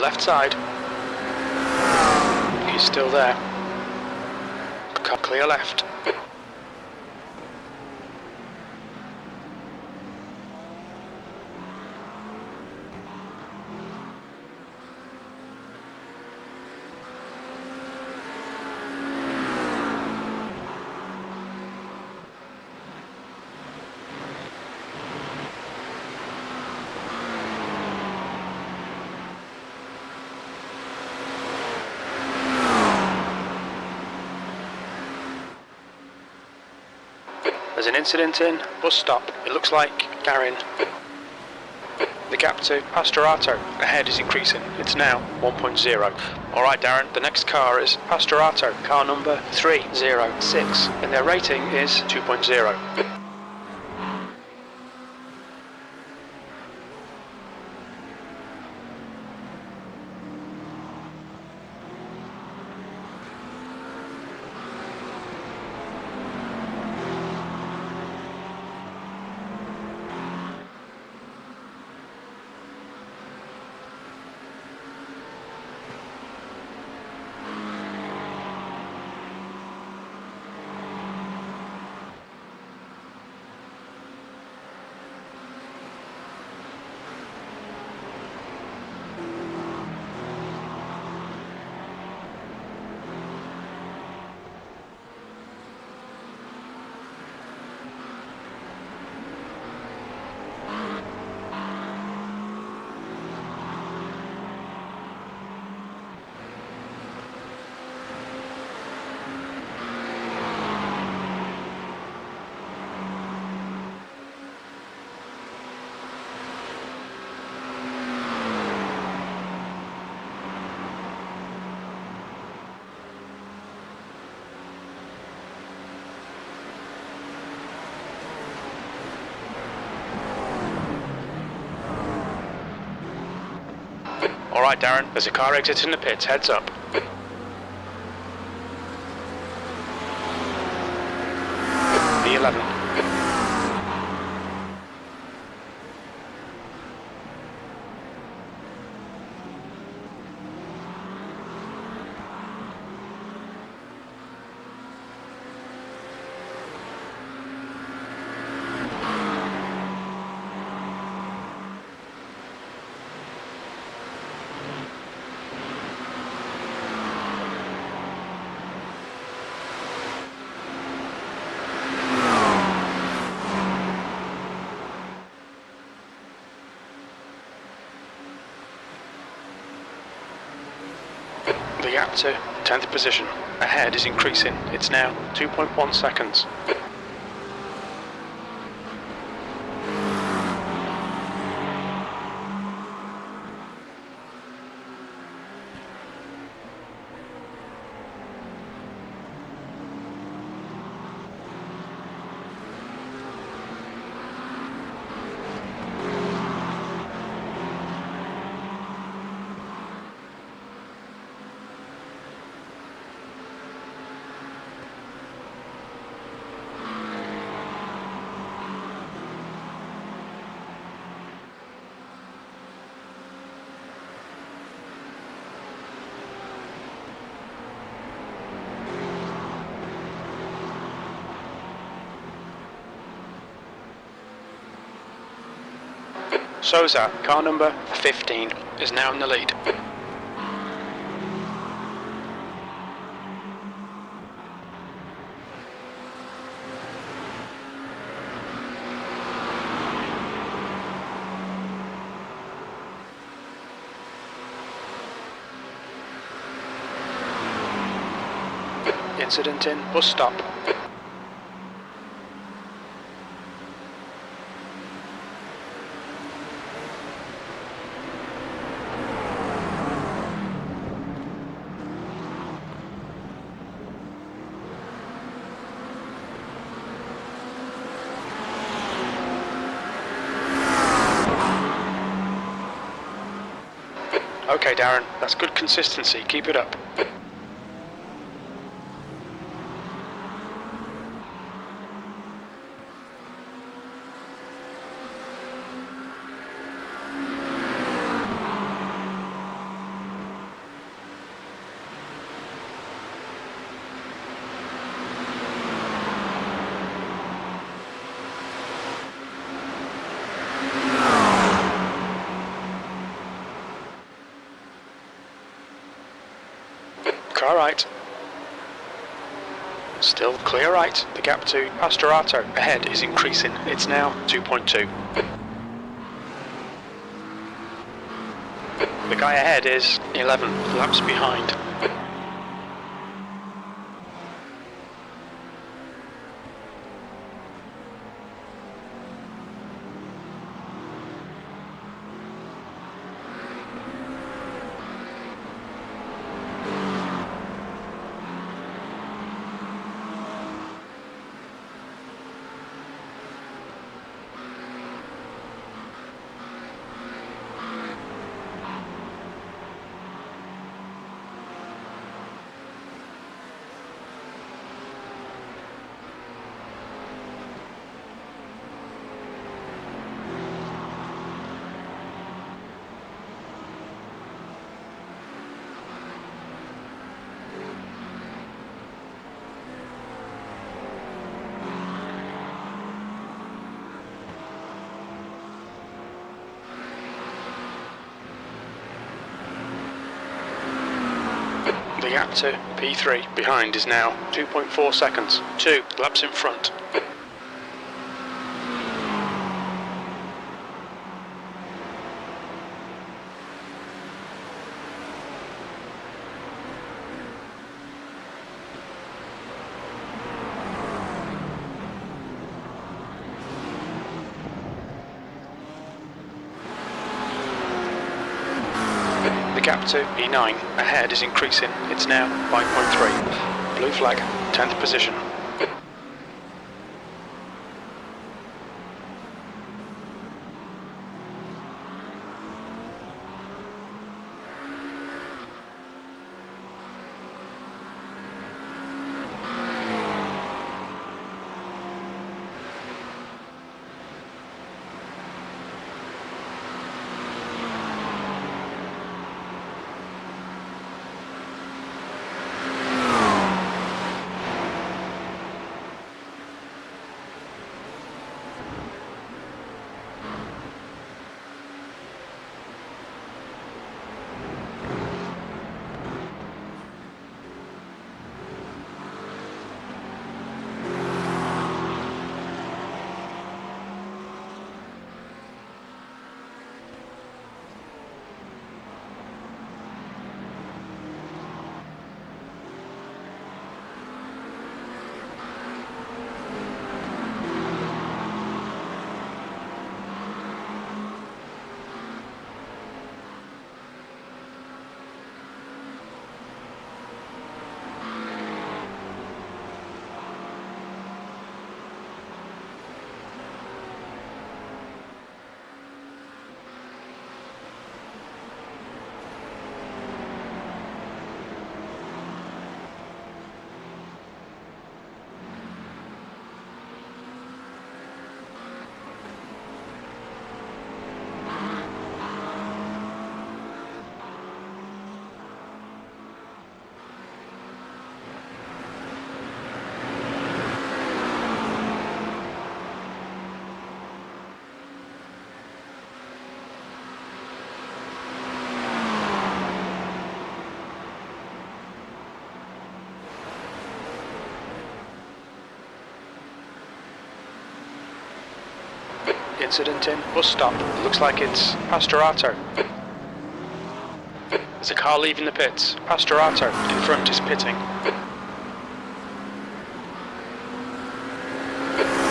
S1: Left side. He's still there. Clear left. There's an incident in bus stop. It looks like Garin. The gap to Pastorato ahead is increasing. It's now 1.0. Alright Darren, the next car is Pastorato, car number 306, and their rating is 2.0. Alright Darren, there's a car exiting the pits, heads up. B11. The gap to 10th position. Ahead is increasing. It's now 2.1 seconds. Souza, car number 15, is now in the lead. Incident in bus stop. Okay Darren, that's good consistency, keep it up. car right. Still clear right. The gap to Pastorato ahead is increasing. It's now 2.2. The guy ahead is 11 laps behind. The gap to P3 behind is now 2.4 seconds. 2 laps in front. The gap to P9 ahead is increasing. It's now 5.3. Blue flag, 10th position. Incident in bus stop. Looks like it's Pastorato. There's a car leaving the pits. Pastorato in front is pitting.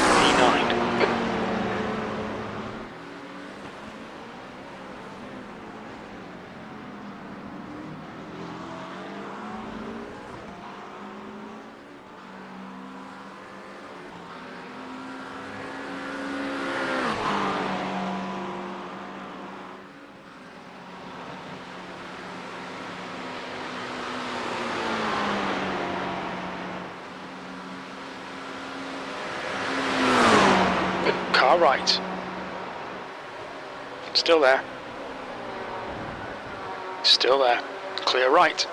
S1: E9. Car right. Still there. Still there. Clear right.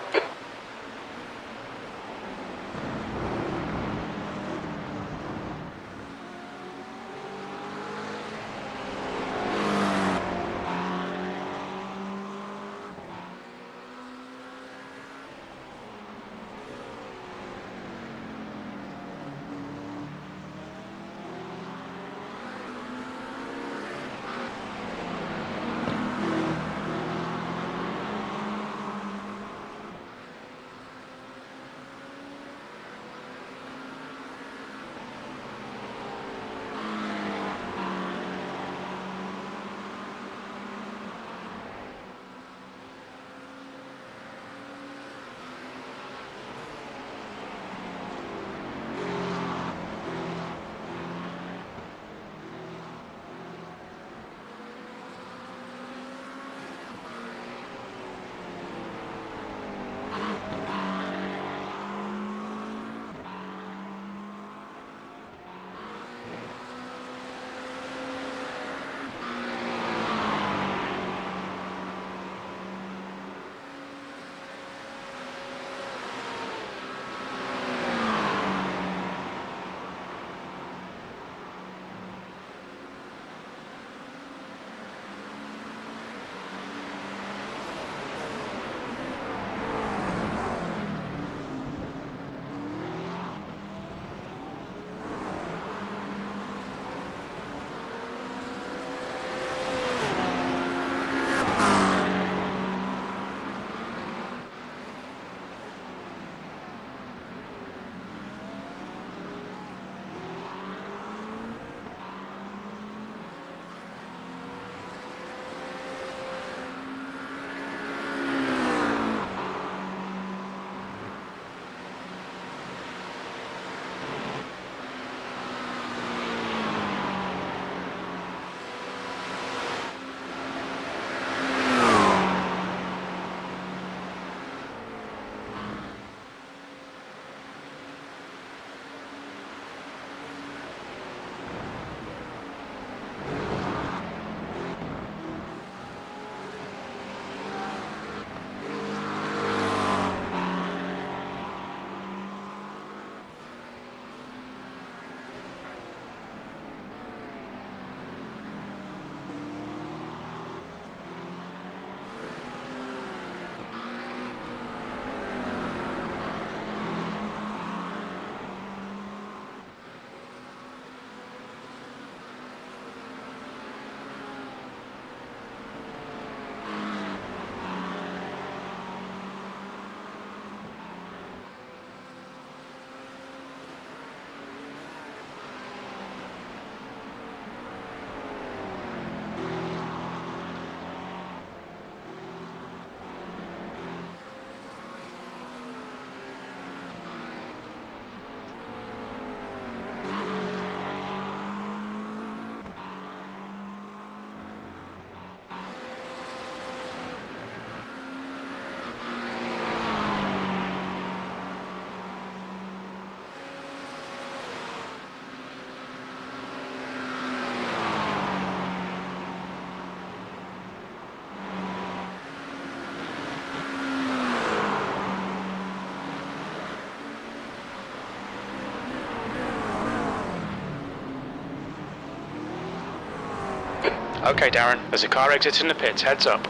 S1: Okay, Darren, there's a car exiting the pits, heads up.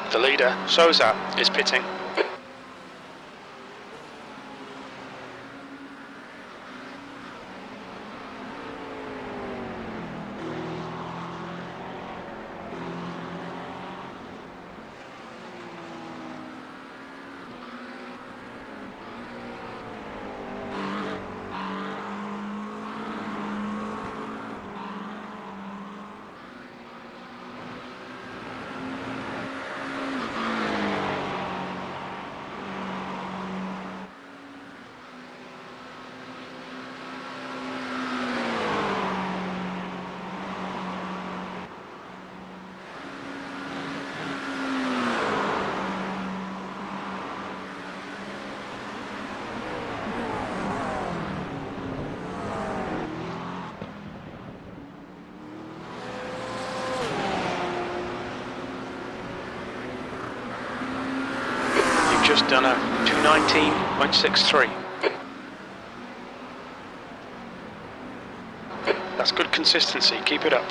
S1: The leader, Souza, is pitting. Just done a 219.63. That's good consistency, keep it up.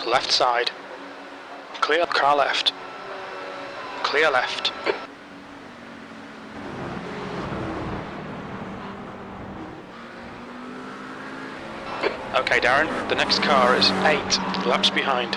S1: Left side. Clear. Car left. Clear left. Okay, Darren, the next car is 8 laps behind.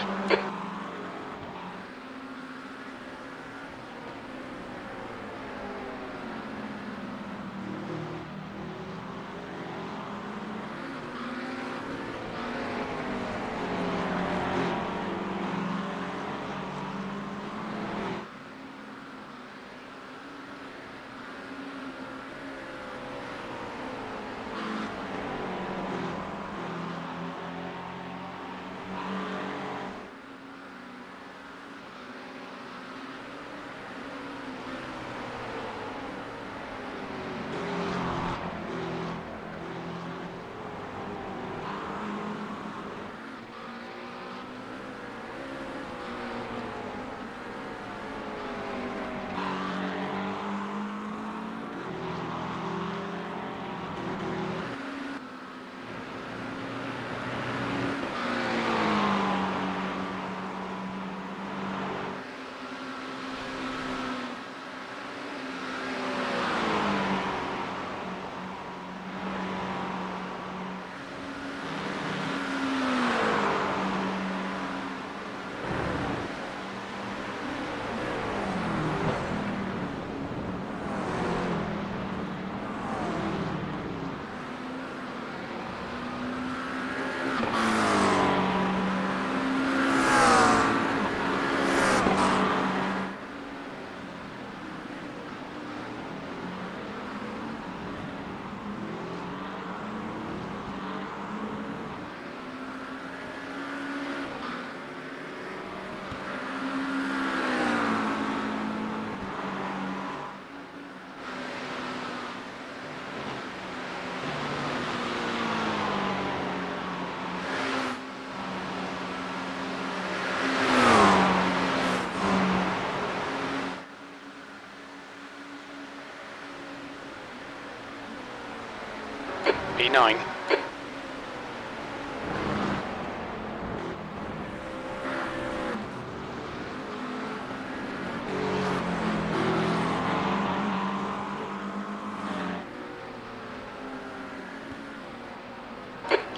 S1: B9.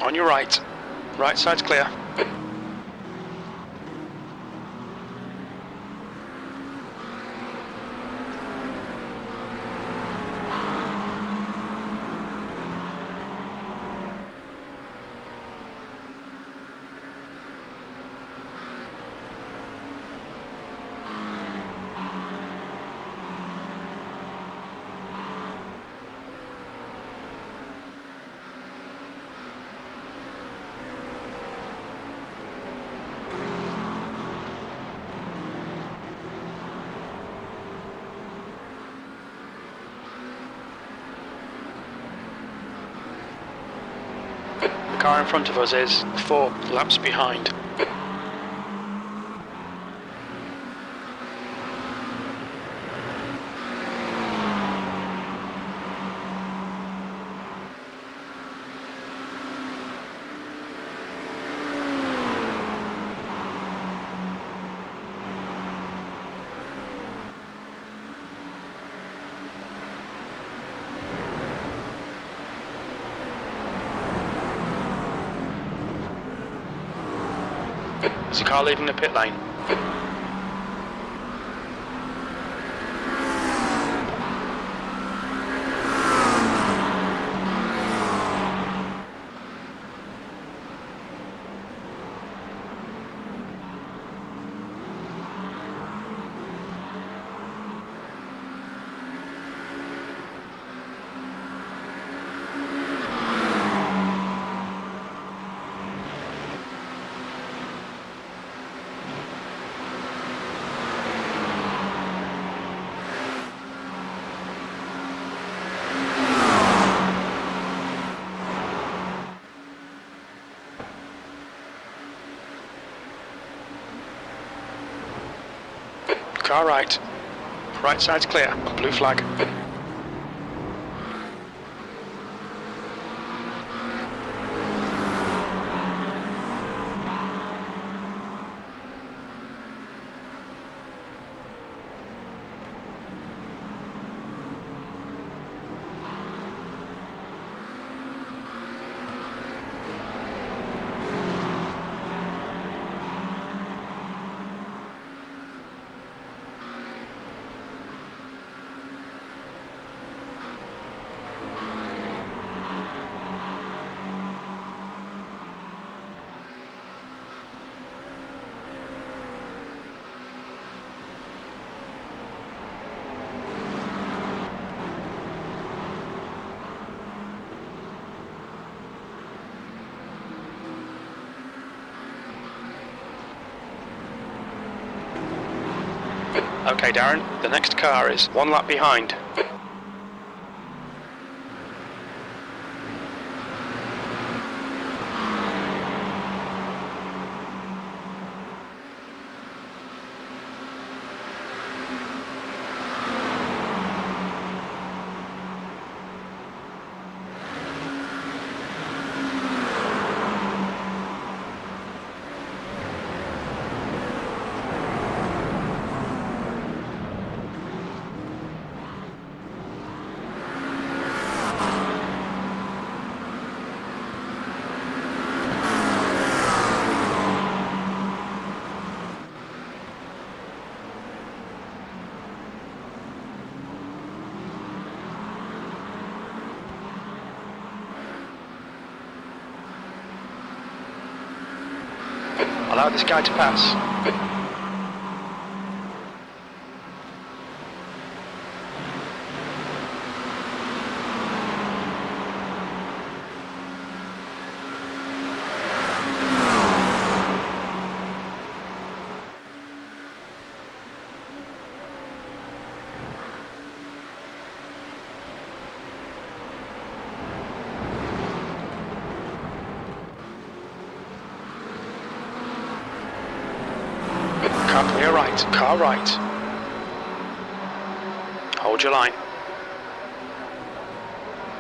S1: On your right. Right side's clear. The car in front of us is 4 laps behind. There's a car leaving the pit lane. Car right. Right side's clear. Blue flag. Okay, Darren, the next car is 1 lap behind. Allow this guy to pass. Car clear right, car right. Hold your line.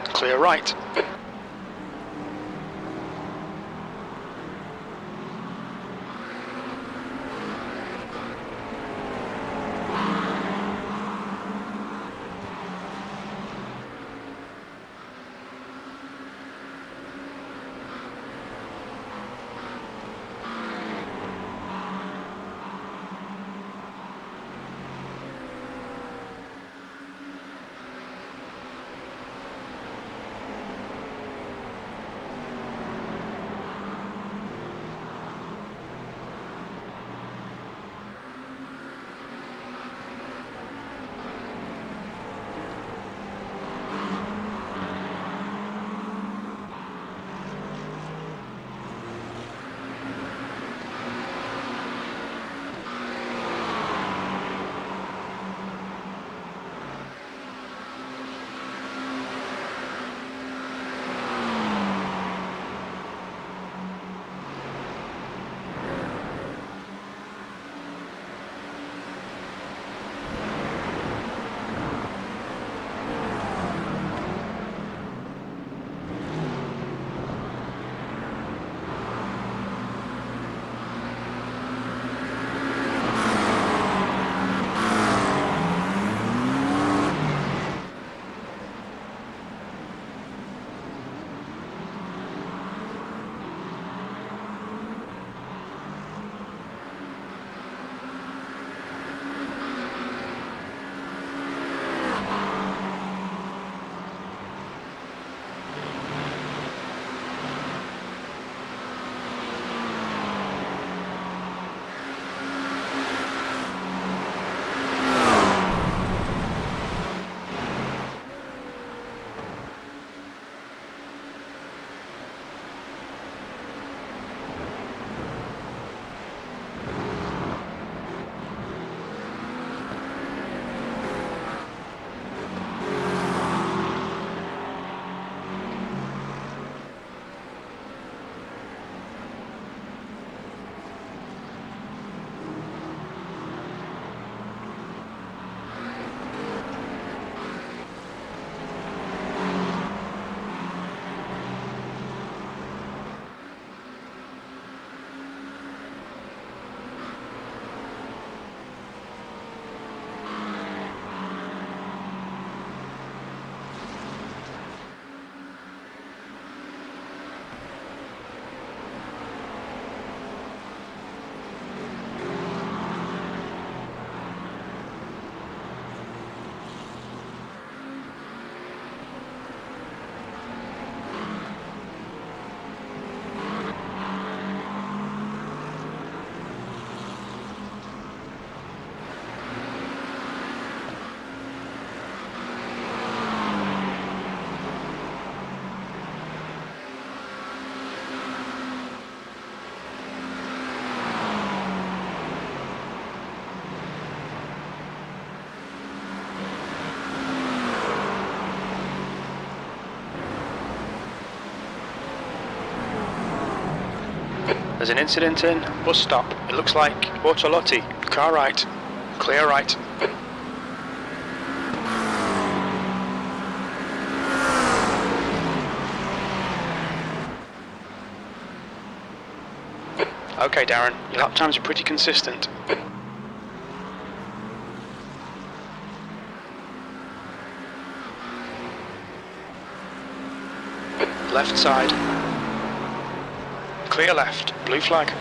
S1: Clear right. There's an incident in bus stop. It looks like Bortolotti. Car right. Clear right. Okay, Darren, your lap times are pretty consistent. Left side. Clear left. Blue flag.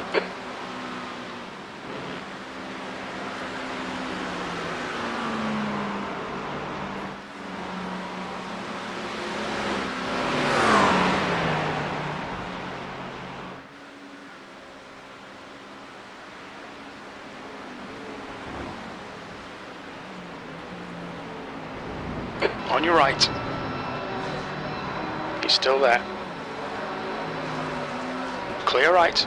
S1: On your right. He's still there. Clear right.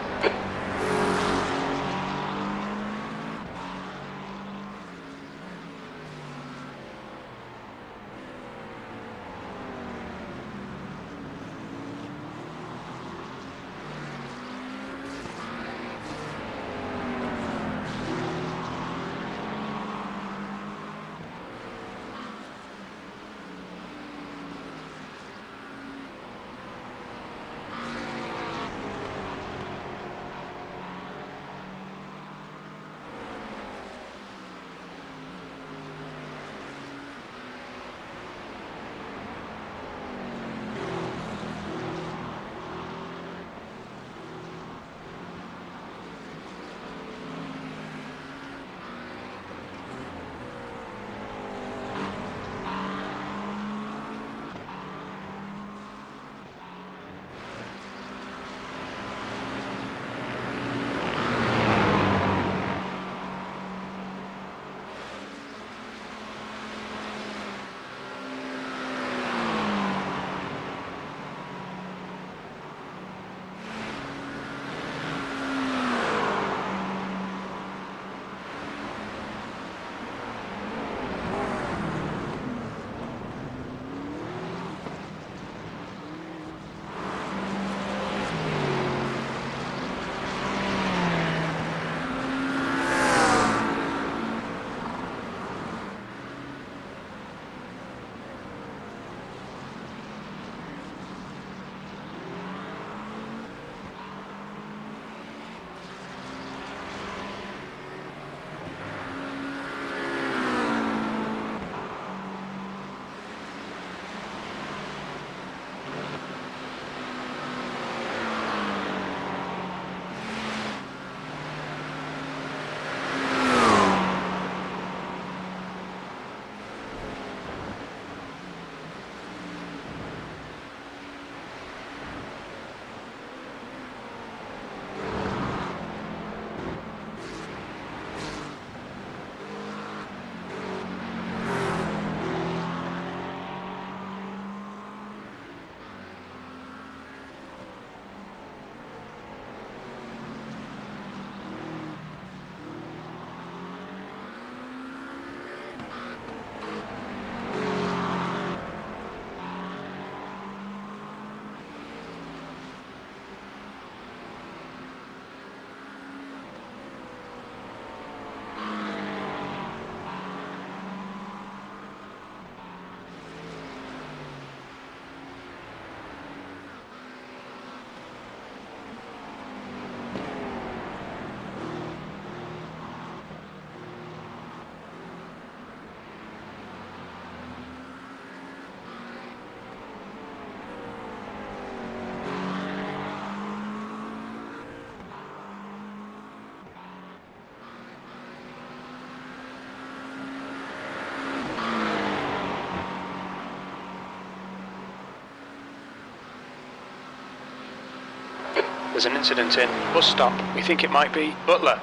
S1: There's an incident in bus stop. We think it might be Butler.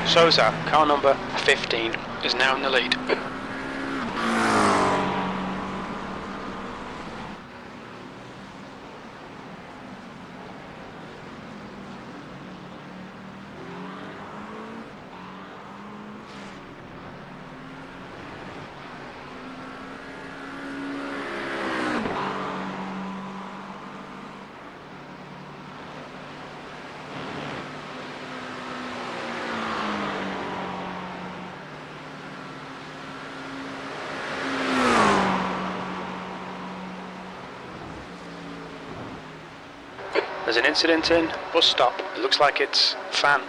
S1: Souza, car number 15, is now in the lead. There's an incident in bus stop. It looks like it's Fan.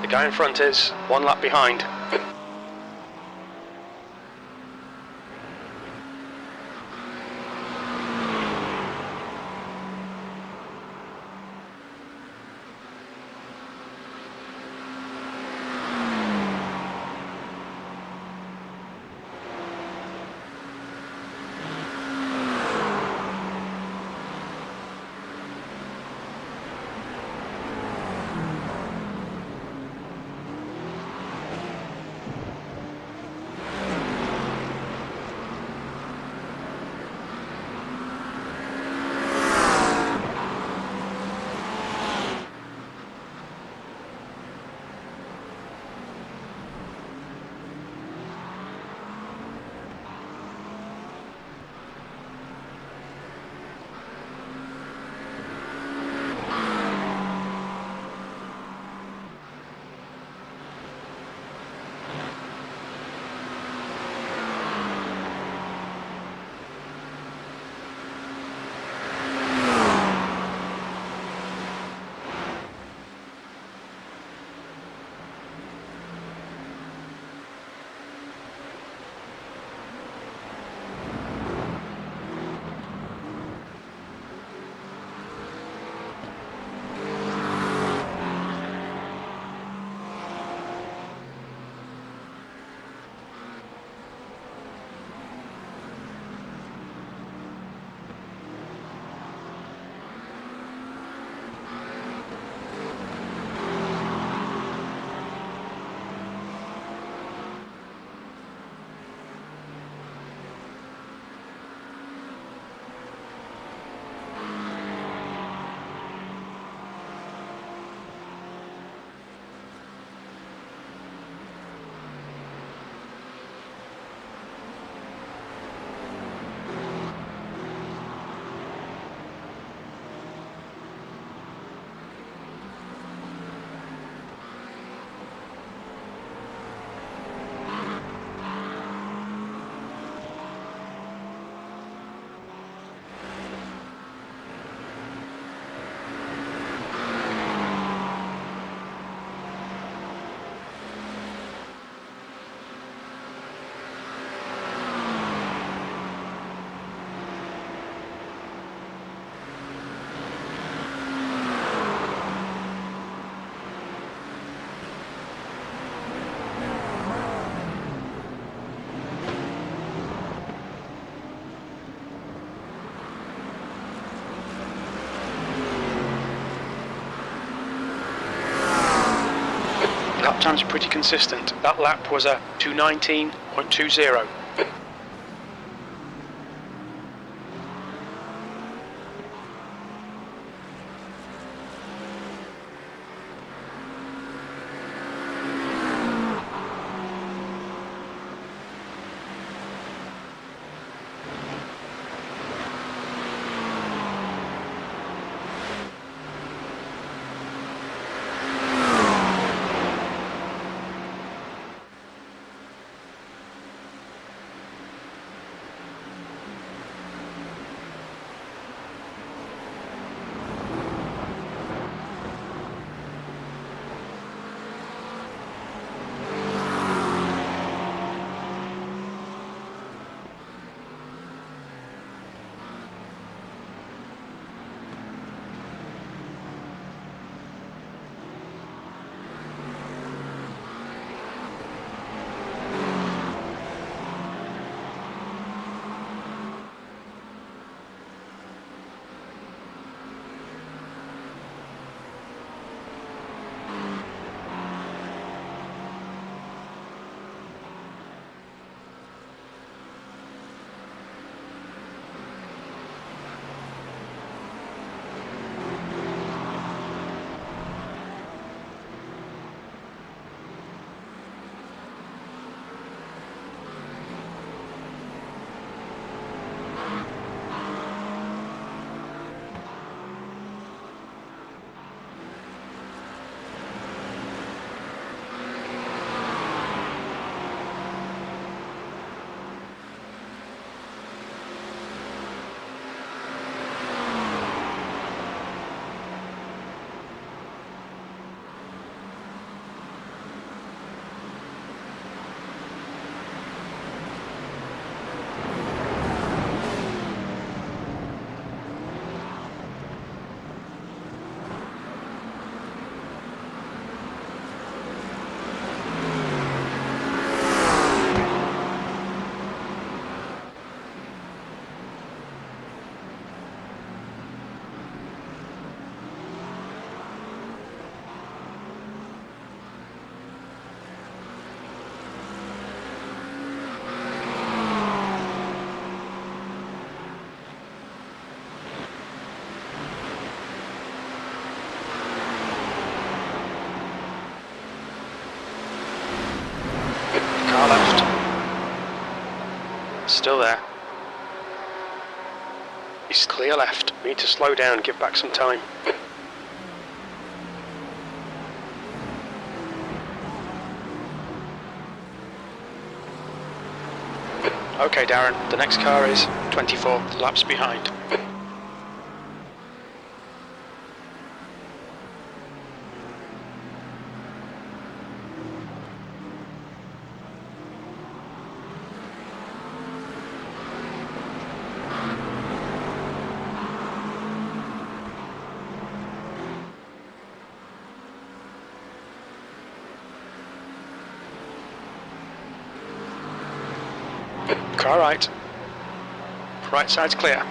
S1: The guy in front is 1 lap behind. Lap times are pretty consistent. That lap was a 2:19.20. Car left. Still there. He's clear left. We need to slow down, give back some time. Okay, Darren, the next car is 24 laps behind. Car right. Right side's clear.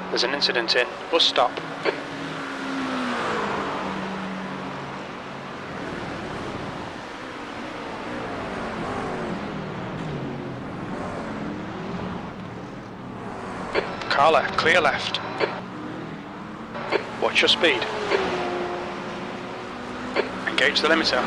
S1: There's an incident in bus stop. Car left, clear left. Watch your speed. Engage the limiter.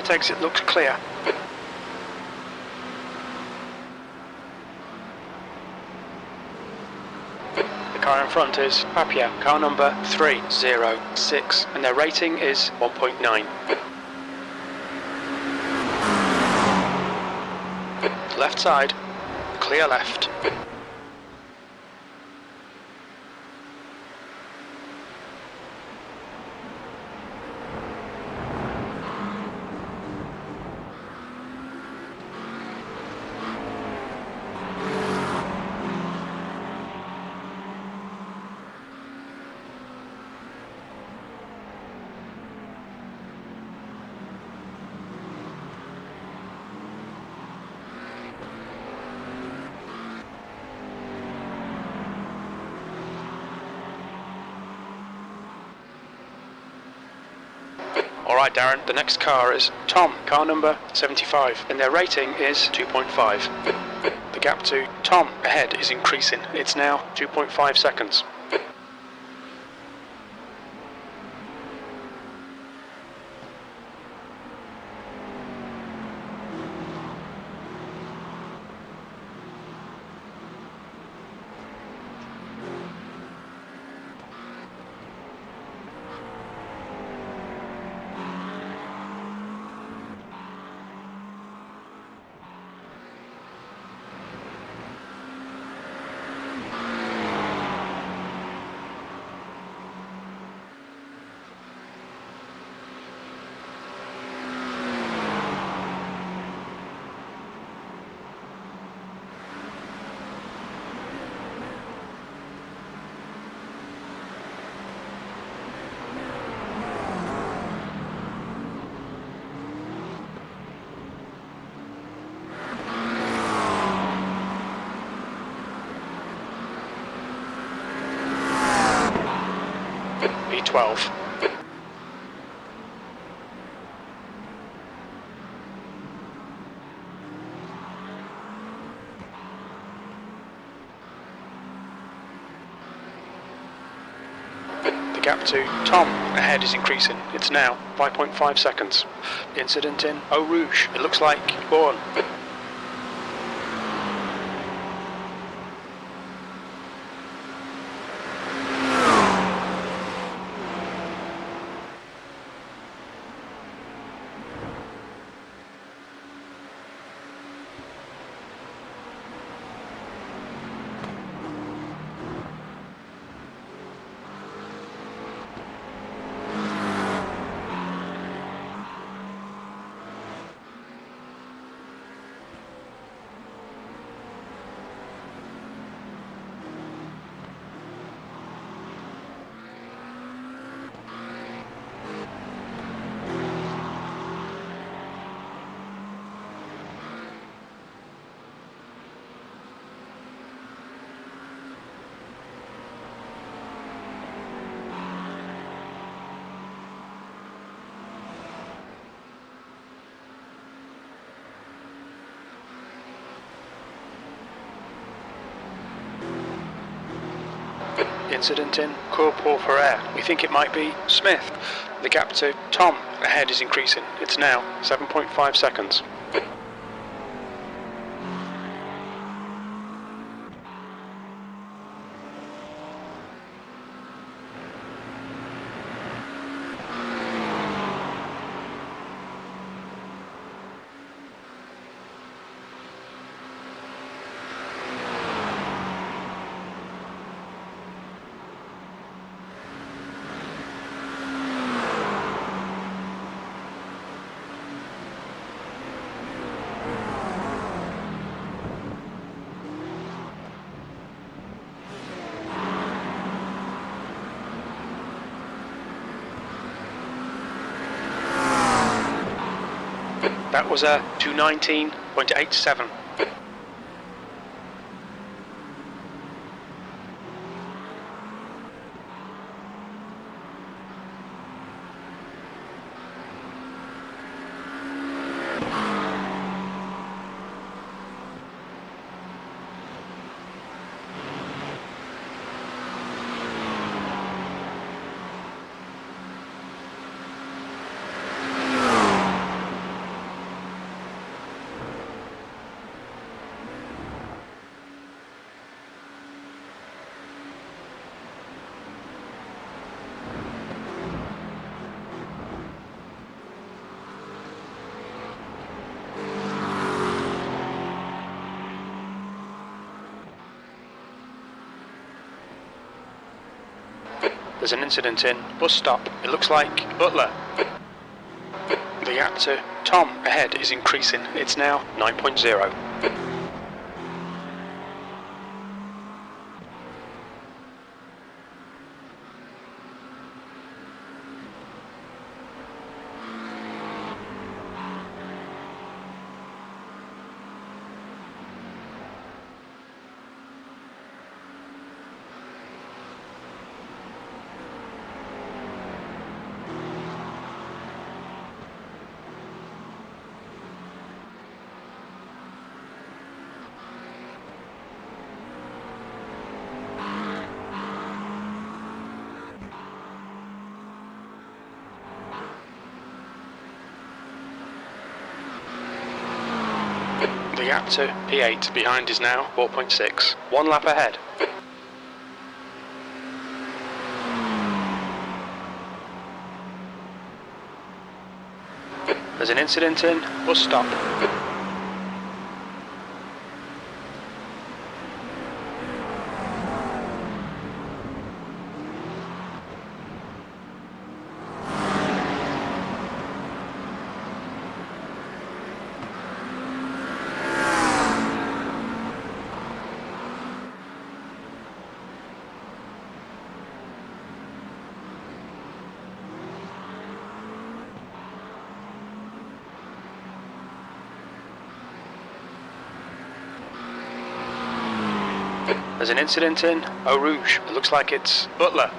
S1: Front exit looks clear. The car in front is Papia, car number 306, and their rating is 1.9. Left side, clear left. Alright Darren, the next car is Tom, car number 75, and their rating is 2.5. The gap to Tom ahead is increasing. It's now 2.5 seconds. B12. The gap to Tom ahead is increasing. It's now 5.5 seconds. Incident in Eau Rouge. It looks like Bourne. Incident in Courport Ferrer. We think it might be Smith. The gap to Tom ahead is increasing. It's now 7.5 seconds. That was a 219.87. There's an incident in bus stop. It looks like Butler. The gap to Tom ahead is increasing. It's now 9.0. The gap to P8 behind is now 4.6. 1 lap ahead. There's an incident in bus stop. There's an incident in Eau Rouge. It looks like it's Butler.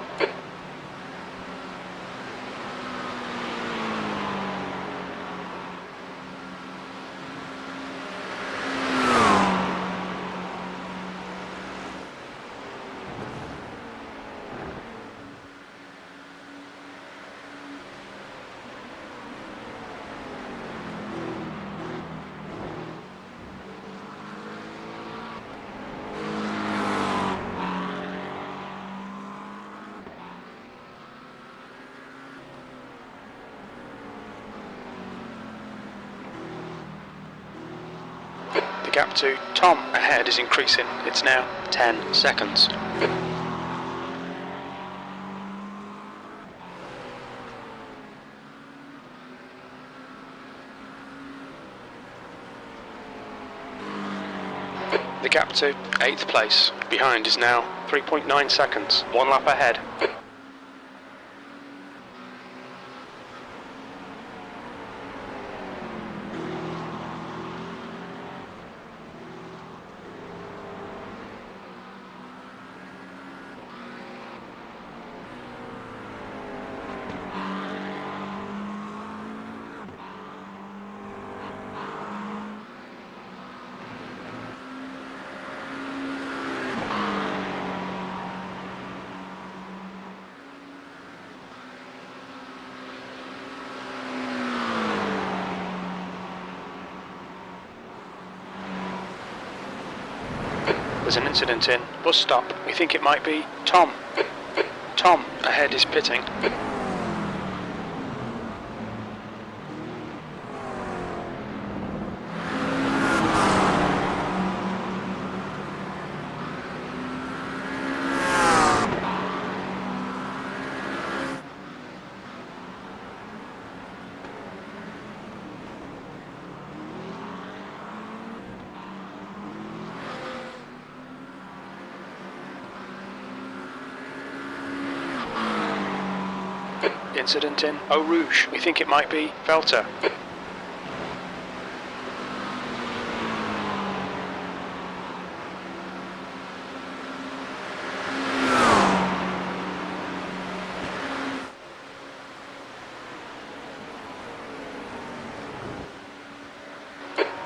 S1: The gap to Tom ahead is increasing. It's now 10 seconds. The gap to 8th place behind is now 3.9 seconds. 1 lap ahead. There's an incident in bus stop. We think it might be Tom. Tom ahead is pitting. Incident in Eau Rouge. We think it might be Velter.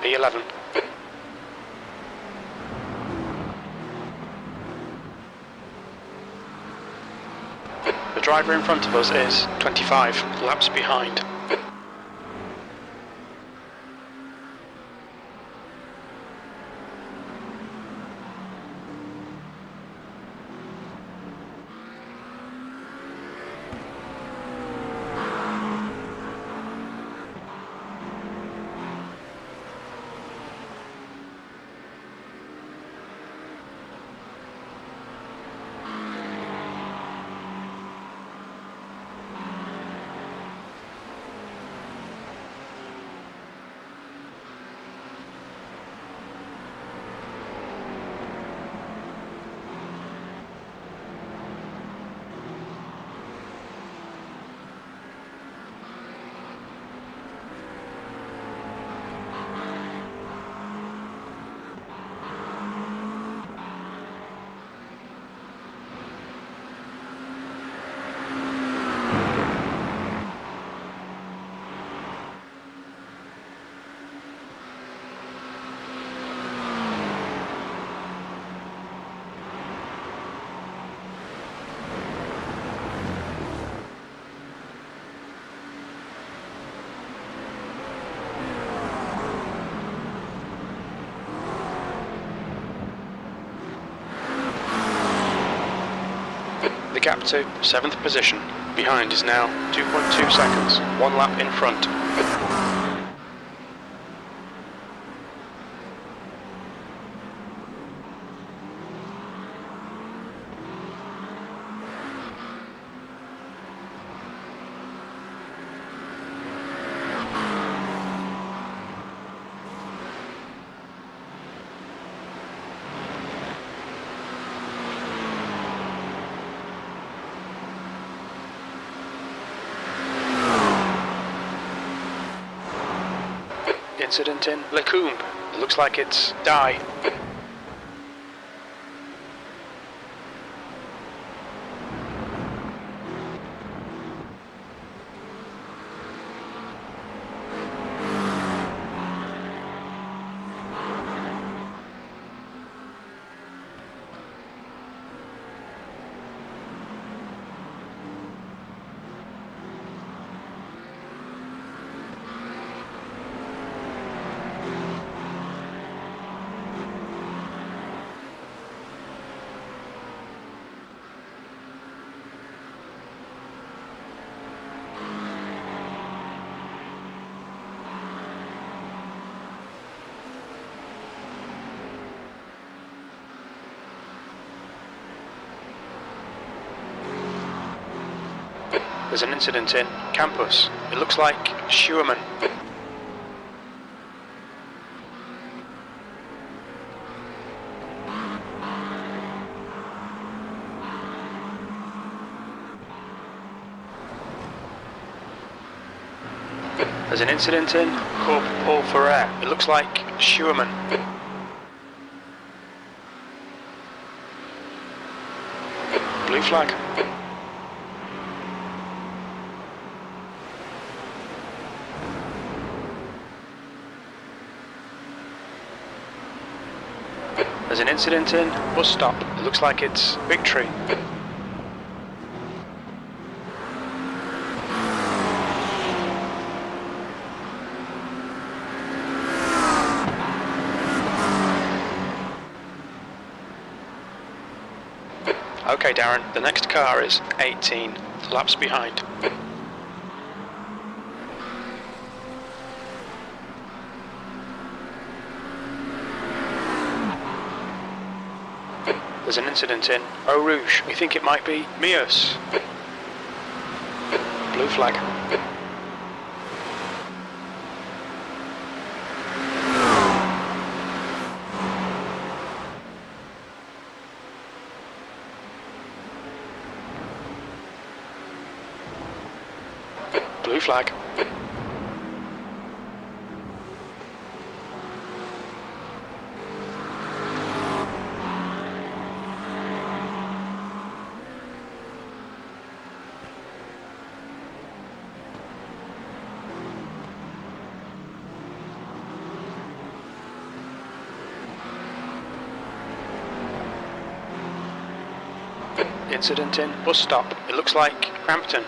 S1: P11. The driver in front of us is 25 laps behind. gap to 7th position. Behind is now 2.2 seconds. 1 lap in front. Incident in Lecombe. It looks like it's die. There's an incident in Campus. It looks like Schumann. There's an incident in Corp Paul Ferrer. It looks like Schumann. Blue flag. There's an incident in bus stop. It looks like it's Victory. Okay, Darren, the next car is 18 laps behind. There's an incident in Eau Rouge. We think it might be Mios. Blue flag. Blue flag. Incident in bus stop. It looks like Crampton.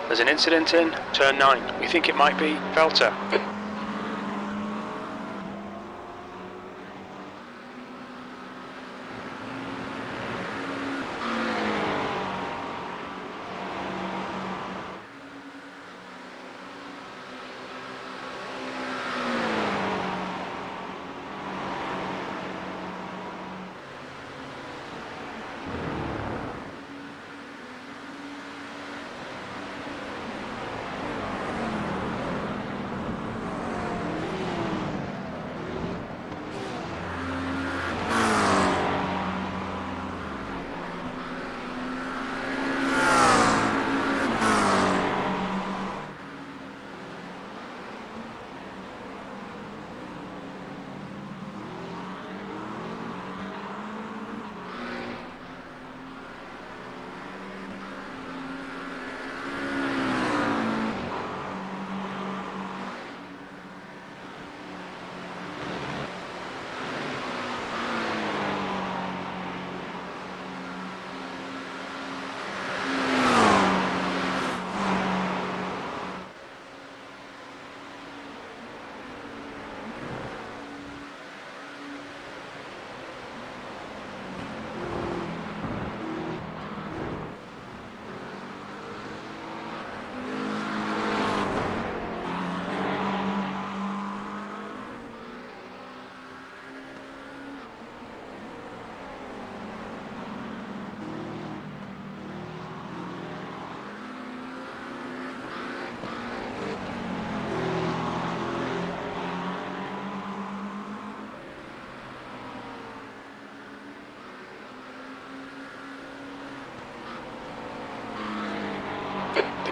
S1: There's an incident in turn 9. We think it might be Velter.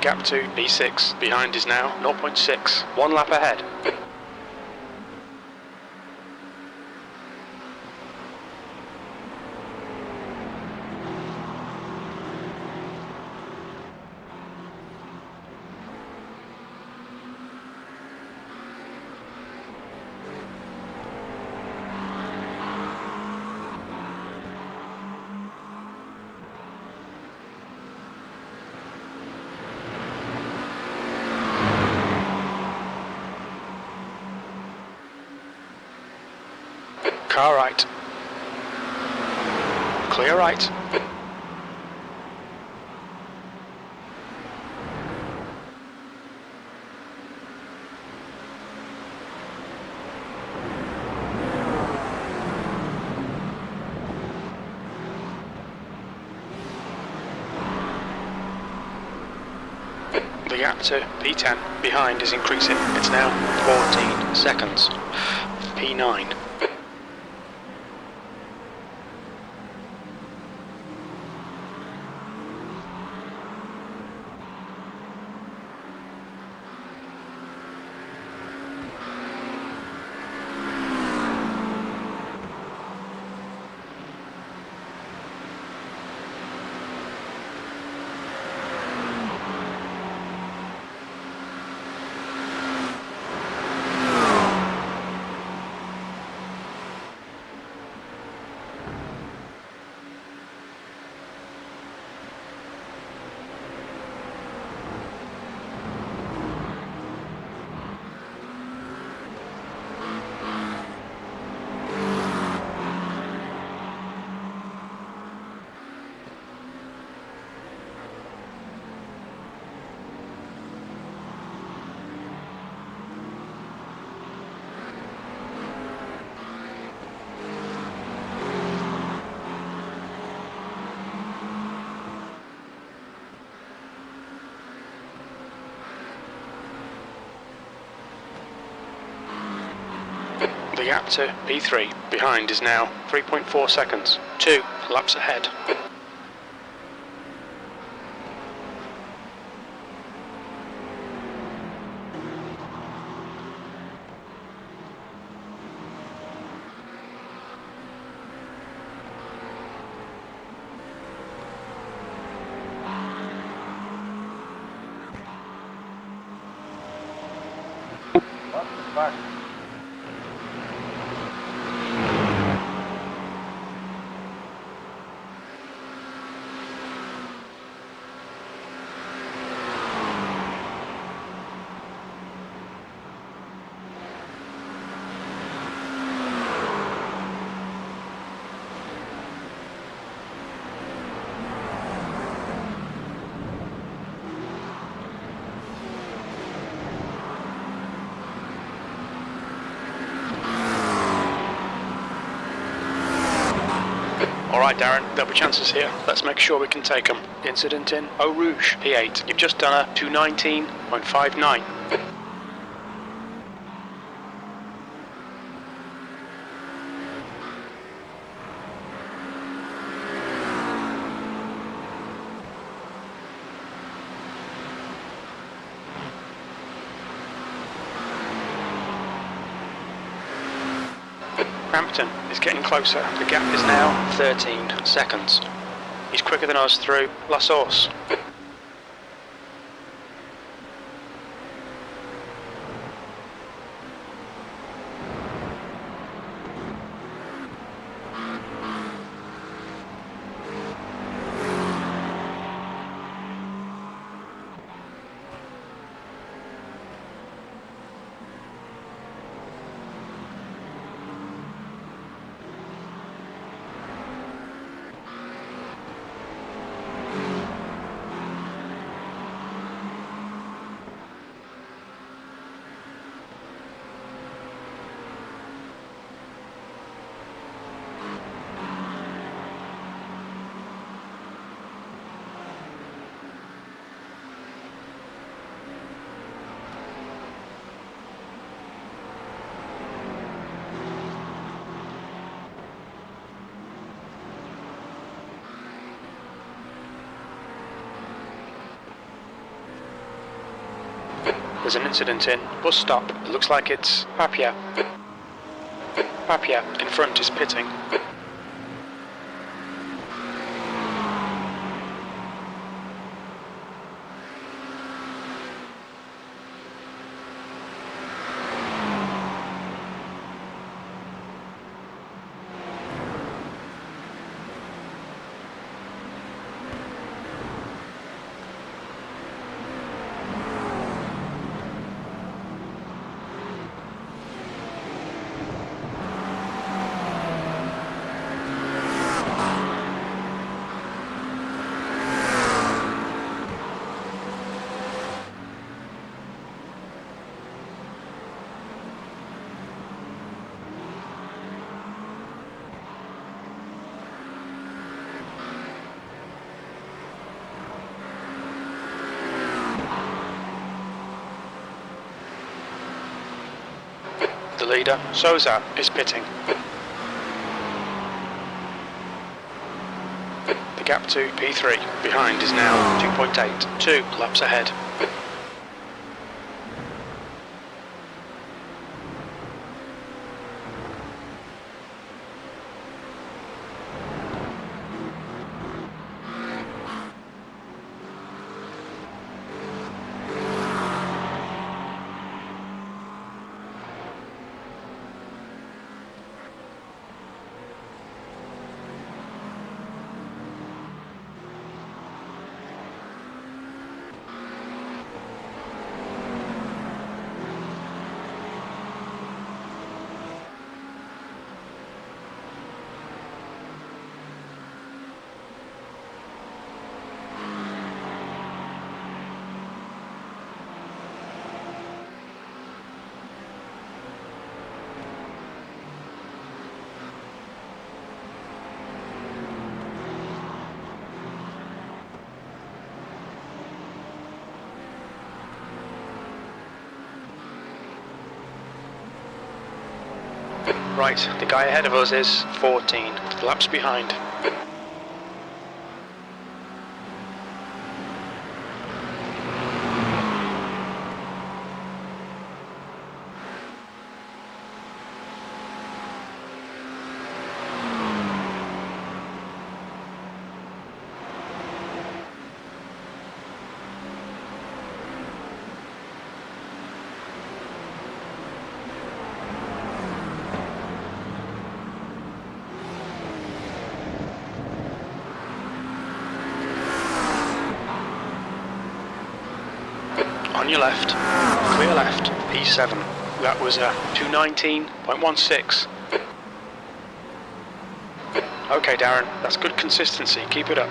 S1: gap to B6 behind is now 0.6. 1 lap ahead. Car right. Clear right. The gap to P10 behind is increasing. It's now 14 seconds. P9. The gap to P3 behind is now 3.4 seconds. 2 laps ahead. Alright Darren, there'll be chances here. Let's make sure we can take them. Incident in Eau Rouge, P8. You've just done a 219.59. Crampton is getting closer. The gap is now 13 seconds. He's quicker than us through La Source. There's an incident in bus stop. It looks like it's Papia. Papia in front is pitting. The leader, Souza, is pitting. The gap to P3 behind is now 2.8, 2 laps ahead. Right, the guy ahead of us is 14 laps behind. On your left, clear left, P7. That was a 219.16. Okay, Darren, that's good consistency. Keep it up.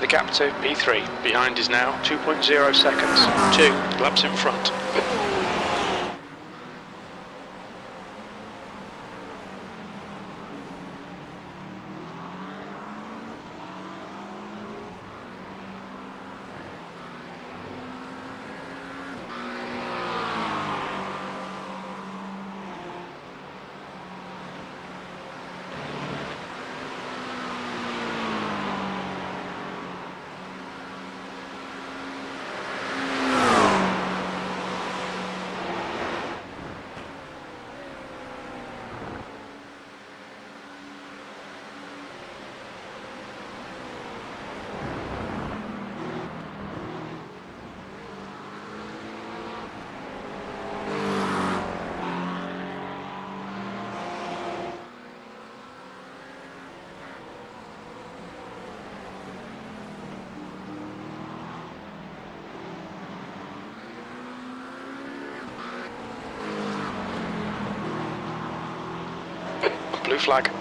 S1: The gap to P3 behind is now 2.0 seconds. 2 laps in front. Blue flag.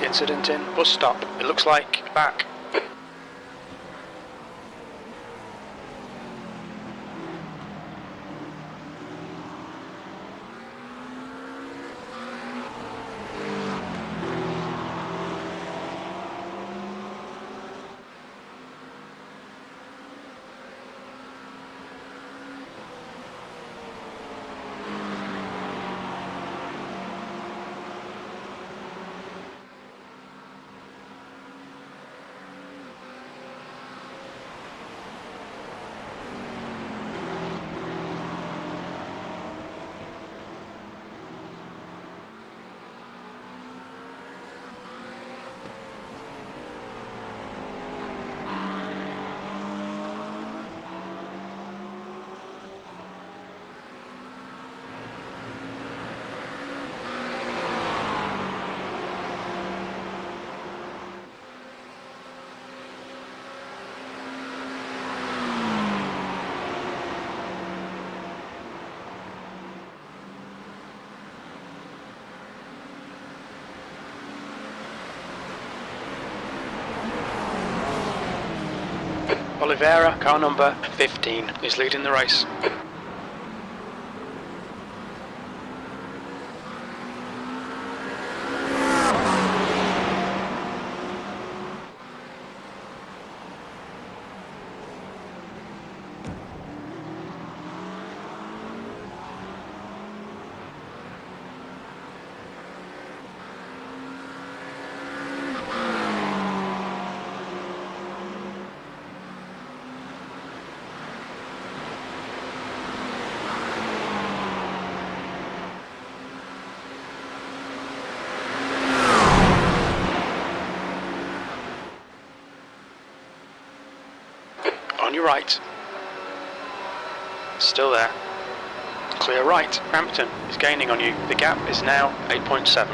S1: Incident in bus stop. It looks like back. Oliveira, car number 15, is leading the race. your right. Still there. Clear right. Crampton is gaining on you. The gap is now 8.7.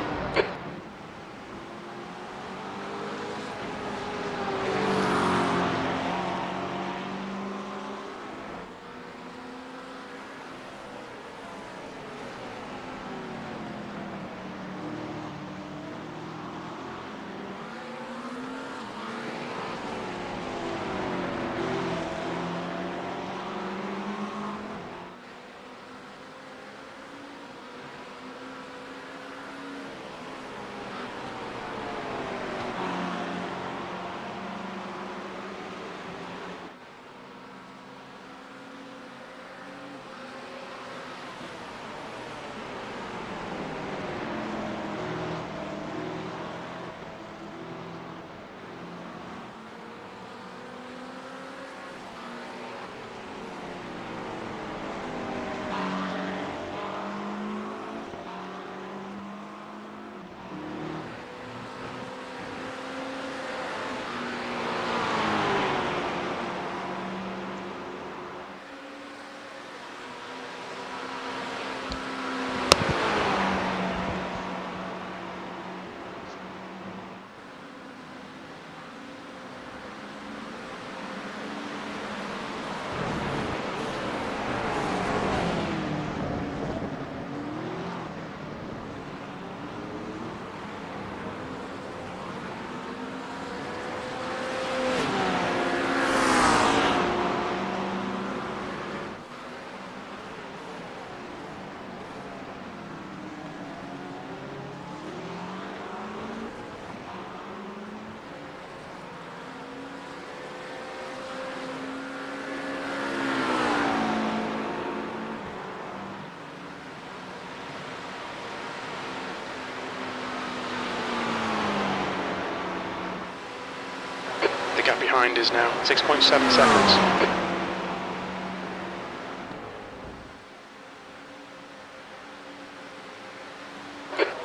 S1: The gap behind is now 6.7 seconds.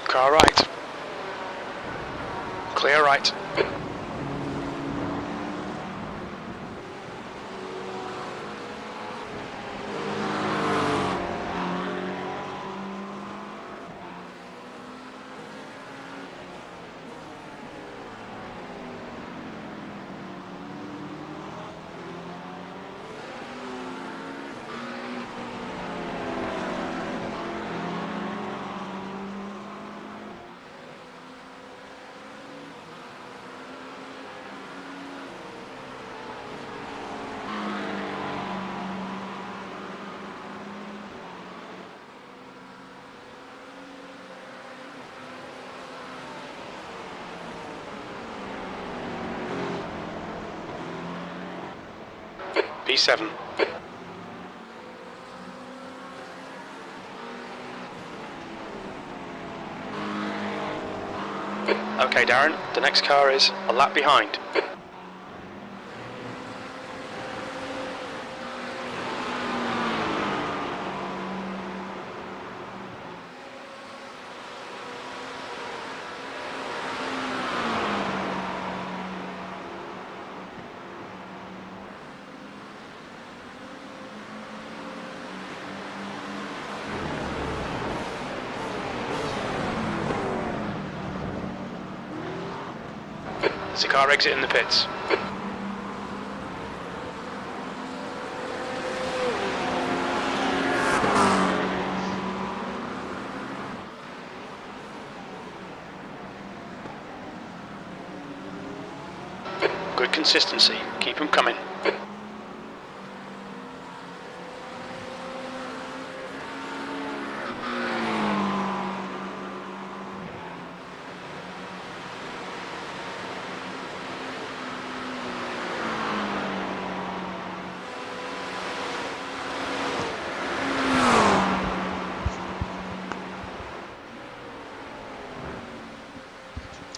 S1: Car right. Clear right. P7. Okay, Darren, the next car is a lap behind. There's a car exiting the pits. Good consistency. Keep them coming.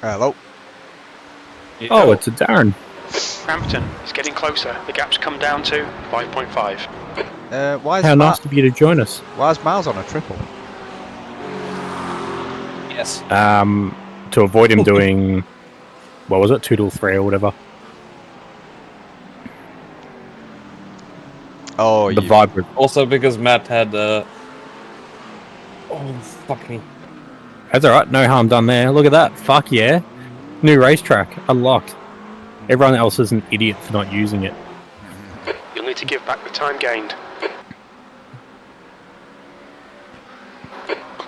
S9: Hello.
S3: Oh, it's a Darren.
S1: Crampton is getting closer. The gap's come down to 5.5.
S3: How nice of you to join us.
S9: Why is Miles on a triple?
S4: Yes.
S3: To avoid him doing, what was it, 2 to 3 or whatever.
S9: Oh,
S3: The vibe was...
S4: Also because Matt had oh fuck me.
S3: That's alright, no harm done there. Look at that. Fuck yeah. New racetrack. Unlocked. Everyone else is an idiot for not using it.
S1: You'll need to give back the time gained.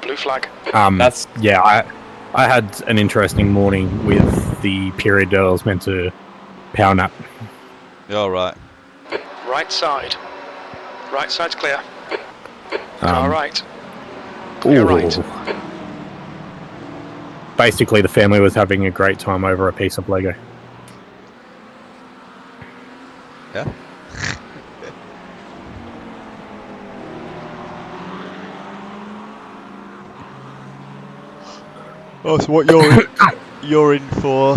S1: Blue flag.
S4: That's
S3: Yeah, I had an interesting morning with the period that I was meant to power nap.
S9: All right.
S1: Right side. Right side's clear. Car right.
S3: Ooh.
S1: Clear right.
S3: Basically, the family was having a great time over a piece of Lego.
S9: Yeah. Oh, so what you're in for?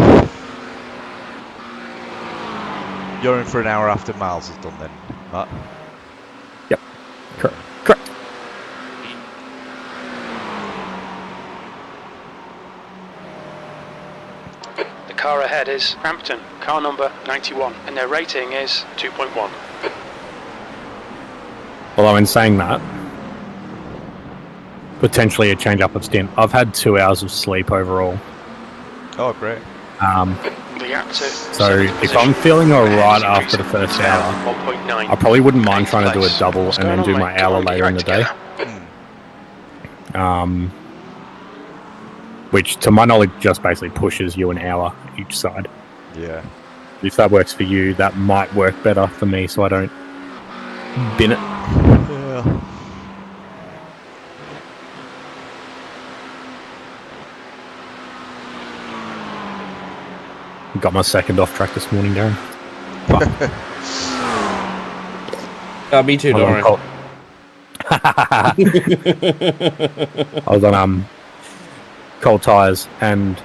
S9: You're in for an hour after Miles is done, then, Matt.
S3: Yep. Correct.
S1: The car ahead is Crampton, car number 91, and their rating is 2.1.
S3: Although in saying that, potentially a change up of stint. I've had 2 hours of sleep overall.
S9: Oh, great.
S1: The gap to
S3: So if I'm feeling alright after the first hour,
S1: 1.9.
S3: I probably wouldn't mind trying to do a double
S1: What's
S3: and
S1: going
S3: then
S1: on,
S3: do my
S1: mate? Come
S3: hour
S1: on, get
S3: later
S1: your
S3: in the
S1: act
S3: day.
S1: together.
S3: Which to my knowledge just basically pushes you an hour each side.
S9: Yeah.
S3: If that works for you, that might work better for me so I don't bin it.
S9: Yeah.
S3: Got my second off track this morning, Darren.
S4: me too, don't worry.
S3: I was on cold tyres and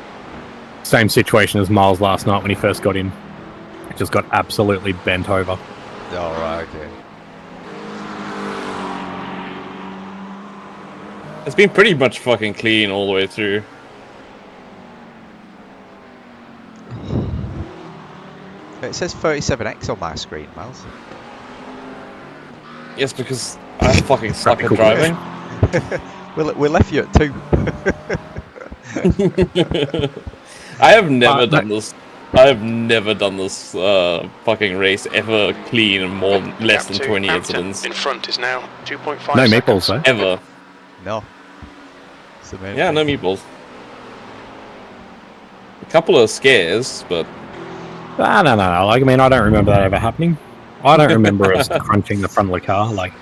S3: same situation as Miles last night when he first got in. Just got absolutely bent over.
S9: All right. Okay.
S4: It's been pretty much fucking clean all the way through.
S9: It says 37X on my screen, Miles.
S4: Yes, because I fucking suck at
S3: Practical
S4: driving.
S9: we left you at 2.
S4: I have never done this. I have never done this fucking race ever clean and less
S1: Gap
S4: than
S1: to
S4: 20
S1: Crampton
S4: incidents.
S1: in front is now 2.5
S3: No
S1: seconds.
S3: meatballs though.
S4: Ever.
S9: No. It's the main
S4: Yeah, no
S9: thing.
S4: meatballs. A couple of scares, but
S3: No. Like, I mean, I don't remember that ever happening. I don't remember us crunching the front of the car. Like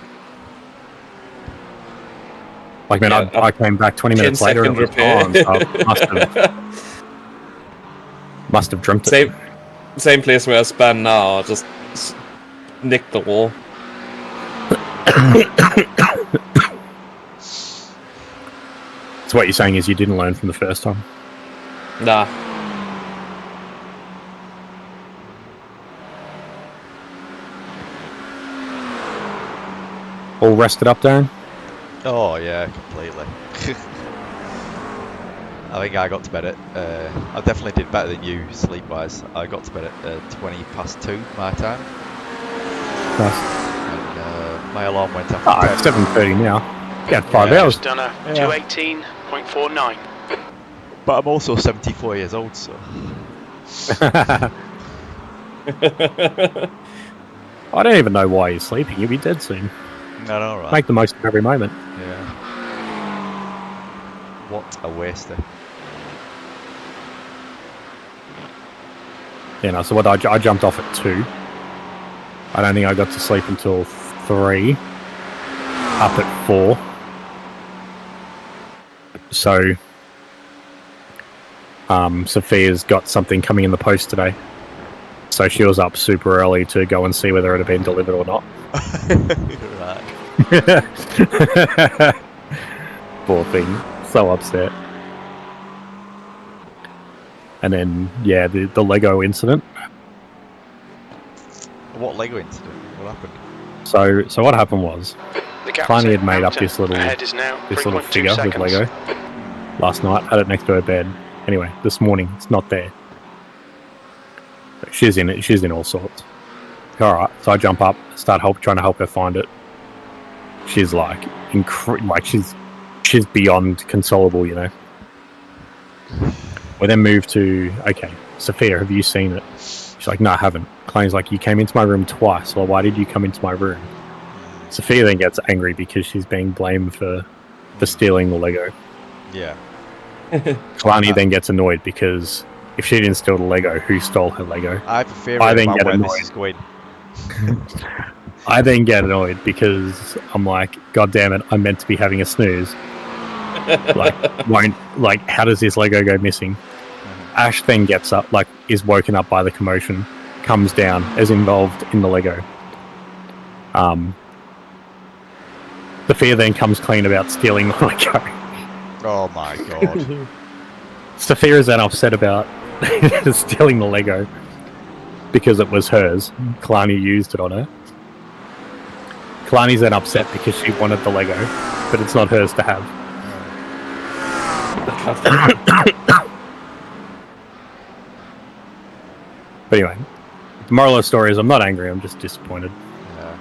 S3: man,
S4: Yeah,
S3: I came back 20 minutes later and it was
S4: 10-second
S3: gone. So I must have dreamt it.
S4: same place where I span now. Just nicked the wall.
S3: So what you're saying is you didn't learn from the first time.
S4: Nah.
S3: All rested up, Darren?
S9: Oh yeah, completely. I think I got to bed at. I definitely did better than you sleep-wise. I got to bed at 20 past 2 my time,
S3: Nice.
S9: and my alarm went off.
S3: Oh,
S9: at
S3: it's
S9: 10.
S3: 7:30 now. Yeah, 5
S1: Yeah,
S3: hours.
S1: just done a
S9: Yeah.
S1: 218.49.
S9: But I'm also 74 years old, so.
S3: I don't even know why you're sleeping. You'll be dead soon.
S9: No, right.
S3: Make the most of every moment.
S9: Yeah. What a waster.
S3: You know, so what I jumped off at 2. I don't think I got to sleep until 3. Up at 4. So, Sophia's got something coming in the post today. So she was up super early to go and see whether it had been delivered or not.
S9: Right.
S3: Poor thing. So upset. And then, yeah, the Lego incident.
S9: What Lego incident? What happened?
S3: So what happened was,
S1: The gap
S3: Pliny
S1: to
S3: had made up
S1: Crampton
S3: this little
S1: ahead is now
S3: little
S1: 3.2
S3: figure
S1: seconds.
S3: with Lego last night. Had it next to her bed. Anyway, this morning it's not there. She's in it. She's in all sorts. all right. So I jump up, start trying to help her find it. She's like, she's beyond consolable, you know. We then move to, okay, Sophia, have you seen it? She's like, no, I haven't. Kalani's like, you came into my room twice. Well, why did you come into my room? Sophia then gets angry because she's being blamed for stealing the Lego.
S9: Yeah.
S3: Kalani then gets annoyed because if she didn't steal the Lego, who stole her Lego?
S9: I have a theory
S3: I then
S9: about
S3: get
S9: where
S3: annoyed.
S9: this is going.
S3: I then get annoyed because I'm like, God damn it, I'm meant to be having a snooze. How does this Lego go missing? Ash then gets up, is woken up by the commotion, comes down, is involved in the Lego. Sophia then comes clean about stealing the Lego.
S9: Oh my god.
S3: Sophia is then upset about stealing the Lego because it was hers. Kalani used it on her. Kalani's then upset because she wanted the Lego, but it's not hers to have. But anyway, the moral of the story is I'm not angry, I'm just disappointed.
S9: Yeah.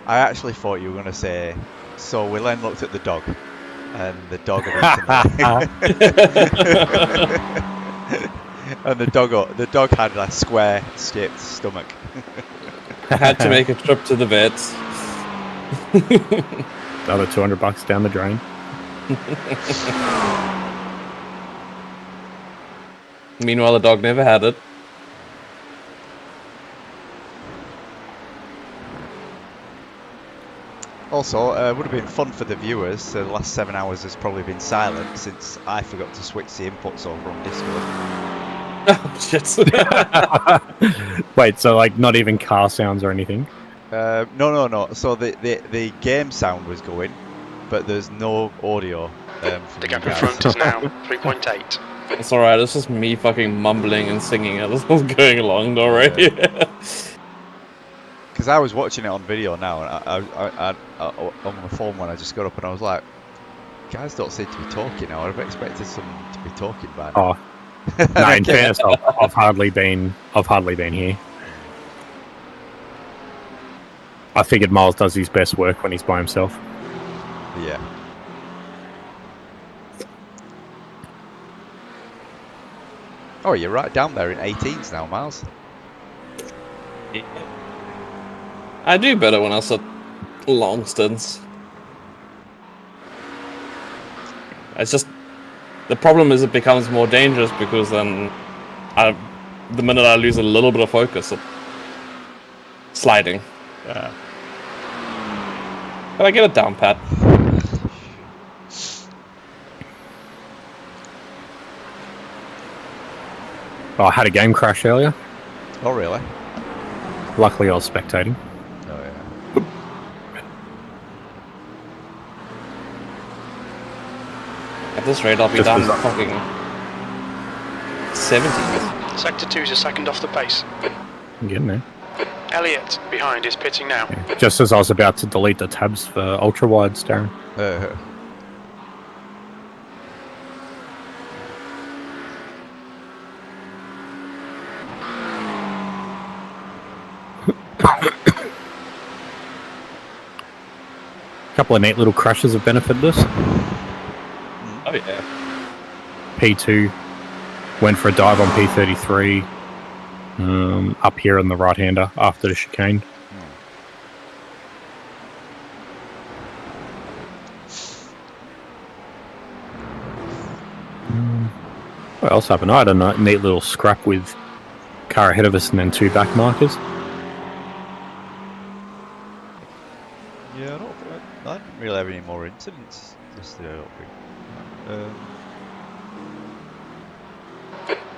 S9: I actually thought you were going to say, so we then looked at the dog, and the dog had and the dog had a square-shaped stomach.
S4: I had to make a trip to the vets.
S3: Another $200 down the drain.
S4: Meanwhile, the dog never had it.
S9: Also, it would have been fun for the viewers. So the last 7 hours has probably been silent since I forgot to switch the inputs over on Discord.
S4: Oh, shit.
S3: Wait, so not even car sounds or anything?
S9: No. So the game sound was going, but there's no audio.
S8: The gap in front is now 3.8.
S4: It's alright, it's just me fucking mumbling and singing as I was going along already.
S9: Because I was watching it on video now, and I on my phone when I just got up, and I was like, guys don't seem to be talking now. I'd have expected someone to be talking by now.
S3: Oh, no, in fairness, I've hardly been here. I figured Miles does his best work when he's by himself.
S9: Yeah. Oh, you're right down there in 18s now, Miles.
S4: I do better when I set long stints. It's just the problem is it becomes more dangerous because then the minute I lose a little bit of focus, it's sliding.
S9: Yeah.
S4: Can I get it down, Pat?
S3: Oh, I had a game crash earlier.
S9: Oh, really?
S3: Luckily, I was spectating.
S9: Oh, yeah.
S4: At this rate, I'll be
S3: Just
S4: down
S3: as-
S4: fucking 70s.
S8: Sector 2's a second off the pace.
S3: I'm getting there.
S8: Elliot, behind, is pitting now.
S3: Just as I was about to delete the tabs for ultra wides, Darren. A couple of neat little crashes have benefited us.
S4: Oh yeah.
S3: P2 went for a dive on P33 up here on the right-hander after the chicane. What else happened? I had a neat little scrap with car ahead of us and then two back markers.
S9: Yeah, I didn't really have any more incidents yesterday, I don't think.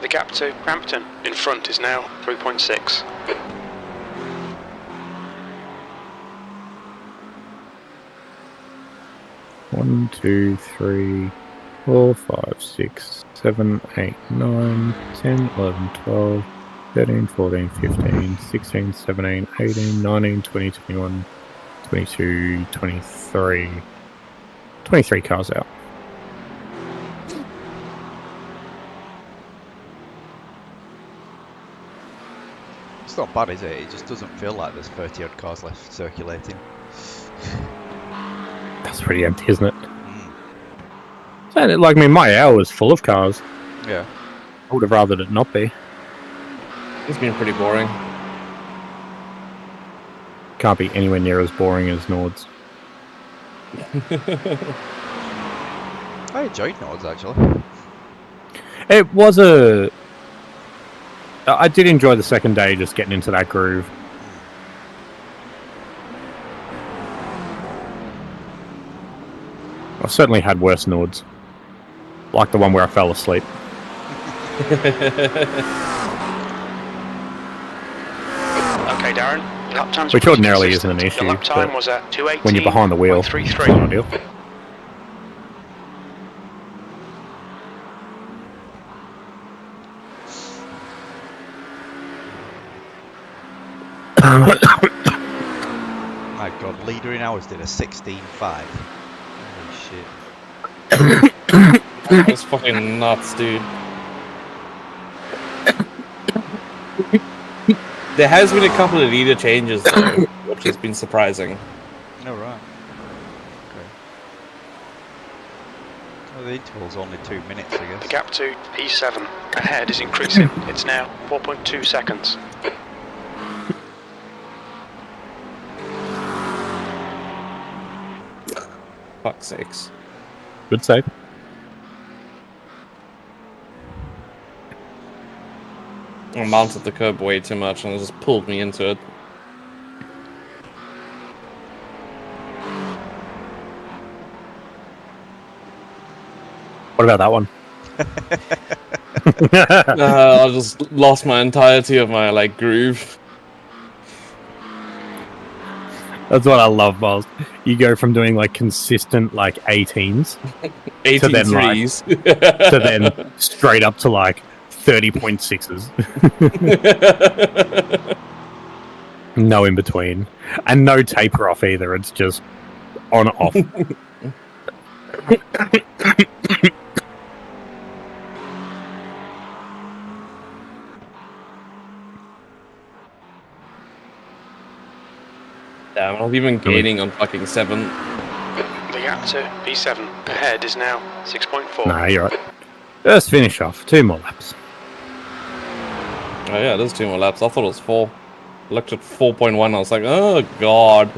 S8: The gap to Crampton in front is now 3.6.
S3: One, 2, 3, 4, 5, 6, 7, 8, 9, 10, 11, 12, 13, 14, 15, 16, 17, 18, 19, 20, 21, 22, 23. 23 cars out.
S9: It's not bad, is it? It just doesn't feel like there's 30 odd cars left circulating.
S3: That's pretty empty, isn't it? And like, I mean, my hour was full of cars.
S9: Yeah.
S3: I would have rathered it not be.
S4: It's been pretty boring.
S3: Can't be anywhere near as boring as Nords.
S9: I enjoyed Nords, actually.
S3: It was I did enjoy the second day, just getting into that groove. I've certainly had worse Nords. Like the one where I fell asleep.
S8: Okay, Darren. Lap time's
S3: Which
S8: pretty
S3: ordinarily
S8: consistent.
S3: isn't an issue,
S8: The lap time
S3: but
S8: was at 2:18.33.
S3: when you're behind the wheel, it's not ideal.
S9: My god, leader in hours did a 16.5. Holy shit.
S4: That's fucking nuts, dude. There has been a couple of leader changes, though, which has been surprising.
S9: Oh, right. Okay. Well, the interval's only 2 minutes, I guess.
S8: The gap to P7 ahead is increasing. It's now 4.2 seconds.
S4: Fuck's sakes.
S3: Good save.
S4: I mounted the curb way too much and it just pulled me into it.
S3: What about that one?
S4: I just lost my entirety of my like groove.
S3: That's what I love, Miles. You go from doing like consistent like 18s
S4: 18
S3: to then,
S4: threes.
S3: to then straight up to like 30.6s. No in between. And no taper off either. It's just on off.
S4: Damn, I'm not even gaining on fucking 7.
S8: The gap to P7 ahead is now 6.4.
S3: Nah, you're right. Let's finish off. 2 more laps.
S4: Oh yeah, there's 2 more laps. I thought it was 4. I looked at 4.1, I was like, oh god.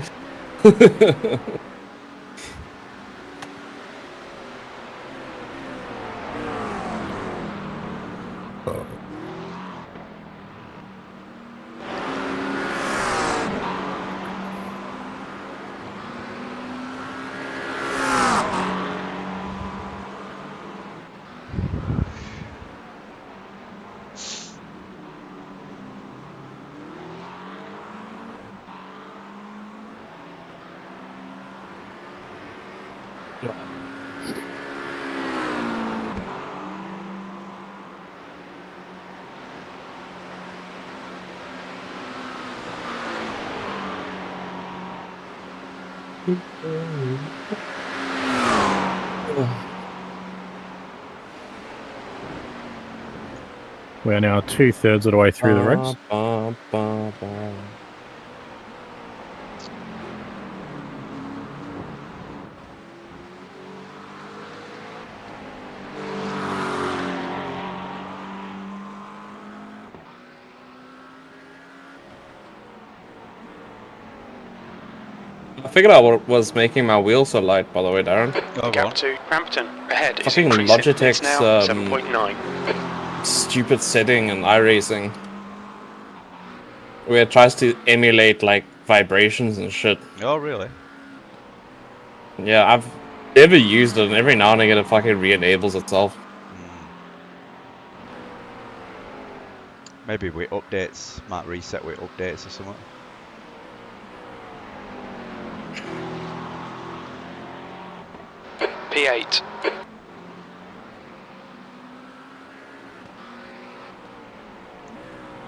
S3: We are now 2/3 of the way through the race.
S4: I figured out what was making my wheel so light, by the way, Darren.
S9: Oh,
S8: Gap to Crampton ahead is
S4: Fucking
S8: increasing.
S4: Logitech's,
S8: It's now 7.9.
S4: Stupid setting and iRacing. Where it tries to emulate, like, vibrations and shit.
S9: Oh, really?
S4: Yeah, I've never used it, and every now and again it fucking re-enables itself.
S9: Maybe with updates, might reset with updates or something.
S8: P8.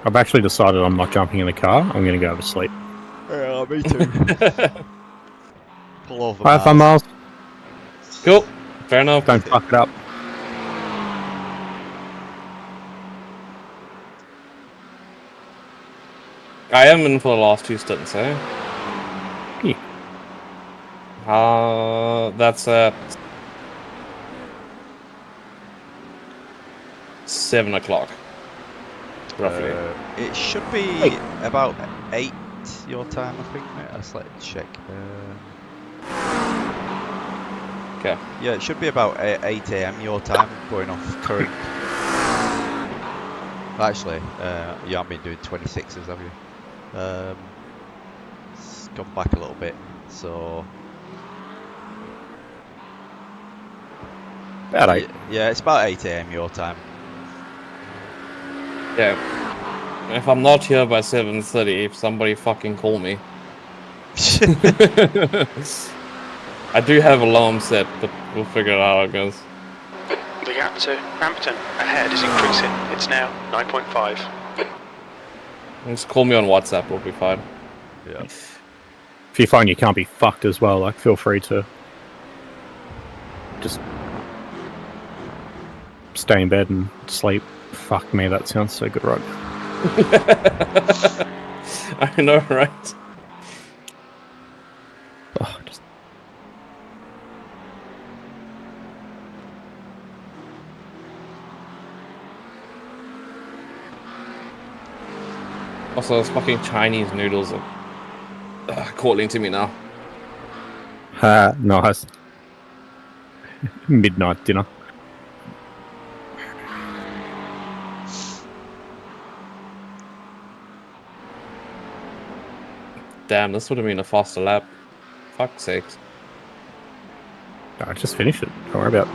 S3: I've actually decided I'm not jumping in the car. I'm going to go to sleep.
S9: Yeah, me too. Pull over.
S3: Have fun, Miles.
S4: Cool. Fair enough.
S3: Don't fuck it up.
S4: I am in for the last 2 stints, eh?
S3: Yeah.
S4: That's at 7 o'clock, roughly.
S9: It should be about 8 your time, I think, mate. Let's check.
S4: Okay.
S9: Yeah, it should be about 8 AM your time, going off current. Actually, you haven't been doing 26s, have you? It's gone back a little bit, so...
S3: About 8.
S9: Yeah, it's about 8 AM your time.
S4: Yeah. If I'm not here by 7:30, somebody fucking call me. I do have alarm set, but we'll figure out how it goes.
S1: The gap to Hampton ahead is increasing. It's now 9.5.
S4: Just call me on WhatsApp, we'll be fine.
S9: Yeah.
S3: If you find you can't be fucked as well, like, feel free to just stay in bed and sleep. Fuck me, that sounds so good, right?
S4: I know, right?
S3: Oh, just...
S4: Also, those fucking Chinese noodles are calling to me now.
S3: Nice. Midnight dinner.
S4: Damn, this would have been a faster lap. Fuck's sakes.
S3: I just finished it. Don't worry about it.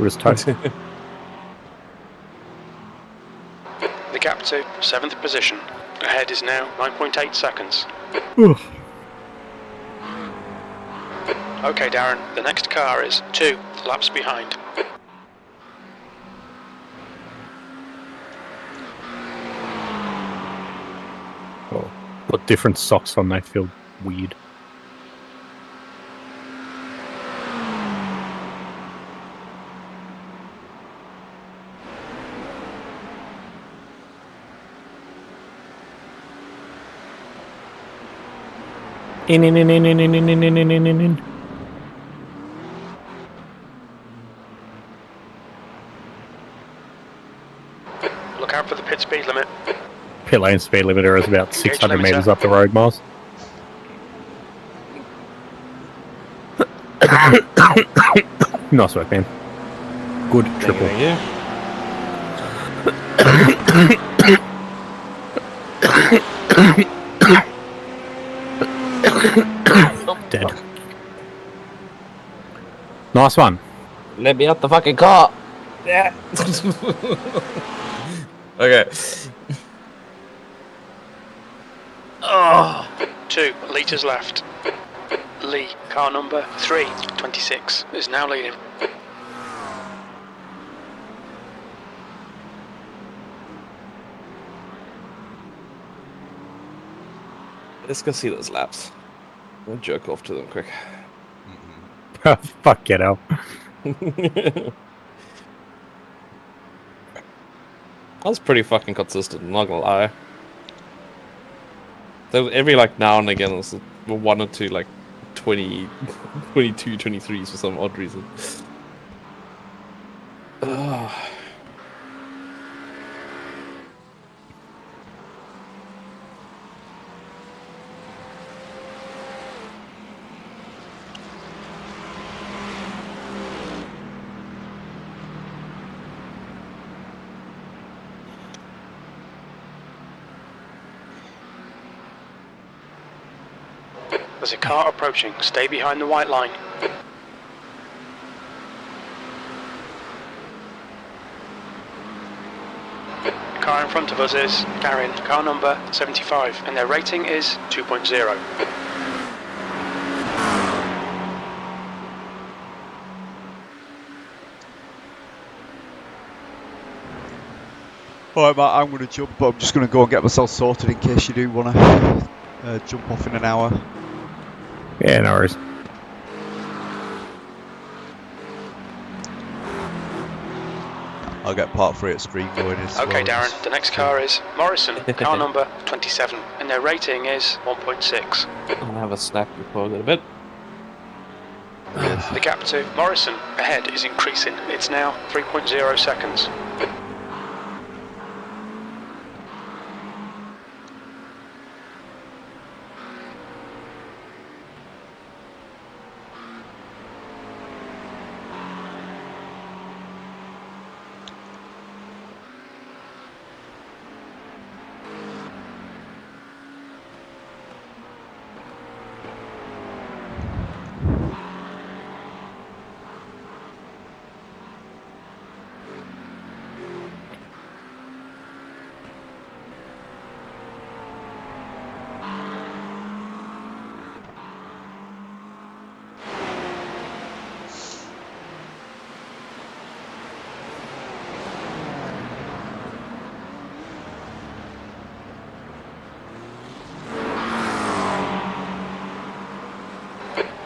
S3: We're just toast.
S1: The gap to 7th position. Ahead is now 9.8 seconds. Okay, Darren, the next car is 2 laps behind.
S3: Oh, put different socks on, they feel weird. In.
S1: Look out for the pit speed limit.
S3: Pit lane speed limiter is about 600 metres up the road, Miles. Nice work, man. Good triple.
S4: Yeah.
S3: Dead. Nice one.
S4: Let me out the fucking car. Yeah. Okay.
S1: 2 litres left. Lee, car number 326, is now leading.
S4: Let's go see those laps. We'll jerk off to them quick.
S3: Fuck it out.
S4: That was pretty fucking consistent, I'm not gonna lie. So every like now and again there's 1 or 2 like 20, 22, 23s for some odd reason.
S1: There's a car approaching. Stay behind the white line. The car in front of us is Darren, car number 75, and their rating is 2.0.
S9: Alright, Matt, I'm going to jump, but I'm just going to go and get myself sorted in case you do want to jump off in an hour.
S3: Yeah, no worries.
S9: I'll get part 3 at screen going as
S8: Okay,
S9: well.
S8: Darren, the next car is Morrison, car number 27, and their rating is 1.6.
S4: I'll have a snack before a little bit.
S8: The gap to Morrison ahead is increasing. It's now 3.0 seconds.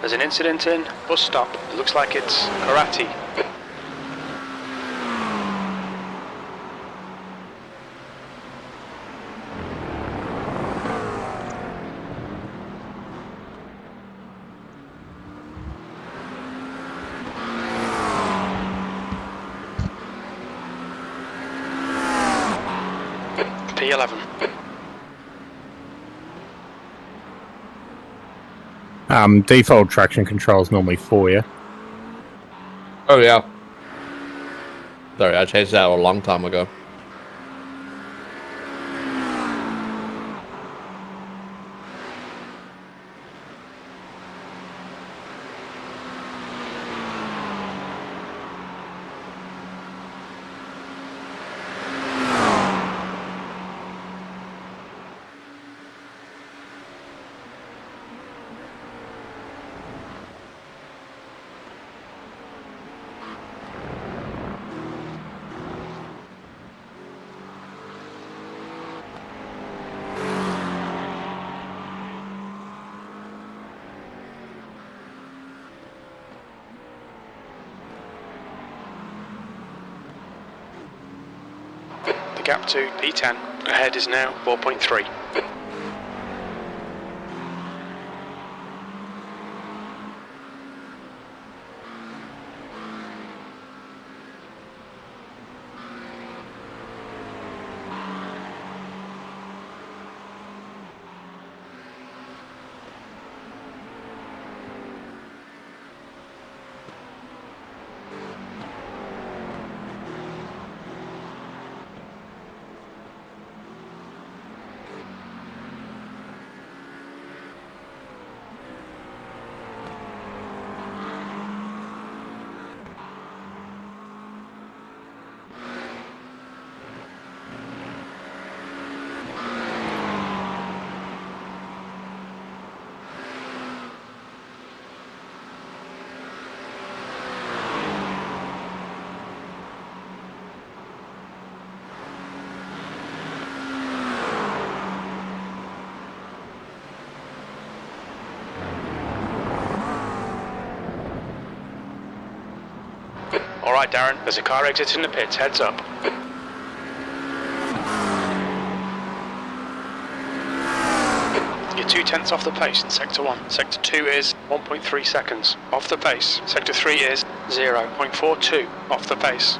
S8: There's an incident in bus stop. It looks like it's karate. P11.
S3: Default traction control is normally 4, yeah?
S4: Oh yeah. Sorry, I changed that a long time ago.
S8: The gap to P10 ahead is now 4.3. Alright Darren, there's a car exiting the pits, heads up. You're 2/10 off the pace in Sector 1. Sector 2 is 1.3 seconds off the pace. Sector 3 is 0.42 off the pace.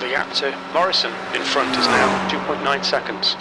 S8: The gap to Morrison in front is now 2.9 seconds.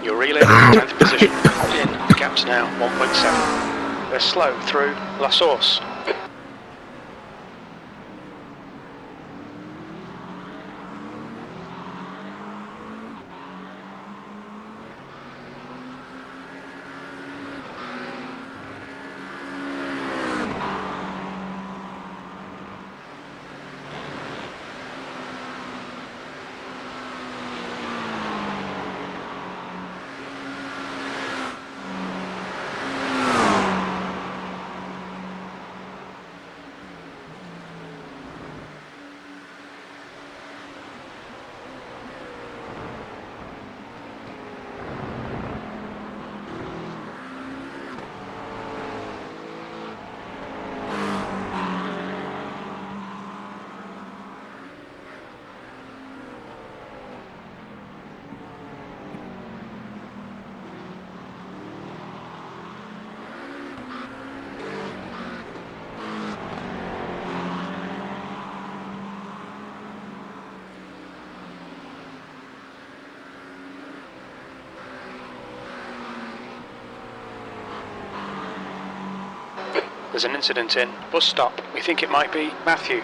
S1: you're reeling, 10th position. In, the gap's now 1.7. They're slow through La Source. There's an incident in. Bus stop. We think it might be Matthew.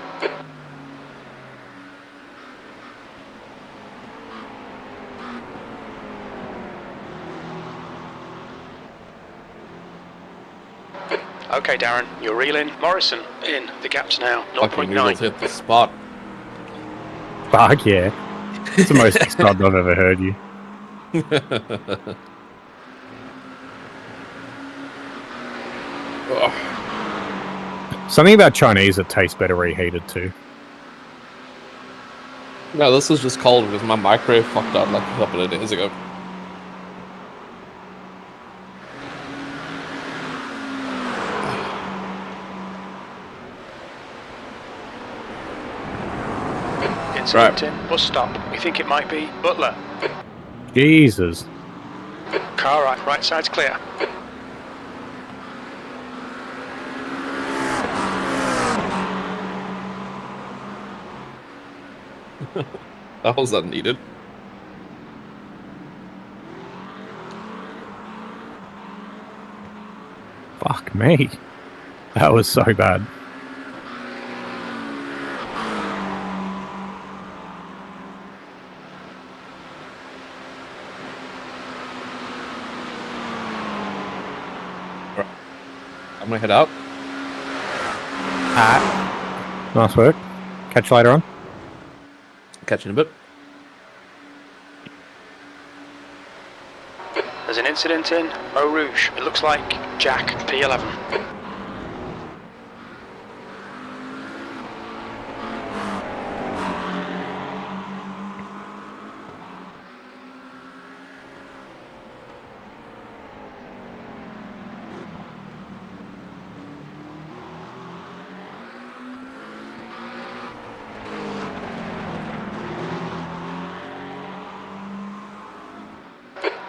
S1: Okay, Darren, you're reeling. Morrison, in. The gap's now 0.9.
S7: Hit the spot.
S3: Fuck yeah. It's the most excited I've ever heard you. Something about Chinese that tastes better reheated too.
S4: No, this is just cold because my microwave fucked up like a couple of days ago.
S1: Incident in. Bus stop. We think it might be Butler.
S3: Jesus.
S1: Car right side's clear.
S4: That was unneeded.
S3: Fuck me. That was so bad.
S4: I'm gonna head out.
S3: Nice work. Catch you later on.
S4: Catch you in a bit.
S1: There's an incident in Eau Rouge. It looks like Jack P11.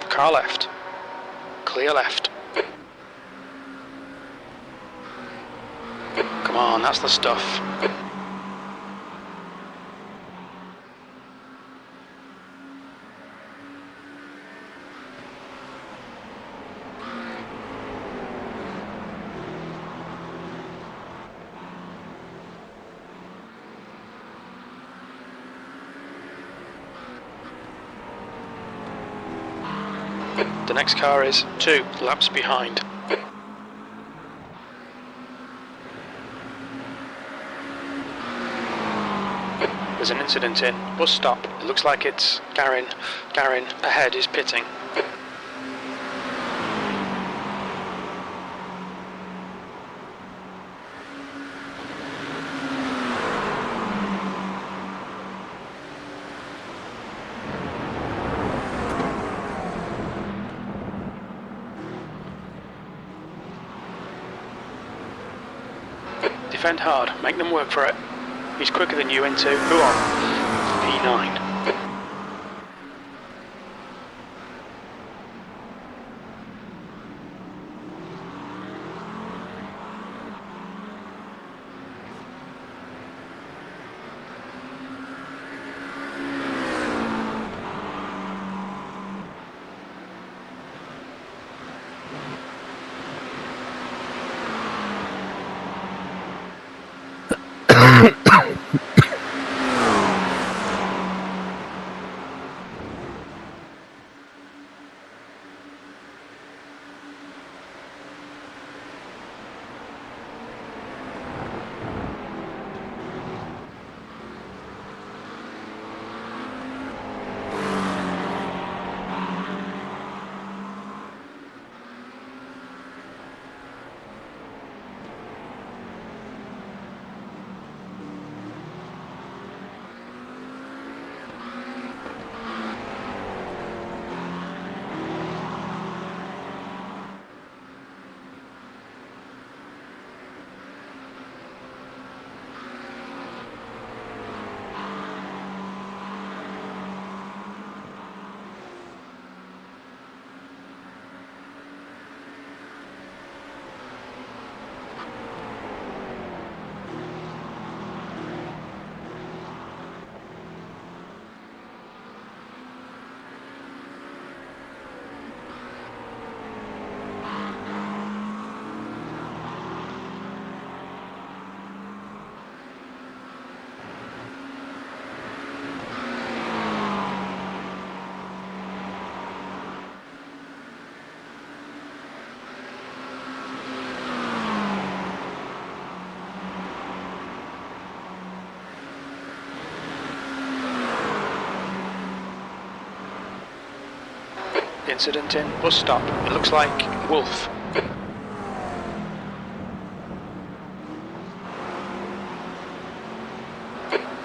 S1: Car left. Clear left. Come on, that's the stuff. The next car is 2 laps behind. There's an incident in. Bus stop. It looks like it's Garin. Garin ahead is pitting. Defend hard, make them work for it. He's quicker than you into who on? P9. Incident in, bus stop. It looks like Wolf.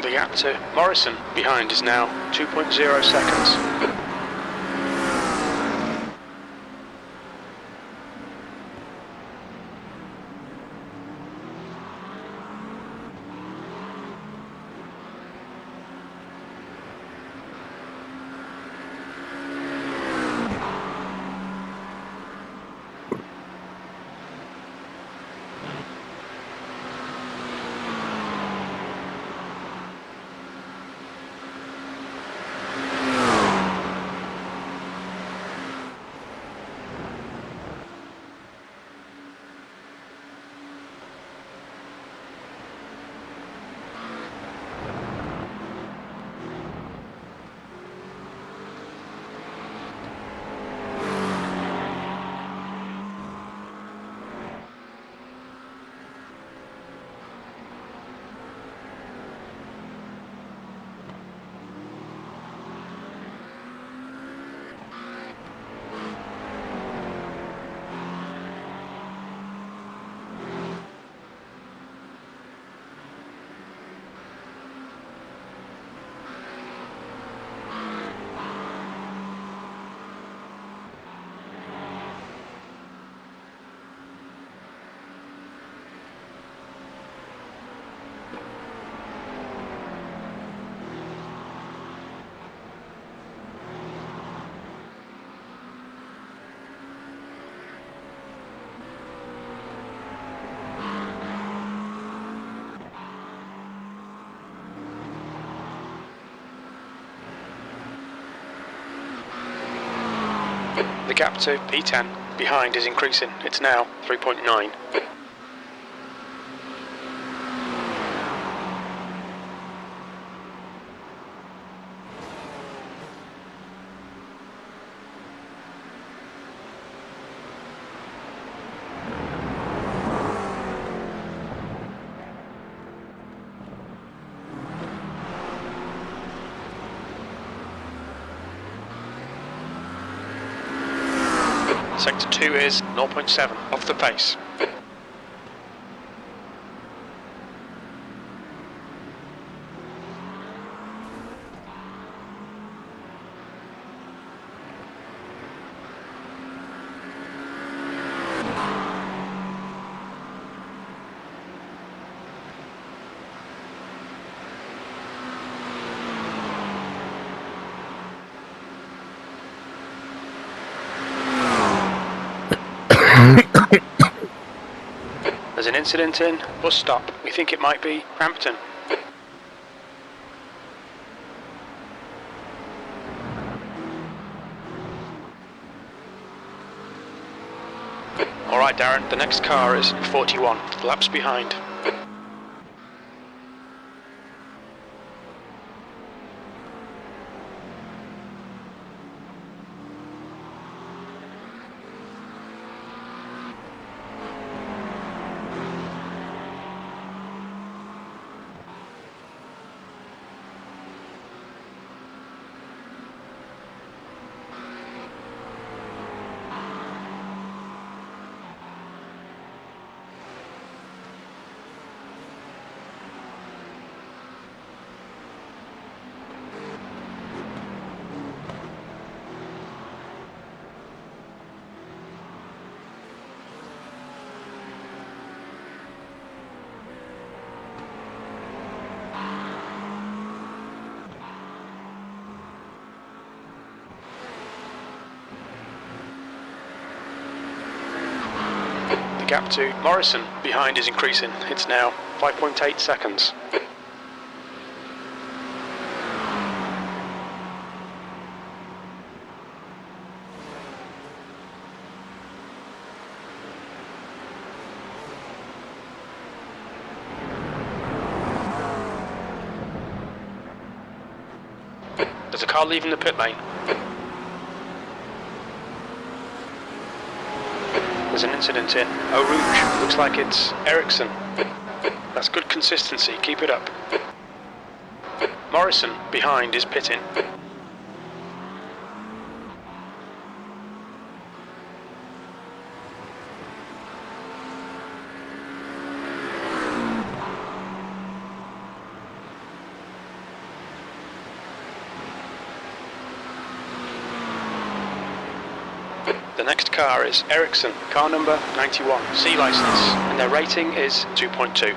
S1: The gap to Morrison behind is now 2.0 seconds. The gap to P10 behind is increasing. It's now 3.9. Sector 2 is 0.7 off the pace. There's an incident in bus stop. We think it might be Crampton. Alright Darren, the next car is 41, laps behind. The gap to Morrison behind is increasing. It's now 5.8 seconds. There's a car leaving the pit lane. There's an incident in Eau Rouge. Looks like it's Ericsson. That's good consistency. Keep it up. Morrison behind is pitting. The next car is Ericsson, car number 91, C license, and their rating is 2.2.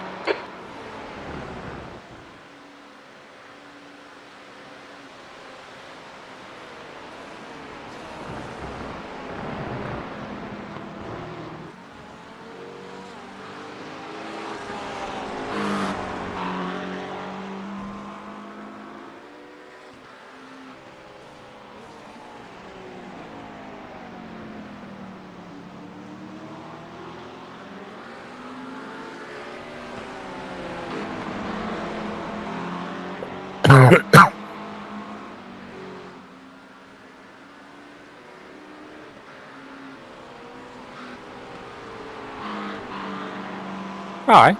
S3: Hi.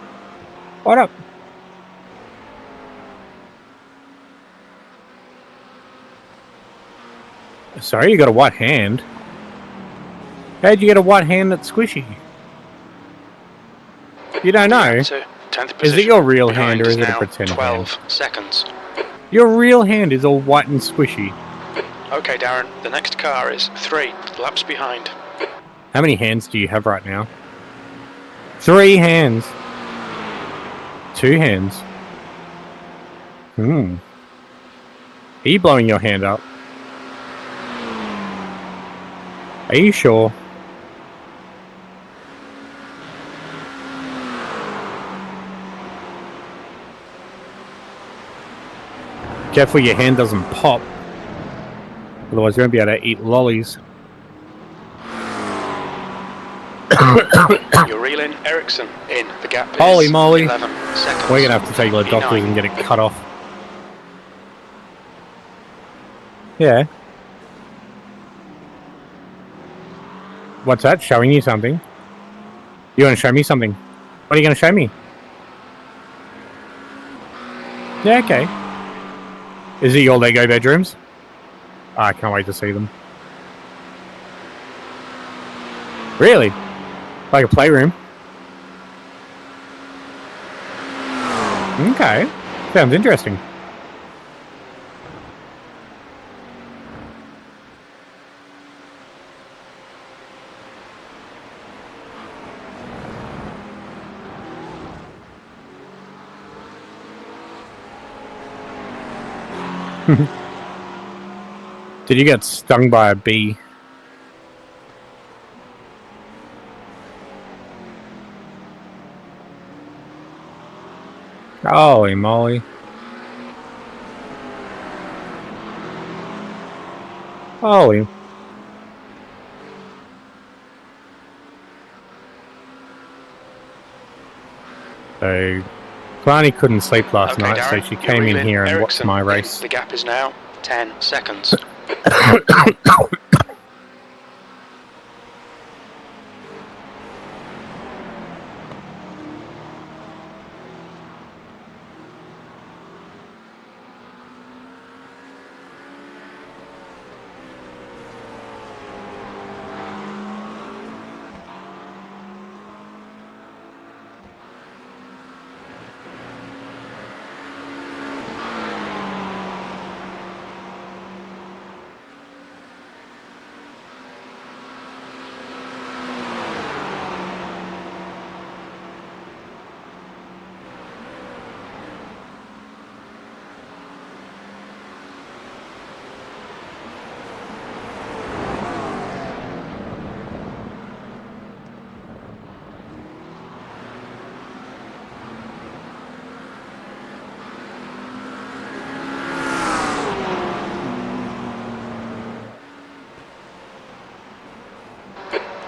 S3: What up? Sorry, you got a white hand. How'd you get a white hand that's squishy? You don't know? Is it your real hand or is it a pretend
S1: 12
S3: hand?
S1: seconds.
S3: Your real hand is all white and squishy.
S1: Okay, Darren, the next car is 3 laps behind.
S3: How many hands do you have right now? 3 hands. 2 hands. Are you blowing your hand up? Are you sure? Careful your hand doesn't pop. Otherwise you won't be able to eat lollies.
S1: You're reeling Ericsson in. The gap is
S3: Holy moly.
S1: 11 seconds.
S3: We're going to have to take the doctors and get it cut off. Yeah. What's that? Showing you something? You want to show me something? What are you going to show me? Yeah, okay. Is it your Lego bedrooms? Oh, I can't wait to see them. Really? Like a playroom? Okay. Sounds interesting. Did you get stung by a bee? Holy moly. Holy. So, Kalani couldn't sleep last night,
S1: Darren,
S3: so she came in here and watched my race.
S1: The gap is now 10 seconds.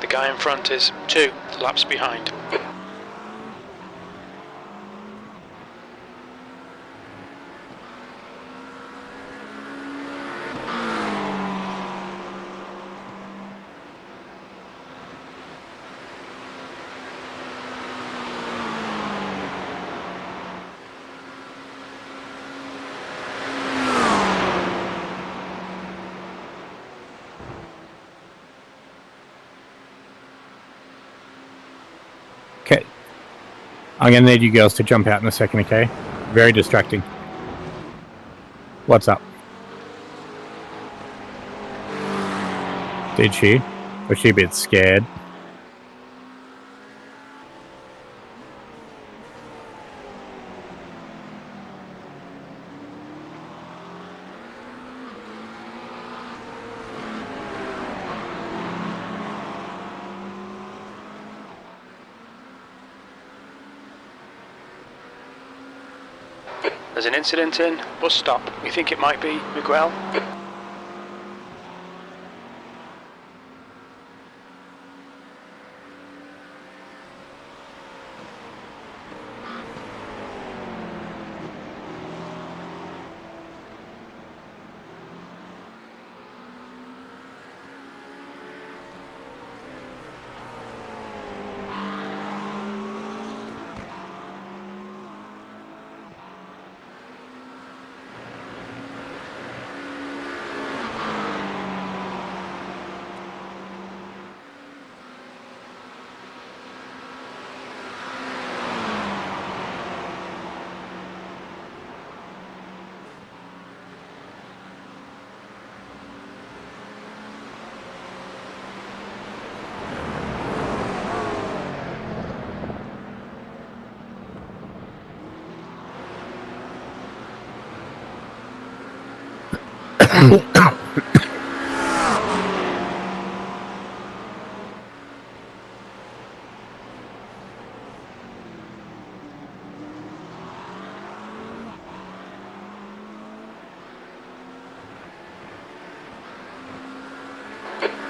S1: The guy in front is 2 laps behind.
S3: Okay. I'm going to need you girls to jump out in a second, okay? Very distracting. What's up? Did she? Was she a bit scared?
S1: There's an incident in bus stop. We think it might be Miguel.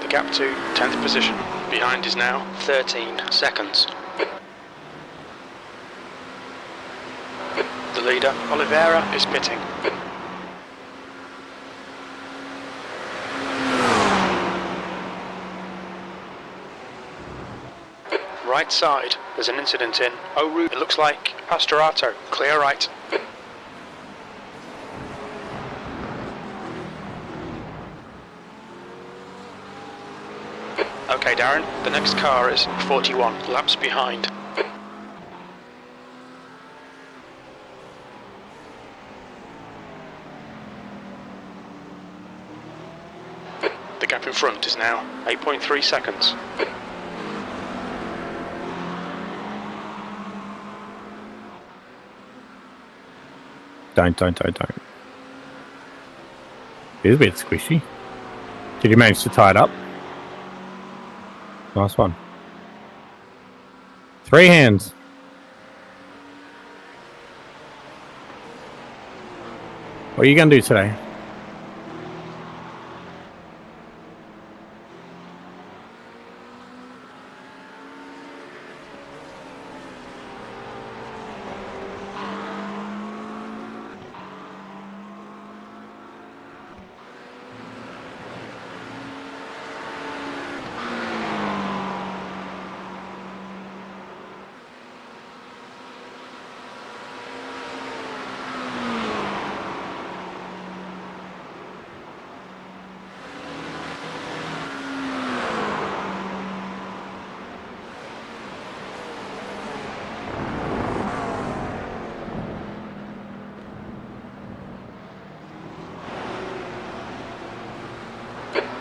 S1: The gap to 10th position. Behind is now 13 seconds. The leader, Oliveira, is pitting. Right side, there's an incident in Oru. It looks like Pastorato. Clear right. Okay, Darren, the next car is 41 laps behind. The gap in front is now 8.3 seconds.
S3: Don't. It is a bit squishy. Did you manage to tie it up? Nice one. 3 hands. What are you going to do today?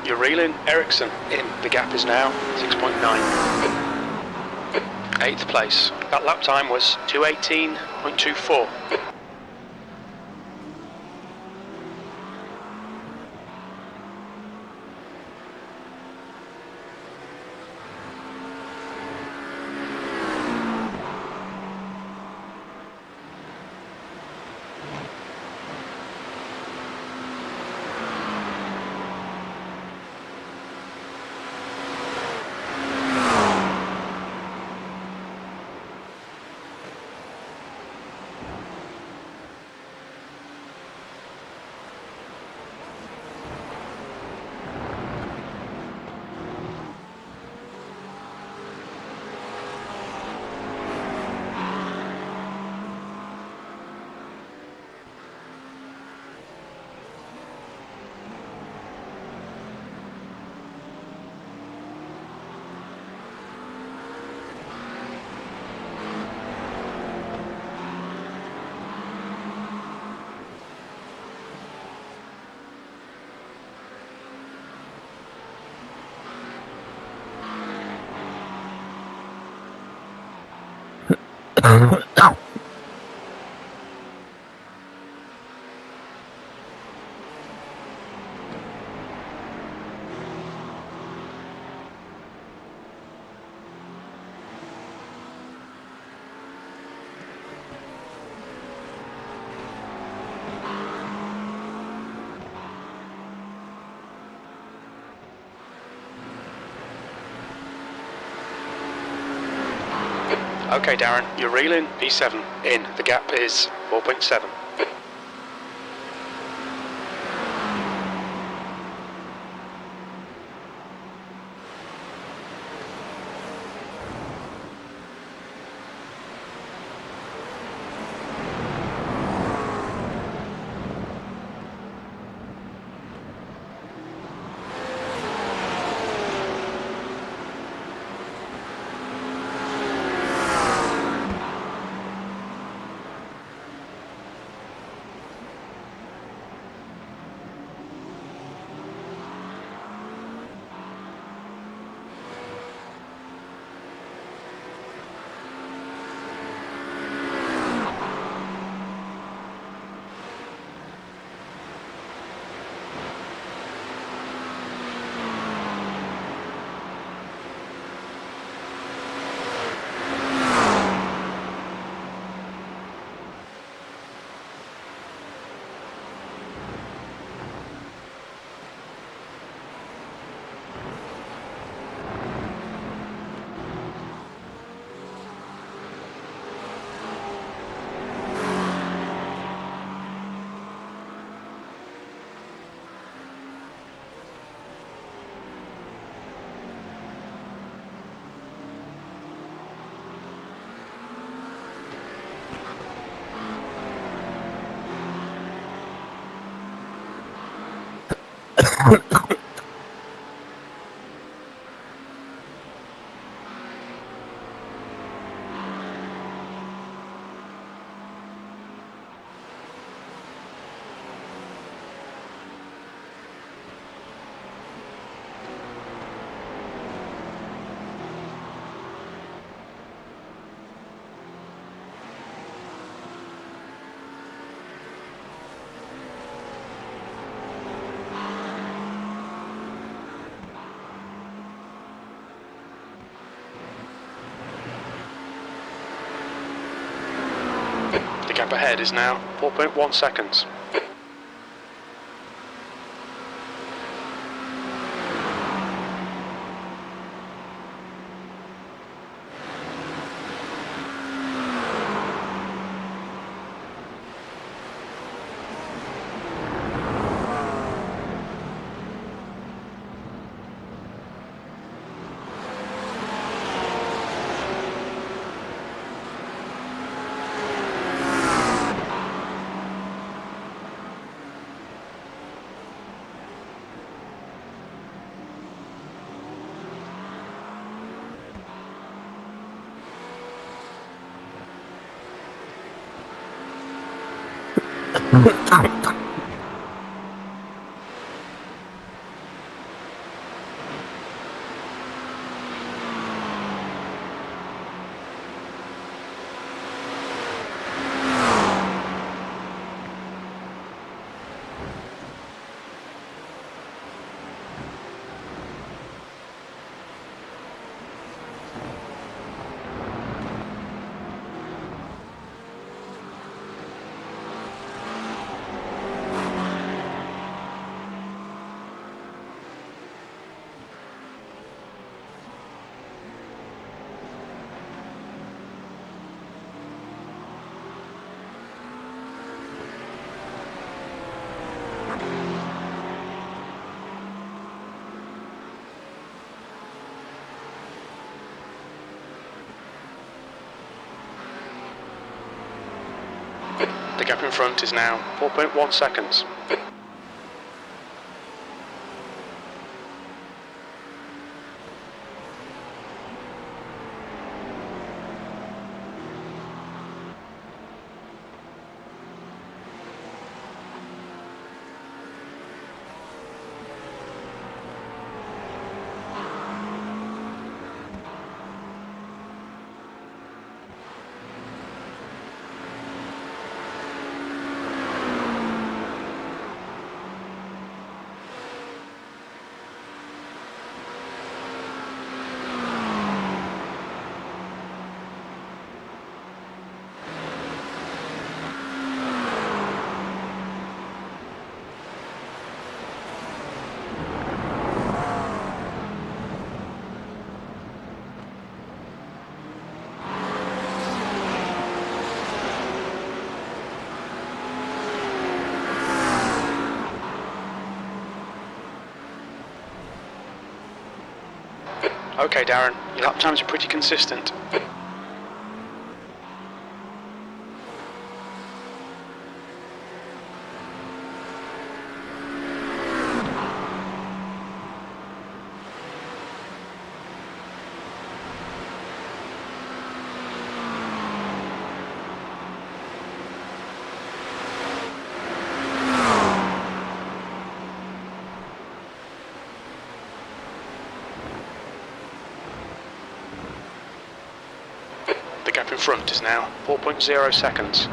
S1: You're reeling Ericsson in. The gap is now 6.9. 8th place. That lap time was 2:18.24. Okay, Darren, you're reeling. P7 in. The gap is 4.7. The gap ahead is now 4.1 seconds. The gap in front is now 4.1 seconds. Okay, Darren, your lap times are pretty consistent. The gap in front is now 4.0 seconds.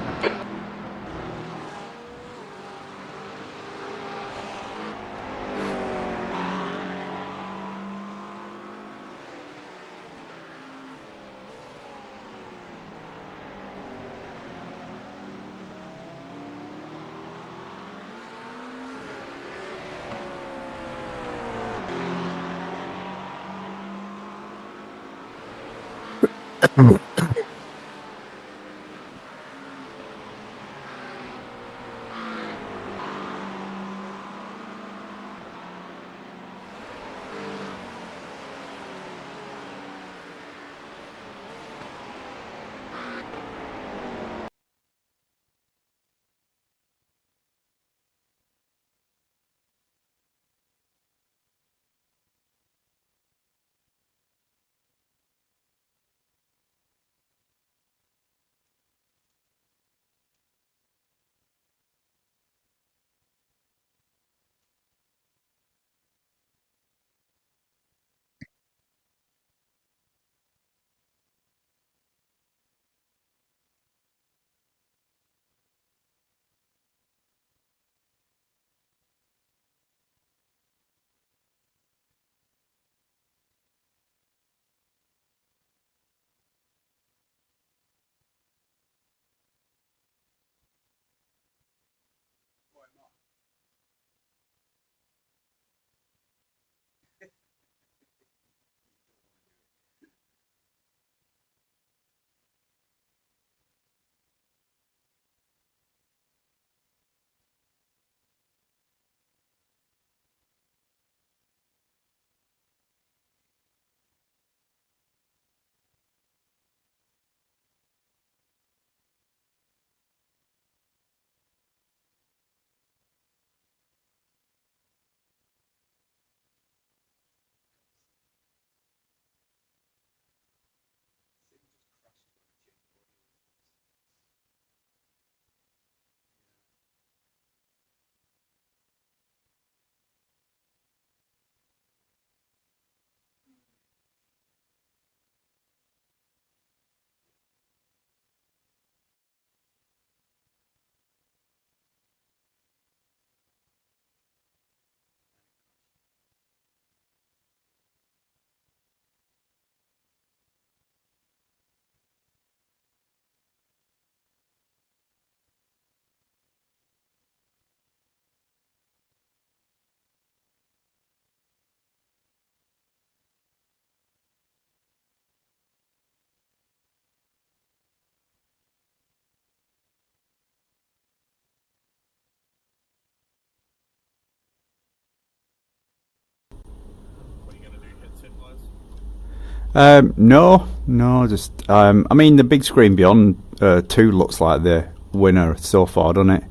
S2: No, just I mean the big screen beyond 2 looks like the winner so far, doesn't it?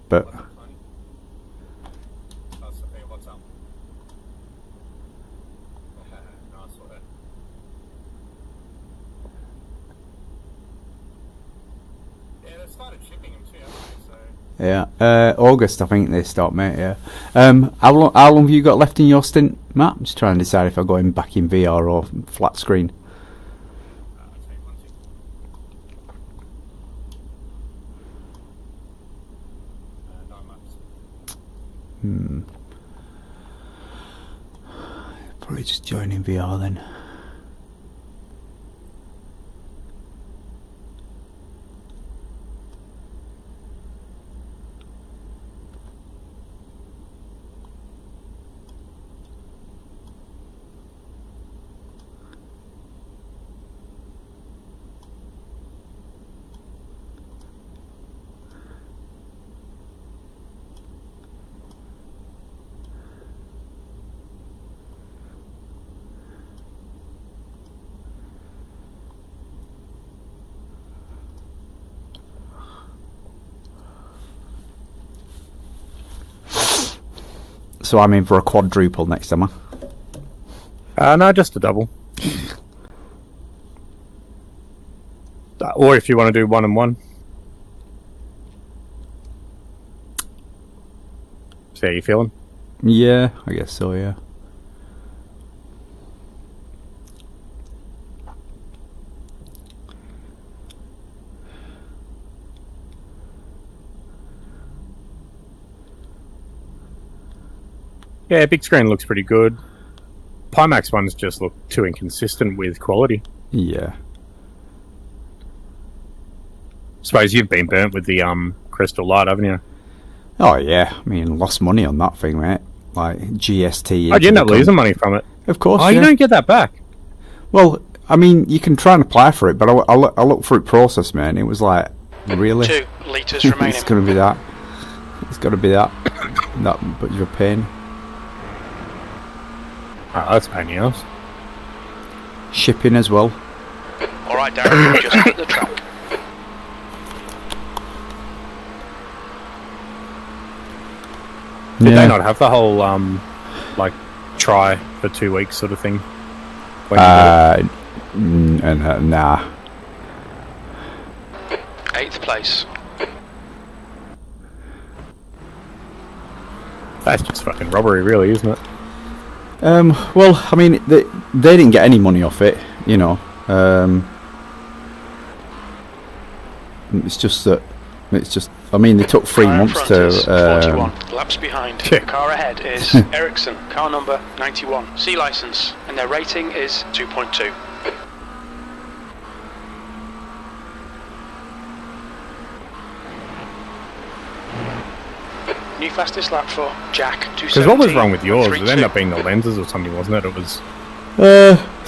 S2: But yeah, August I think they start, mate. Yeah. How long have you got left in your stint, Matt? I'm just trying to decide if I'm going back in VR or flat screen. Probably just join in VR then. So I'm in for a quadruple next time, huh?
S3: No, just a double. Or if you want to do 1 and 1. See how you feeling?
S2: Yeah, I guess so, yeah.
S3: Yeah, big screen looks pretty good. Pimax ones just look too inconsistent with quality.
S2: Yeah.
S3: Suppose you've been burnt with the Crystal Light, haven't you?
S2: Oh yeah, I mean, lost money on that thing, mate. Like GST.
S3: Oh, you end up losing money from it.
S2: Of course.
S3: Oh,
S2: yeah.
S3: you don't get that back.
S2: Well, I mean, you can try and apply for it, but I looked through process, man. It was like, really?
S8: 2 litres remaining.
S2: It's going to be that. It's got to be that. That much of a pain.
S3: Oh, that's a pain in the ass.
S2: Shipping as well.
S8: Alright, Darren, you just hit the track.
S3: Did they not have the whole, like, try for 2 weeks sort of thing?
S2: Nah.
S8: 8th place.
S3: That's just fucking robbery, really, isn't it?
S2: Well, I mean, they didn't get any money off it, you know. It's just that. It's just. I mean, they took 3 months to.
S8: 41 laps behind. The car ahead is Ericsson, car number 91, C license, and their rating is 2.2. New fastest lap for Jack.
S3: Because what was wrong with yours? It ended up being the lenses or something, wasn't it? It was.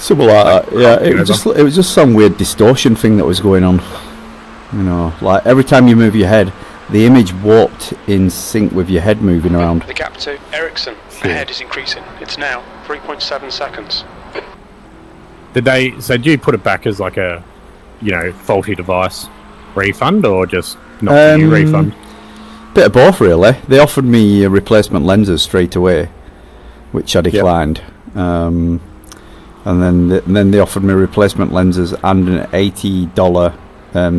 S2: Something like that. Yeah, it was just some weird distortion thing that was going on. You know, like every time you move your head, the image warped in sync with your head moving around.
S8: The gap to Ericsson ahead is increasing. It's now 3.7 seconds.
S3: Did you put it back as like a, faulty device refund or just not you refund?
S2: Bit of both, really. They offered me replacement lenses straight away, which I declined. Yep. And then they offered me replacement lenses and an $80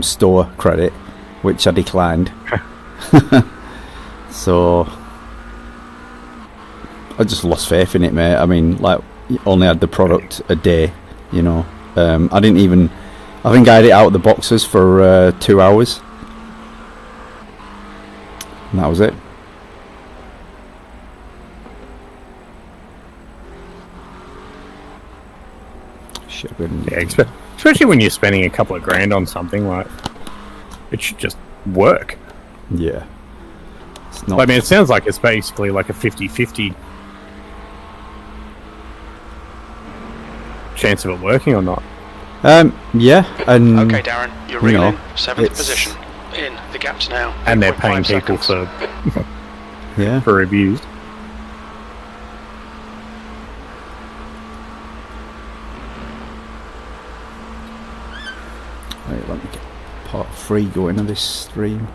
S2: store credit, which I declined. So I just lost faith in it, mate. I mean, like, only had the product a day, you know. I think I had it out of the boxes for 2 hours. And that was it. Should have been...
S3: Yeah, especially when you're spending a couple of grand on something, like, it should just work.
S2: Yeah. It's not...
S3: I mean, it sounds like it's basically like a 50-50 chance of it working or not.
S2: Yeah, and...
S8: Okay, Darren, you're reeling in 7th position. In the gaps now.
S3: And they're paying people for for reviews.
S2: Right, let me get part 3 going of this stream.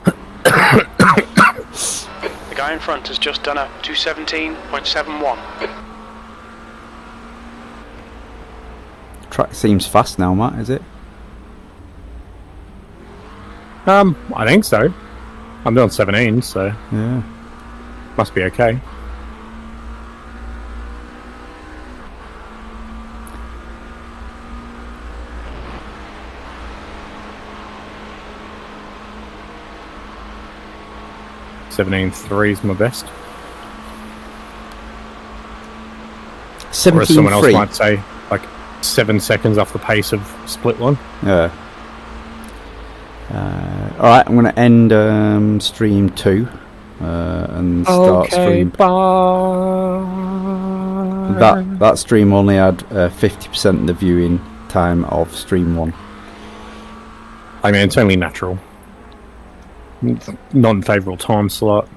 S8: The guy in front has just done a 217.71.
S2: Track seems fast now, Matt, is it?
S3: I think so. I'm doing 17, so
S2: yeah,
S3: must be okay. $17.3 is my best.
S2: 17.3.
S3: Or as someone else might say, like 7 seconds off the pace of split one.
S2: Yeah. Alright, I'm going to end stream 2 and start stream.
S3: Bye.
S2: That stream only had 50% of the viewing time of stream 1.
S3: I mean, it's only natural. Non-favourable time slot.